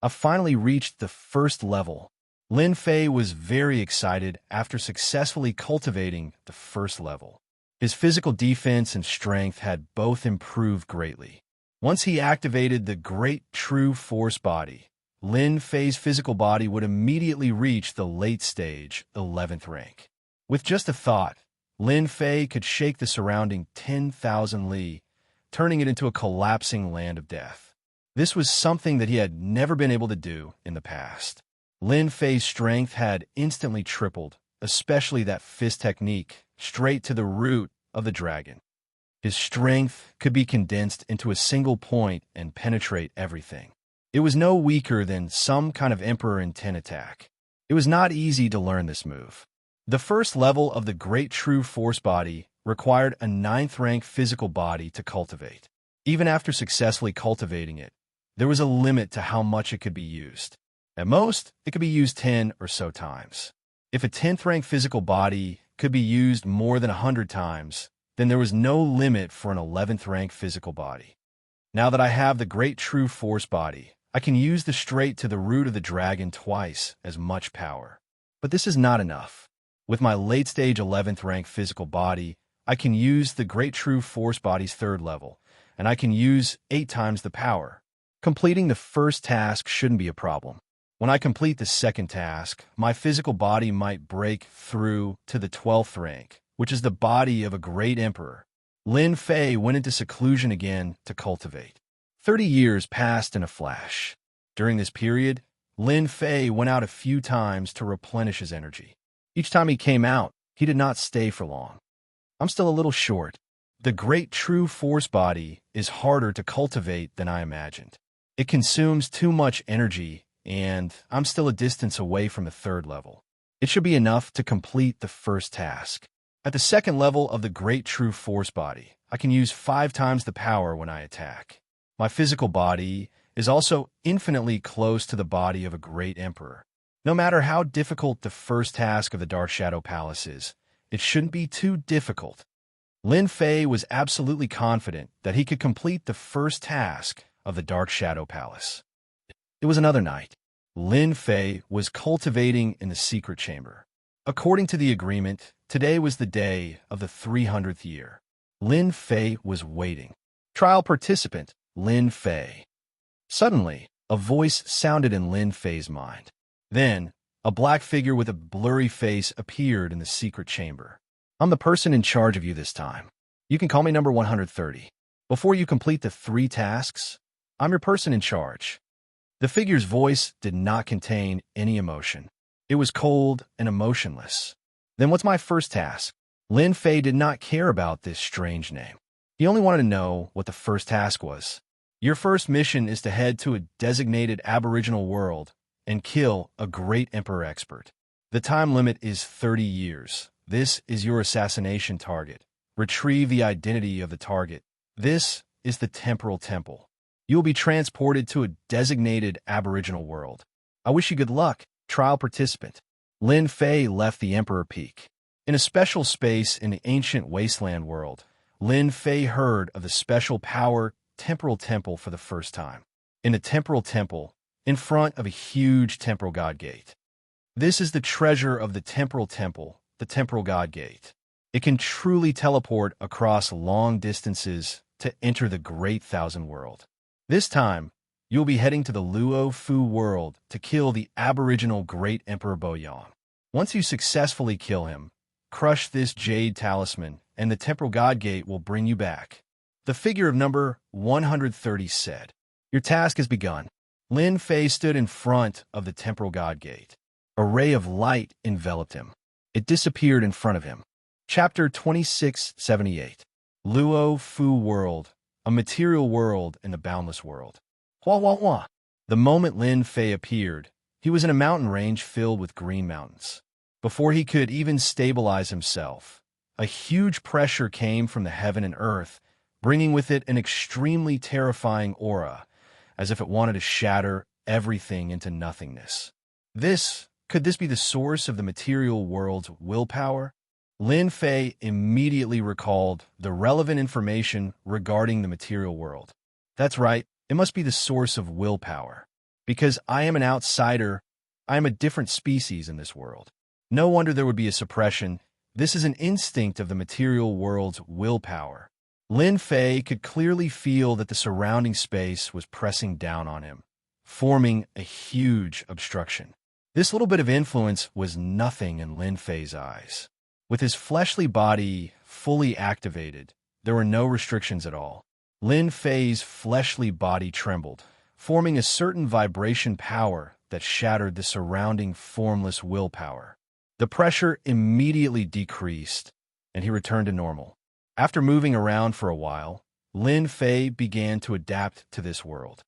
I finally reached the first level. Lin Fei was very excited after successfully cultivating the first level. His physical defense and strength had both improved greatly. Once he activated the Great True Force body, Lin Fei's physical body would immediately reach the late stage 11th rank. With just a thought, Lin Fei could shake the surrounding 10,000 li, turning it into a collapsing land of death. This was something that he had never been able to do in the past. Lin Fei's strength had instantly tripled especially that fist technique, straight to the root of the dragon. His strength could be condensed into a single point and penetrate everything. It was no weaker than some kind of Emperor in 10 attack. It was not easy to learn this move. The first level of the Great True Force Body required a 9th rank physical body to cultivate. Even after successfully cultivating it, there was a limit to how much it could be used. At most, it could be used 10 or so times. If a 10th rank physical body could be used more than 100 times, then there was no limit for an 11th rank physical body. Now that I have the Great True Force Body, I can use the straight to the root of the dragon twice as much power. But this is not enough. With my late-stage 11th rank physical body, I can use the Great True Force Body's 3rd level, and I can use 8 times the power. Completing the first task shouldn't be a problem. When I complete the second task, my physical body might break through to the 12th rank, which is the body of a great emperor. Lin Fei went into seclusion again to cultivate. 30 years passed in a flash. During this period, Lin Fei went out a few times to replenish his energy. Each time he came out, he did not stay for long. I'm still a little short. The Great True Force Body is harder to cultivate than I imagined. It consumes too much energy, and I'm still a distance away from the 3rd level. It should be enough to complete the first task. At the 2nd level of the Great True Force Body, I can use 5 times the power when I attack. My physical body is also infinitely close to the body of a great emperor. No matter how difficult the first task of the Dark Shadow Palace is, it shouldn't be too difficult. Lin Fei was absolutely confident that he could complete the first task of the Dark Shadow Palace. It was another night. Lin Fei was cultivating in the secret chamber. According to the agreement, today was the day of the 300th year. Lin Fei was waiting. Trial participant, Lin Fei. Suddenly, a voice sounded in Lin Fei's mind. Then, a black figure with a blurry face appeared in the secret chamber. I'm the person in charge of you this time. You can call me number 130. Before you complete the 3 tasks, I'm your person in charge. The figure's voice did not contain any emotion. It was cold and emotionless. Then what's my first task? Lin Fei did not care about this strange name. He only wanted to know what the first task was. Your first mission is to head to a designated aboriginal world and kill a great emperor expert. The time limit is 30 years. This is your assassination target. Retrieve the identity of the target. This is the temporal temple. You will be transported to a designated aboriginal world. I wish you good luck, trial participant. Lin Fei left the Emperor Peak. In a special space in the ancient wasteland world, Lin Fei heard of the special power temporal temple for the first time. In the temporal temple, in front of a huge temporal god gate. This is the treasure of the temporal temple, the temporal god gate. It can truly teleport across long distances to enter the Great Thousand World. This time, you'll be heading to the Luo Fu world to kill the aboriginal Great Emperor Boyang. Once you successfully kill him, crush this jade talisman, and the temporal god gate will bring you back. The figure of number 130 said, Your task has begun. Lin Fei stood in front of the temporal god gate. A ray of light enveloped him. It disappeared in front of him. Chapter 2678. Luo Fu World, a material world in the boundless world. Hua hua hua. The moment Lin Fei appeared, he was in a mountain range filled with green mountains. Before he could even stabilize himself, a huge pressure came from the heaven and earth, bringing with it an extremely terrifying aura, as if it wanted to shatter everything into nothingness. Could this be the source of the material world's willpower? Lin Fei immediately recalled the relevant information regarding the material world. That's right, it must be the source of willpower. Because I am an outsider, I am a different species in this world. No wonder there would be a suppression. This is an instinct of the material world's willpower. Lin Fei could clearly feel that the surrounding space was pressing down on him, forming a huge obstruction. This little bit of influence was nothing in Lin Fei's eyes. With his fleshly body fully activated, there were no restrictions at all. Lin Fei's fleshly body trembled, forming a certain vibration power that shattered the surrounding formless willpower. The pressure immediately decreased, and he returned to normal. After moving around for a while, Lin Fei began to adapt to this world.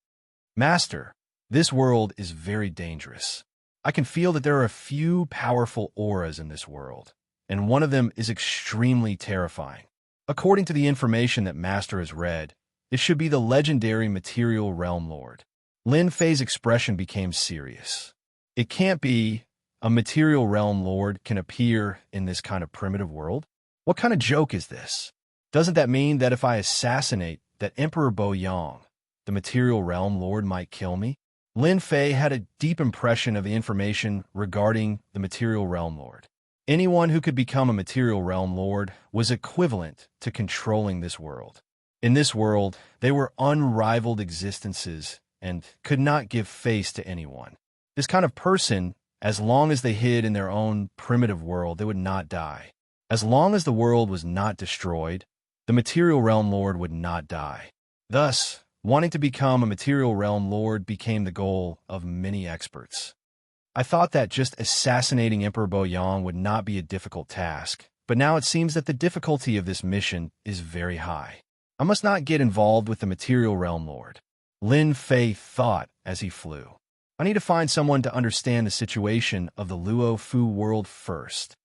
Master, this world is very dangerous. I can feel that there are a few powerful auras in this world, and one of them is extremely terrifying. According to the information that Master has read, it should be the legendary Material Realm Lord. Lin Fei's expression became serious. It can't be. A Material Realm Lord can appear in this kind of primitive world? What kind of joke is this? Doesn't that mean that if I assassinate that Emperor Bo Yang, the Material Realm Lord might kill me? Lin Fei had a deep impression of the information regarding the Material Realm Lord. Anyone who could become a Material Realm Lord was equivalent to controlling this world. In this world, they were unrivaled existences and could not give face to anyone. This kind of person, as long as they hid in their own primitive world, they would not die. As long as the world was not destroyed, the Material Realm Lord would not die. Thus, wanting to become a Material Realm Lord became the goal of many experts. I thought that just assassinating Emperor Bo Yang would not be a difficult task, but now it seems that the difficulty of this mission is very high. I must not get involved with the Material Realm Lord. Lin Fei thought as he flew. I need to find someone to understand the situation of the Luo Fu world first.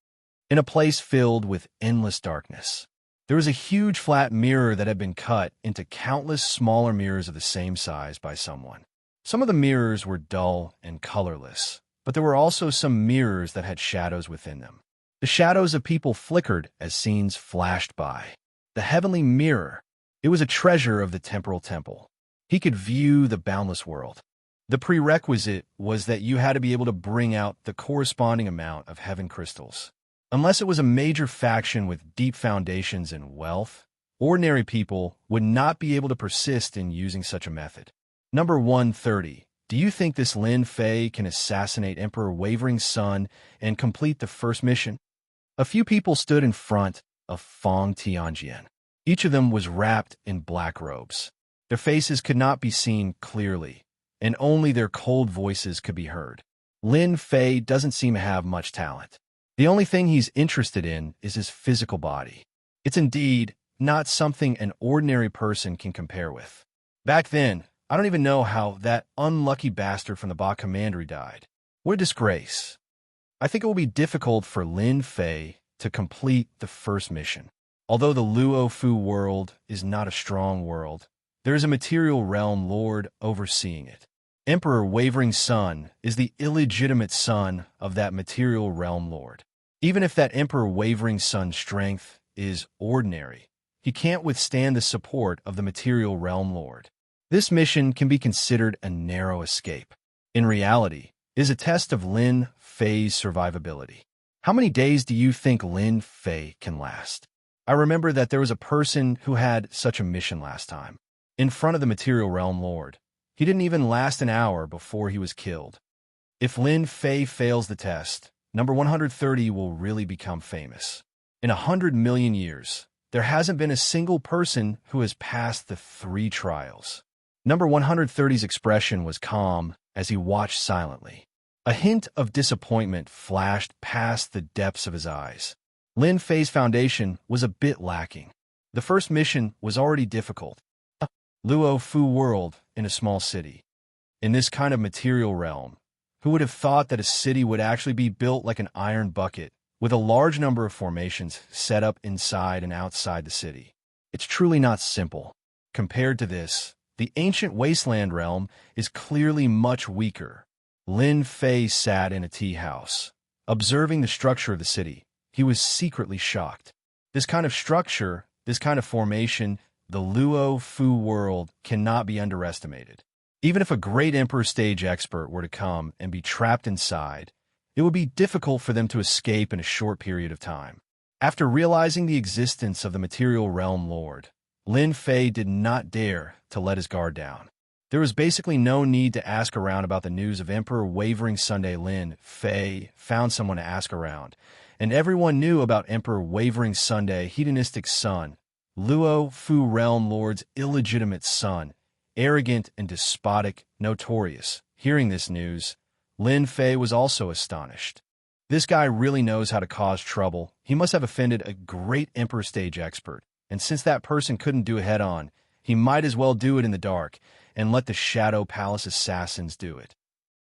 In a place filled with endless darkness, there was a huge flat mirror that had been cut into countless smaller mirrors of the same size by someone. Some of the mirrors were dull and colorless, but there were also some mirrors that had shadows within them. The shadows of people flickered as scenes flashed by. The heavenly mirror, it was a treasure of the temporal temple. He could view the boundless world. The prerequisite was that you had to be able to bring out the corresponding amount of heaven crystals. Unless it was a major faction with deep foundations and wealth, ordinary people would not be able to persist in using such a method. Number 130. Do you think this Lin Fei can assassinate Emperor Wavering Sun and complete the first mission? A few people stood in front of Fong Tianjian. Each of them was wrapped in black robes. Their faces could not be seen clearly, and only their cold voices could be heard. Lin Fei doesn't seem to have much talent. The only thing he's interested in is his physical body. It's indeed not something an ordinary person can compare with. Back then, I don't even know how that unlucky bastard from the Ba Commandery died. What a disgrace. I think it will be difficult for Lin Fei to complete the first mission. Although the Luo Fu world is not a strong world, there is a Material Realm Lord overseeing it. Emperor Wavering Sun is the illegitimate son of that Material Realm Lord. Even if that Emperor Wavering Sun's strength is ordinary, he can't withstand the support of the Material Realm Lord. This mission can be considered a narrow escape. In reality, it is a test of Lin Fei's survivability. How many days do you think Lin Fei can last? I remember that there was a person who had such a mission last time. In front of the Material Realm Lord, he didn't even last an hour before he was killed. If Lin Fei fails the test, number 130 will really become famous. In 100 million years, there hasn't been a single person who has passed the 3 trials. Number 130's expression was calm as he watched silently. A hint of disappointment flashed past the depths of his eyes. Lin Fei's foundation was a bit lacking. The first mission was already difficult. Luo Fu world in a small city. In this kind of material realm, who would have thought that a city would actually be built like an iron bucket, with a large number of formations set up inside and outside the city? It's truly not simple. Compared to this, the ancient wasteland realm is clearly much weaker. Lin Fei sat in a tea house. Observing the structure of the city, he was secretly shocked. This kind of structure, this kind of formation, the Luo Fu world cannot be underestimated. Even if a great Emperor stage expert were to come and be trapped inside, it would be difficult for them to escape in a short period of time. After realizing the existence of the Material Realm Lord, Lin Fei did not dare to let his guard down. There was basically no need to ask around about the news of Emperor Wavering Sunday. Lin Fei found someone to ask around, and everyone knew about Emperor Wavering Sunday, hedonistic son, Luo Fu Realm Lord's illegitimate son, arrogant and despotic, notorious. Hearing this news, Lin Fei was also astonished. This guy really knows how to cause trouble. He must have offended a great Emperor stage expert. And since that person couldn't do it head-on, he might as well do it in the dark and let the Shadow Palace assassins do it.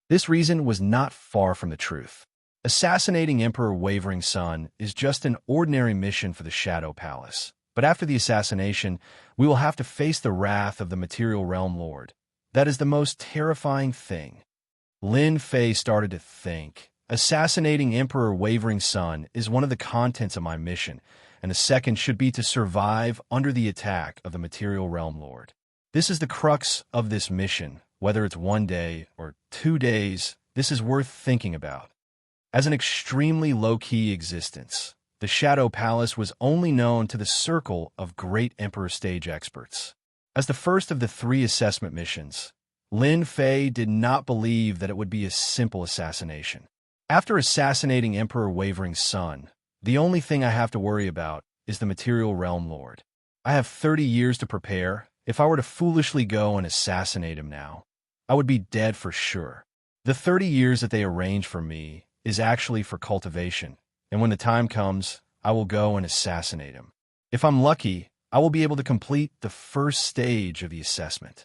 This reason was not far from the truth. Assassinating Emperor Wavering Sun is just an ordinary mission for the Shadow Palace. But after the assassination, we will have to face the wrath of the Material Realm Lord. That is the most terrifying thing. Lin Fei started to think. Assassinating Emperor Wavering Sun is one of the contents of my mission, and the second should be to survive under the attack of the Material Realm Lord. This is the crux of this mission. Whether it's 1 day or 2 days, this is worth thinking about. As an extremely low-key existence, the Shadow Palace was only known to the circle of great Emperor stage experts. As the first of the 3 assessment missions, Lin Fei did not believe that it would be a simple assassination. After assassinating Emperor Wavering Sun, the only thing I have to worry about is the Material Realm Lord. I have 30 years to prepare. If I were to foolishly go and assassinate him now, I would be dead for sure. The 30 years that they arrange for me is actually for cultivation, and when the time comes, I will go and assassinate him. If I'm lucky, I will be able to complete the first stage of the assessment.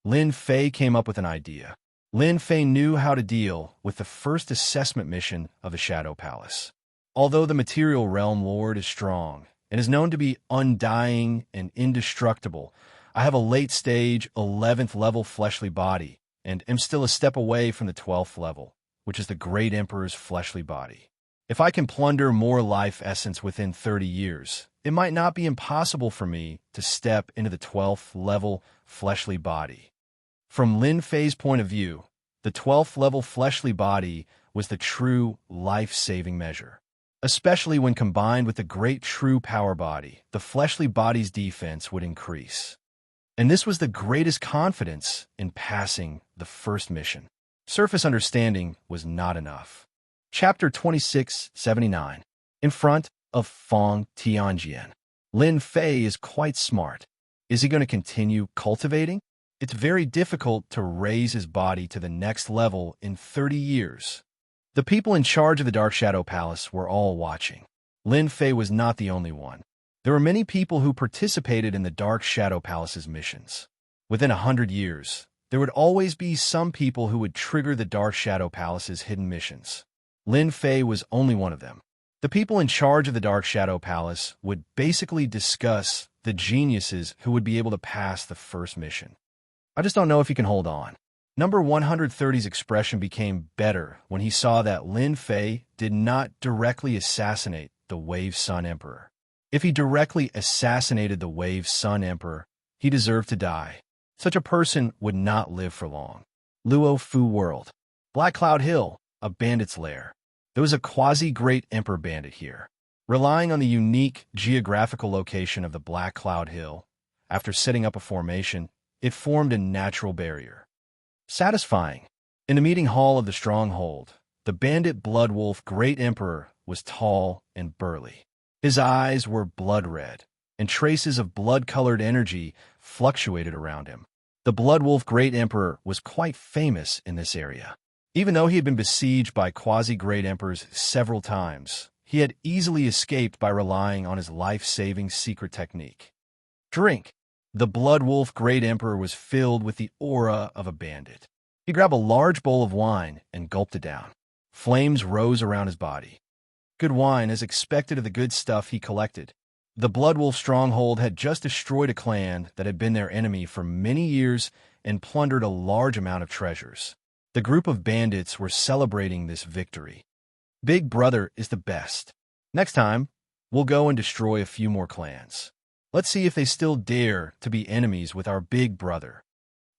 Lin Fei came up with an idea. Lin Fei knew how to deal with the first assessment mission of the Shadow Palace. Although the Material Realm Lord is strong and is known to be undying and indestructible, I have a late-stage 11th level fleshly body and am still a step away from the 12th level, which is the Great Emperor's fleshly body. If I can plunder more life essence within 30 years, it might not be impossible for me to step into the 12th level fleshly body. From Lin Fei's point of view, the 12th level fleshly body was the true life-saving measure. Especially when combined with the great true power body, the fleshly body's defense would increase. And this was the greatest confidence in passing the first mission. Surface understanding was not enough. Chapter 2679. In front of Feng Tianjian. Lin Fei is quite smart. Is he going to continue cultivating? It's very difficult to raise his body to the next level in 30 years. The people in charge of the Dark Shadow Palace were all watching. Lin Fei was not the only one. There were many people who participated in the Dark Shadow Palace's missions. Within 100 years, there would always be some people who would trigger the Dark Shadow Palace's hidden missions. Lin Fei was only one of them. The people in charge of the Dark Shadow Palace would basically discuss the geniuses who would be able to pass the first mission. I just don't know if he can hold on. Number 130's expression became better when he saw that Lin Fei did not directly assassinate the Wave Sun Emperor. If he directly assassinated the Wave Sun Emperor, he deserved to die. Such a person would not live for long. Luo Fu World. Black Cloud Hill, a bandit's lair. There was a quasi-great Emperor bandit here. Relying on the unique geographical location of the Black Cloud Hill, after setting up a formation, it formed a natural barrier. Satisfying. In the meeting hall of the stronghold, the bandit Blood Wolf Great Emperor was tall and burly. His eyes were blood red, and traces of blood-colored energy fluctuated around him. The Blood Wolf Great Emperor was quite famous in this area. Even though he had been besieged by quasi-great emperors several times, he had easily escaped by relying on his life-saving secret technique. Drink. The Blood Wolf Great Emperor was filled with the aura of a bandit. He grabbed a large bowl of wine and gulped it down. Flames rose around his body. Good wine, as expected of the good stuff he collected. The Blood Wolf stronghold had just destroyed a clan that had been their enemy for many years and plundered a large amount of treasures. The group of bandits were celebrating this victory. Big Brother is the best. Next time, we'll go and destroy a few more clans. Let's see if they still dare to be enemies with our Big Brother.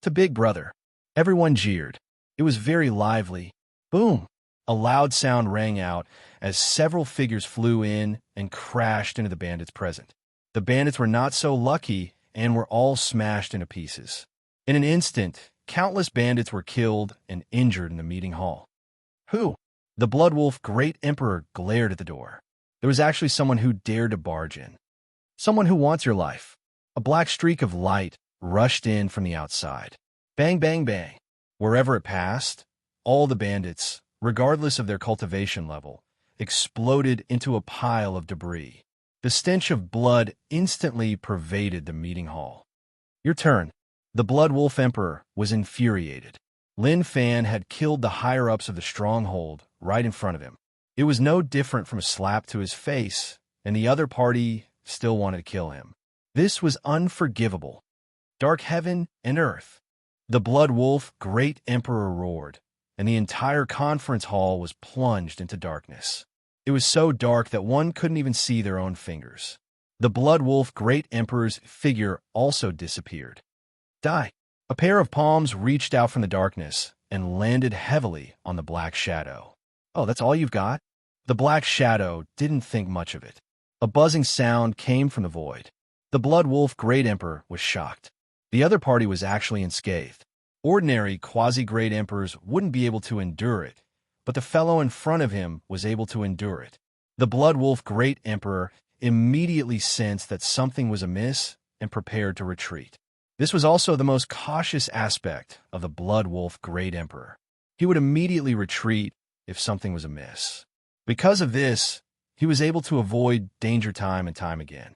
To Big Brother. Everyone jeered. It was very lively. Boom! A loud sound rang out as several figures flew in and crashed into the bandits present. The bandits were not so lucky and were all smashed into pieces. In an instant, countless bandits were killed and injured in the meeting hall. Who? The Blood Wolf Great Emperor glared at the door. There was actually someone who dared to barge in. Someone who wants your life. A black streak of light rushed in from the outside. Bang, bang, bang. Wherever it passed, all the bandits, regardless of their cultivation level, exploded into a pile of debris. The stench of blood instantly pervaded the meeting hall. Your turn. The Blood Wolf Emperor was infuriated. Lin Fan had killed the higher-ups of the stronghold right in front of him. It was no different from a slap to his face, and the other party still wanted to kill him. This was unforgivable. Dark heaven and earth. The Blood Wolf Great Emperor roared, and the entire conference hall was plunged into darkness. It was so dark that one couldn't even see their own fingers. The Blood Wolf Great Emperor's figure also disappeared. Die. A pair of palms reached out from the darkness and landed heavily on the Black Shadow. Oh, that's all you've got? The Black Shadow didn't think much of it. A buzzing sound came from the void. The Blood Wolf Great Emperor was shocked. The other party was actually unscathed. Ordinary quasi-great emperors wouldn't be able to endure it, but the fellow in front of him was able to endure it. The Blood Wolf Great Emperor immediately sensed that something was amiss and prepared to retreat. This was also the most cautious aspect of the Blood Wolf Great Emperor. He would immediately retreat if something was amiss. Because of this, he was able to avoid danger time and time again.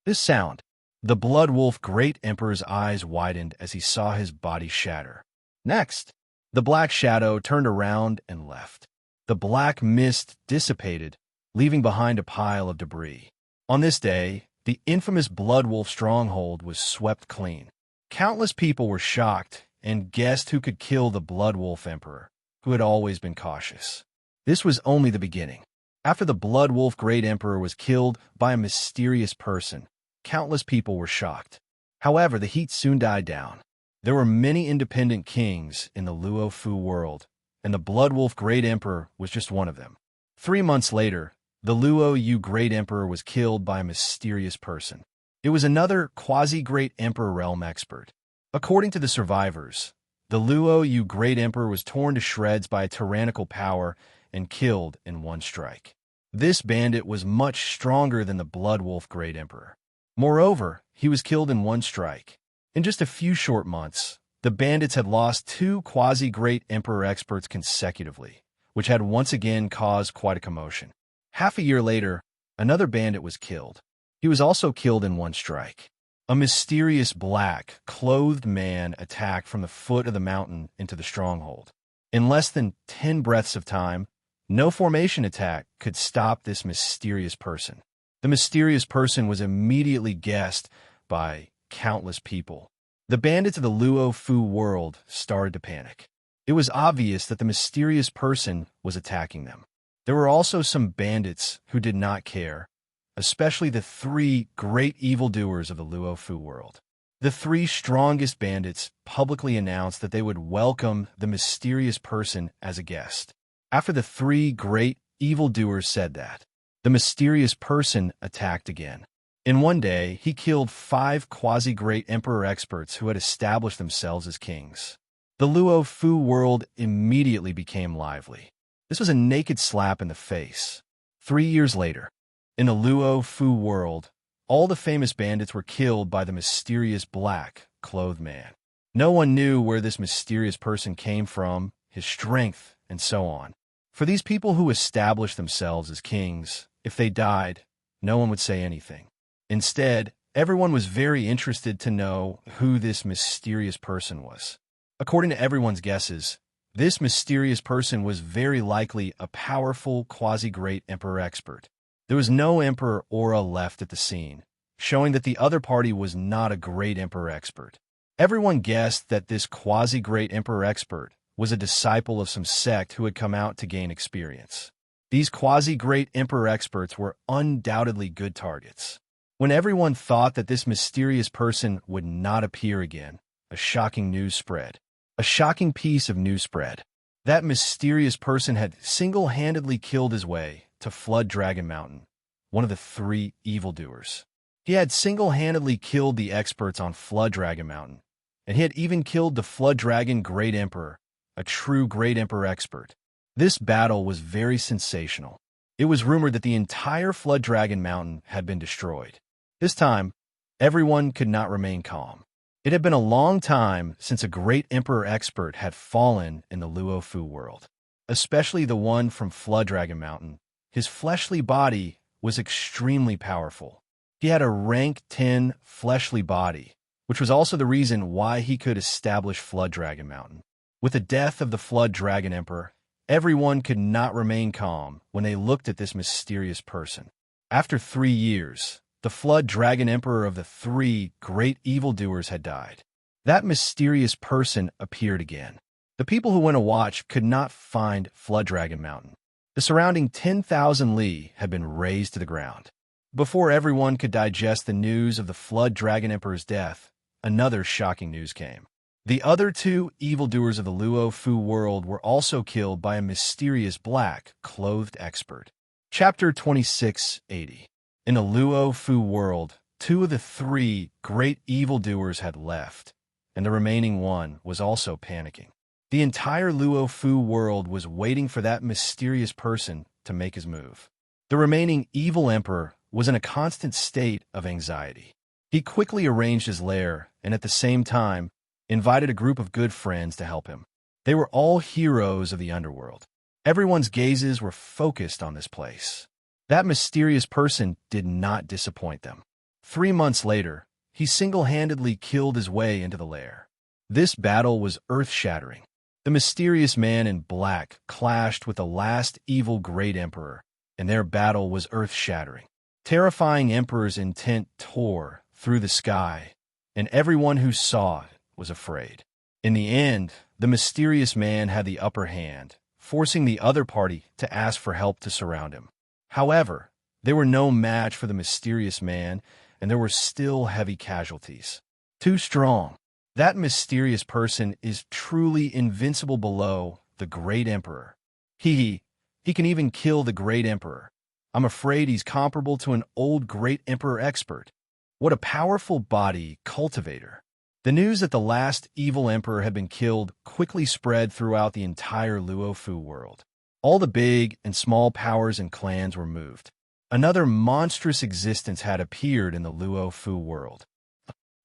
This sound. The Blood Wolf Great Emperor's eyes widened as he saw his body shatter. Next, the Black Shadow turned around and left. The black mist dissipated, leaving behind a pile of debris. On this day, the infamous Blood Wolf stronghold was swept clean. Countless people were shocked and guessed who could kill the Blood Wolf Emperor, who had always been cautious. This was only the beginning. After the Blood Wolf Great Emperor was killed by a mysterious person, countless people were shocked. However, the heat soon died down. There were many independent kings in the Luo Fu world, and the Blood Wolf Great Emperor was just one of them. 3 months later, the Luo Yu Great Emperor was killed by a mysterious person. It was another quasi-great emperor realm expert. According to the survivors, the Luo Yu Great Emperor was torn to shreds by a tyrannical power and killed in one strike. This bandit was much stronger than the Blood Wolf Great Emperor. Moreover, he was killed in one strike. In just a few short months, the bandits had lost 2 quasi-great emperor experts consecutively, which had once again caused quite a commotion. Half a year later, another bandit was killed. He was also killed in one strike. A mysterious black, clothed man attacked from the foot of the mountain into the stronghold. In less than 10 breaths of time, no formation attack could stop this mysterious person. The mysterious person was immediately guessed by countless people. The bandits of the Luo Fu world started to panic. It was obvious that the mysterious person was attacking them. There were also some bandits who did not care, especially the 3 great evildoers of the Luo Fu world. The 3 strongest bandits publicly announced that they would welcome the mysterious person as a guest. After the 3 great evildoers said that, the mysterious person attacked again. In one day, he killed 5 quasi-great emperor experts who had established themselves as kings. The Luo Fu world immediately became lively. This was a naked slap in the face. 3 years later, in the Luo Fu world, all the famous bandits were killed by the mysterious black, clothed man. No one knew where this mysterious person came from, his strength, and so on. For these people who established themselves as kings, if they died, no one would say anything. Instead, everyone was very interested to know who this mysterious person was. According to everyone's guesses, this mysterious person was very likely a powerful quasi-great emperor expert. There was no emperor aura left at the scene, showing that the other party was not a great emperor expert. Everyone guessed that this quasi-great emperor expert was a disciple of some sect who had come out to gain experience. These quasi-great emperor experts were undoubtedly good targets. When everyone thought that this mysterious person would not appear again, a shocking news spread. A shocking piece of news spread. That mysterious person had single-handedly killed his way to Flood Dragon Mountain, one of the 3 evildoers. He had single-handedly killed the experts on Flood Dragon Mountain, and he had even killed the Flood Dragon Great Emperor, a true Great Emperor expert. This battle was very sensational. It was rumored that the entire Flood Dragon Mountain had been destroyed. This time, everyone could not remain calm. It had been a long time since a great emperor expert had fallen in the Luo Fu world, especially the one from Flood Dragon Mountain, his fleshly body was extremely powerful. He had a rank 10 fleshly body, which was also the reason why he could establish Flood Dragon Mountain. With the death of the Flood Dragon Emperor, everyone could not remain calm when they looked at this mysterious person. After 3 years, the Flood Dragon Emperor of the 3 great evildoers had died. That mysterious person appeared again. The people who went to watch could not find Flood Dragon Mountain. The surrounding 10,000 li had been razed to the ground. Before everyone could digest the news of the Flood Dragon Emperor's death, another shocking news came. The other 2 evildoers of the Luo Fu world were also killed by a mysterious black, clothed expert. Chapter 2680. In the Luo Fu world, 2 of the 3 great evildoers had left, and the remaining one was also panicking. The entire Luo Fu world was waiting for that mysterious person to make his move. The remaining evil emperor was in a constant state of anxiety. He quickly arranged his lair and at the same time invited a group of good friends to help him. They were all heroes of the underworld. Everyone's gazes were focused on this place. That mysterious person did not disappoint them. 3 months later, he single-handedly killed his way into the lair. This battle was earth-shattering. The mysterious man in black clashed with the last evil great emperor, and their battle was earth-shattering. Terrifying emperor's intent tore through the sky, and everyone who saw it was afraid. In the end, the mysterious man had the upper hand, forcing the other party to ask for help to surround him. However, they were no match for the mysterious man, and there were still heavy casualties. Too strong. That mysterious person is truly invincible below the great emperor. He can even kill the great emperor. I'm afraid he's comparable to an old great emperor expert. What a powerful body cultivator. The news that the last evil emperor had been killed quickly spread throughout the entire Luo Fu world. All the big and small powers and clans were moved. Another monstrous existence had appeared in the Luo Fu world.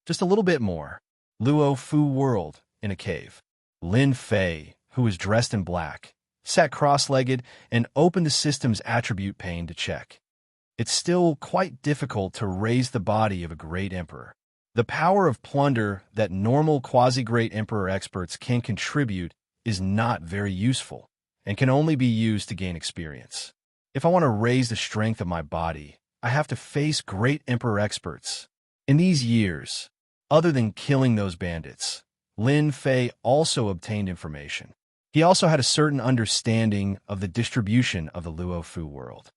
Just a little bit more. Luo Fu world in a cave. Lin Fei, who was dressed in black, sat cross-legged and opened the system's attribute pane to check. It's still quite difficult to raise the body of a great emperor. The power of plunder that normal quasi-great emperor experts can contribute is not very useful and can only be used to gain experience. If I want to raise the strength of my body, I have to face great emperor experts. In these years, other than killing those bandits, Lin Fei also obtained information. He also had a certain understanding of the distribution of the Luo Fu world.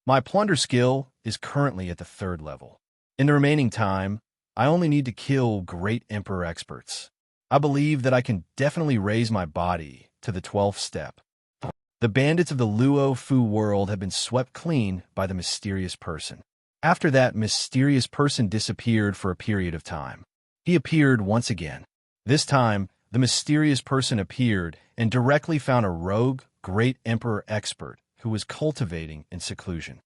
My plunder skill is currently at the 3rd level. In the remaining time, I only need to kill great emperor experts. I believe that I can definitely raise my body to the 12th step. The bandits of the Luo Fu world have been swept clean by the mysterious person. After that mysterious person disappeared for a period of time. He appeared once again. This time, the mysterious person appeared and directly found a rogue great emperor expert who was cultivating in seclusion.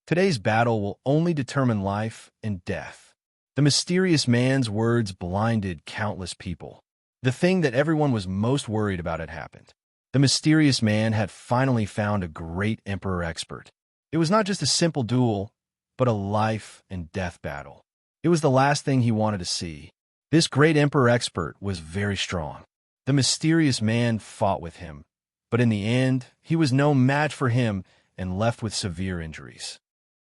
Today's battle will only determine life and death. The mysterious man's words blinded countless people. The thing that everyone was most worried about had happened. The mysterious man had finally found a great emperor expert. It was not just a simple duel, but a life and death battle. It was the last thing he wanted to see. This great emperor expert was very strong. The mysterious man fought with him, but in the end, he was no match for him and left with severe injuries.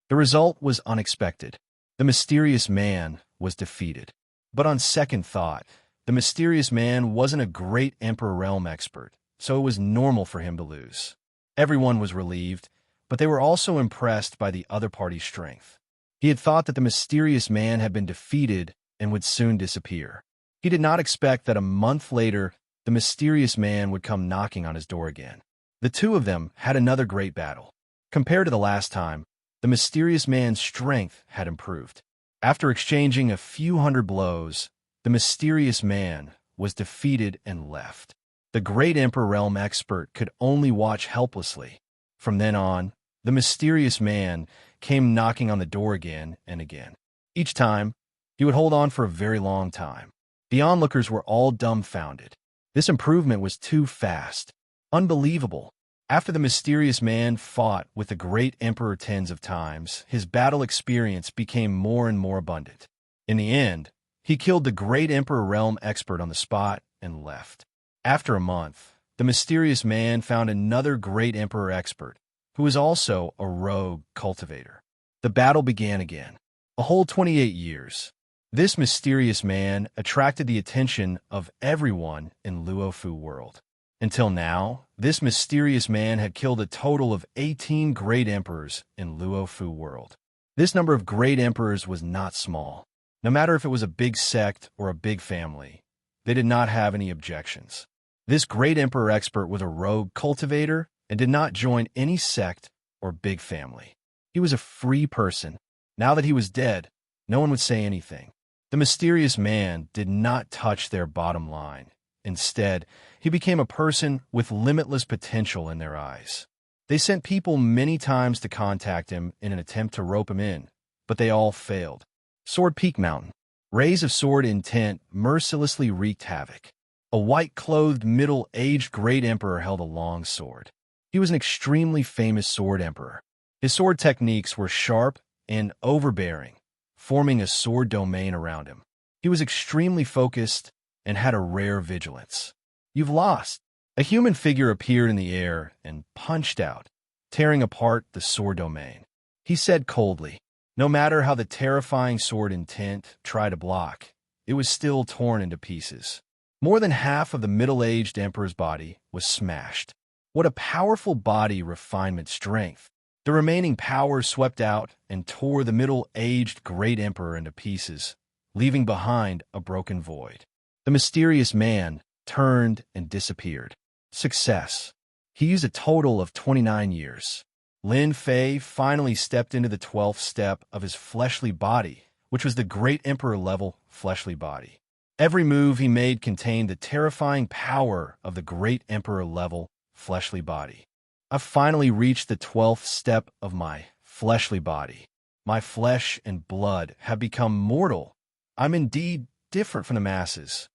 The result was unexpected. The mysterious man was defeated. But on second thought, the mysterious man wasn't a great emperor realm expert, so it was normal for him to lose. Everyone was relieved, but they were also impressed by the other party's strength. He had thought that the mysterious man had been defeated and would soon disappear. He did not expect that a month later, the mysterious man would come knocking on his door again. The 2 of them had another great battle. Compared to the last time, the mysterious man's strength had improved. After exchanging a few hundred blows, the mysterious man was defeated and left. The great Emperor Realm expert could only watch helplessly. From then on, the mysterious man came knocking on the door again and again. Each time, he would hold on for a very long time. The onlookers were all dumbfounded. This improvement was too fast. Unbelievable. After the mysterious man fought with the great emperor tens of times, his battle experience became more and more abundant. In the end, he killed the great emperor realm expert on the spot and left. After a month, the mysterious man found another great emperor expert, who was also a rogue cultivator. The battle began again. A whole 28 years. This mysterious man attracted the attention of everyone in Luofu world. Until now, this mysterious man had killed a total of 18 great emperors in Luofu world. This number of great emperors was not small. No matter if it was a big sect or a big family, they did not have any objections. This great emperor expert was a rogue cultivator and did not join any sect or big family. He was a free person. Now that he was dead, no one would say anything. The mysterious man did not touch their bottom line. Instead, he became a person with limitless potential in their eyes. They sent people many times to contact him in an attempt to rope him in, but they all failed. Sword Peak Mountain. Rays of sword intent mercilessly wreaked havoc. A white-clothed, middle-aged great emperor held a long sword. He was an extremely famous sword emperor. His sword techniques were sharp and overbearing, forming a sword domain around him. He was extremely focused and had a rare vigilance. "You've lost." A human figure appeared in the air and punched out, tearing apart the sword domain. He said coldly, no matter how the terrifying sword intent tried to block, it was still torn into pieces. More than half of the middle-aged emperor's body was smashed. What a powerful body refinement strength. The remaining power swept out and tore the middle-aged great emperor into pieces, leaving behind a broken void. The mysterious man turned and disappeared. Success. He used a total of 29 years. Lin Fei finally stepped into the 12th step of his fleshly body, which was the great emperor-level fleshly body. Every move he made contained the terrifying power of the great emperor-level fleshly body. I've finally reached the 12th step of my fleshly body. My flesh and blood have become mortal. I'm indeed different from the masses.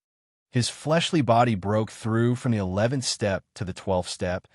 His fleshly body broke through from the 11th step to the 12th step,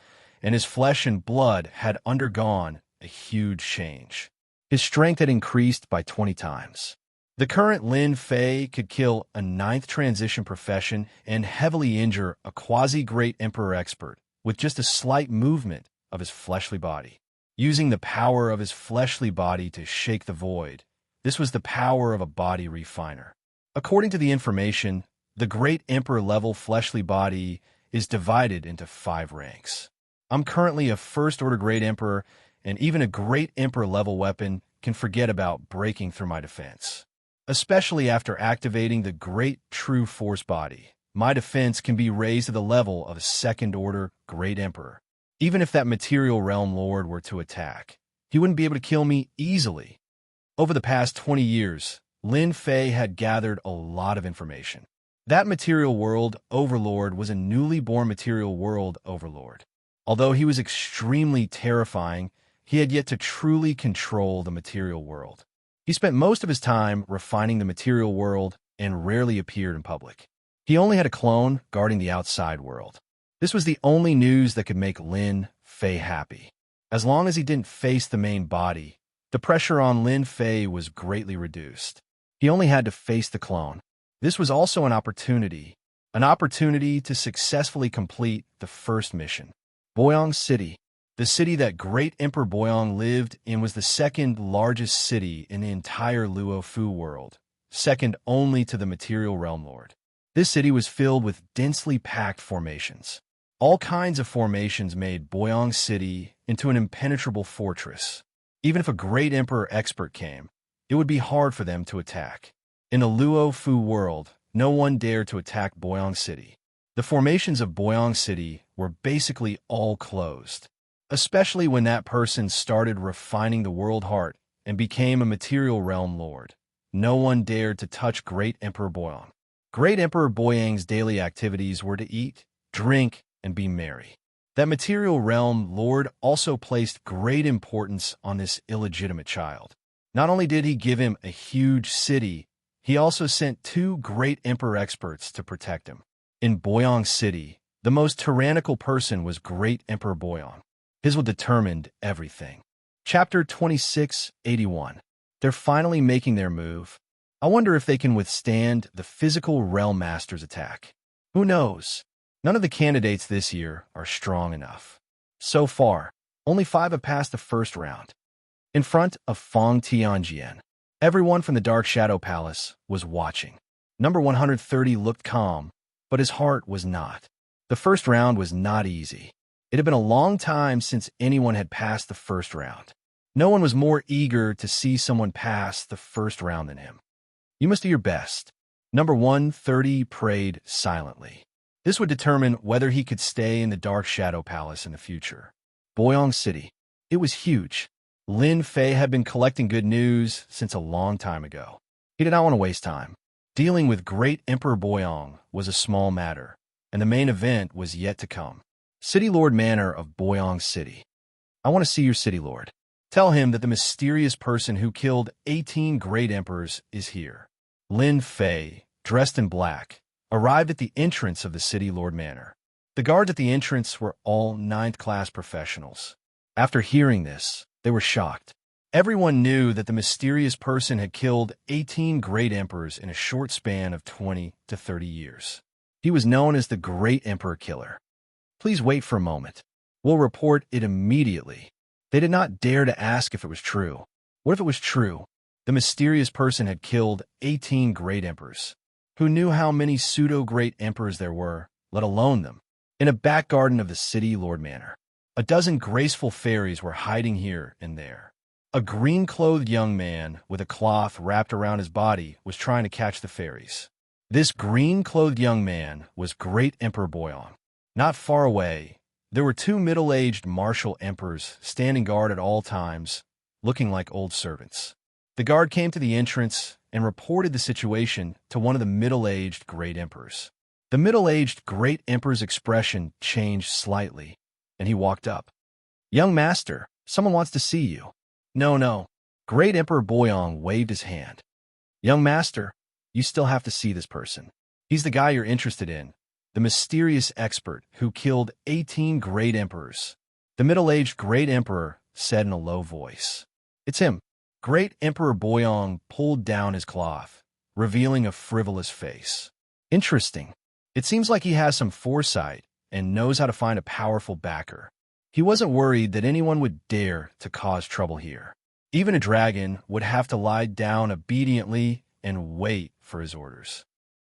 and his flesh and blood had undergone a huge change. His strength had increased by 20 times. The current Lin Fei could kill a 9th transition profession and heavily injure a quasi-great emperor expert with just a slight movement of his fleshly body. Using the power of his fleshly body to shake the void, this was the power of a body refiner. According to the information, the great emperor-level fleshly body is divided into 5 ranks. I'm currently a first-order great emperor, and even a great emperor-level weapon can forget about breaking through my defense. Especially after activating the great true force body, my defense can be raised to the level of a second-order great emperor. Even if that material realm lord were to attack, he wouldn't be able to kill me easily. Over the past 20 years, Lin Fei had gathered a lot of information. That material world overlord was a newly born material world overlord. Although he was extremely terrifying, he had yet to truly control the material world. He spent most of his time refining the material world and rarely appeared in public. He only had a clone guarding the outside world. This was the only news that could make Lin Fei happy. As long as he didn't face the main body, the pressure on Lin Fei was greatly reduced. He only had to face the clone. This was also an opportunity to successfully complete the first mission. Boyong City. The city that great Emperor Boyong lived in was the second largest city in the entire Luofu world, second only to the material realm lord. This city was filled with densely packed formations. All kinds of formations made Boyong City into an impenetrable fortress. Even if a great emperor expert came, it would be hard for them to attack. In the Luofu world, no one dared to attack Boyong City. The formations of Boyong City were basically all closed, especially when that person started refining the world heart and became a material realm lord. No one dared to touch Great Emperor Boyong. Great Emperor Boyang's daily activities were to eat, drink, and be merry. That material realm lord also placed great importance on this illegitimate child. Not only did he give him a huge city, he also sent 2 great emperor experts to protect him. In Boyong City, the most tyrannical person was Great Emperor Boyong. His will determined everything. Chapter 2681. They're finally making their move. I wonder if they can withstand the physical Realm Master's attack. Who knows? None of the candidates this year are strong enough. So far, only 5 have passed the first round. In front of Feng Tianjian, everyone from the Dark Shadow Palace was watching. Number 130 looked calm, but his heart was not. The first round was not easy. It had been a long time since anyone had passed the first round. No one was more eager to see someone pass the first round than him. You must do your best. Number 130 prayed silently. This would determine whether he could stay in the Dark Shadow Palace in the future. Boyong City. It was huge. Lin Fei had been collecting good news since a long time ago. He did not want to waste time. Dealing with Great Emperor Boyong was a small matter, and the main event was yet to come. City Lord Manor of Boyong City. I want to see your City Lord. Tell him that the mysterious person who killed 18 great emperors is here. Lin Fei, dressed in black, arrived at the entrance of the City Lord Manor. The guards at the entrance were all 9th-class professionals. After hearing this, they were shocked. Everyone knew that the mysterious person had killed 18 great emperors in a short span of 20 to 30 years. He was known as the Great Emperor Killer. Please wait for a moment. We'll report it immediately. They did not dare to ask if it was true. What if it was true? The mysterious person had killed 18 great emperors. Who knew how many pseudo-great emperors there were, let alone them? In a back garden of the City Lord Manor, a dozen graceful fairies were hiding here and there. A green-clothed young man with a cloth wrapped around his body was trying to catch the fairies. This green-clothed young man was Great Emperor Boyong. Not far away, there were 2 middle-aged martial emperors standing guard at all times, looking like old servants. The guard came to the entrance and reported the situation to one of the middle-aged great emperors. The middle-aged great emperor's expression changed slightly, and he walked up. "Young master, someone wants to see you." No. Great Emperor Boyong waved his hand. "Young master, you still have to see this person. He's the guy you're interested in, the mysterious expert who killed 18 great emperors." The middle-aged great emperor said in a low voice. "It's him." Great Emperor Boyong pulled down his cloth, revealing a frivolous face. "Interesting. It seems like he has some foresight and knows how to find a powerful backer. He wasn't worried that anyone would dare to cause trouble here. Even a dragon would have to lie down obediently and wait for his orders.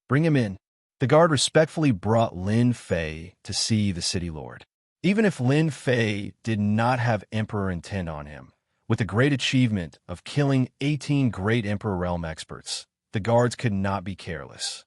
Bring him in." The guard respectfully brought Lin Fei to see the City Lord. Even if Lin Fei did not have Emperor intent on him, with the great achievement of killing 18 great Emperor realm experts, the guards could not be careless.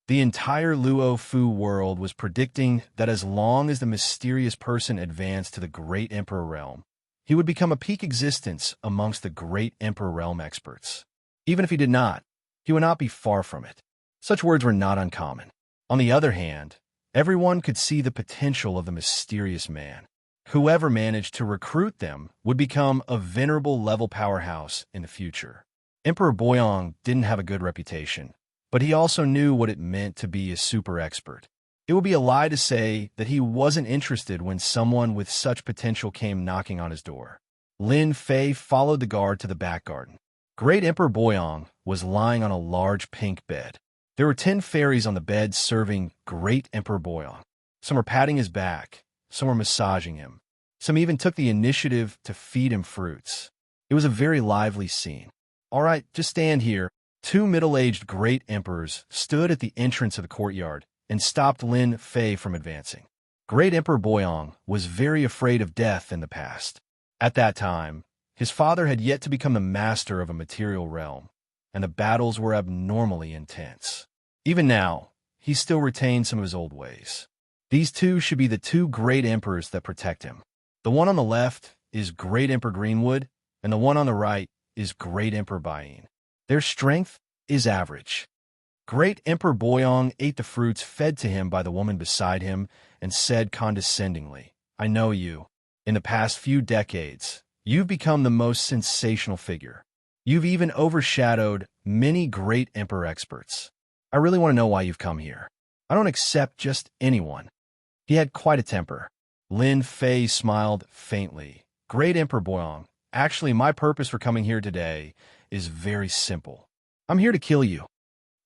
The entire Luo Fu world was predicting that as long as the mysterious person advanced to the Great Emperor realm, he would become a peak existence amongst the Great Emperor realm experts. Even if he did not, he would not be far from it. Such words were not uncommon. On the other hand, everyone could see the potential of the mysterious man. Whoever managed to recruit them would become a venerable level powerhouse in the future. Emperor Boyong didn't have a good reputation, but he also knew what it meant to be a super expert. It would be a lie to say that he wasn't interested when someone with such potential came knocking on his door. Lin Fei followed the guard to the back garden. Great Emperor Boyong was lying on a large pink bed. There were 10 fairies on the bed serving Great Emperor Boyong. Some were patting his back, some were massaging him. Some even took the initiative to feed him fruits. It was a very lively scene. "All right, just stand here." 2 middle-aged great emperors stood at the entrance of the courtyard and stopped Lin Fei from advancing. Great Emperor Boyong was very afraid of death in the past. At that time, his father had yet to become the master of a material realm, and the battles were abnormally intense. Even now, he still retained some of his old ways. These 2 should be the 2 great emperors that protect him. The one on the left is Great Emperor Greenwood, and the one on the right is Great Emperor Bain. Their strength is average. Great Emperor Boyong ate the fruits fed to him by the woman beside him and said condescendingly, "I know you. In the past few decades, you've become the most sensational figure. You've even overshadowed many great emperor experts. I really want to know why you've come here. I don't accept just anyone." He had quite a temper. Lin Fei smiled faintly. Great Emperor Boyong, actually my purpose for coming here today is very simple. I'm here to kill you.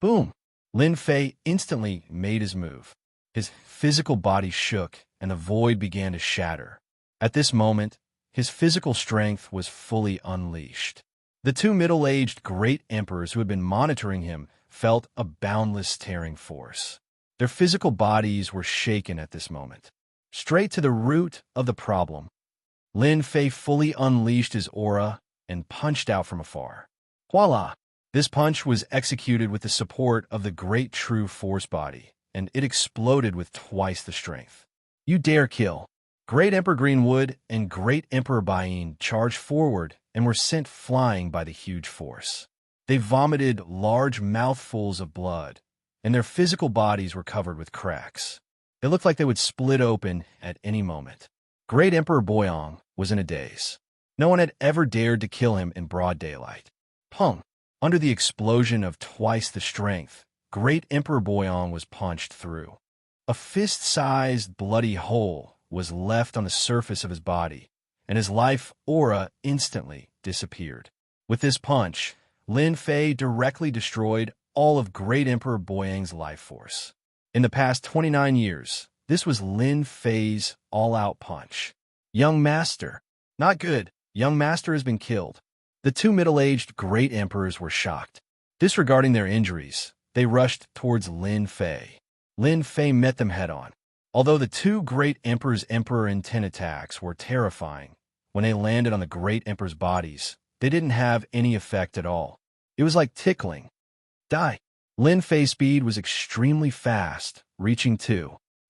Boom! Lin Fei instantly made his move. His physical body shook, and the void began to shatter. At this moment, his physical strength was fully unleashed. The two middle-aged great emperors who had been monitoring him felt a boundless tearing force. Their physical bodies were shaken at this moment. Straight to the root of the problem, Lin Fei fully unleashed his aura and punched out from afar. Voila! This punch was executed with the support of the Great True Force body, and it exploded with twice the strength. You dare kill! Great Emperor Greenwood and Great Emperor Bain charged forward and were sent flying by the huge force. They vomited large mouthfuls of blood, and their physical bodies were covered with cracks. It looked like they would split open at any moment. Great Emperor Boyong was in a daze. No one had ever dared to kill him in broad daylight. Pung! Under the explosion of twice the strength, Great Emperor Boyong was punched through. A fist-sized bloody hole was left on the surface of his body, and his life aura instantly disappeared. With this punch, Lin Fei directly destroyed all of Great Emperor Boyang's life force. In the past 29 years, this was Lin Fei's all-out punch. Young Master. Not good. Young Master has been killed. The two middle-aged great emperors were shocked. Disregarding their injuries, they rushed towards Lin Fei. Lin Fei met them head-on. Although the two great emperors' Emperor and 10 attacks were terrifying, when they landed on the great emperors' bodies, they didn't have any effect at all. It was like tickling. Die. Lin Fei's speed was extremely fast, reaching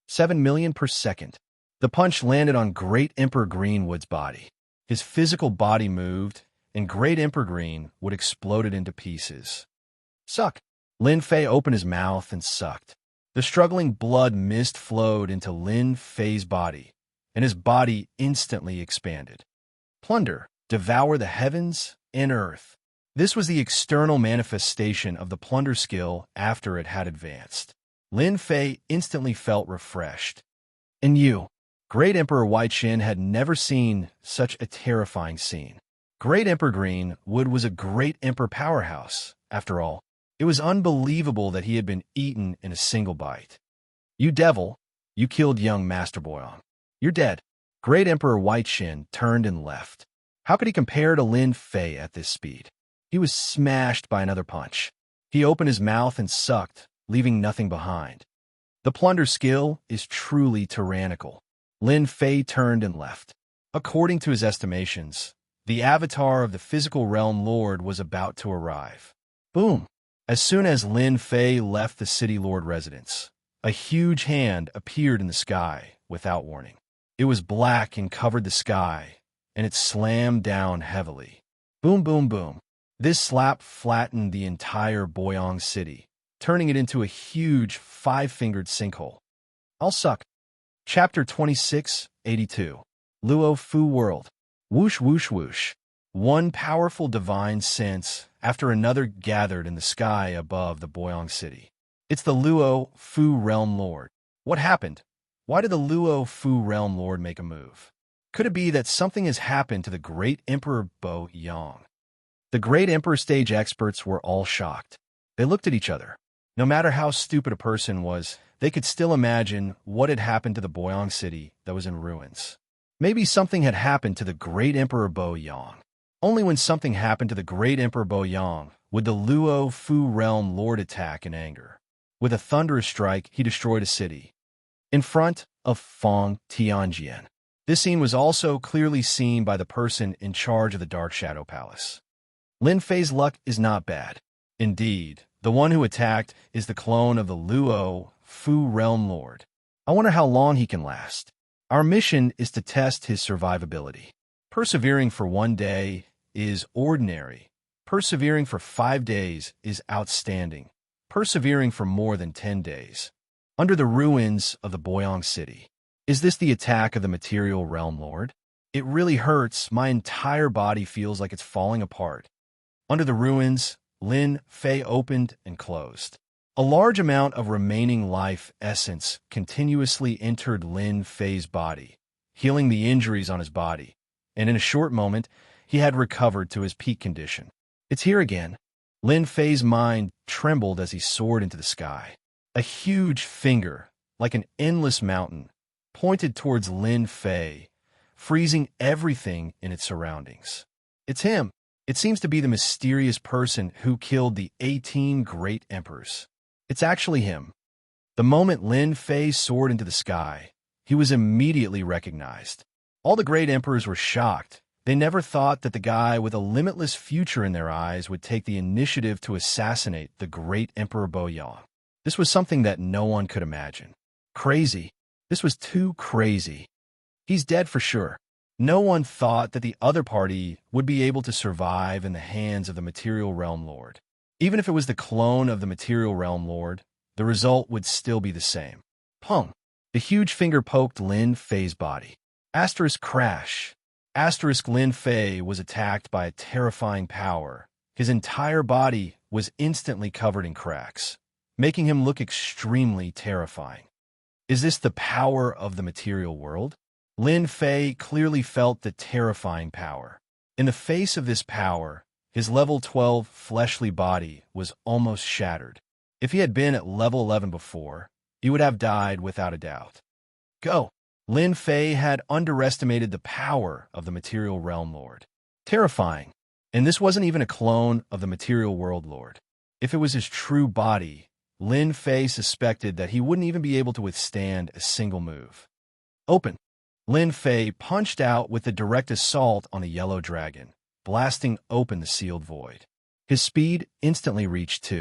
7 million per second. The punch landed on Great Emperor Greenwood's body. His physical body moved, and Great Emperor Greenwood exploded into pieces. Suck! Lin Fei opened his mouth and sucked. The struggling blood mist flowed into Lin Fei's body, and his body instantly expanded. Plunder, devour the heavens and earth. This was the external manifestation of the plunder skill after it had advanced. Lin Fei instantly felt refreshed. And you, Great Emperor White Shin had never seen such a terrifying scene. Great Emperor Greenwood was a great emperor powerhouse, after all. It was unbelievable that he had been eaten in a single bite. You devil, you killed young Master Boyong. You're dead. Great Emperor White Shin turned and left. How could he compare to Lin Fei at this speed? He was smashed by another punch. He opened his mouth and sucked, leaving nothing behind. The plunder skill is truly tyrannical. Lin Fei turned and left. According to his estimations, the avatar of the physical realm lord was about to arrive. Boom! As soon as Lin Fei left the city lord residence, a huge hand appeared in the sky without warning. It was black and covered the sky, and it slammed down heavily. Boom, boom, boom. This slap flattened the entire Boyong city, turning it into a huge five-fingered sinkhole. I'll suck. Chapter 2682. Luo Fu World. Whoosh, whoosh, whoosh. One powerful divine sense after another gathered in the sky above the Boyong city. It's the Luo Fu Realm Lord. What happened? Why did the Luo Fu Realm Lord make a move? Could it be that something has happened to the great Emperor Boyong? The great Emperor stage experts were all shocked. They looked at each other. No matter how stupid a person was, they could still imagine what had happened to the Boyong city that was in ruins. Maybe something had happened to the great Emperor Boyong. Only when something happened to the great Emperor Boyong would the Luo Fu Realm Lord attack in anger. With a thunderous strike, he destroyed a city. In front of Fong Tianjian. This scene was also clearly seen by the person in charge of the Dark Shadow Palace. Lin Fei's luck is not bad. Indeed, the one who attacked is the clone of the Luo Fu Realm Lord. I wonder how long he can last. Our mission is to test his survivability. Persevering for 1 day is ordinary. Persevering for 5 days is outstanding. Persevering for more than 10 days. Under the ruins of the Boyong city. Is this the attack of the Material Realm Lord? It really hurts. My entire body feels like it's falling apart. Under the ruins, Lin Fei opened and closed. A large amount of remaining life essence continuously entered Lin Fei's body. healing the injuries on his body, and in a short moment, he had recovered to his peak condition. It's here again. Lin Fei's mind trembled as he soared into the sky. A huge finger, like an endless mountain, pointed towards Lin Fei, freezing everything in its surroundings. It's him. It seems to be the mysterious person who killed the 18 great emperors. It's actually him. The moment Lin Fei soared into the sky, he was immediately recognized. All the great emperors were shocked. They never thought that the guy with a limitless future in their eyes would take the initiative to assassinate the great Emperor Boyan. This was something that no one could imagine. Crazy. This was too crazy. He's dead for sure. No one thought that the other party would be able to survive in the hands of the Material Realm Lord. Even if it was the clone of the Material Realm Lord, the result would still be the same. Pung. The huge finger poked Lin Fei's body. Asterisk crash. Asterisk Lin Fei was attacked by a terrifying power. His entire body was instantly covered in cracks, making him look extremely terrifying. Is this the power of the material world? Lin Fei clearly felt the terrifying power. In the face of this power, his level 12 fleshly body was almost shattered. If he had been at level 11 before, he would have died without a doubt. Go! Lin Fei had underestimated the power of the Material Realm Lord. Terrifying. And this wasn't even a clone of the Material World Lord. If it was his true body, Lin Fei suspected that he wouldn't even be able to withstand a single move. Open. Lin Fei punched out with a direct assault on the yellow dragon, blasting open the sealed void. His speed instantly reached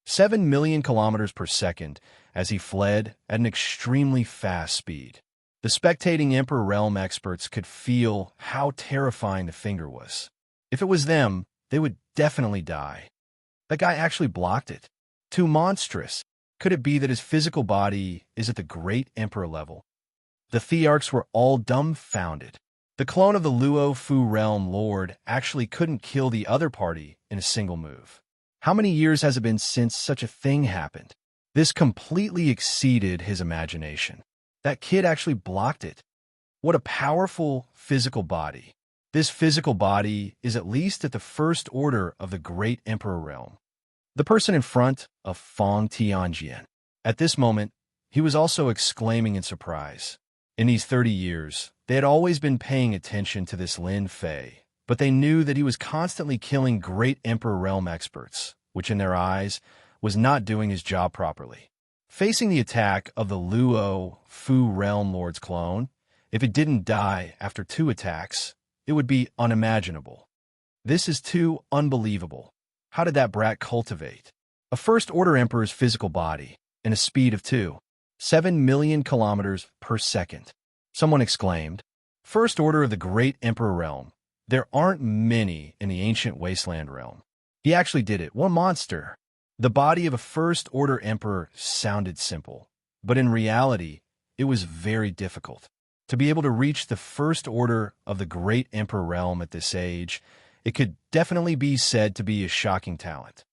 7 million kilometers per second as he fled at an extremely fast speed. The spectating Emperor Realm experts could feel how terrifying the finger was. If it was them, they would definitely die. That guy actually blocked it. Too monstrous. Could it be that his physical body is at the great Emperor level? The Thearchs were all dumbfounded. The clone of the Luo Fu Realm Lord actually couldn't kill the other party in a single move. How many years has it been since such a thing happened? This completely exceeded his imagination. That kid actually blocked it. What a powerful physical body. This physical body is at least at the first order of the Great Emperor Realm. The person in front of Fong Tianjian. At this moment, he was also exclaiming in surprise. In these 30 years, they had always been paying attention to this Lin Fei, but they knew that he was constantly killing Great Emperor Realm experts, which in their eyes was not doing his job properly. Facing the attack of the Luo Fu Realm Lord's clone, if it didn't die after 2 attacks, it would be unimaginable. This is too unbelievable. How did that brat cultivate a first-order emperor's physical body and a speed of 7 million kilometers per second? Someone exclaimed. First order of the Great Emperor Realm. There aren't many in the ancient wasteland realm. He actually did it. What monster! The body of a first-order emperor sounded simple, but in reality, it was very difficult. To be able to reach the first order of the Great Emperor Realm at this age, it could definitely be said to be a shocking talent.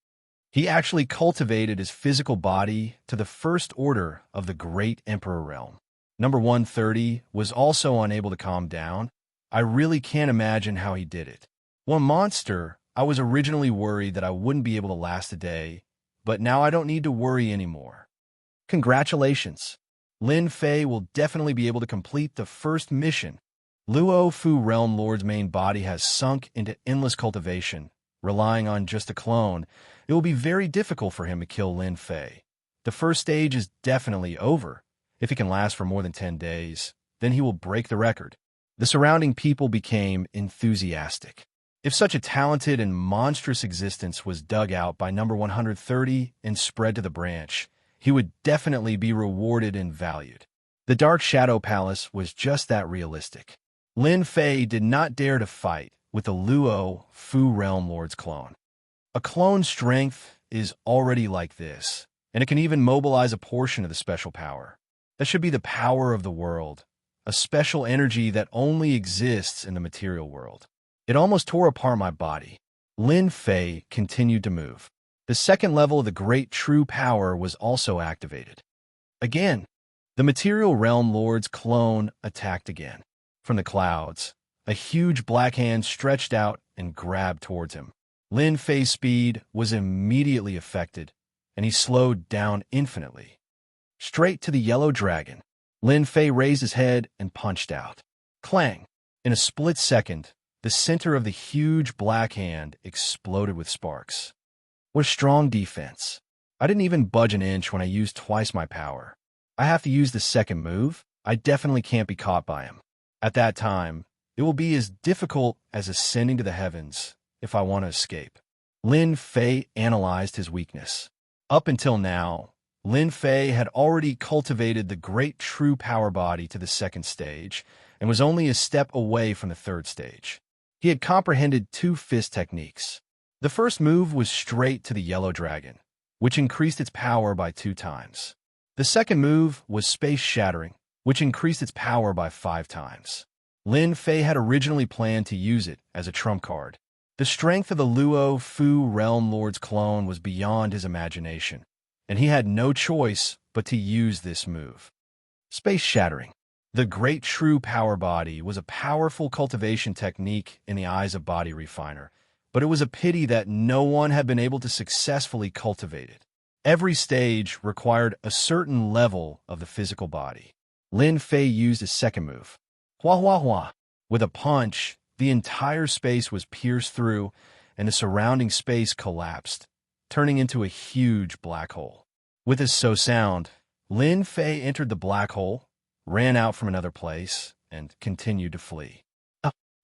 He actually cultivated his physical body to the first order of the Great Emperor Realm. Number 130 was also unable to calm down. I really can't imagine how he did it. One monster, I was originally worried that I wouldn't be able to last a day, but now I don't need to worry anymore. Congratulations. Lin Fei will definitely be able to complete the first mission. Luo Fu Realm Lord's main body has sunk into endless cultivation. Relying on just a clone, it will be very difficult for him to kill Lin Fei. The first stage is definitely over. If he can last for more than 10 days, then he will break the record. The surrounding people became enthusiastic. If such a talented and monstrous existence was dug out by number 130 and spread to the branch, he would definitely be rewarded and valued. The Dark Shadow Palace was just that realistic. Lin Fei did not dare to fight with the Luo Fu Realm Lord's clone. A clone's strength is already like this, and it can even mobilize a portion of the special power. That should be the power of the world, a special energy that only exists in the material world. It almost tore apart my body. Lin Fei continued to move. The second level of the Great True Power was also activated. Again, the Material Realm Lord's clone attacked again. From the clouds, a huge black hand stretched out and grabbed towards him. Lin Fei's speed was immediately affected, and he slowed down infinitely. Straight to the yellow dragon, Lin Fei raised his head and punched out. Clang! In a split second, the center of the huge black hand exploded with sparks. What a strong defense. I didn't even budge an inch when I used twice my power. I have to use the second move. I definitely can't be caught by him. At that time, it will be as difficult as ascending to the heavens if I want to escape. Lin Fei analyzed his weakness. Up until now, Lin Fei had already cultivated the great true power body to the second stage and was only a step away from the third stage. He had comprehended two fist techniques. The first move was straight to the yellow dragon, which increased its power by 2 times. The second move was space shattering, which increased its power by 5 times. Lin Fei had originally planned to use it as a trump card. The strength of the Luo Fu Realm Lord's clone was beyond his imagination, and he had no choice but to use this move. Space shattering. The great true power body was a powerful cultivation technique in the eyes of Body Refiner, but it was a pity that no one had been able to successfully cultivate it. Every stage required a certain level of the physical body. Lin Fei used his second move. Hua hua hua. With a punch, the entire space was pierced through, and the surrounding space collapsed, turning into a huge black hole. With his so sound, Lin Fei entered the black hole, ran out from another place, and continued to flee.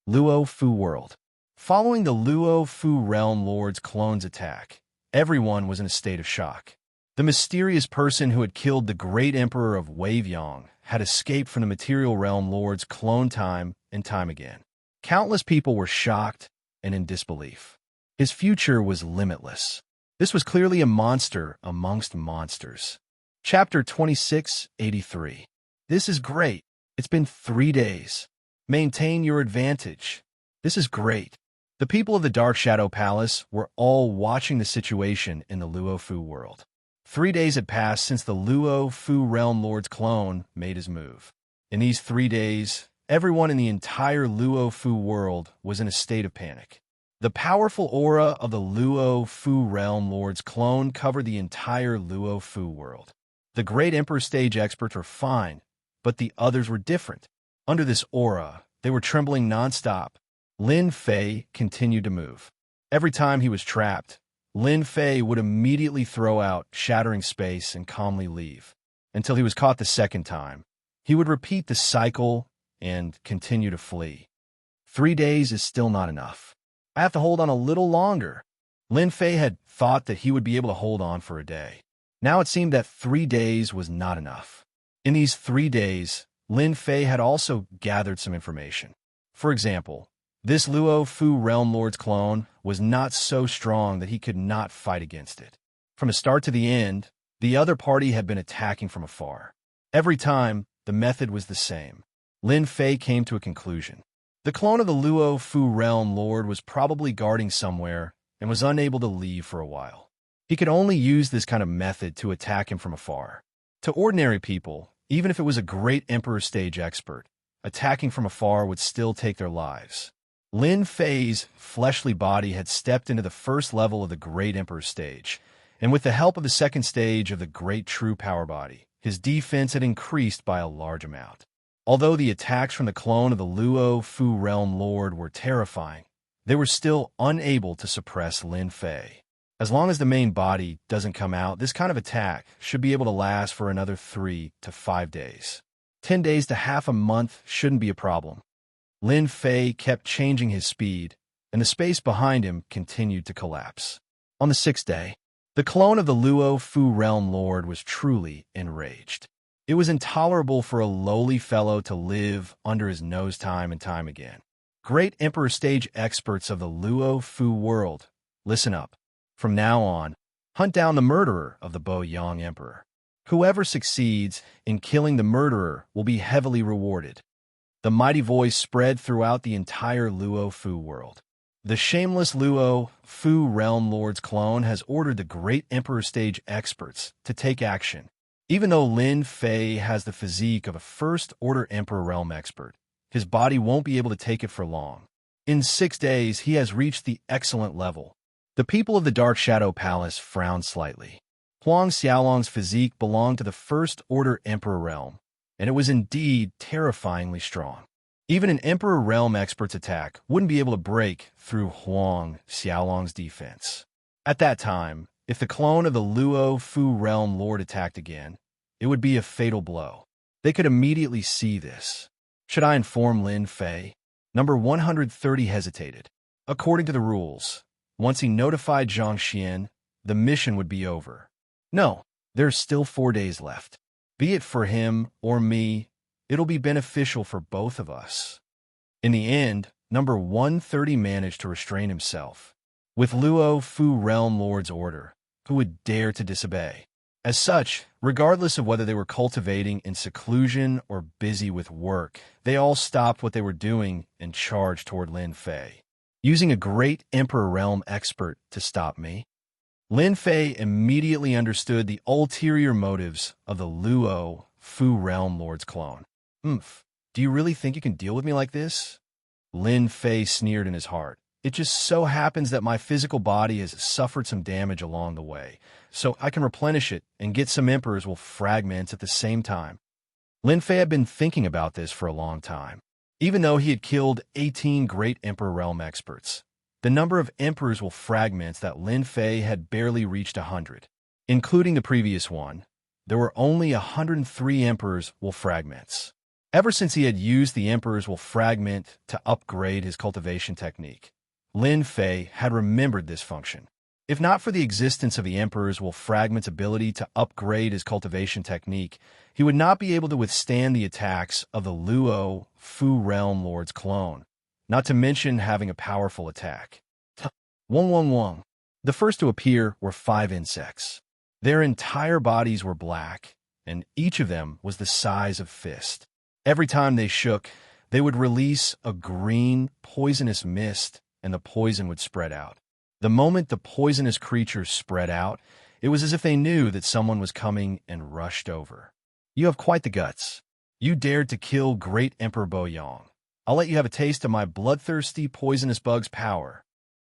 Luo Fu World. Following the Luo Fu Realm Lord's clone's attack, everyone was in a state of shock. The mysterious person who had killed the great emperor of Wavyong had escaped from the material realm lord's clone time and time again. Countless people were shocked and in disbelief. His future was limitless. This was clearly a monster amongst monsters. Chapter 2683. This is great. It's been 3 days. Maintain your advantage. This is great. The people of the Dark Shadow Palace were all watching the situation in the Luo Fu world. 3 days had passed since the Luo Fu Realm Lord's clone made his move. In these 3 days, everyone in the entire Luo Fu world was in a state of panic. The powerful aura of the Luo Fu Realm Lord's clone covered the entire Luo Fu world. The great Emperor stage experts were fine, but the others were different. Under this aura, they were trembling nonstop. Lin Fei continued to move. Every time he was trapped, Lin Fei would immediately throw out shattering space and calmly leave. Until he was caught the second time, he would repeat the cycle and continue to flee. 3 days is still not enough. I have to hold on a little longer. Lin Fei had thought that he would be able to hold on for a day. Now it seemed that 3 days was not enough. In these 3 days, Lin Fei had also gathered some information. For example, this Luo Fu Realm Lord's clone was not so strong that he could not fight against it. From the start to the end, the other party had been attacking from afar. Every time, the method was the same. Lin Fei came to a conclusion. The clone of the Luo Fu Realm Lord was probably guarding somewhere and was unable to leave for a while. He could only use this kind of method to attack him from afar. To ordinary people, even if it was a great Emperor stage expert, attacking from afar would still take their lives. Lin Fei's fleshly body had stepped into the first level of the Great Emperor stage, and with the help of the second stage of the Great True Power Body, his defense had increased by a large amount. Although the attacks from the clone of the Luo Fu Realm Lord were terrifying, they were still unable to suppress Lin Fei. As long as the main body doesn't come out, this kind of attack should be able to last for another 3 to 5 days. 10 days to half a month shouldn't be a problem. Lin Fei kept changing his speed, and the space behind him continued to collapse. On the 6th day, the clone of the Luo Fu Realm Lord was truly enraged. It was intolerable for a lowly fellow to live under his nose time and time again. Great Emperor stage experts of the Luo Fu world, listen up. From now on, hunt down the murderer of the Bo Yang Emperor. Whoever succeeds in killing the murderer will be heavily rewarded. The mighty voice spread throughout the entire Luo Fu world. The shameless Luo Fu Realm Lord's clone has ordered the great Emperor stage experts to take action. Even though Lin Fei has the physique of a first-order Emperor Realm expert, his body won't be able to take it for long. In 6 days, he has reached the excellent level. The people of the Dark Shadow Palace frowned slightly. Huang Xiaolong's physique belonged to the First Order Emperor realm, and it was indeed terrifyingly strong. Even an Emperor realm expert's attack wouldn't be able to break through Huang Xiaolong's defense. At that time, if the clone of the Luo Fu realm lord attacked again, it would be a fatal blow. They could immediately see this. Should I inform Lin Fei? Number 130 hesitated. According to the rules, once he notified Zhang Xian, the mission would be over. No, there's still 4 days left. Be it for him or me, it'll be beneficial for both of us. In the end, number 130 managed to restrain himself. With Luo Fu Realm Lord's order, who would dare to disobey? As such, regardless of whether they were cultivating in seclusion or busy with work, they all stopped what they were doing and charged toward Lin Fei. Using a great Emperor Realm expert to stop me? Lin Fei immediately understood the ulterior motives of the Luo Fu Realm Lord's clone. Do you really think you can deal with me like this? Lin Fei sneered in his heart. It just so happens that my physical body has suffered some damage along the way, so I can replenish it and get some Emperor's will fragments at the same time. Lin Fei had been thinking about this for a long time. Even though he had killed 18 great Emperor Realm experts, the number of Emperor's will fragments that Lin Fei had barely reached 100. Including the previous one, there were only 103 Emperor's will fragments. Ever since he had used the Emperor's will fragment to upgrade his cultivation technique, Lin Fei had remembered this function. If not for the existence of the Emperor's will fragment's ability to upgrade his cultivation technique, he would not be able to withstand the attacks of the Luo Fu Realm Lord's clone, not to mention having a powerful attack. Wong. The first to appear were 5 insects. Their entire bodies were black, and each of them was the size of a fist. Every time they shook, they would release a green, poisonous mist, and the poison would spread out. The moment the poisonous creatures spread out, it was as if they knew that someone was coming and rushed over. You have quite the guts. You dared to kill great Emperor Boyong. I'll let you have a taste of my bloodthirsty poisonous bug's power.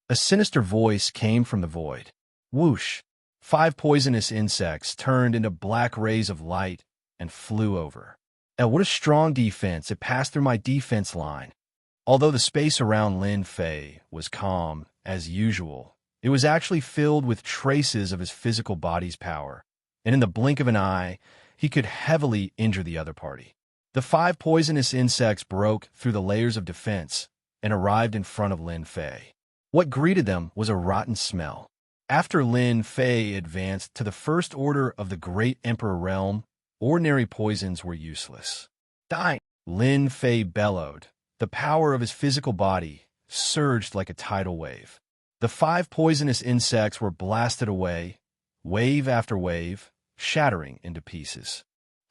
A sinister voice came from the void. Whoosh! 5 poisonous insects turned into black rays of light and flew over. And what a strong defense! It passed through my defense line. Although the space around Lin Fei was calm, as usual, it was actually filled with traces of his physical body's power, and in the blink of an eye, he could heavily injure the other party. The 5 poisonous insects broke through the layers of defense and arrived in front of Lin Fei. What greeted them was a rotten smell. After Lin Fei advanced to the First Order of the Great Emperor Realm, ordinary poisons were useless. Die! Lin Fei bellowed. The power of his physical body surged like a tidal wave. The 5 poisonous insects were blasted away, wave after wave, shattering into pieces.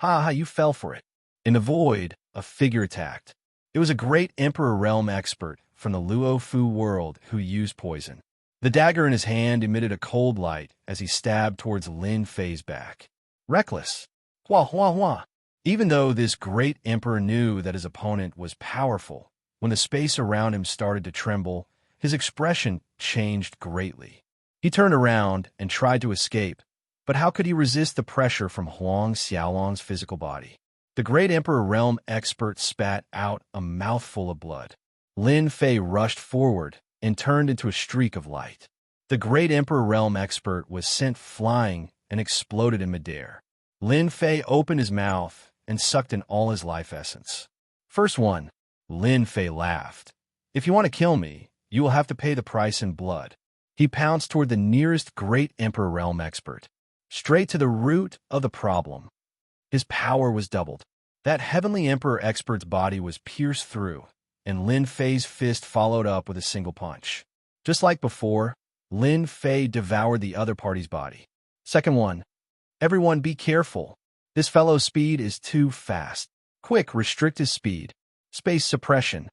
Ha, you fell for it. In the void, a figure attacked. It was a great Emperor Realm expert from the Luo Fu world who used poison. The dagger in his hand emitted a cold light as he stabbed towards Lin Fei's back. Reckless. Hua. Even though this great emperor knew that his opponent was powerful, when the space around him started to tremble, his expression changed greatly. He turned around and tried to escape, but how could he resist the pressure from Huang Xiaolong's physical body? The great Emperor Realm expert spat out a mouthful of blood. Lin Fei rushed forward and turned into a streak of light. The great Emperor Realm expert was sent flying and exploded in midair. Lin Fei opened his mouth and sucked in all his life essence. First one, Lin Fei laughed. If you want to kill me, you will have to pay the price in blood. He pounced toward the nearest great Emperor Realm expert, straight to the root of the problem. His power was doubled. That heavenly Emperor expert's body was pierced through, and Lin Fei's fist followed up with a single punch. Just like before, Lin Fei devoured the other party's body. Second one, everyone be careful. This fellow's speed is too fast. Quick, restrict his speed. Space suppression.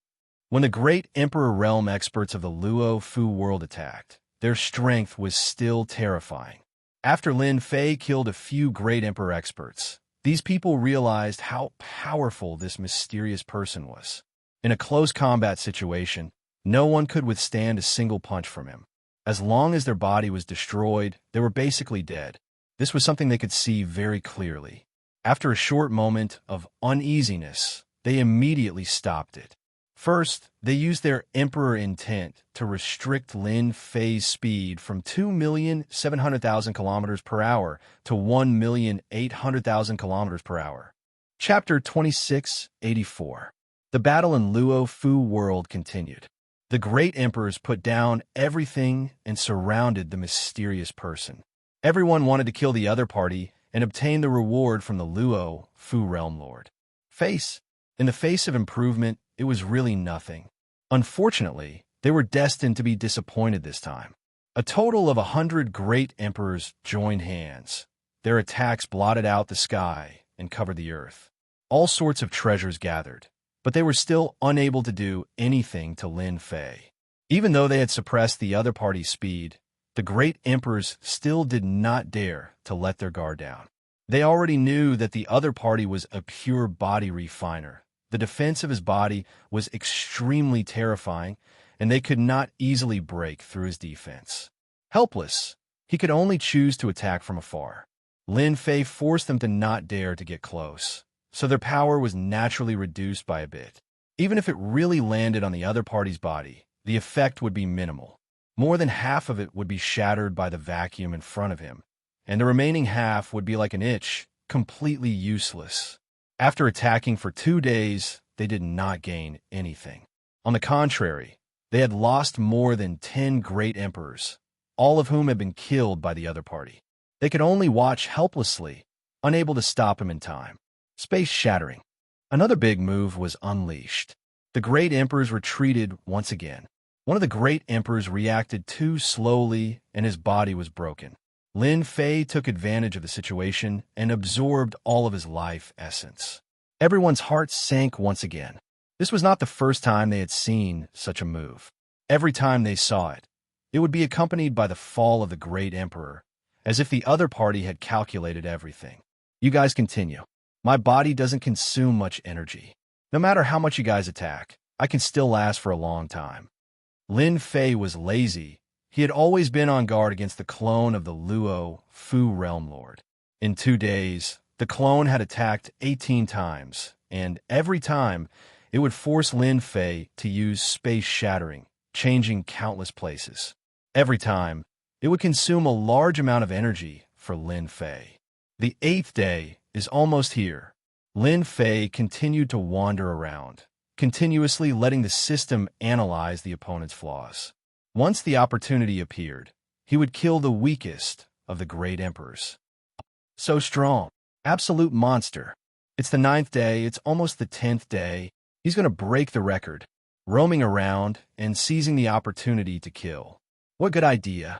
When the great Emperor Realm experts of the Luo Fu world attacked, their strength was still terrifying. After Lin Fei killed a few great Emperor experts, these people realized how powerful this mysterious person was. In a close combat situation, no one could withstand a single punch from him. As long as their body was destroyed, they were basically dead. This was something they could see very clearly. After a short moment of uneasiness, they immediately stopped it. First, they used their Emperor intent to restrict Lin Fei's speed from 2,700,000 kilometers per hour to 1,800,000 kilometers per hour. Chapter 2684. The battle in Luo Fu world continued. The great emperors put down everything and surrounded the mysterious person. Everyone wanted to kill the other party and obtain the reward from the Luo Fu realm lord. In the face of improvement, it was really nothing. Unfortunately, they were destined to be disappointed this time. A total of 100 great emperors joined hands. Their attacks blotted out the sky and covered the earth. All sorts of treasures gathered, but they were still unable to do anything to Lin Fei. Even though they had suppressed the other party's speed, the great emperors still did not dare to let their guard down. They already knew that the other party was a pure body refiner. The defense of his body was extremely terrifying, and they could not easily break through his defense. Helpless, he could only choose to attack from afar. Lin Fei forced them to not dare to get close, so their power was naturally reduced by a bit. Even if it really landed on the other party's body, the effect would be minimal. More than half of it would be shattered by the vacuum in front of him, and the remaining half would be like an itch, completely useless. After attacking for 2 days, they did not gain anything. On the contrary, they had lost more than 10 great emperors, all of whom had been killed by the other party. They could only watch helplessly, unable to stop him in time. Space shattering. Another big move was unleashed. The great emperors retreated once again. One of the great emperors reacted too slowly, and his body was broken. Lin Fei took advantage of the situation and absorbed all of his life essence. Everyone's hearts sank once again. This was not the first time they had seen such a move. Every time they saw it, it would be accompanied by the fall of the great emperor, as if the other party had calculated everything. You guys continue. My body doesn't consume much energy. No matter how much you guys attack, I can still last for a long time. Lin Fei was lazy. He had always been on guard against the clone of the Luo Fu realm lord. In 2 days, the clone had attacked 18 times, and every time, it would force Lin Fei to use space shattering, changing countless places. Every time, it would consume a large amount of energy for Lin Fei. The 8th day is almost here. Lin Fei continued to wander around, continuously letting the system analyze the opponent's flaws. Once the opportunity appeared, he would kill the weakest of the great emperors. So strong. Absolute monster. It's the 9th day, it's almost the 10th day. He's going to break the record, roaming around and seizing the opportunity to kill. What good idea.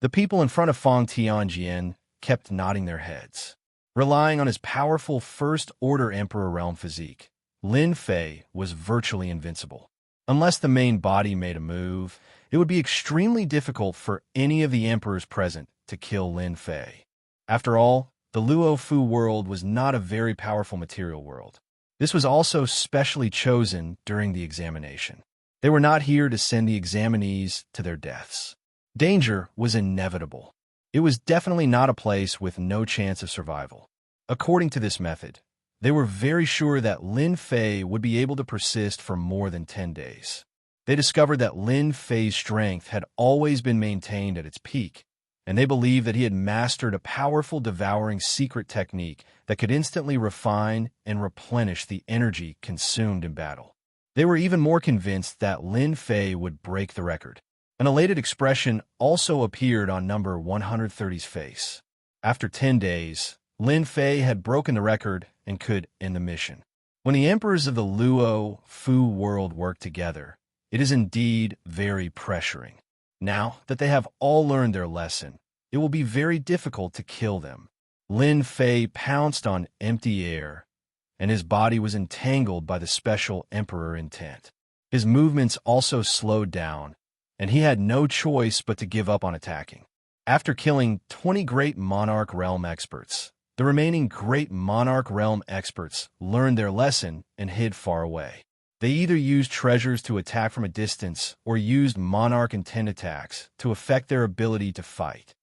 The people in front of Fang Tianjian kept nodding their heads. Relying on his powerful First-Order Emperor realm physique, Lin Fei was virtually invincible. Unless the main body made a move, it would be extremely difficult for any of the emperors present to kill Lin Fei. After all, the Luo Fu world was not a very powerful material world. This was also specially chosen during the examination. They were not here to send the examinees to their deaths. Danger was inevitable. It was definitely not a place with no chance of survival. According to this method, they were very sure that Lin Fei would be able to persist for more than 10 days. They discovered that Lin Fei's strength had always been maintained at its peak, and they believed that he had mastered a powerful devouring secret technique that could instantly refine and replenish the energy consumed in battle. They were even more convinced that Lin Fei would break the record. An elated expression also appeared on number 130's face. After 10 days, Lin Fei had broken the record and could end the mission. When the emperors of the Luo Fu world work together, it is indeed very pressuring. Now that they have all learned their lesson, it will be very difficult to kill them. Lin Fei pounced on empty air, and his body was entangled by the special emperor intent. His movements also slowed down, and he had no choice but to give up on attacking. After killing 20 great Monarch Realm experts, the remaining great Monarch Realm experts learned their lesson and hid far away. They either used treasures to attack from a distance or used monarch intent attacks to affect their ability to fight.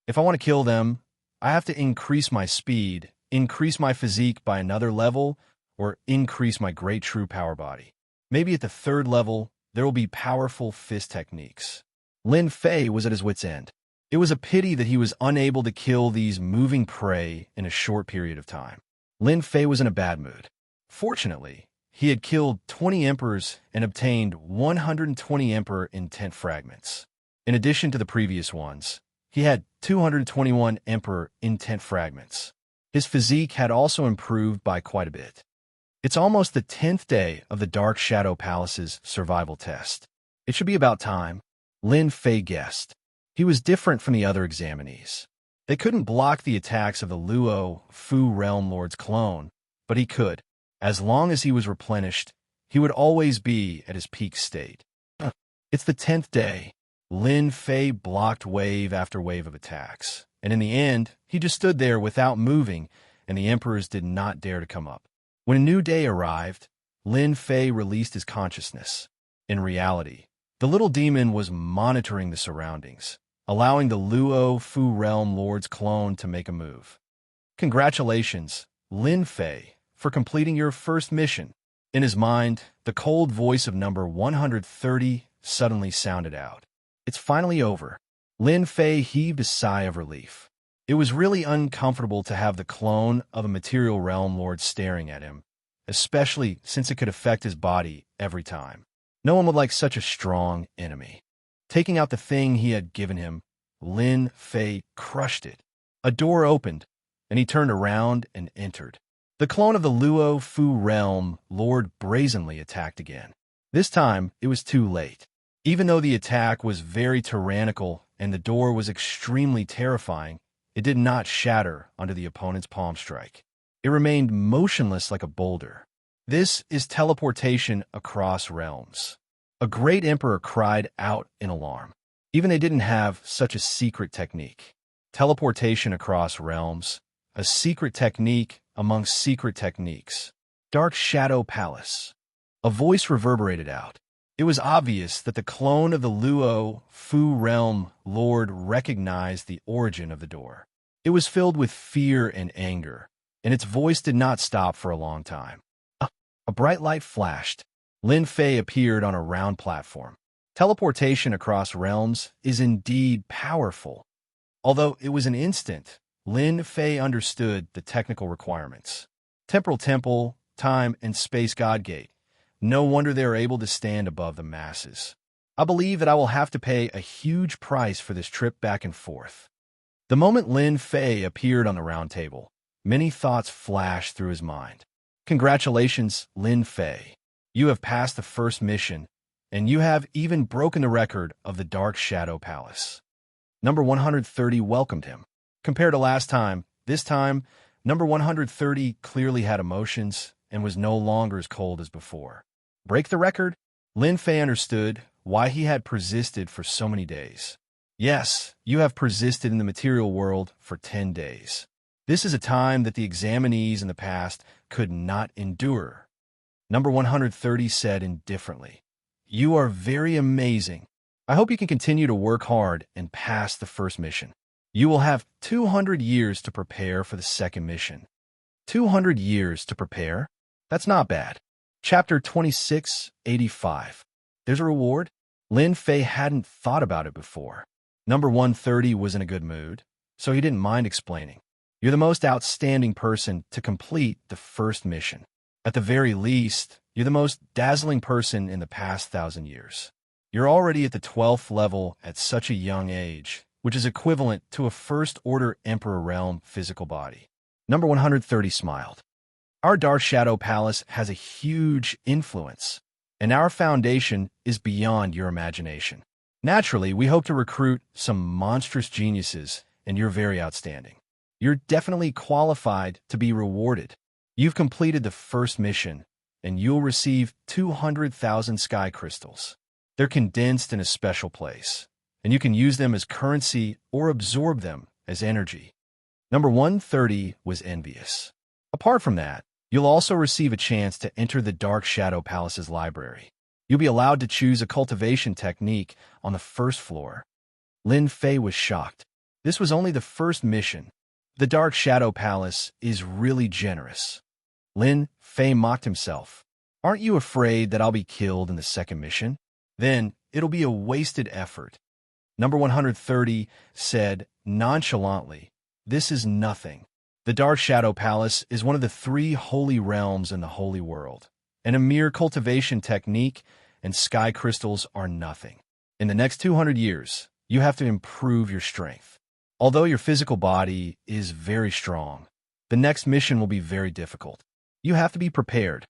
If I want to kill them, I have to increase my speed, increase my physique by another level, or increase my great true power body. Maybe at the third level, there will be powerful fist techniques. Lin Fei was at his wit's end. It was a pity that he was unable to kill these moving prey in a short period of time. Lin Fei was in a bad mood. Fortunately, he had killed 20 emperors and obtained 120 emperor intent fragments. In addition to the previous ones, he had 221 emperor intent fragments. His physique had also improved by quite a bit. It's almost the 10th day of the Dark Shadow Palace's survival test. It should be about time, Lin Fei guessed. He was different from the other examinees. They couldn't block the attacks of the Luo Fu Realm Lord's clone, but he could. As long as he was replenished, he would always be at his peak state. It's the 10th day. Lin Fei blocked wave after wave of attacks, and in the end, he just stood there without moving, and the emperors did not dare to come up. When a new day arrived, Lin Fei released his consciousness. In reality, the little demon was monitoring the surroundings, allowing the Luo Fu Realm Lord's clone to make a move. Congratulations, Lin Fei, for completing your first mission. In his mind, the cold voice of number 130 suddenly sounded out. It's finally over. Lin Fei heaved a sigh of relief. It was really uncomfortable to have the clone of a material realm lord staring at him, especially since it could affect his body every time. No one would like such a strong enemy. Taking out the thing he had given him, Lin Fei crushed it. A door opened, and he turned around and entered. The clone of the Luo Fu Realm Lord brazenly attacked again. This time, it was too late. Even though the attack was very tyrannical and the door was extremely terrifying, it did not shatter under the opponent's palm strike. It remained motionless like a boulder. This is teleportation across realms. A great emperor cried out in alarm. Even they didn't have such a secret technique. Teleportation across realms, a secret technique amongst secret techniques. Dark Shadow Palace. A voice reverberated out. It was obvious that the clone of the Luo Fu Realm Lord recognized the origin of the door. It was filled with fear and anger, and its voice did not stop for a long time. A bright light flashed. Lin Fei appeared on a round platform. Teleportation across realms is indeed powerful. Although it was an instant, Lin Fei understood the technical requirements. Temporal Temple, Time, and Space God Gate. No wonder they are able to stand above the masses. I believe that I will have to pay a huge price for this trip back and forth. The moment Lin Fei appeared on the round table, many thoughts flashed through his mind. Congratulations, Lin Fei. You have passed the first mission, and you have even broken the record of the Dark Shadow Palace. Number 130 welcomed him. Compared to last time, this time, number 130 clearly had emotions and was no longer as cold as before. Break the record? Lin Fei understood why he had persisted for so many days. Yes, you have persisted in the material world for 10 days. This is a time that the examinees in the past could not endure. Number 130 said indifferently, "You are very amazing. I hope you can continue to work hard and pass the first mission. You will have 200 years to prepare for the second mission." 200 years to prepare? That's not bad. Chapter 2685. There's a reward? Lin Fei hadn't thought about it before. Number 130 was in a good mood, so he didn't mind explaining. You're the most outstanding person to complete the first mission. At the very least, you're the most dazzling person in the past 1,000 years. You're already at the 12th level at such a young age, which is equivalent to a first-order Emperor Realm physical body. Number 130 smiled. Our Dark Shadow Palace has a huge influence, and our foundation is beyond your imagination. Naturally, we hope to recruit some monstrous geniuses, and you're very outstanding. You're definitely qualified to be rewarded. You've completed the first mission, and you'll receive 200,000 sky crystals. They're condensed in a special place, and you can use them as currency or absorb them as energy. Number 130 was envious. Apart from that, You'll also receive a chance to enter the Dark Shadow Palace's library. You'll be allowed to choose a cultivation technique on the first floor. Lin Fei was shocked. This was only the first mission. The Dark Shadow Palace is really generous. Lin Fei mocked himself. Aren't you afraid that I'll be killed in the second mission? Then it'll be a wasted effort. Number 130 said nonchalantly, "This is nothing. The Dark Shadow Palace is one of the 3 holy realms in the holy world, and a mere cultivation technique and sky crystals are nothing. In the next 200 years, you have to improve your strength. Although your physical body is very strong, the next mission will be very difficult. You have to be prepared."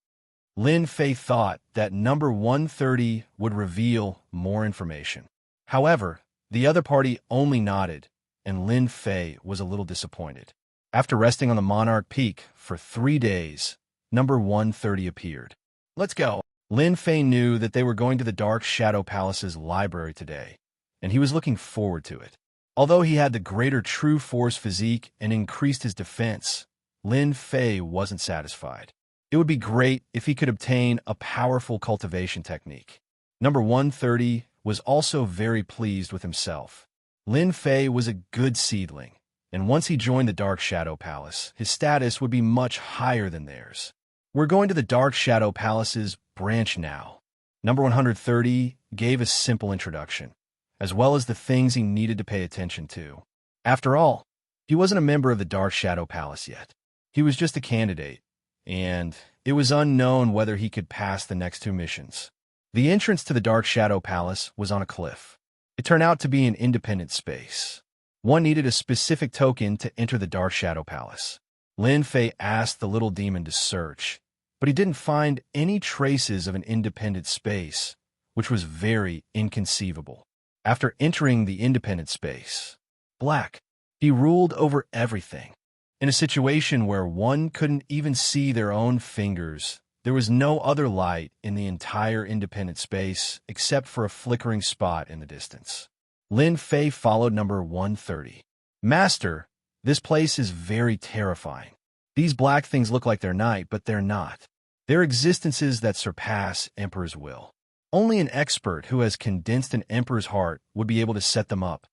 Lin Fei thought that number 130 would reveal more information. However, the other party only nodded, and Lin Fei was a little disappointed. After resting on the Monarch Peak for 3 days, number 130 appeared. "Let's go." Lin Fei knew that they were going to the Dark Shadow Palace's library today, and he was looking forward to it. Although he had the greater true force physique and increased his defense, Lin Fei wasn't satisfied. It would be great if he could obtain a powerful cultivation technique. Number 130 was also very pleased with himself. Lin Fei was a good seedling, and once he joined the Dark Shadow Palace, his status would be much higher than theirs. "We're going to the Dark Shadow Palace's branch now." Number 130 gave a simple introduction, as well as the things he needed to pay attention to. After all, he wasn't a member of the Dark Shadow Palace yet. He was just a candidate, and it was unknown whether he could pass the next 2 missions. The entrance to the Dark Shadow Palace was on a cliff. It turned out to be an independent space. One needed a specific token to enter the Dark Shadow Palace. Lin Fei asked the little demon to search, but he didn't find any traces of an independent space, which was very inconceivable. After entering the independent space, Black, he ruled over everything. In a situation where one couldn't even see their own fingers, there was no other light in the entire independent space except for a flickering spot in the distance. Lin Fei followed number 130. "Master, this place is very terrifying. These black things look like they're night, but they're not. They're existences that surpass Emperor's will. Only an expert who has condensed an Emperor's heart would be able to set them up."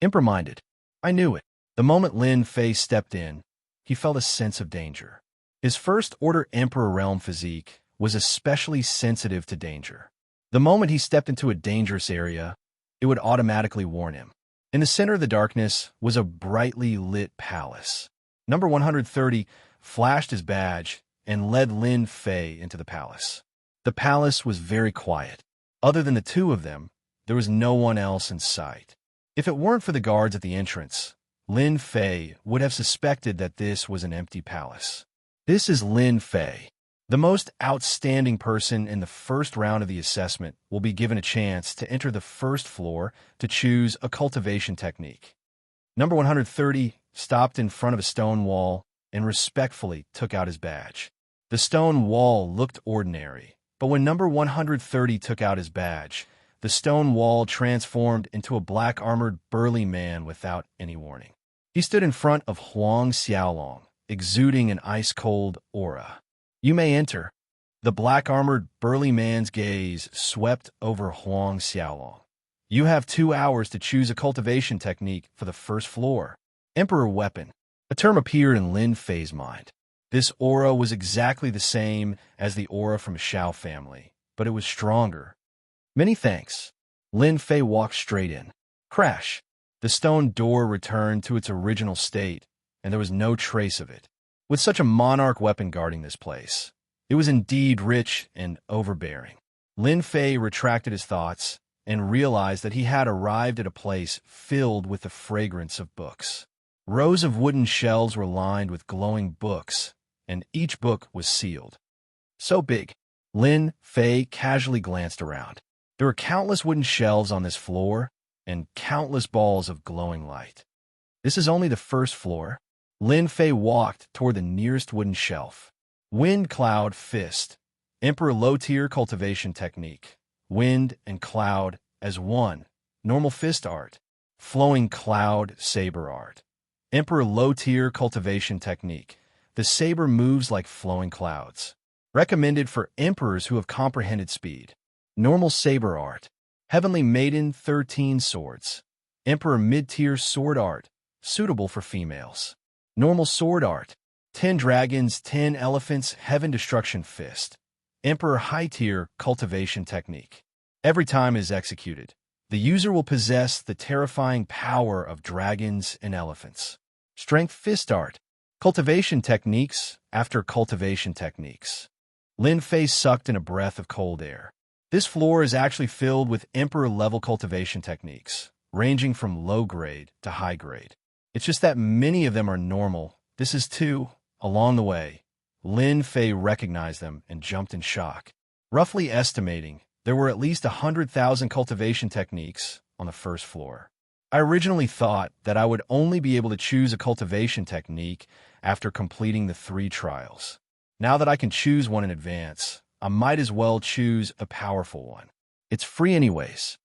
Emperor minded. "I knew it." The moment Lin Fei stepped in, he felt a sense of danger. His first-order Emperor realm physique was especially sensitive to danger. The moment he stepped into a dangerous area, it would automatically warn him. In the center of the darkness was a brightly lit palace. Number 130 flashed his badge and led Lin Fei into the palace. The palace was very quiet. Other than the 2 of them, there was no one else in sight. If it weren't for the guards at the entrance, Lin Fei would have suspected that this was an empty palace. This is Lin Fei. The most outstanding person in the first round of the assessment will be given a chance to enter the first floor to choose a cultivation technique. Number 130 stopped in front of a stone wall and respectfully took out his badge. The stone wall looked ordinary, but when number 130 took out his badge, the stone wall transformed into a black-armored burly man without any warning. He stood in front of Huang Xiaolong, exuding an ice-cold aura. "You may enter." The black-armored burly man's gaze swept over Huang Xiaolong. "You have 2 hours to choose a cultivation technique for the first floor." Emperor Weapon. A term appeared in Lin Fei's mind. This aura was exactly the same as the aura from Xiao family, but it was stronger. "Many thanks." Lin Fei walked straight in. Crash. The stone door returned to its original state, and there was no trace of it. With such a monarch weapon guarding this place, it was indeed rich and overbearing. Lin Fei retracted his thoughts and realized that he had arrived at a place filled with the fragrance of books. Rows of wooden shelves were lined with glowing books, and each book was sealed. So big. Lin Fei casually glanced around. There were countless wooden shelves on this floor, and countless balls of glowing light. This is only the first floor. Lin Fei walked toward the nearest wooden shelf. Wind Cloud Fist. Emperor Low-Tier Cultivation Technique. Wind and Cloud as one. Normal Fist Art. Flowing Cloud Saber Art. Emperor Low-Tier Cultivation Technique. The saber moves like flowing clouds. Recommended for emperors who have comprehended speed. Normal saber art. Heavenly Maiden 13 swords. Emperor mid-tier sword art. Suitable for females. Normal sword art. 10 dragons, 10 elephants, heaven destruction fist. Emperor high-tier cultivation technique. Every time is executed, the user will possess the terrifying power of dragons and elephants. Strength fist art. Cultivation techniques after cultivation techniques. Lin Fei sucked in a breath of cold air. This floor is actually filled with emperor-level cultivation techniques, ranging from low-grade to high-grade. It's just that many of them are normal. This is too. Along the way, Lin Fei recognized them and jumped in shock. Roughly estimating, there were at least 100,000 cultivation techniques on the first floor. I originally thought that I would only be able to choose a cultivation technique after completing the 3 trials. Now that I can choose one in advance, I might as well choose a powerful one. It's free anyways.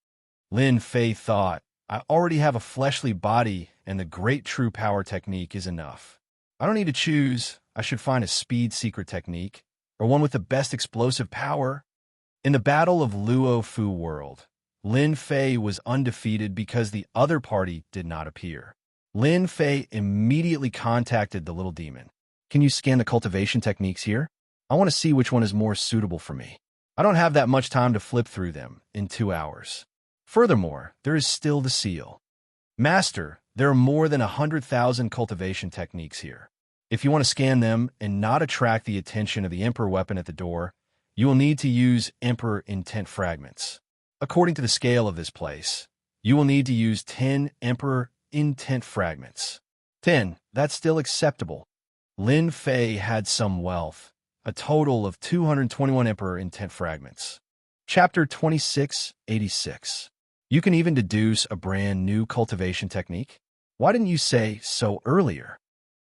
Lin Fei thought, I already have a fleshly body and the great true power technique is enough. I don't need to choose. I should find a speed secret technique, or one with the best explosive power. In the Battle of Luo Fu World, Lin Fei was undefeated because the other party did not appear. Lin Fei immediately contacted the little demon. Can you scan the cultivation techniques here? I want to see which one is more suitable for me. I don't have that much time to flip through them in 2 hours. Furthermore, there is still the seal. Master, there are more than 100,000 cultivation techniques here. If you want to scan them and not attract the attention of the Emperor weapon at the door, you will need to use Emperor intent fragments. According to the scale of this place, you will need to use 10 Emperor intent fragments. 10, that's still acceptable. Lin Fei had some wealth, a total of 221 Emperor intent fragments. Chapter 2686. You can even deduce a brand new cultivation technique? Why didn't you say so earlier?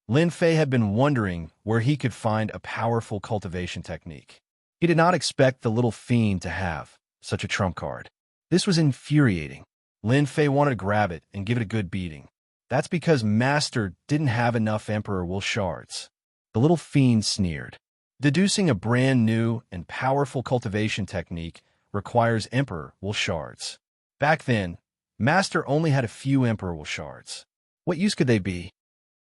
Lin Fei had been wondering where he could find a powerful cultivation technique. He did not expect the little fiend to have such a trump card. This was infuriating. Lin Fei wanted to grab it and give it a good beating. That's because Master didn't have enough Emperor Will shards. The little fiend sneered. Deducing a brand new and powerful cultivation technique requires Emperor Will shards. Back then, Master only had a few Emperor Will shards. What use could they be?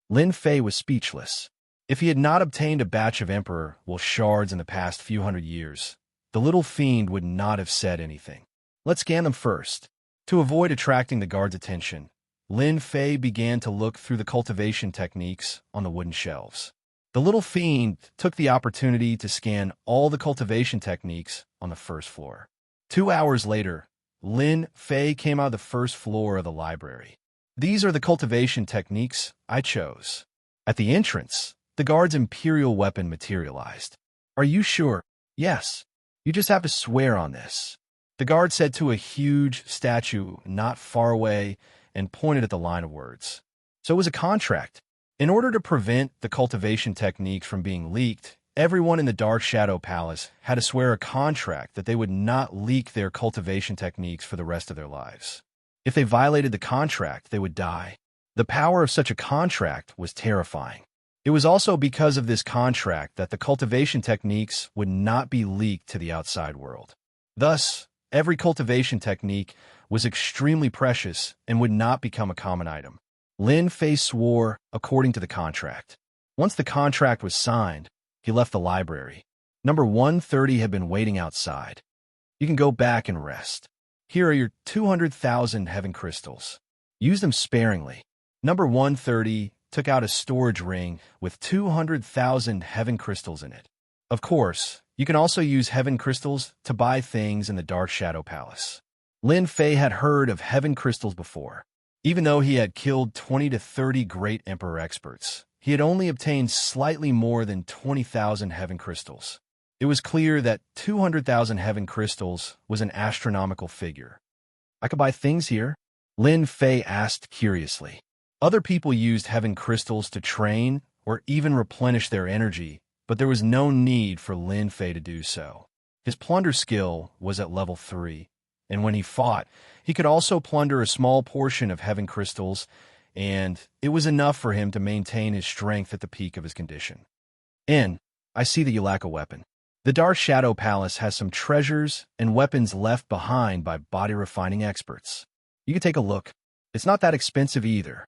Lin Fei was speechless. If he had not obtained a batch of Emperor Will shards in the past few hundred years, the little fiend would not have said anything. Let's scan them first. To avoid attracting the guard's attention, Lin Fei began to look through the cultivation techniques on the wooden shelves. The little fiend took the opportunity to scan all the cultivation techniques on the first floor. 2 hours later, Lin Fei came out of the first floor of the library. These are the cultivation techniques I chose. At the entrance, the guard's imperial weapon materialized. Are you sure? Yes. You just have to swear on this. The guard said to a huge statue not far away and pointed at the line of words. So it was a contract. In order to prevent the cultivation techniques from being leaked, everyone in the Dark Shadow Palace had to swear a contract that they would not leak their cultivation techniques for the rest of their lives. If they violated the contract, they would die. The power of such a contract was terrifying. It was also because of this contract that the cultivation techniques would not be leaked to the outside world. Thus, every cultivation technique was extremely precious and would not become a common item. Lin Fei swore according to the contract. Once the contract was signed, he left the library. Number 130 had been waiting outside. You can go back and rest. Here are your 200,000 heaven crystals. Use them sparingly. Number 130 took out a storage ring with 200,000 heaven crystals in it. Of course, you can also use heaven crystals to buy things in the Dark Shadow Palace. Lin Fei had heard of heaven crystals before. Even though he had killed 20 to 30 great Emperor experts, he had only obtained slightly more than 20,000 heaven crystals. It was clear that 200,000 heaven crystals was an astronomical figure. I could buy things here? Lin Fei asked curiously. Other people used heaven crystals to train or even replenish their energy, but there was no need for Lin Fei to do so. His plunder skill was at level 3, and when he fought, he could also plunder a small portion of heaven crystals, and it was enough for him to maintain his strength at the peak of his condition. I see that you lack a weapon. The Dark Shadow Palace has some treasures and weapons left behind by body refining experts. You can take a look. It's not that expensive either.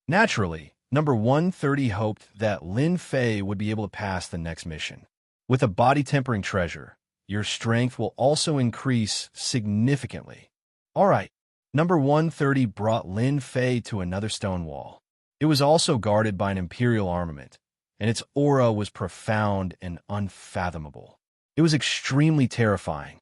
Naturally, number 130 hoped that Lin Fei would be able to pass the next mission. With a body-tempering treasure, your strength will also increase significantly. All right, number 130 brought Lin Fei to another stone wall. It was also guarded by an imperial armament, and its aura was profound and unfathomable. It was extremely terrifying.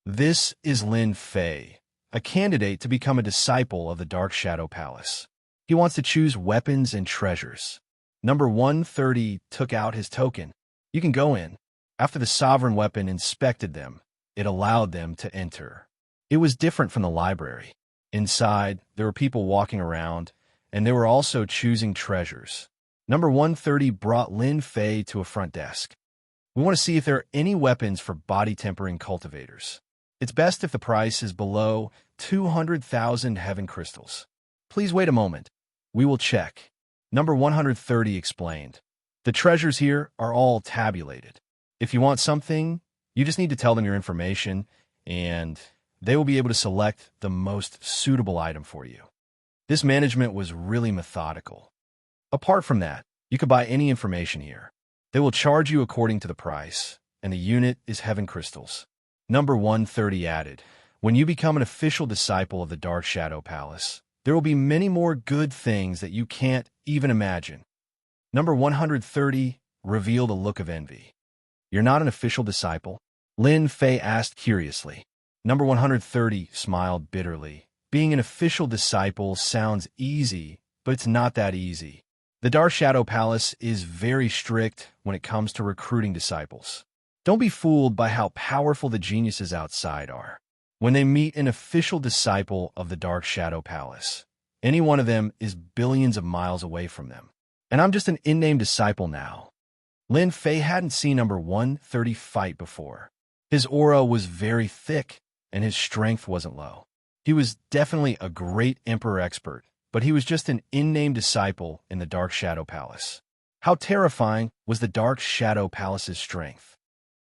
This is Lin Fei, a candidate to become a disciple of the Dark Shadow Palace. He wants to choose weapons and treasures. Number 130 took out his token. You can go in. After the sovereign weapon inspected them, it allowed them to enter. It was different from the library. Inside, there were people walking around, and they were also choosing treasures. Number 130 brought Lin Fei to a front desk. We want to see if there are any weapons for body-tempering cultivators. It's best if the price is below 200,000 heaven crystals. Please wait a moment. We will check. Number 130 explained. The treasures here are all tabulated. If you want something, you just need to tell them your information, and they will be able to select the most suitable item for you. This management was really methodical. Apart from that, you could buy any information here. They will charge you according to the price, and the unit is heaven crystals. Number 130 added, when you become an official disciple of the Dark Shadow Palace, there will be many more good things that you can't even imagine. Number 130 revealed a look of envy. You're not an official disciple? Lin Fei asked curiously. Number 130 smiled bitterly. Being an official disciple sounds easy, but it's not that easy. The Dark Shadow Palace is very strict when it comes to recruiting disciples. Don't be fooled by how powerful the geniuses outside are. When they meet an official disciple of the Dark Shadow Palace, any one of them is billions of miles away from them. And I'm just an in-name disciple now. Lin Fei hadn't seen number 130 fight before. His aura was very thick, and his strength wasn't low. He was definitely a great emperor expert, but he was just an in-name disciple in the Dark Shadow Palace. How terrifying was the Dark Shadow Palace's strength?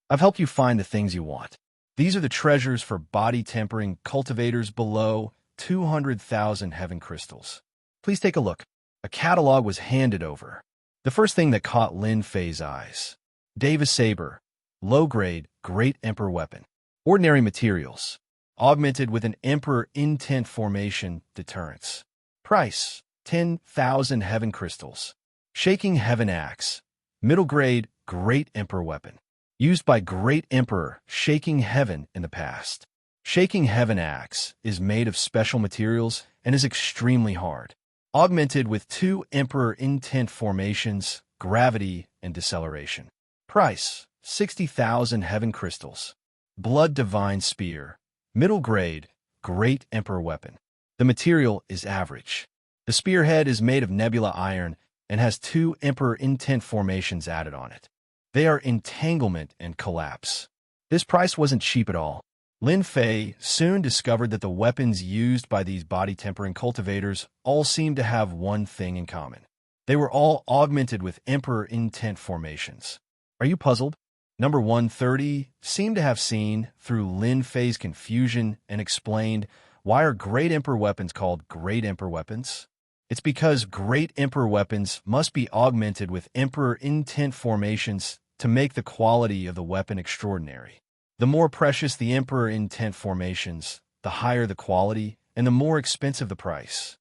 I've helped you find the things you want. These are the treasures for body-tempering cultivators below 200,000 heaven crystals. Please take a look. A catalog was handed over. The first thing that caught Lin Fei's eyes. Davis Saber, low-grade, Great Emperor weapon. Ordinary materials. Augmented with an Emperor Intent Formation deterrence. Price, 10,000 heaven crystals. Shaking Heaven Axe. Middle-grade, Great Emperor weapon. Used by Great Emperor Shaking Heaven in the past. Shaking Heaven Axe is made of special materials and is extremely hard. Augmented with 2 Emperor Intent Formations, Gravity, and Deceleration. Price, 60,000 heaven crystals. Blood Divine Spear. Middle grade, Great Emperor weapon. The material is average. The spearhead is made of nebula iron and has 2 Emperor Intent Formations added on it. They are Entanglement and Collapse. This price wasn't cheap at all. Lin Fei soon discovered that the weapons used by these body-tempering cultivators all seemed to have one thing in common. They were all augmented with Emperor Intent Formations. Are you puzzled? Number 130 seemed to have seen through Lin Fei's confusion and explained, why are Great Emperor weapons called Great Emperor weapons? It's because Great Emperor weapons must be augmented with Emperor Intent Formations to make the quality of the weapon extraordinary. The more precious the Emperor Intent Formations, the higher the quality and the more expensive the price.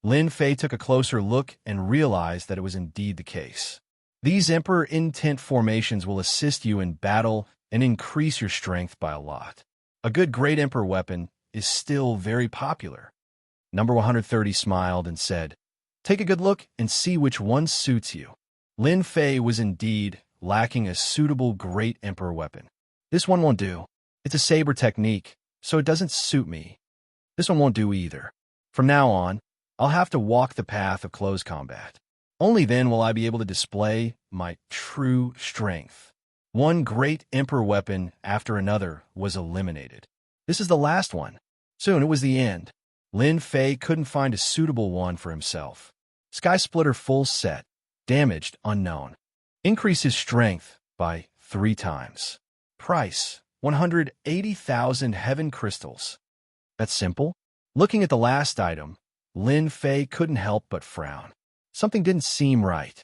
Lin Fei took a closer look and realized that it was indeed the case. These Emperor Intent Formations will assist you in battle and increase your strength by a lot. A good Great Emperor weapon is still very popular. Number 130 smiled and said, take a good look and see which one suits you. Lin Fei was indeed lacking a suitable Great Emperor weapon. This one won't do. It's a saber technique, so it doesn't suit me. This one won't do either. From now on, I'll have to walk the path of close combat. Only then will I be able to display my true strength. One Great Emperor weapon after another was eliminated. This is the last one. Soon it was the end. Lin Fei couldn't find a suitable one for himself. Sky Splitter full set. Damaged unknown. Increase his strength by 3 times. Price, 180,000 heaven crystals. That's simple. Looking at the last item, Lin Fei couldn't help but frown. Something didn't seem right.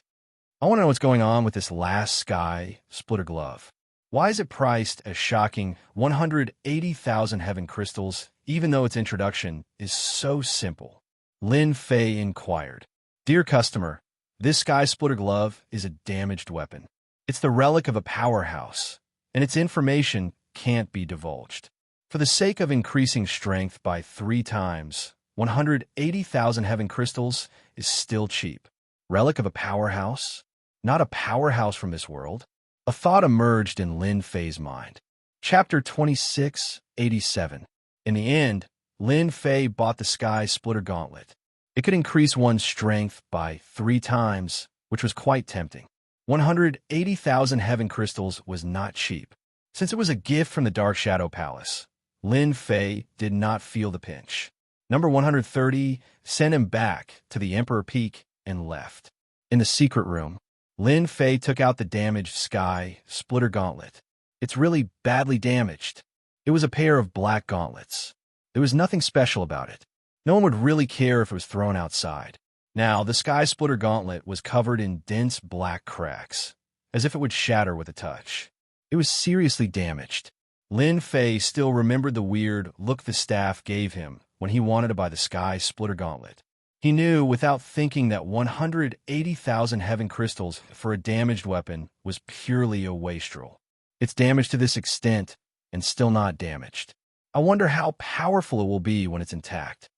I want to know what's going on with this last sky splitter glove. Why is it priced as shocking 180,000 heaven crystals, even though its introduction is so simple? Lin Fei inquired. Dear customer, this sky splitter glove is a damaged weapon. It's the relic of a powerhouse, and its information can't be divulged. For the sake of increasing strength by 3 times, 180,000 heaven crystals is still cheap. Relic of a powerhouse? Not a powerhouse from this world. A thought emerged in Lin Fei's mind. Chapter 2687. In the end, Lin Fei bought the Sky Splitter Gauntlet. It could increase one's strength by 3 times, which was quite tempting. 180,000 heaven crystals was not cheap. Since it was a gift from the Dark Shadow Palace, Lin Fei did not feel the pinch. Number 130 sent him back to the Emperor Peak and left. In the secret room, Lin Fei took out the damaged Sky Splitter Gauntlet. It's really badly damaged. It was a pair of black gauntlets. There was nothing special about it. No one would really care if it was thrown outside. Now, the Sky Splitter Gauntlet was covered in dense black cracks, as if it would shatter with a touch. It was seriously damaged. Lin Fei still remembered the weird look the staff gave him when he wanted to buy the Sky Splitter Gauntlet. He knew without thinking that 180,000 heaven crystals for a damaged weapon was purely a wastrel. It's damaged to this extent and still not damaged. I wonder how powerful it will be when it's intact.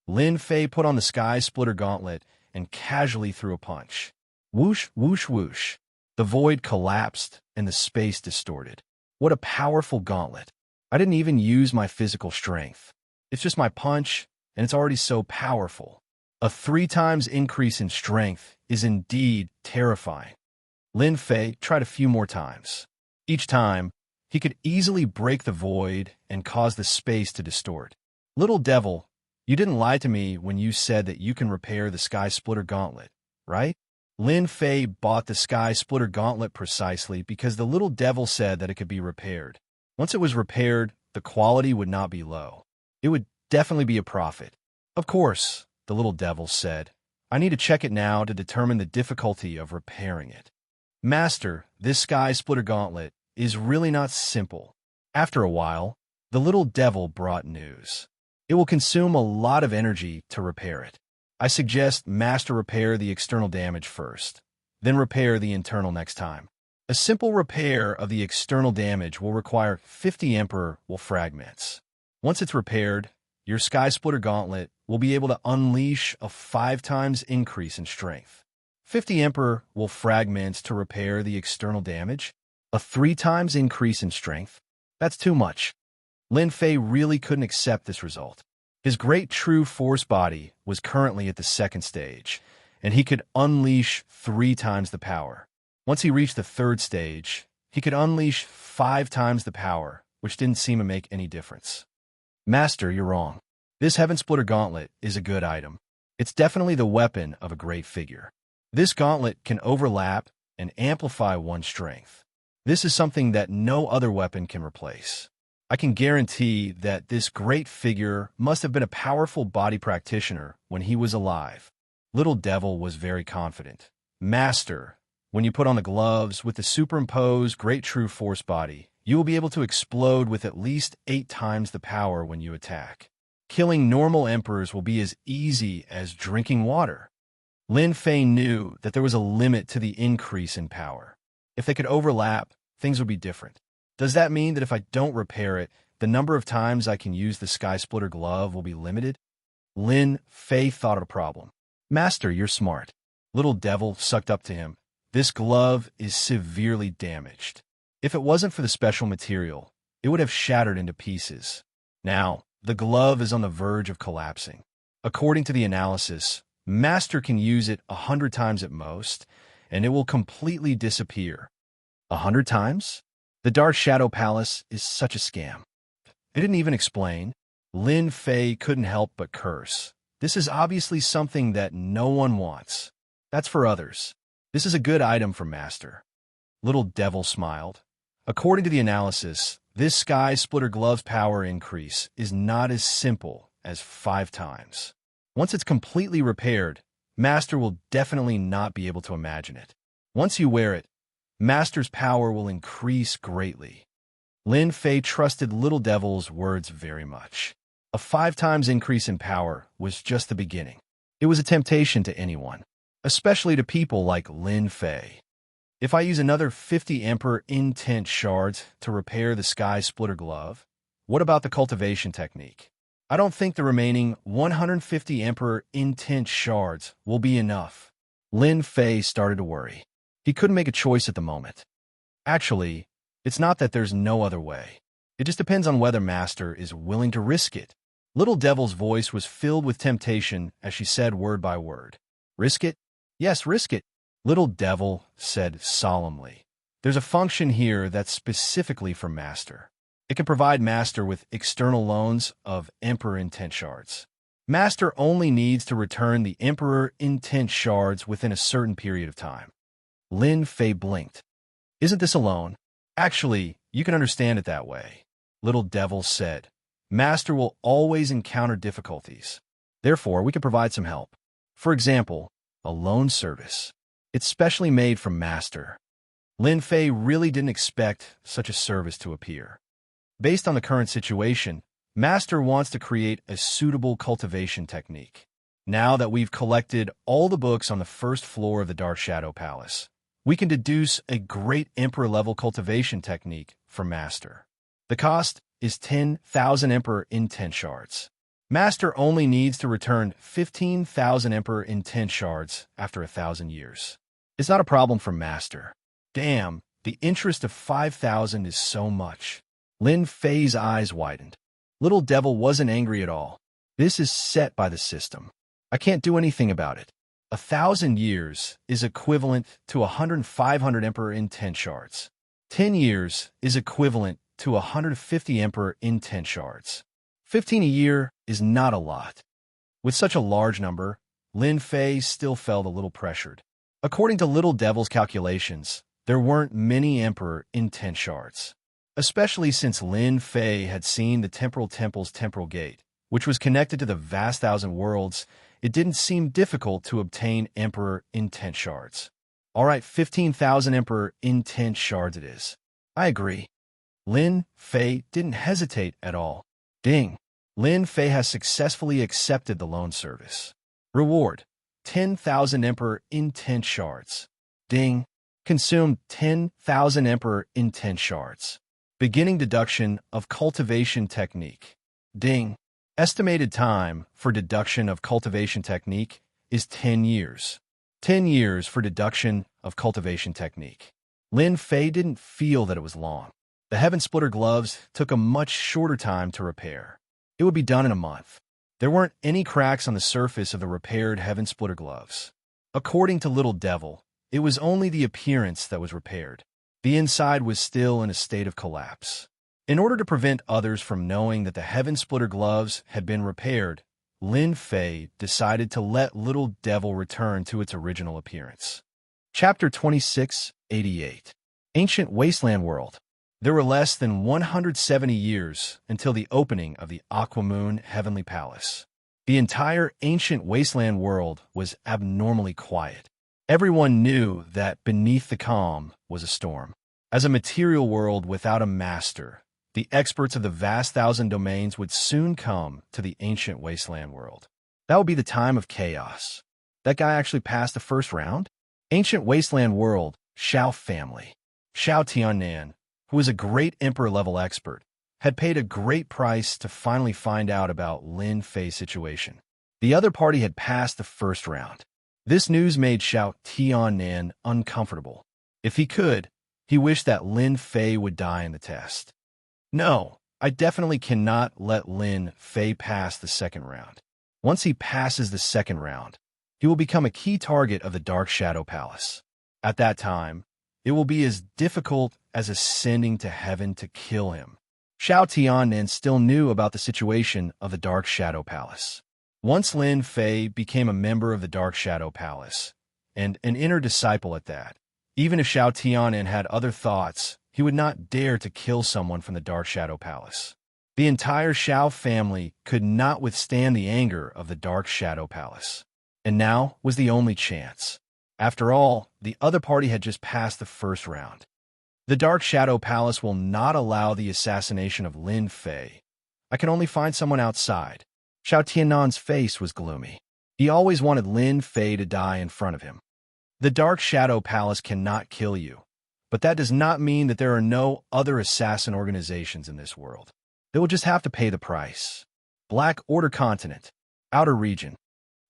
Lin Fei put on the Sky Splitter Gauntlet and casually threw a punch. Whoosh, whoosh, whoosh. The void collapsed and the space distorted. What a powerful gauntlet. I didn't even use my physical strength. It's just my punch, and it's already so powerful. A 3 times increase in strength is indeed terrifying. Lin Fei tried a few more times. Each time, he could easily break the void and cause the space to distort. Little devil, you didn't lie to me when you said that you can repair the Sky Splitter Gauntlet, right? Lin Fei bought the Sky Splitter Gauntlet precisely because the little devil said that it could be repaired. Once it was repaired, the quality would not be low. It would definitely be a profit. Of course, the little devil said, I need to check it now to determine the difficulty of repairing it. Master, this Sky Splitter Gauntlet is really not simple. After a while, the little devil brought news. It will consume a lot of energy to repair it. I suggest Master repair the external damage first, then repair the internal next time. A simple repair of the external damage will require 50 Emperor fragments. Once it's repaired, your Sky Splitter Gauntlet will be able to unleash a 5 times increase in strength. 50 Emperor fragments to repair the external damage? A 3 times increase in strength? That's too much. Lin Fei really couldn't accept this result. His great true force body was currently at the 2nd stage, and he could unleash 3 times the power. Once he reached the 3rd stage, he could unleash 5 times the power, which didn't seem to make any difference. Master, you're wrong. This Heaven Splitter Gauntlet is a good item. It's definitely the weapon of a great figure. This gauntlet can overlap and amplify one's strength. This is something that no other weapon can replace. I can guarantee that this great figure must have been a powerful body practitioner when he was alive. Little Devil was very confident. Master, when you put on the gloves with the superimposed great true force body, you will be able to explode with at least 8 times the power when you attack. Killing normal emperors will be as easy as drinking water. Lin Fei knew that there was a limit to the increase in power. If they could overlap, things would be different. Does that mean that if I don't repair it, the number of times I can use the Sky Splitter glove will be limited? Lin Fei thought of a problem. Master, you're smart. Little Devil sucked up to him. This glove is severely damaged. If it wasn't for the special material, it would have shattered into pieces. Now, the glove is on the verge of collapsing. According to the analysis, Master can use it 100 times at most, and it will completely disappear. 100 times? The Dark Shadow Palace is such a scam. It didn't even explain. Lin Fei couldn't help but curse. This is obviously something that no one wants. That's for others. This is a good item for Master. Little Devil smiled. According to the analysis, this Sky Splitter Glove's power increase is not as simple as 5 times. Once it's completely repaired, Master will definitely not be able to imagine it. Once you wear it, Master's power will increase greatly. Lin Fei trusted Little Devil's words very much. A 5 times increase in power was just the beginning. It was a temptation to anyone, especially to people like Lin Fei. If I use another 50 Emperor Intent Shards to repair the Sky Splitter Glove, what about the cultivation technique? I don't think the remaining 150 Emperor Intent Shards will be enough. Lin Fei started to worry. He couldn't make a choice at the moment. Actually, it's not that there's no other way. It just depends on whether Master is willing to risk it. Little Devil's voice was filled with temptation as she said word by word. Risk it? Yes, risk it. Little Devil said solemnly. There's a function here that's specifically for Master. It can provide Master with external loans of Emperor Intent Shards. Master only needs to return the Emperor Intent Shards within a certain period of time. Lin Fei blinked. Isn't this a loan? Actually, you can understand it that way. Little Devil said. Master will always encounter difficulties. Therefore, we can provide some help. For example, a loan service. It's specially made from Master. Lin Fei really didn't expect such a service to appear. Based on the current situation, Master wants to create a suitable cultivation technique. Now that we've collected all the books on the first floor of the Dark Shadow Palace, we can deduce a great Emperor-level cultivation technique for Master. The cost is 10,000 Emperor Intent Shards. Master only needs to return 15,000 Emperor Intent Shards after 1,000 years. It's not a problem for Master. Damn, the interest of 5,000 is so much. Lin Fei's eyes widened. Little Devil wasn't angry at all. This is set by the system. I can't do anything about it. 1,000 years is equivalent to 500 Emperor Intent Shards. 10 years is equivalent to 150 Emperor Intent Shards. 15 a year is not a lot. With such a large number, Lin Fei still felt a little pressured. According to Little Devil's calculations, there weren't many Emperor Intent Shards, especially since Lin Fei had seen the Temporal Temple's Temporal Gate, which was connected to the vast thousand worlds. It didn't seem difficult to obtain Emperor Intent Shards. All right, 15,000 Emperor Intent Shards it is. I agree. Lin Fei didn't hesitate at all. Ding. Lin Fei has successfully accepted the loan service. Reward: 10,000 Emperor Intent Shards. Ding. Consumed 10,000 Emperor Intent Shards. Beginning deduction of cultivation technique. Ding. Estimated time for deduction of cultivation technique is 10 years. 10 years for deduction of cultivation technique. Lin Fei didn't feel that it was long. The Heaven Splitter gloves took a much shorter time to repair. It would be done in a month. There weren't any cracks on the surface of the repaired Heaven Splitter gloves. According to Little Devil, it was only the appearance that was repaired. The inside was still in a state of collapse. In order to prevent others from knowing that the Heaven Splitter gloves had been repaired, Lin Fei decided to let Little Devil return to its original appearance. Chapter 2688. Ancient Wasteland World. There were less than 170 years until the opening of the Aquamoon Heavenly Palace. The entire ancient wasteland world was abnormally quiet. Everyone knew that beneath the calm was a storm. As a material world without a master, the experts of the vast thousand domains would soon come to the ancient wasteland world. That would be the time of chaos. That guy actually passed the first round? Ancient wasteland world, Xiao family. Xiao Tiannan, who was a great emperor-level expert, had paid a great price to finally find out about Lin Fei's situation. The other party had passed the first round. This news made Xiao Tiannan uncomfortable. If he could, he wished that Lin Fei would die in the test. No, I definitely cannot let Lin Fei pass the second round. Once he passes the second round, he will become a key target of the Dark Shadow Palace. At that time, it will be as difficult as ascending to heaven to kill him. Xiao Tiannan still knew about the situation of the Dark Shadow Palace. Once Lin Fei became a member of the Dark Shadow Palace, and an inner disciple at that. Even if Xiao Tianan had other thoughts, he would not dare to kill someone from the Dark Shadow Palace. The entire Xiao family could not withstand the anger of the Dark Shadow Palace. And now was the only chance. After all, the other party had just passed the first round. The Dark Shadow Palace will not allow the assassination of Lin Fei. I can only find someone outside. Xiao Tianan's face was gloomy. He always wanted Lin Fei to die in front of him. The Dark Shadow Palace cannot kill you, but that does not mean that there are no other assassin organizations in this world. They will just have to pay the price. Black Order Continent, Outer Region.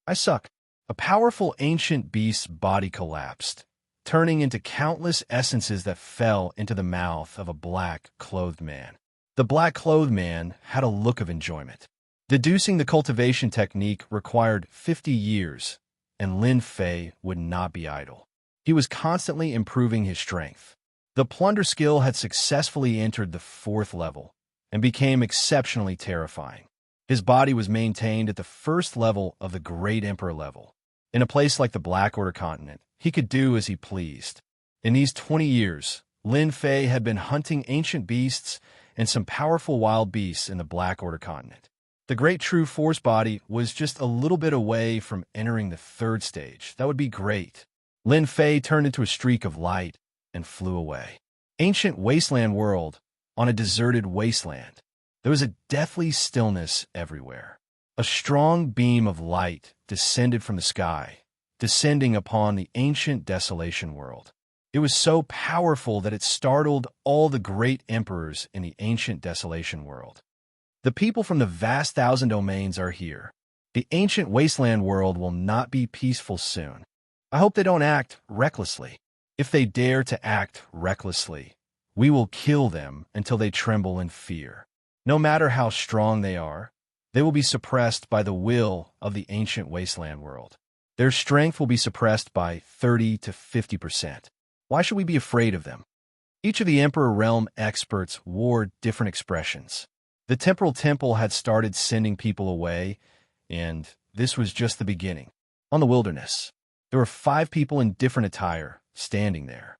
I suck. A powerful ancient beast's body collapsed, turning into countless essences that fell into the mouth of a black-clothed man. The black-clothed man had a look of enjoyment. Deducing the cultivation technique required 50 years, and Lin Fei would not be idle. He was constantly improving his strength. The plunder skill had successfully entered the 4th level and became exceptionally terrifying. His body was maintained at the 1st level of the Great Emperor level. In a place like the Black Order Continent, he could do as he pleased. In these 20 years, Lin Fei had been hunting ancient beasts and some powerful wild beasts in the Black Order Continent. The Great True Force body was just a little bit away from entering the 3rd stage. That would be great. Lin Fei turned into a streak of light and flew away. Ancient wasteland world, on a deserted wasteland. There was a deathly stillness everywhere. A strong beam of light descended from the sky, descending upon the ancient desolation world. It was so powerful that it startled all the great emperors in the ancient desolation world. The people from the vast 1,000 domains are here. The ancient wasteland world will not be peaceful soon. I hope they don't act recklessly. If they dare to act recklessly, we will kill them until they tremble in fear. No matter how strong they are, they will be suppressed by the will of the ancient wasteland world. Their strength will be suppressed by 30 to 50%. Why should we be afraid of them? Each of the Emperor Realm experts wore different expressions. The Temporal Temple had started sending people away, and this was just the beginning. On the wilderness, there were 5 people in different attire standing there.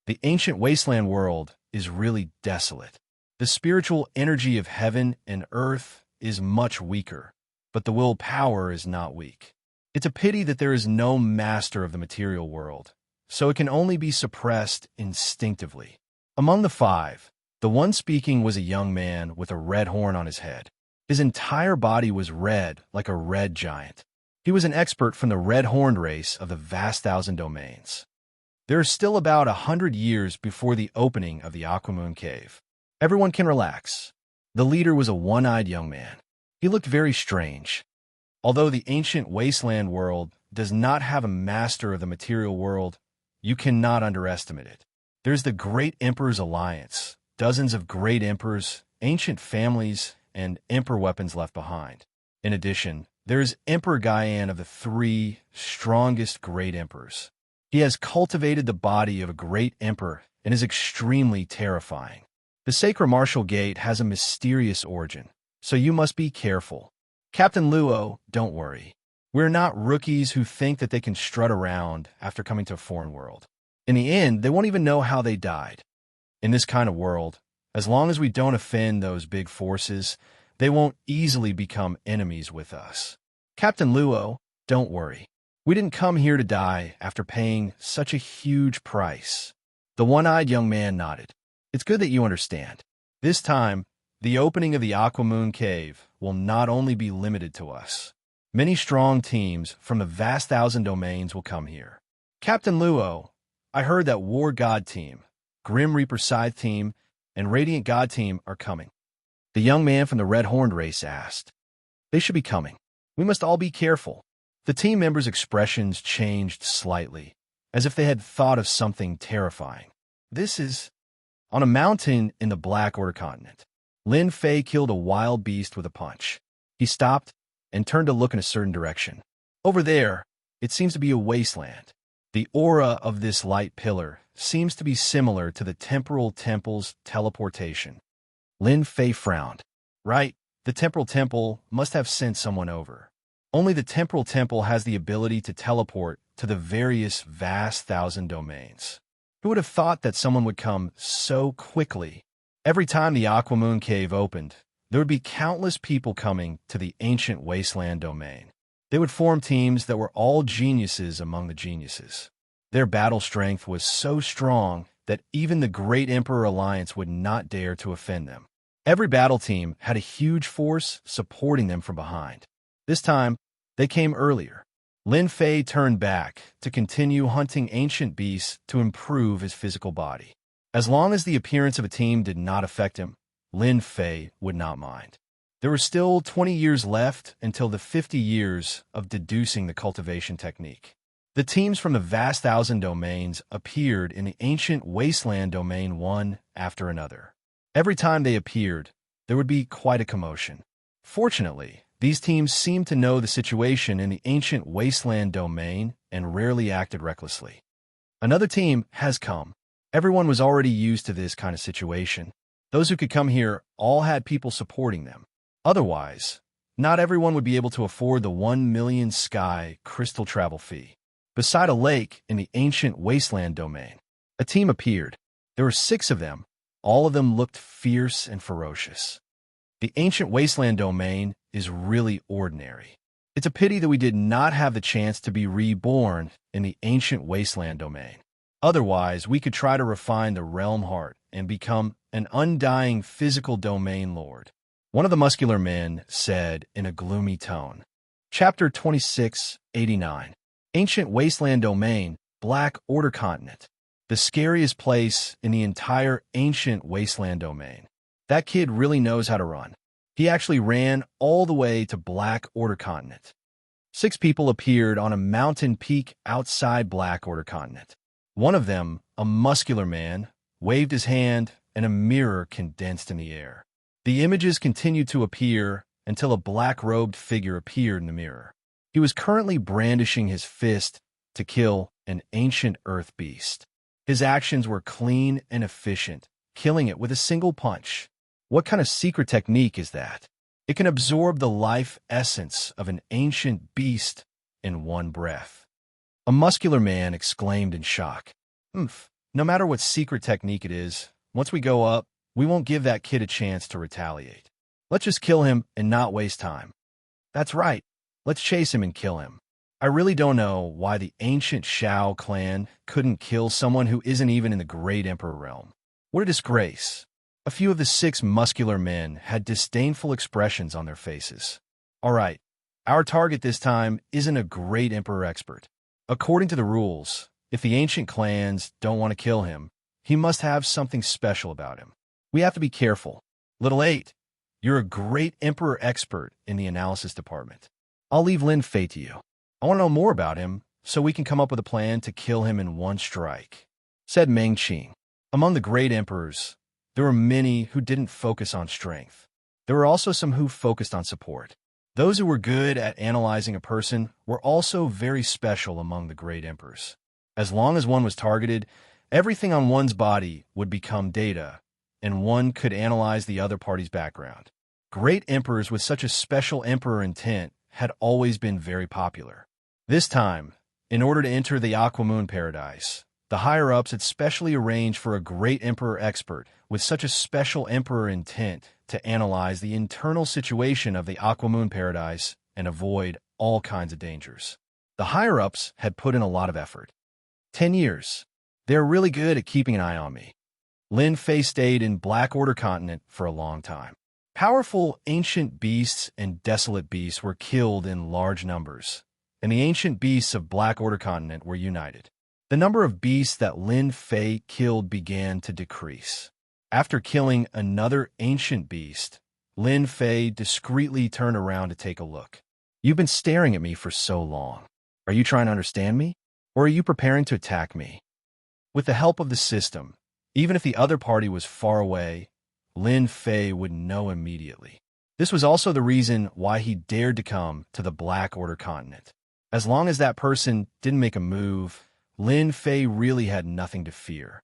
The ancient wasteland world is really desolate. The spiritual energy of heaven and earth is much weaker, but the willpower is not weak. It's a pity that there is no master of the material world, so it can only be suppressed instinctively. Among the 5, the one speaking was a young man with a red horn on his head. His entire body was red like a red giant. He was an expert from the red-horned race of the vast 1,000 domains. There are still about 100 years before the opening of the Aquamoon Cave. Everyone can relax. The leader was a one-eyed young man. He looked very strange. Although the ancient wasteland world does not have a master of the material world, you cannot underestimate it. There's the Great Emperor's Alliance, dozens of great emperors, ancient families, and emperor weapons left behind. In addition, there is Emperor Gaian of the 3 strongest great emperors. He has cultivated the body of a great emperor and is extremely terrifying. The Sacred Martial Gate has a mysterious origin, so you must be careful. Captain Luo, don't worry. We're not rookies who think that they can strut around after coming to a foreign world. In the end, they won't even know how they died. In this kind of world, as long as we don't offend those big forces, they won't easily become enemies with us. Captain Luo, don't worry. We didn't come here to die after paying such a huge price. The one-eyed young man nodded. It's good that you understand. This time, the opening of the Aquamoon Cave will not only be limited to us. Many strong teams from the vast 1,000 domains will come here. Captain Luo, I heard that War God Team, Grim Reaper Scythe Team, and Radiant God Team are coming. The young man from the red-horned race asked. They should be coming. We must all be careful. The team members' expressions changed slightly, as if they had thought of something terrifying. This is on a mountain in the Black Order Continent. Lin Fei killed a wild beast with a punch. He stopped and turned to look in a certain direction. Over there, it seems to be a wasteland. The aura of this light pillar seems to be similar to the Temporal Temple's teleportation. Lin Fei frowned. Right, the Temporal Temple must have sent someone over. Only the temporal temple has the ability to teleport to the various vast thousand domains. Who would have thought that someone would come so quickly? Every time the Aquamoon Cave opened, there would be countless people coming to the ancient wasteland domain. They would form teams that were all geniuses among the geniuses. Their battle strength was so strong that even the Great Emperor Alliance would not dare to offend them. Every battle team had a huge force supporting them from behind. This time, they came earlier. Lin Fei turned back to continue hunting ancient beasts to improve his physical body. As long as the appearance of a team did not affect him, Lin Fei would not mind. There were still 20 years left until the 50 years of deducing the cultivation technique. The teams from the vast thousand domains appeared in the ancient wasteland domain one after another. Every time they appeared, there would be quite a commotion. Fortunately, these teams seemed to know the situation in the ancient wasteland domain and rarely acted recklessly. Another team has come. Everyone was already used to this kind of situation. Those who could come here all had people supporting them. Otherwise, not everyone would be able to afford the 1 million sky crystal travel fee. Beside a lake in the ancient wasteland domain, a team appeared. There were 6 of them. All of them looked fierce and ferocious. The ancient wasteland domain is really ordinary. It's a pity that we did not have the chance to be reborn in the ancient wasteland domain. Otherwise, we could try to refine the realm heart and become an undying physical domain lord. One of the muscular men said in a gloomy tone. Chapter 2689. Ancient Wasteland Domain, Black Order Continent. The scariest place in the entire ancient wasteland domain. That kid really knows how to run. He actually ran all the way to Black Order Continent. 6 people appeared on a mountain peak outside Black Order Continent. One of them, a muscular man, waved his hand and a mirror condensed in the air. The images continued to appear until a black-robed figure appeared in the mirror. He was currently brandishing his fist to kill an ancient earth beast. His actions were clean and efficient, killing it with a single punch. What kind of secret technique is that? It can absorb the life essence of an ancient beast in one breath. A muscular man exclaimed in shock. No matter what secret technique it is, once we go up, we won't give that kid a chance to retaliate. Let's just kill him and not waste time. That's right. Let's chase him and kill him. I really don't know why the ancient Shao clan couldn't kill someone who isn't even in the Great Emperor realm. What a disgrace. A few of the 6 muscular men had disdainful expressions on their faces. All right, our target this time isn't a Great Emperor expert. According to the rules, if the ancient clans don't want to kill him, he must have something special about him. We have to be careful. Little 8, you're a Great Emperor expert in the analysis department. I'll leave Lin Fei to you. I want to know more about him so we can come up with a plan to kill him in one strike, said Meng Qing. Among the great emperors, there were many who didn't focus on strength. There were also some who focused on support. Those who were good at analyzing a person were also very special among the great emperors. As long as one was targeted, everything on one's body would become data, and one could analyze the other party's background. Great emperors with such a special emperor intent had always been very popular. This time, in order to enter the Aquamoon Paradise, the higher-ups had specially arranged for a great emperor expert with such a special emperor intent to analyze the internal situation of the Aquamoon Paradise and avoid all kinds of dangers. The higher-ups had put in a lot of effort. 10 years. They're really good at keeping an eye on me. Lin Fei stayed in Black Order Continent for a long time. Powerful ancient beasts and desolate beasts were killed in large numbers, and the ancient beasts of Black Order Continent were united. The number of beasts that Lin Fei killed began to decrease. After killing another ancient beast, Lin Fei discreetly turned around to take a look. You've been staring at me for so long. Are you trying to understand me? Or are you preparing to attack me? With the help of the system, even if the other party was far away, Lin Fei would know immediately. This was also the reason why he dared to come to the Black Order Continent. As long as that person didn't make a move, Lin Fei really had nothing to fear.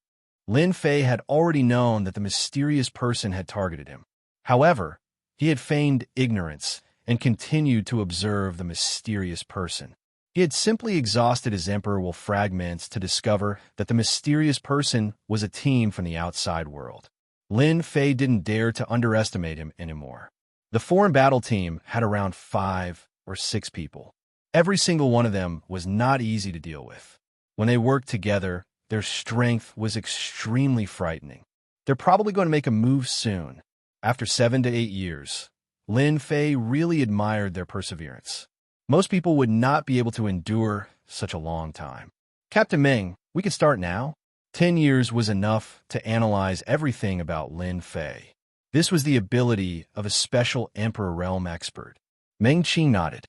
Lin Fei had already known that the mysterious person had targeted him. However, he had feigned ignorance and continued to observe the mysterious person. He had simply exhausted his emperor fragments to discover that the mysterious person was a team from the outside world. Lin Fei didn't dare to underestimate him anymore. The foreign battle team had around 5 or 6 people. Every single one of them was not easy to deal with. When they worked together, their strength was extremely frightening. They're probably going to make a move soon. After 7 to 8 years, Lin Fei really admired their perseverance. Most people would not be able to endure such a long time. Captain Meng, we can start now? 10 years was enough to analyze everything about Lin Fei. This was the ability of a special Emperor Realm expert. Meng Qing nodded.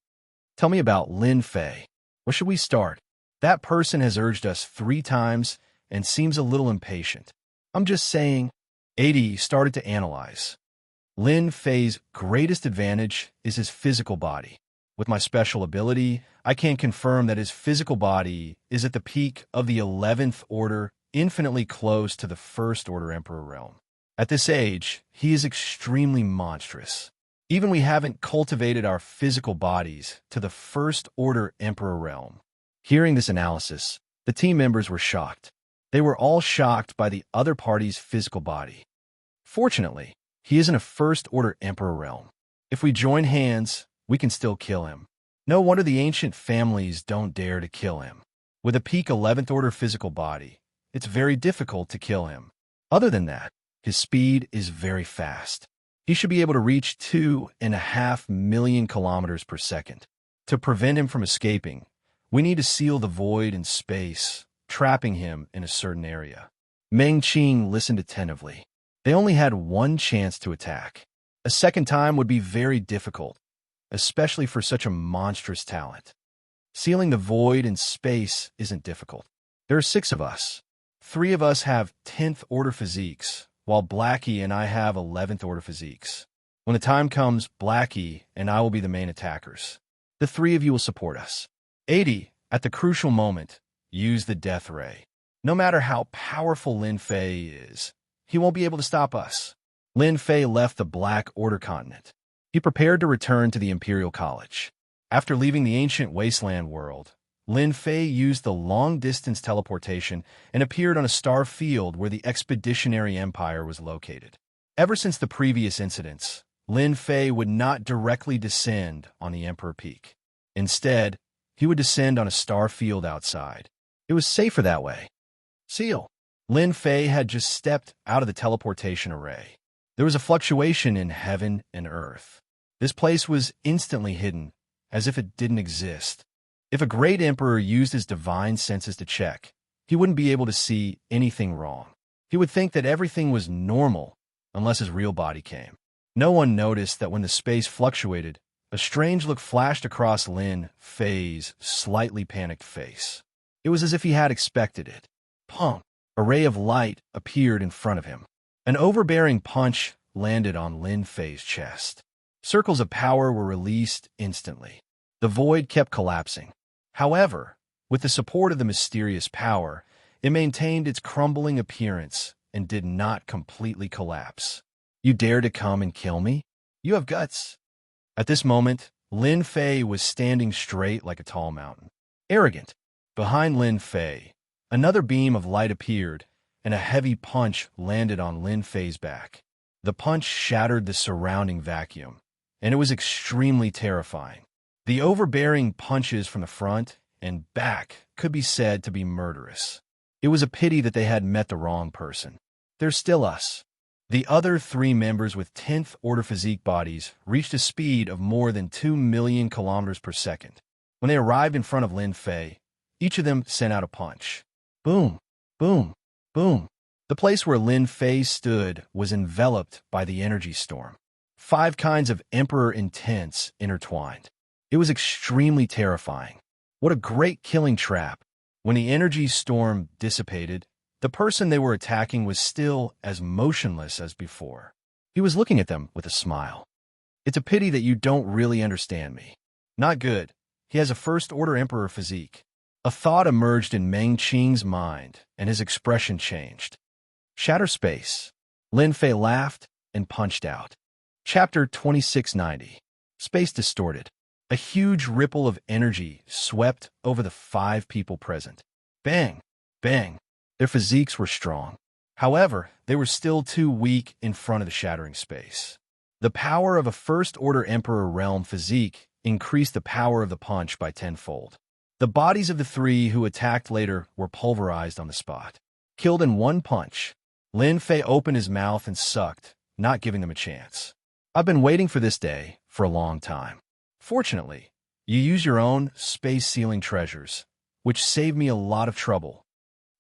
Tell me about Lin Fei. Where should we start? That person has urged us 3 times and seems a little impatient. I'm just saying. 80 started to analyze. Lin Fei's greatest advantage is his physical body. With my special ability, I can confirm that his physical body is at the peak of the 11th order, infinitely close to the 1st order Emperor realm. At this age, he is extremely monstrous. Even we haven't cultivated our physical bodies to the 1st order Emperor realm. Hearing this analysis, the team members were shocked. They were all shocked by the other party's physical body. Fortunately, he is in a 1st order Emperor realm. If we join hands, we can still kill him. No wonder the ancient families don't dare to kill him. With a peak 11th order physical body, it's very difficult to kill him. Other than that, his speed is very fast. He should be able to reach 2.5 million kilometers per second. To prevent him from escaping, we need to seal the void in space, trapping him in a certain area. Meng Qing listened attentively. They only had 1 chance to attack. A second time would be very difficult, especially for such a monstrous talent. Sealing the void in space isn't difficult. There are 6 of us. 3 of us have 10th order physiques, while Blackie and I have 11th order physiques. When the time comes, Blackie and I will be the main attackers. The 3 of you will support us. 80, at the crucial moment, use the death ray. No matter how powerful Lin Fei is, he won't be able to stop us. Lin Fei left the Black Order continent. He prepared to return to the Imperial College. After leaving the ancient wasteland world, Lin Fei used the long-distance teleportation and appeared on a star field where the Expeditionary Empire was located. Ever since the previous incidents, Lin Fei would not directly descend on the Emperor Peak. Instead, he would descend on a star field outside. It was safer that way. Seal. Lin Fei had just stepped out of the teleportation array. There was a fluctuation in heaven and earth. This place was instantly hidden, as if it didn't exist. If a great emperor used his divine senses to check, he wouldn't be able to see anything wrong. He would think that everything was normal, unless his real body came. No one noticed that when the space fluctuated, a strange look flashed across Lin Fei's slightly panicked face. It was as if he had expected it. Pong! A ray of light appeared in front of him. An overbearing punch landed on Lin Fei's chest. Circles of power were released instantly. The void kept collapsing. However, with the support of the mysterious power, it maintained its crumbling appearance and did not completely collapse. You dare to come and kill me? You have guts. At this moment, Lin Fei was standing straight like a tall mountain. Arrogant. Behind Lin Fei, another beam of light appeared, and a heavy punch landed on Lin Fei's back. The punch shattered the surrounding vacuum, and it was extremely terrifying. The overbearing punches from the front and back could be said to be murderous. It was a pity that they had met the wrong person. There's still us. The other 3 members with 10th order physique bodies reached a speed of more than 2 million kilometers per second. When they arrived in front of Lin Fei, each of them sent out a punch. Boom, boom, boom. The place where Lin Fei stood was enveloped by the energy storm. 5 kinds of Emperor Intense intertwined. It was extremely terrifying. What a great killing trap. When the energy storm dissipated, the person they were attacking was still as motionless as before. He was looking at them with a smile. It's a pity that you don't really understand me. Not good. He has a 1st order Emperor physique. A thought emerged in Meng Qing's mind, and his expression changed. Shatter space. Lin Fei laughed and punched out. Chapter 2690. Space distorted. A huge ripple of energy swept over the 5 people present. Bang! Bang! Their physiques were strong. However, they were still too weak in front of the shattering space. The power of a First-Order Emperor realm physique increased the power of the punch by tenfold. The bodies of the 3 who attacked later were pulverized on the spot. Killed in one punch. Lin Fei opened his mouth and sucked, not giving them a chance. I've been waiting for this day for a long time. Fortunately, you use your own space-sealing treasures, which saved me a lot of trouble.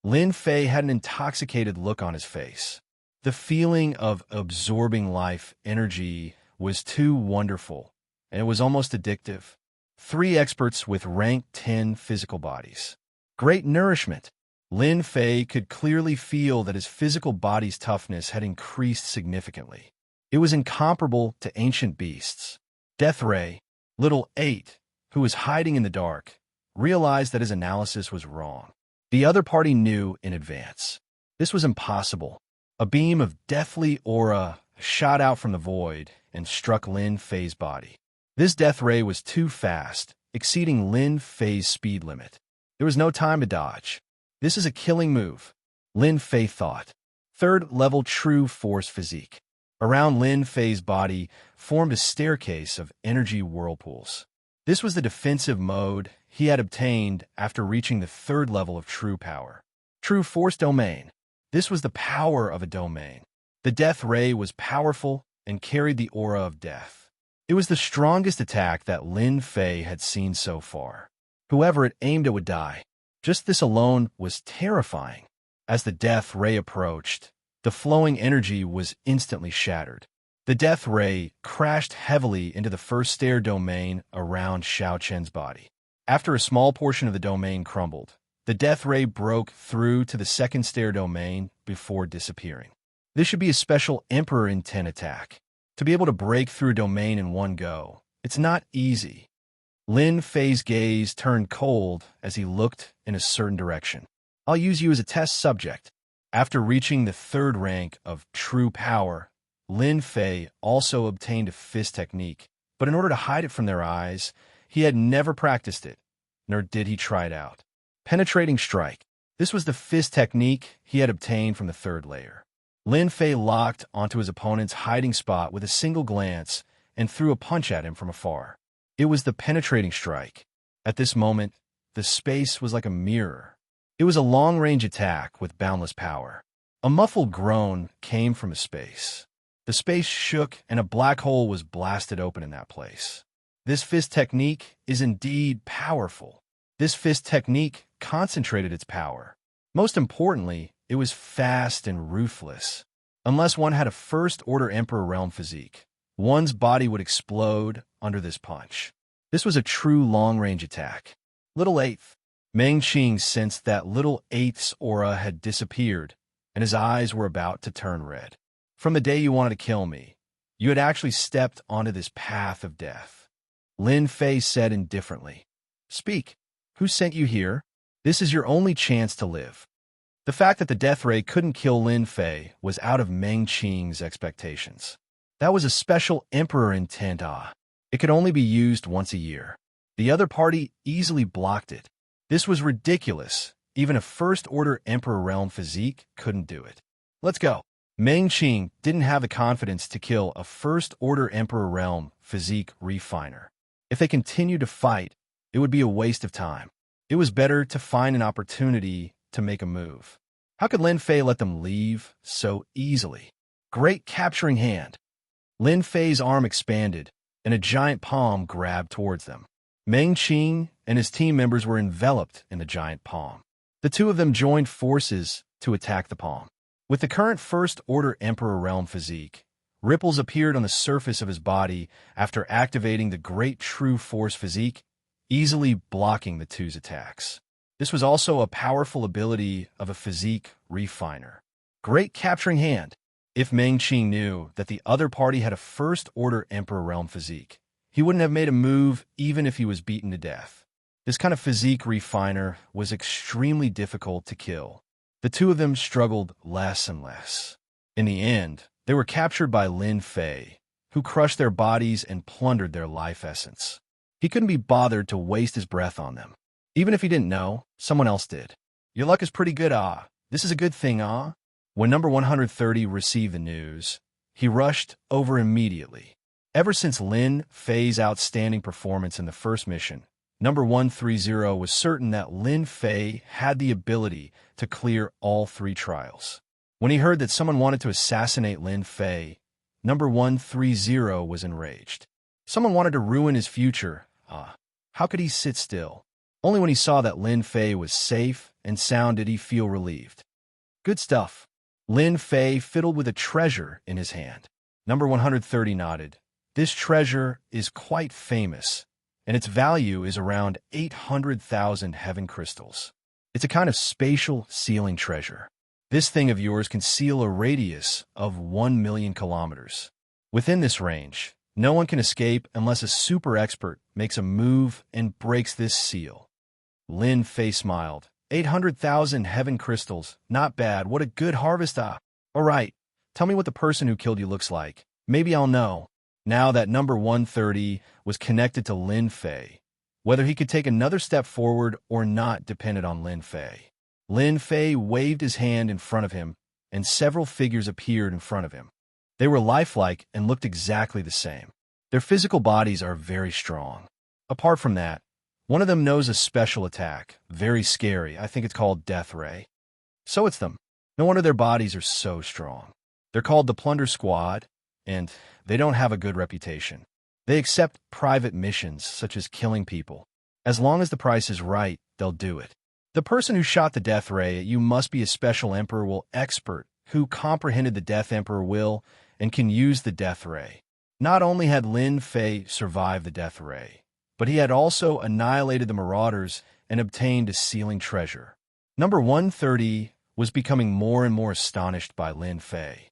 Lin Fei had an intoxicated look on his face. The feeling of absorbing life energy was too wonderful, and it was almost addictive. 3 experts with rank 10 physical bodies. Great nourishment. Lin Fei could clearly feel that his physical body's toughness had increased significantly. It was incomparable to ancient beasts. Death Ray, Little 8, who was hiding in the dark, realized that his analysis was wrong. The other party knew in advance. This was impossible. A beam of deathly aura shot out from the void and struck Lin Fei's body. This death ray was too fast, exceeding Lin Fei's speed limit. There was no time to dodge. This is a killing move, Lin Fei thought. 3rd level true force physique. Around Lin Fei's body formed a staircase of energy whirlpools. This was the defensive mode he had obtained after reaching the 3rd level of true power. True force domain. This was the power of a domain. The death ray was powerful and carried the aura of death. It was the strongest attack that Lin Fei had seen so far. Whoever it aimed at would die. Just this alone was terrifying. As the death ray approached, the flowing energy was instantly shattered. The death ray crashed heavily into the 1st stair domain around Xiao Chen's body. After a small portion of the domain crumbled, the death ray broke through to the 2nd stair domain before disappearing. This should be a special Emperor Intent attack. To be able to break through a domain in one go, it's not easy. Lin Fei's gaze turned cold as he looked in a certain direction. I'll use you as a test subject. After reaching the 3rd rank of true power, Lin Fei also obtained a fist technique, but in order to hide it from their eyes, he had never practiced it, nor did he try it out. Penetrating strike. This was the fist technique he had obtained from the 3rd layer. Lin Fei locked onto his opponent's hiding spot with a single glance and threw a punch at him from afar. It was the penetrating strike. At this moment, the space was like a mirror. It was a long-range attack with boundless power. A muffled groan came from his space. The space shook and a black hole was blasted open in that place. This fist technique is indeed powerful. This fist technique concentrated its power. Most importantly, it was fast and ruthless. Unless one had a First-Order Emperor realm physique, one's body would explode under this punch. This was a true long-range attack. Little 8th. Meng Qing sensed that Little 8th's aura had disappeared, and his eyes were about to turn red. From the day you wanted to kill me, you had actually stepped onto this path of death. Lin Fei said indifferently. Speak. Who sent you here? This is your only chance to live. The fact that the death ray couldn't kill Lin Fei was out of Meng Qing's expectations. That was a special Emperor Intent. It could only be used once a year. The other party easily blocked it. This was ridiculous. Even a First-Order Emperor realm physique couldn't do it. Let's go. Meng Qing didn't have the confidence to kill a First-Order Emperor realm physique refiner. If they continued to fight, it would be a waste of time. It was better to find an opportunity to make a move. How could Lin Fei let them leave so easily? Great capturing hand. Lin Fei's arm expanded, and a giant palm grabbed towards them. Meng Qing and his team members were enveloped in the giant palm. The 2 of them joined forces to attack the palm. With the current First-Order Emperor realm physique, ripples appeared on the surface of his body after activating the Great True Force physique, easily blocking the 2's attacks. This was also a powerful ability of a physique refiner. Great capturing hand. If Meng Qing knew that the other party had a First-Order Emperor realm physique, he wouldn't have made a move even if he was beaten to death. This kind of physique refiner was extremely difficult to kill. The 2 of them struggled less and less. In the end, they were captured by Lin Fei, who crushed their bodies and plundered their life essence. He couldn't be bothered to waste his breath on them. Even if he didn't know, someone else did. Your luck is pretty good, This is a good thing, When number 130 received the news, he rushed over immediately. Ever since Lin Fei's outstanding performance in the first mission, number 130 was certain that Lin Fei had the ability to clear all 3 trials. When he heard that someone wanted to assassinate Lin Fei, number 130 was enraged. Someone wanted to ruin his future. How could he sit still? Only when he saw that Lin Fei was safe and sound did he feel relieved. Good stuff. Lin Fei fiddled with a treasure in his hand. Number 130 nodded. This treasure is quite famous, and its value is around 800,000 heaven crystals. It's a kind of spatial sealing treasure. This thing of yours can seal a radius of 1 million kilometers. Within this range, no one can escape unless a super expert makes a move and breaks this seal. Lin Fei smiled. 800,000 heaven crystals. Not bad. What a good harvest, All right, tell me what the person who killed you looks like. Maybe I'll know. Now that number 130 was connected to Lin Fei, whether he could take another step forward or not depended on Lin Fei. Lin Fei waved his hand in front of him, and several figures appeared in front of him. They were lifelike and looked exactly the same. Their physical bodies are very strong. Apart from that, one of them knows a special attack, very scary. I think it's called Death Ray. So it's them. No wonder their bodies are so strong. They're called the Plunder Squad, and they don't have a good reputation. They accept private missions, such as killing people. As long as the price is right, they'll do it. The person who shot the Death Ray at you must be a special Emperor will expert who comprehended the Death Emperor will and can use the Death Ray. Not only had Lin Fei survived the Death Ray, but he had also annihilated the Marauders and obtained a sealing treasure. Number 130 was becoming more and more astonished by Lin Fei.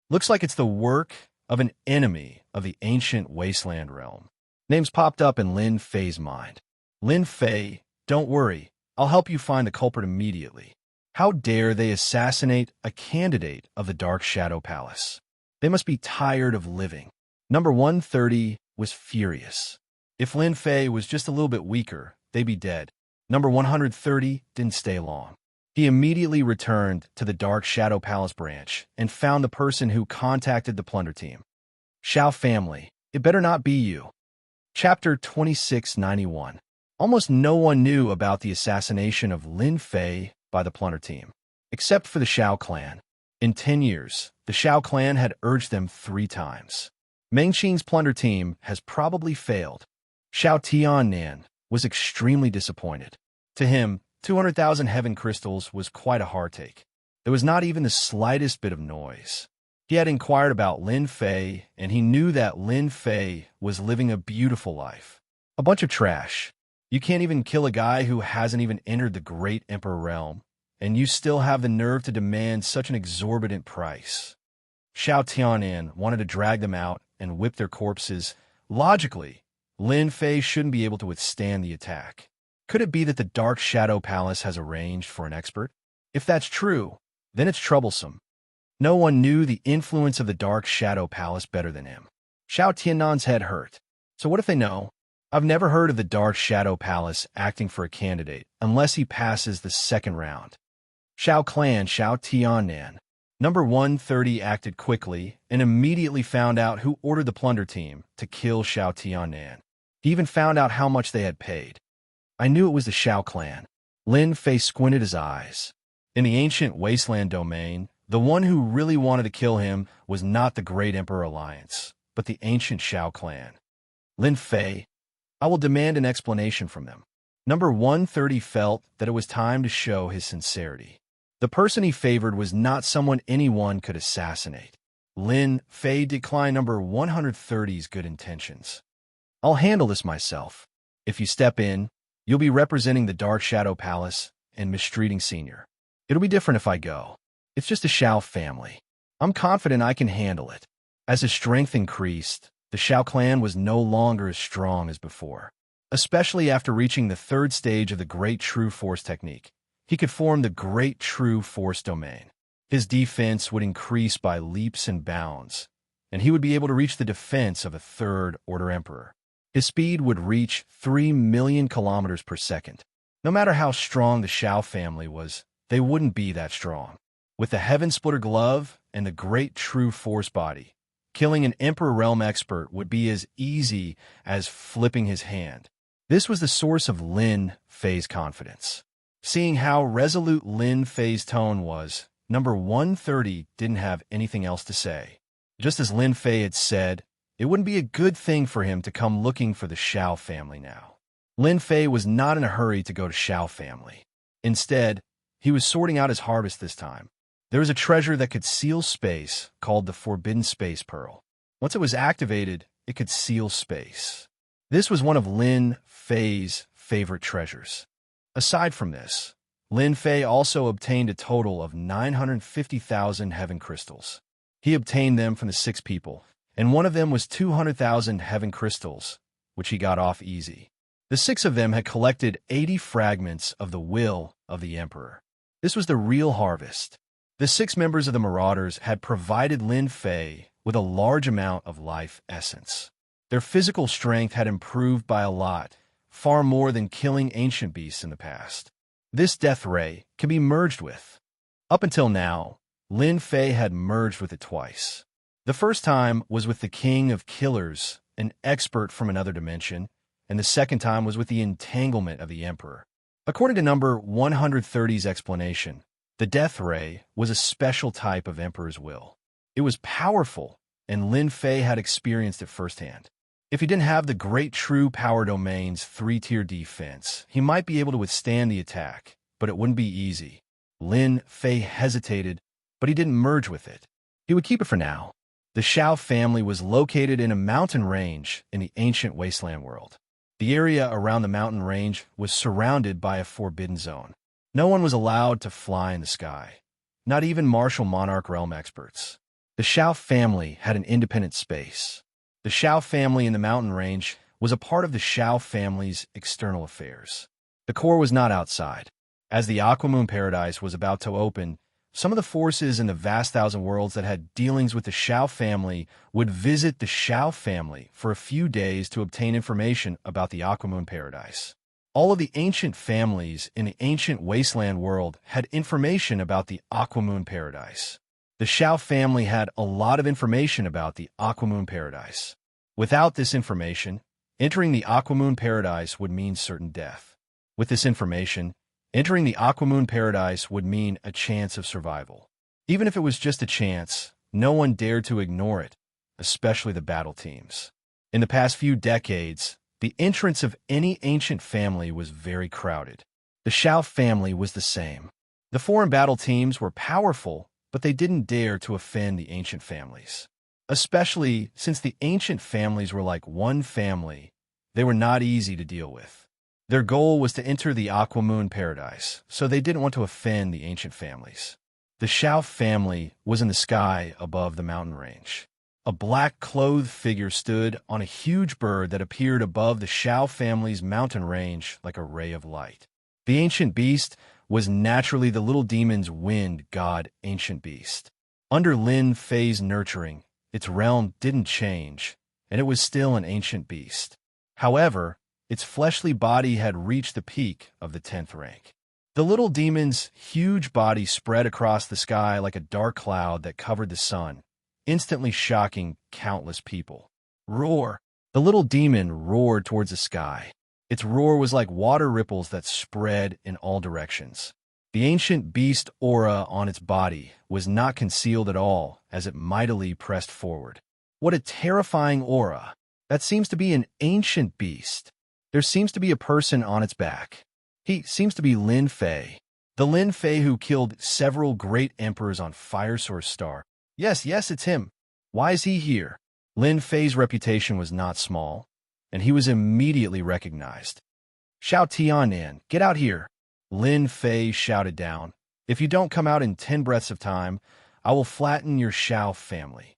Looks like it's the work of an enemy of the ancient wasteland realm. Names popped up in Lin Fei's mind. Lin Fei, don't worry, I'll help you find the culprit immediately. How dare they assassinate a candidate of the Dark Shadow Palace? They must be tired of living. Number 130 was furious. If Lin Fei was just a little bit weaker, they'd be dead. Number 130 didn't stay long. He immediately returned to the Dark Shadow Palace branch and found the person who contacted the plunder team. Xiao family, it better not be you. Chapter 2691. Almost no one knew about the assassination of Lin Fei by the plunder team, except for the Xiao clan. In 10 years, the Xiao clan had urged them 3 times. Meng Qing's plunder team has probably failed. Xiao Tiannan was extremely disappointed. To him, 200,000 heaven crystals was quite a heartache. There was not even the slightest bit of noise. He had inquired about Lin Fei, and he knew that Lin Fei was living a beautiful life. A bunch of trash. You can't even kill a guy who hasn't even entered the Great Emperor realm, and you still have the nerve to demand such an exorbitant price. Xiao Tiannan wanted to drag them out and whip their corpses. Logically, Lin Fei shouldn't be able to withstand the attack. Could it be that the Dark Shadow Palace has arranged for an expert? If that's true, then it's troublesome. No one knew the influence of the Dark Shadow Palace better than him. Xiao Tiannan's head hurt. So what if they know? I've never heard of the Dark Shadow Palace acting for a candidate unless he passes the second round. Xiao Clan Xiao Tiannan. Number 130 acted quickly and immediately found out who ordered the plunder team to kill Xiao Tiannan. He even found out how much they had paid. I knew it was the Xiao clan. Lin Fei squinted his eyes. In the ancient wasteland domain, the one who really wanted to kill him was not the Great Emperor Alliance, but the ancient Xiao clan. Lin Fei, I will demand an explanation from them. Number 130 felt that it was time to show his sincerity. The person he favored was not someone anyone could assassinate. Lin Fei declined number 130's good intentions. I'll handle this myself. If you step in, you'll be representing the Dark Shadow Palace and mistreating Senior. It'll be different if I go. It's just a Xiao family. I'm confident I can handle it. As his strength increased, the Xiao clan was no longer as strong as before. Especially after reaching the 3rd stage of the Great True Force technique, he could form the Great True Force domain. His defense would increase by leaps and bounds, and he would be able to reach the defense of a third-order emperor. His speed would reach 3 million kilometers per second. No matter how strong the Shao family was, they wouldn't be that strong. With the Heaven Splitter Glove and the Great True Force Body, killing an Emperor Realm expert would be as easy as flipping his hand. This was the source of Lin Fei's confidence. Seeing how resolute Lin Fei's tone was, number 130 didn't have anything else to say. Just as Lin Fei had said, it wouldn't be a good thing for him to come looking for the Shao family now. Lin Fei was not in a hurry to go to Shao family. Instead, he was sorting out his harvest this time. There was a treasure that could seal space called the Forbidden Space Pearl. Once it was activated, it could seal space. This was one of Lin Fei's favorite treasures. Aside from this, Lin Fei also obtained a total of 950,000 heaven crystals. He obtained them from the 6 people, and one of them was 200,000 heaven crystals, which he got off easy. The 6 of them had collected 80 fragments of the will of the emperor. This was the real harvest. The 6 members of the Marauders had provided Lin Fei with a large amount of life essence. Their physical strength had improved by a lot, far more than killing ancient beasts in the past. This death ray can be merged with. Up until now, Lin Fei had merged with it twice. The first time was with the King of Killers, an expert from another dimension, and the second time was with the entanglement of the Emperor. According to number 130's explanation, the death ray was a special type of Emperor's will. It was powerful, and Lin Fei had experienced it firsthand. If he didn't have the Great True Power Domain's 3-tier defense, he might be able to withstand the attack, but it wouldn't be easy. Lin Fei hesitated, but he didn't merge with it. He would keep it for now. The Shao family was located in a mountain range in the ancient wasteland world. The area around the mountain range was surrounded by a forbidden zone. No one was allowed to fly in the sky, not even martial monarch realm experts. The Shao family had an independent space. The Shao family in the mountain range was a part of the Shao family's external affairs. The core was not outside. As the Aquamoon Paradise was about to open, some of the forces in the vast thousand worlds that had dealings with the Shao family would visit the Shao family for a few days to obtain information about the Aquamoon Paradise. All of the ancient families in the ancient wasteland world had information about the Aquamoon Paradise. The Shao family had a lot of information about the Aquamoon Paradise. Without this information, entering the Aquamoon Paradise would mean certain death. With this information, entering the Aquamoon Paradise would mean a chance of survival. Even if it was just a chance, no one dared to ignore it, especially the battle teams. In the past few decades, the entrance of any ancient family was very crowded. The Shao family was the same. The foreign battle teams were powerful, but they didn't dare to offend the ancient families. Especially since the ancient families were like one family, they were not easy to deal with. Their goal was to enter the Aquamoon Paradise, so they didn't want to offend the ancient families. The Shao family was in the sky above the mountain range. A black-clothed figure stood on a huge bird that appeared above the Shao family's mountain range like a ray of light. The ancient beast was naturally the little demon's wind god Ancient Beast. Under Lin Fei's nurturing, its realm didn't change, and it was still an ancient beast. However, its fleshly body had reached the peak of the 10th rank. The little demon's huge body spread across the sky like a dark cloud that covered the sun, instantly shocking countless people. Roar! The little demon roared towards the sky. Its roar was like water ripples that spread in all directions. The ancient beast aura on its body was not concealed at all as it mightily pressed forward. What a terrifying aura! That seems to be an ancient beast. There seems to be a person on its back. He seems to be Lin Fei. The Lin Fei who killed several great emperors on Fire Source Star. Yes, it's him. Why is he here? Lin Fei's reputation was not small, and he was immediately recognized. Shao Tianan, get out here! Lin Fei shouted down. If you don't come out in 10 breaths of time, I will flatten your Shao family.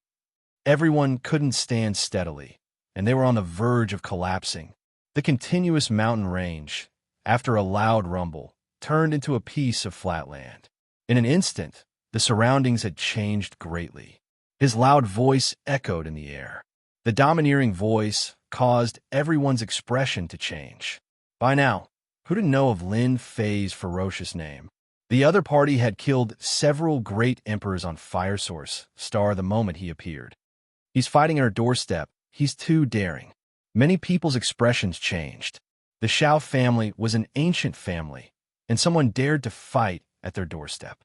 Everyone couldn't stand steadily, and they were on the verge of collapsing. The continuous mountain range, after a loud rumble, turned into a piece of flat land. In an instant, the surroundings had changed greatly. His loud voice echoed in the air. The domineering voice caused everyone's expression to change. By now, who didn't know of Lin Fei's ferocious name? The other party had killed several great emperors on Fire Source Star the moment he appeared. He's fighting at our doorstep. He's too daring. Many people's expressions changed. The Shao family was an ancient family, and someone dared to fight at their doorstep.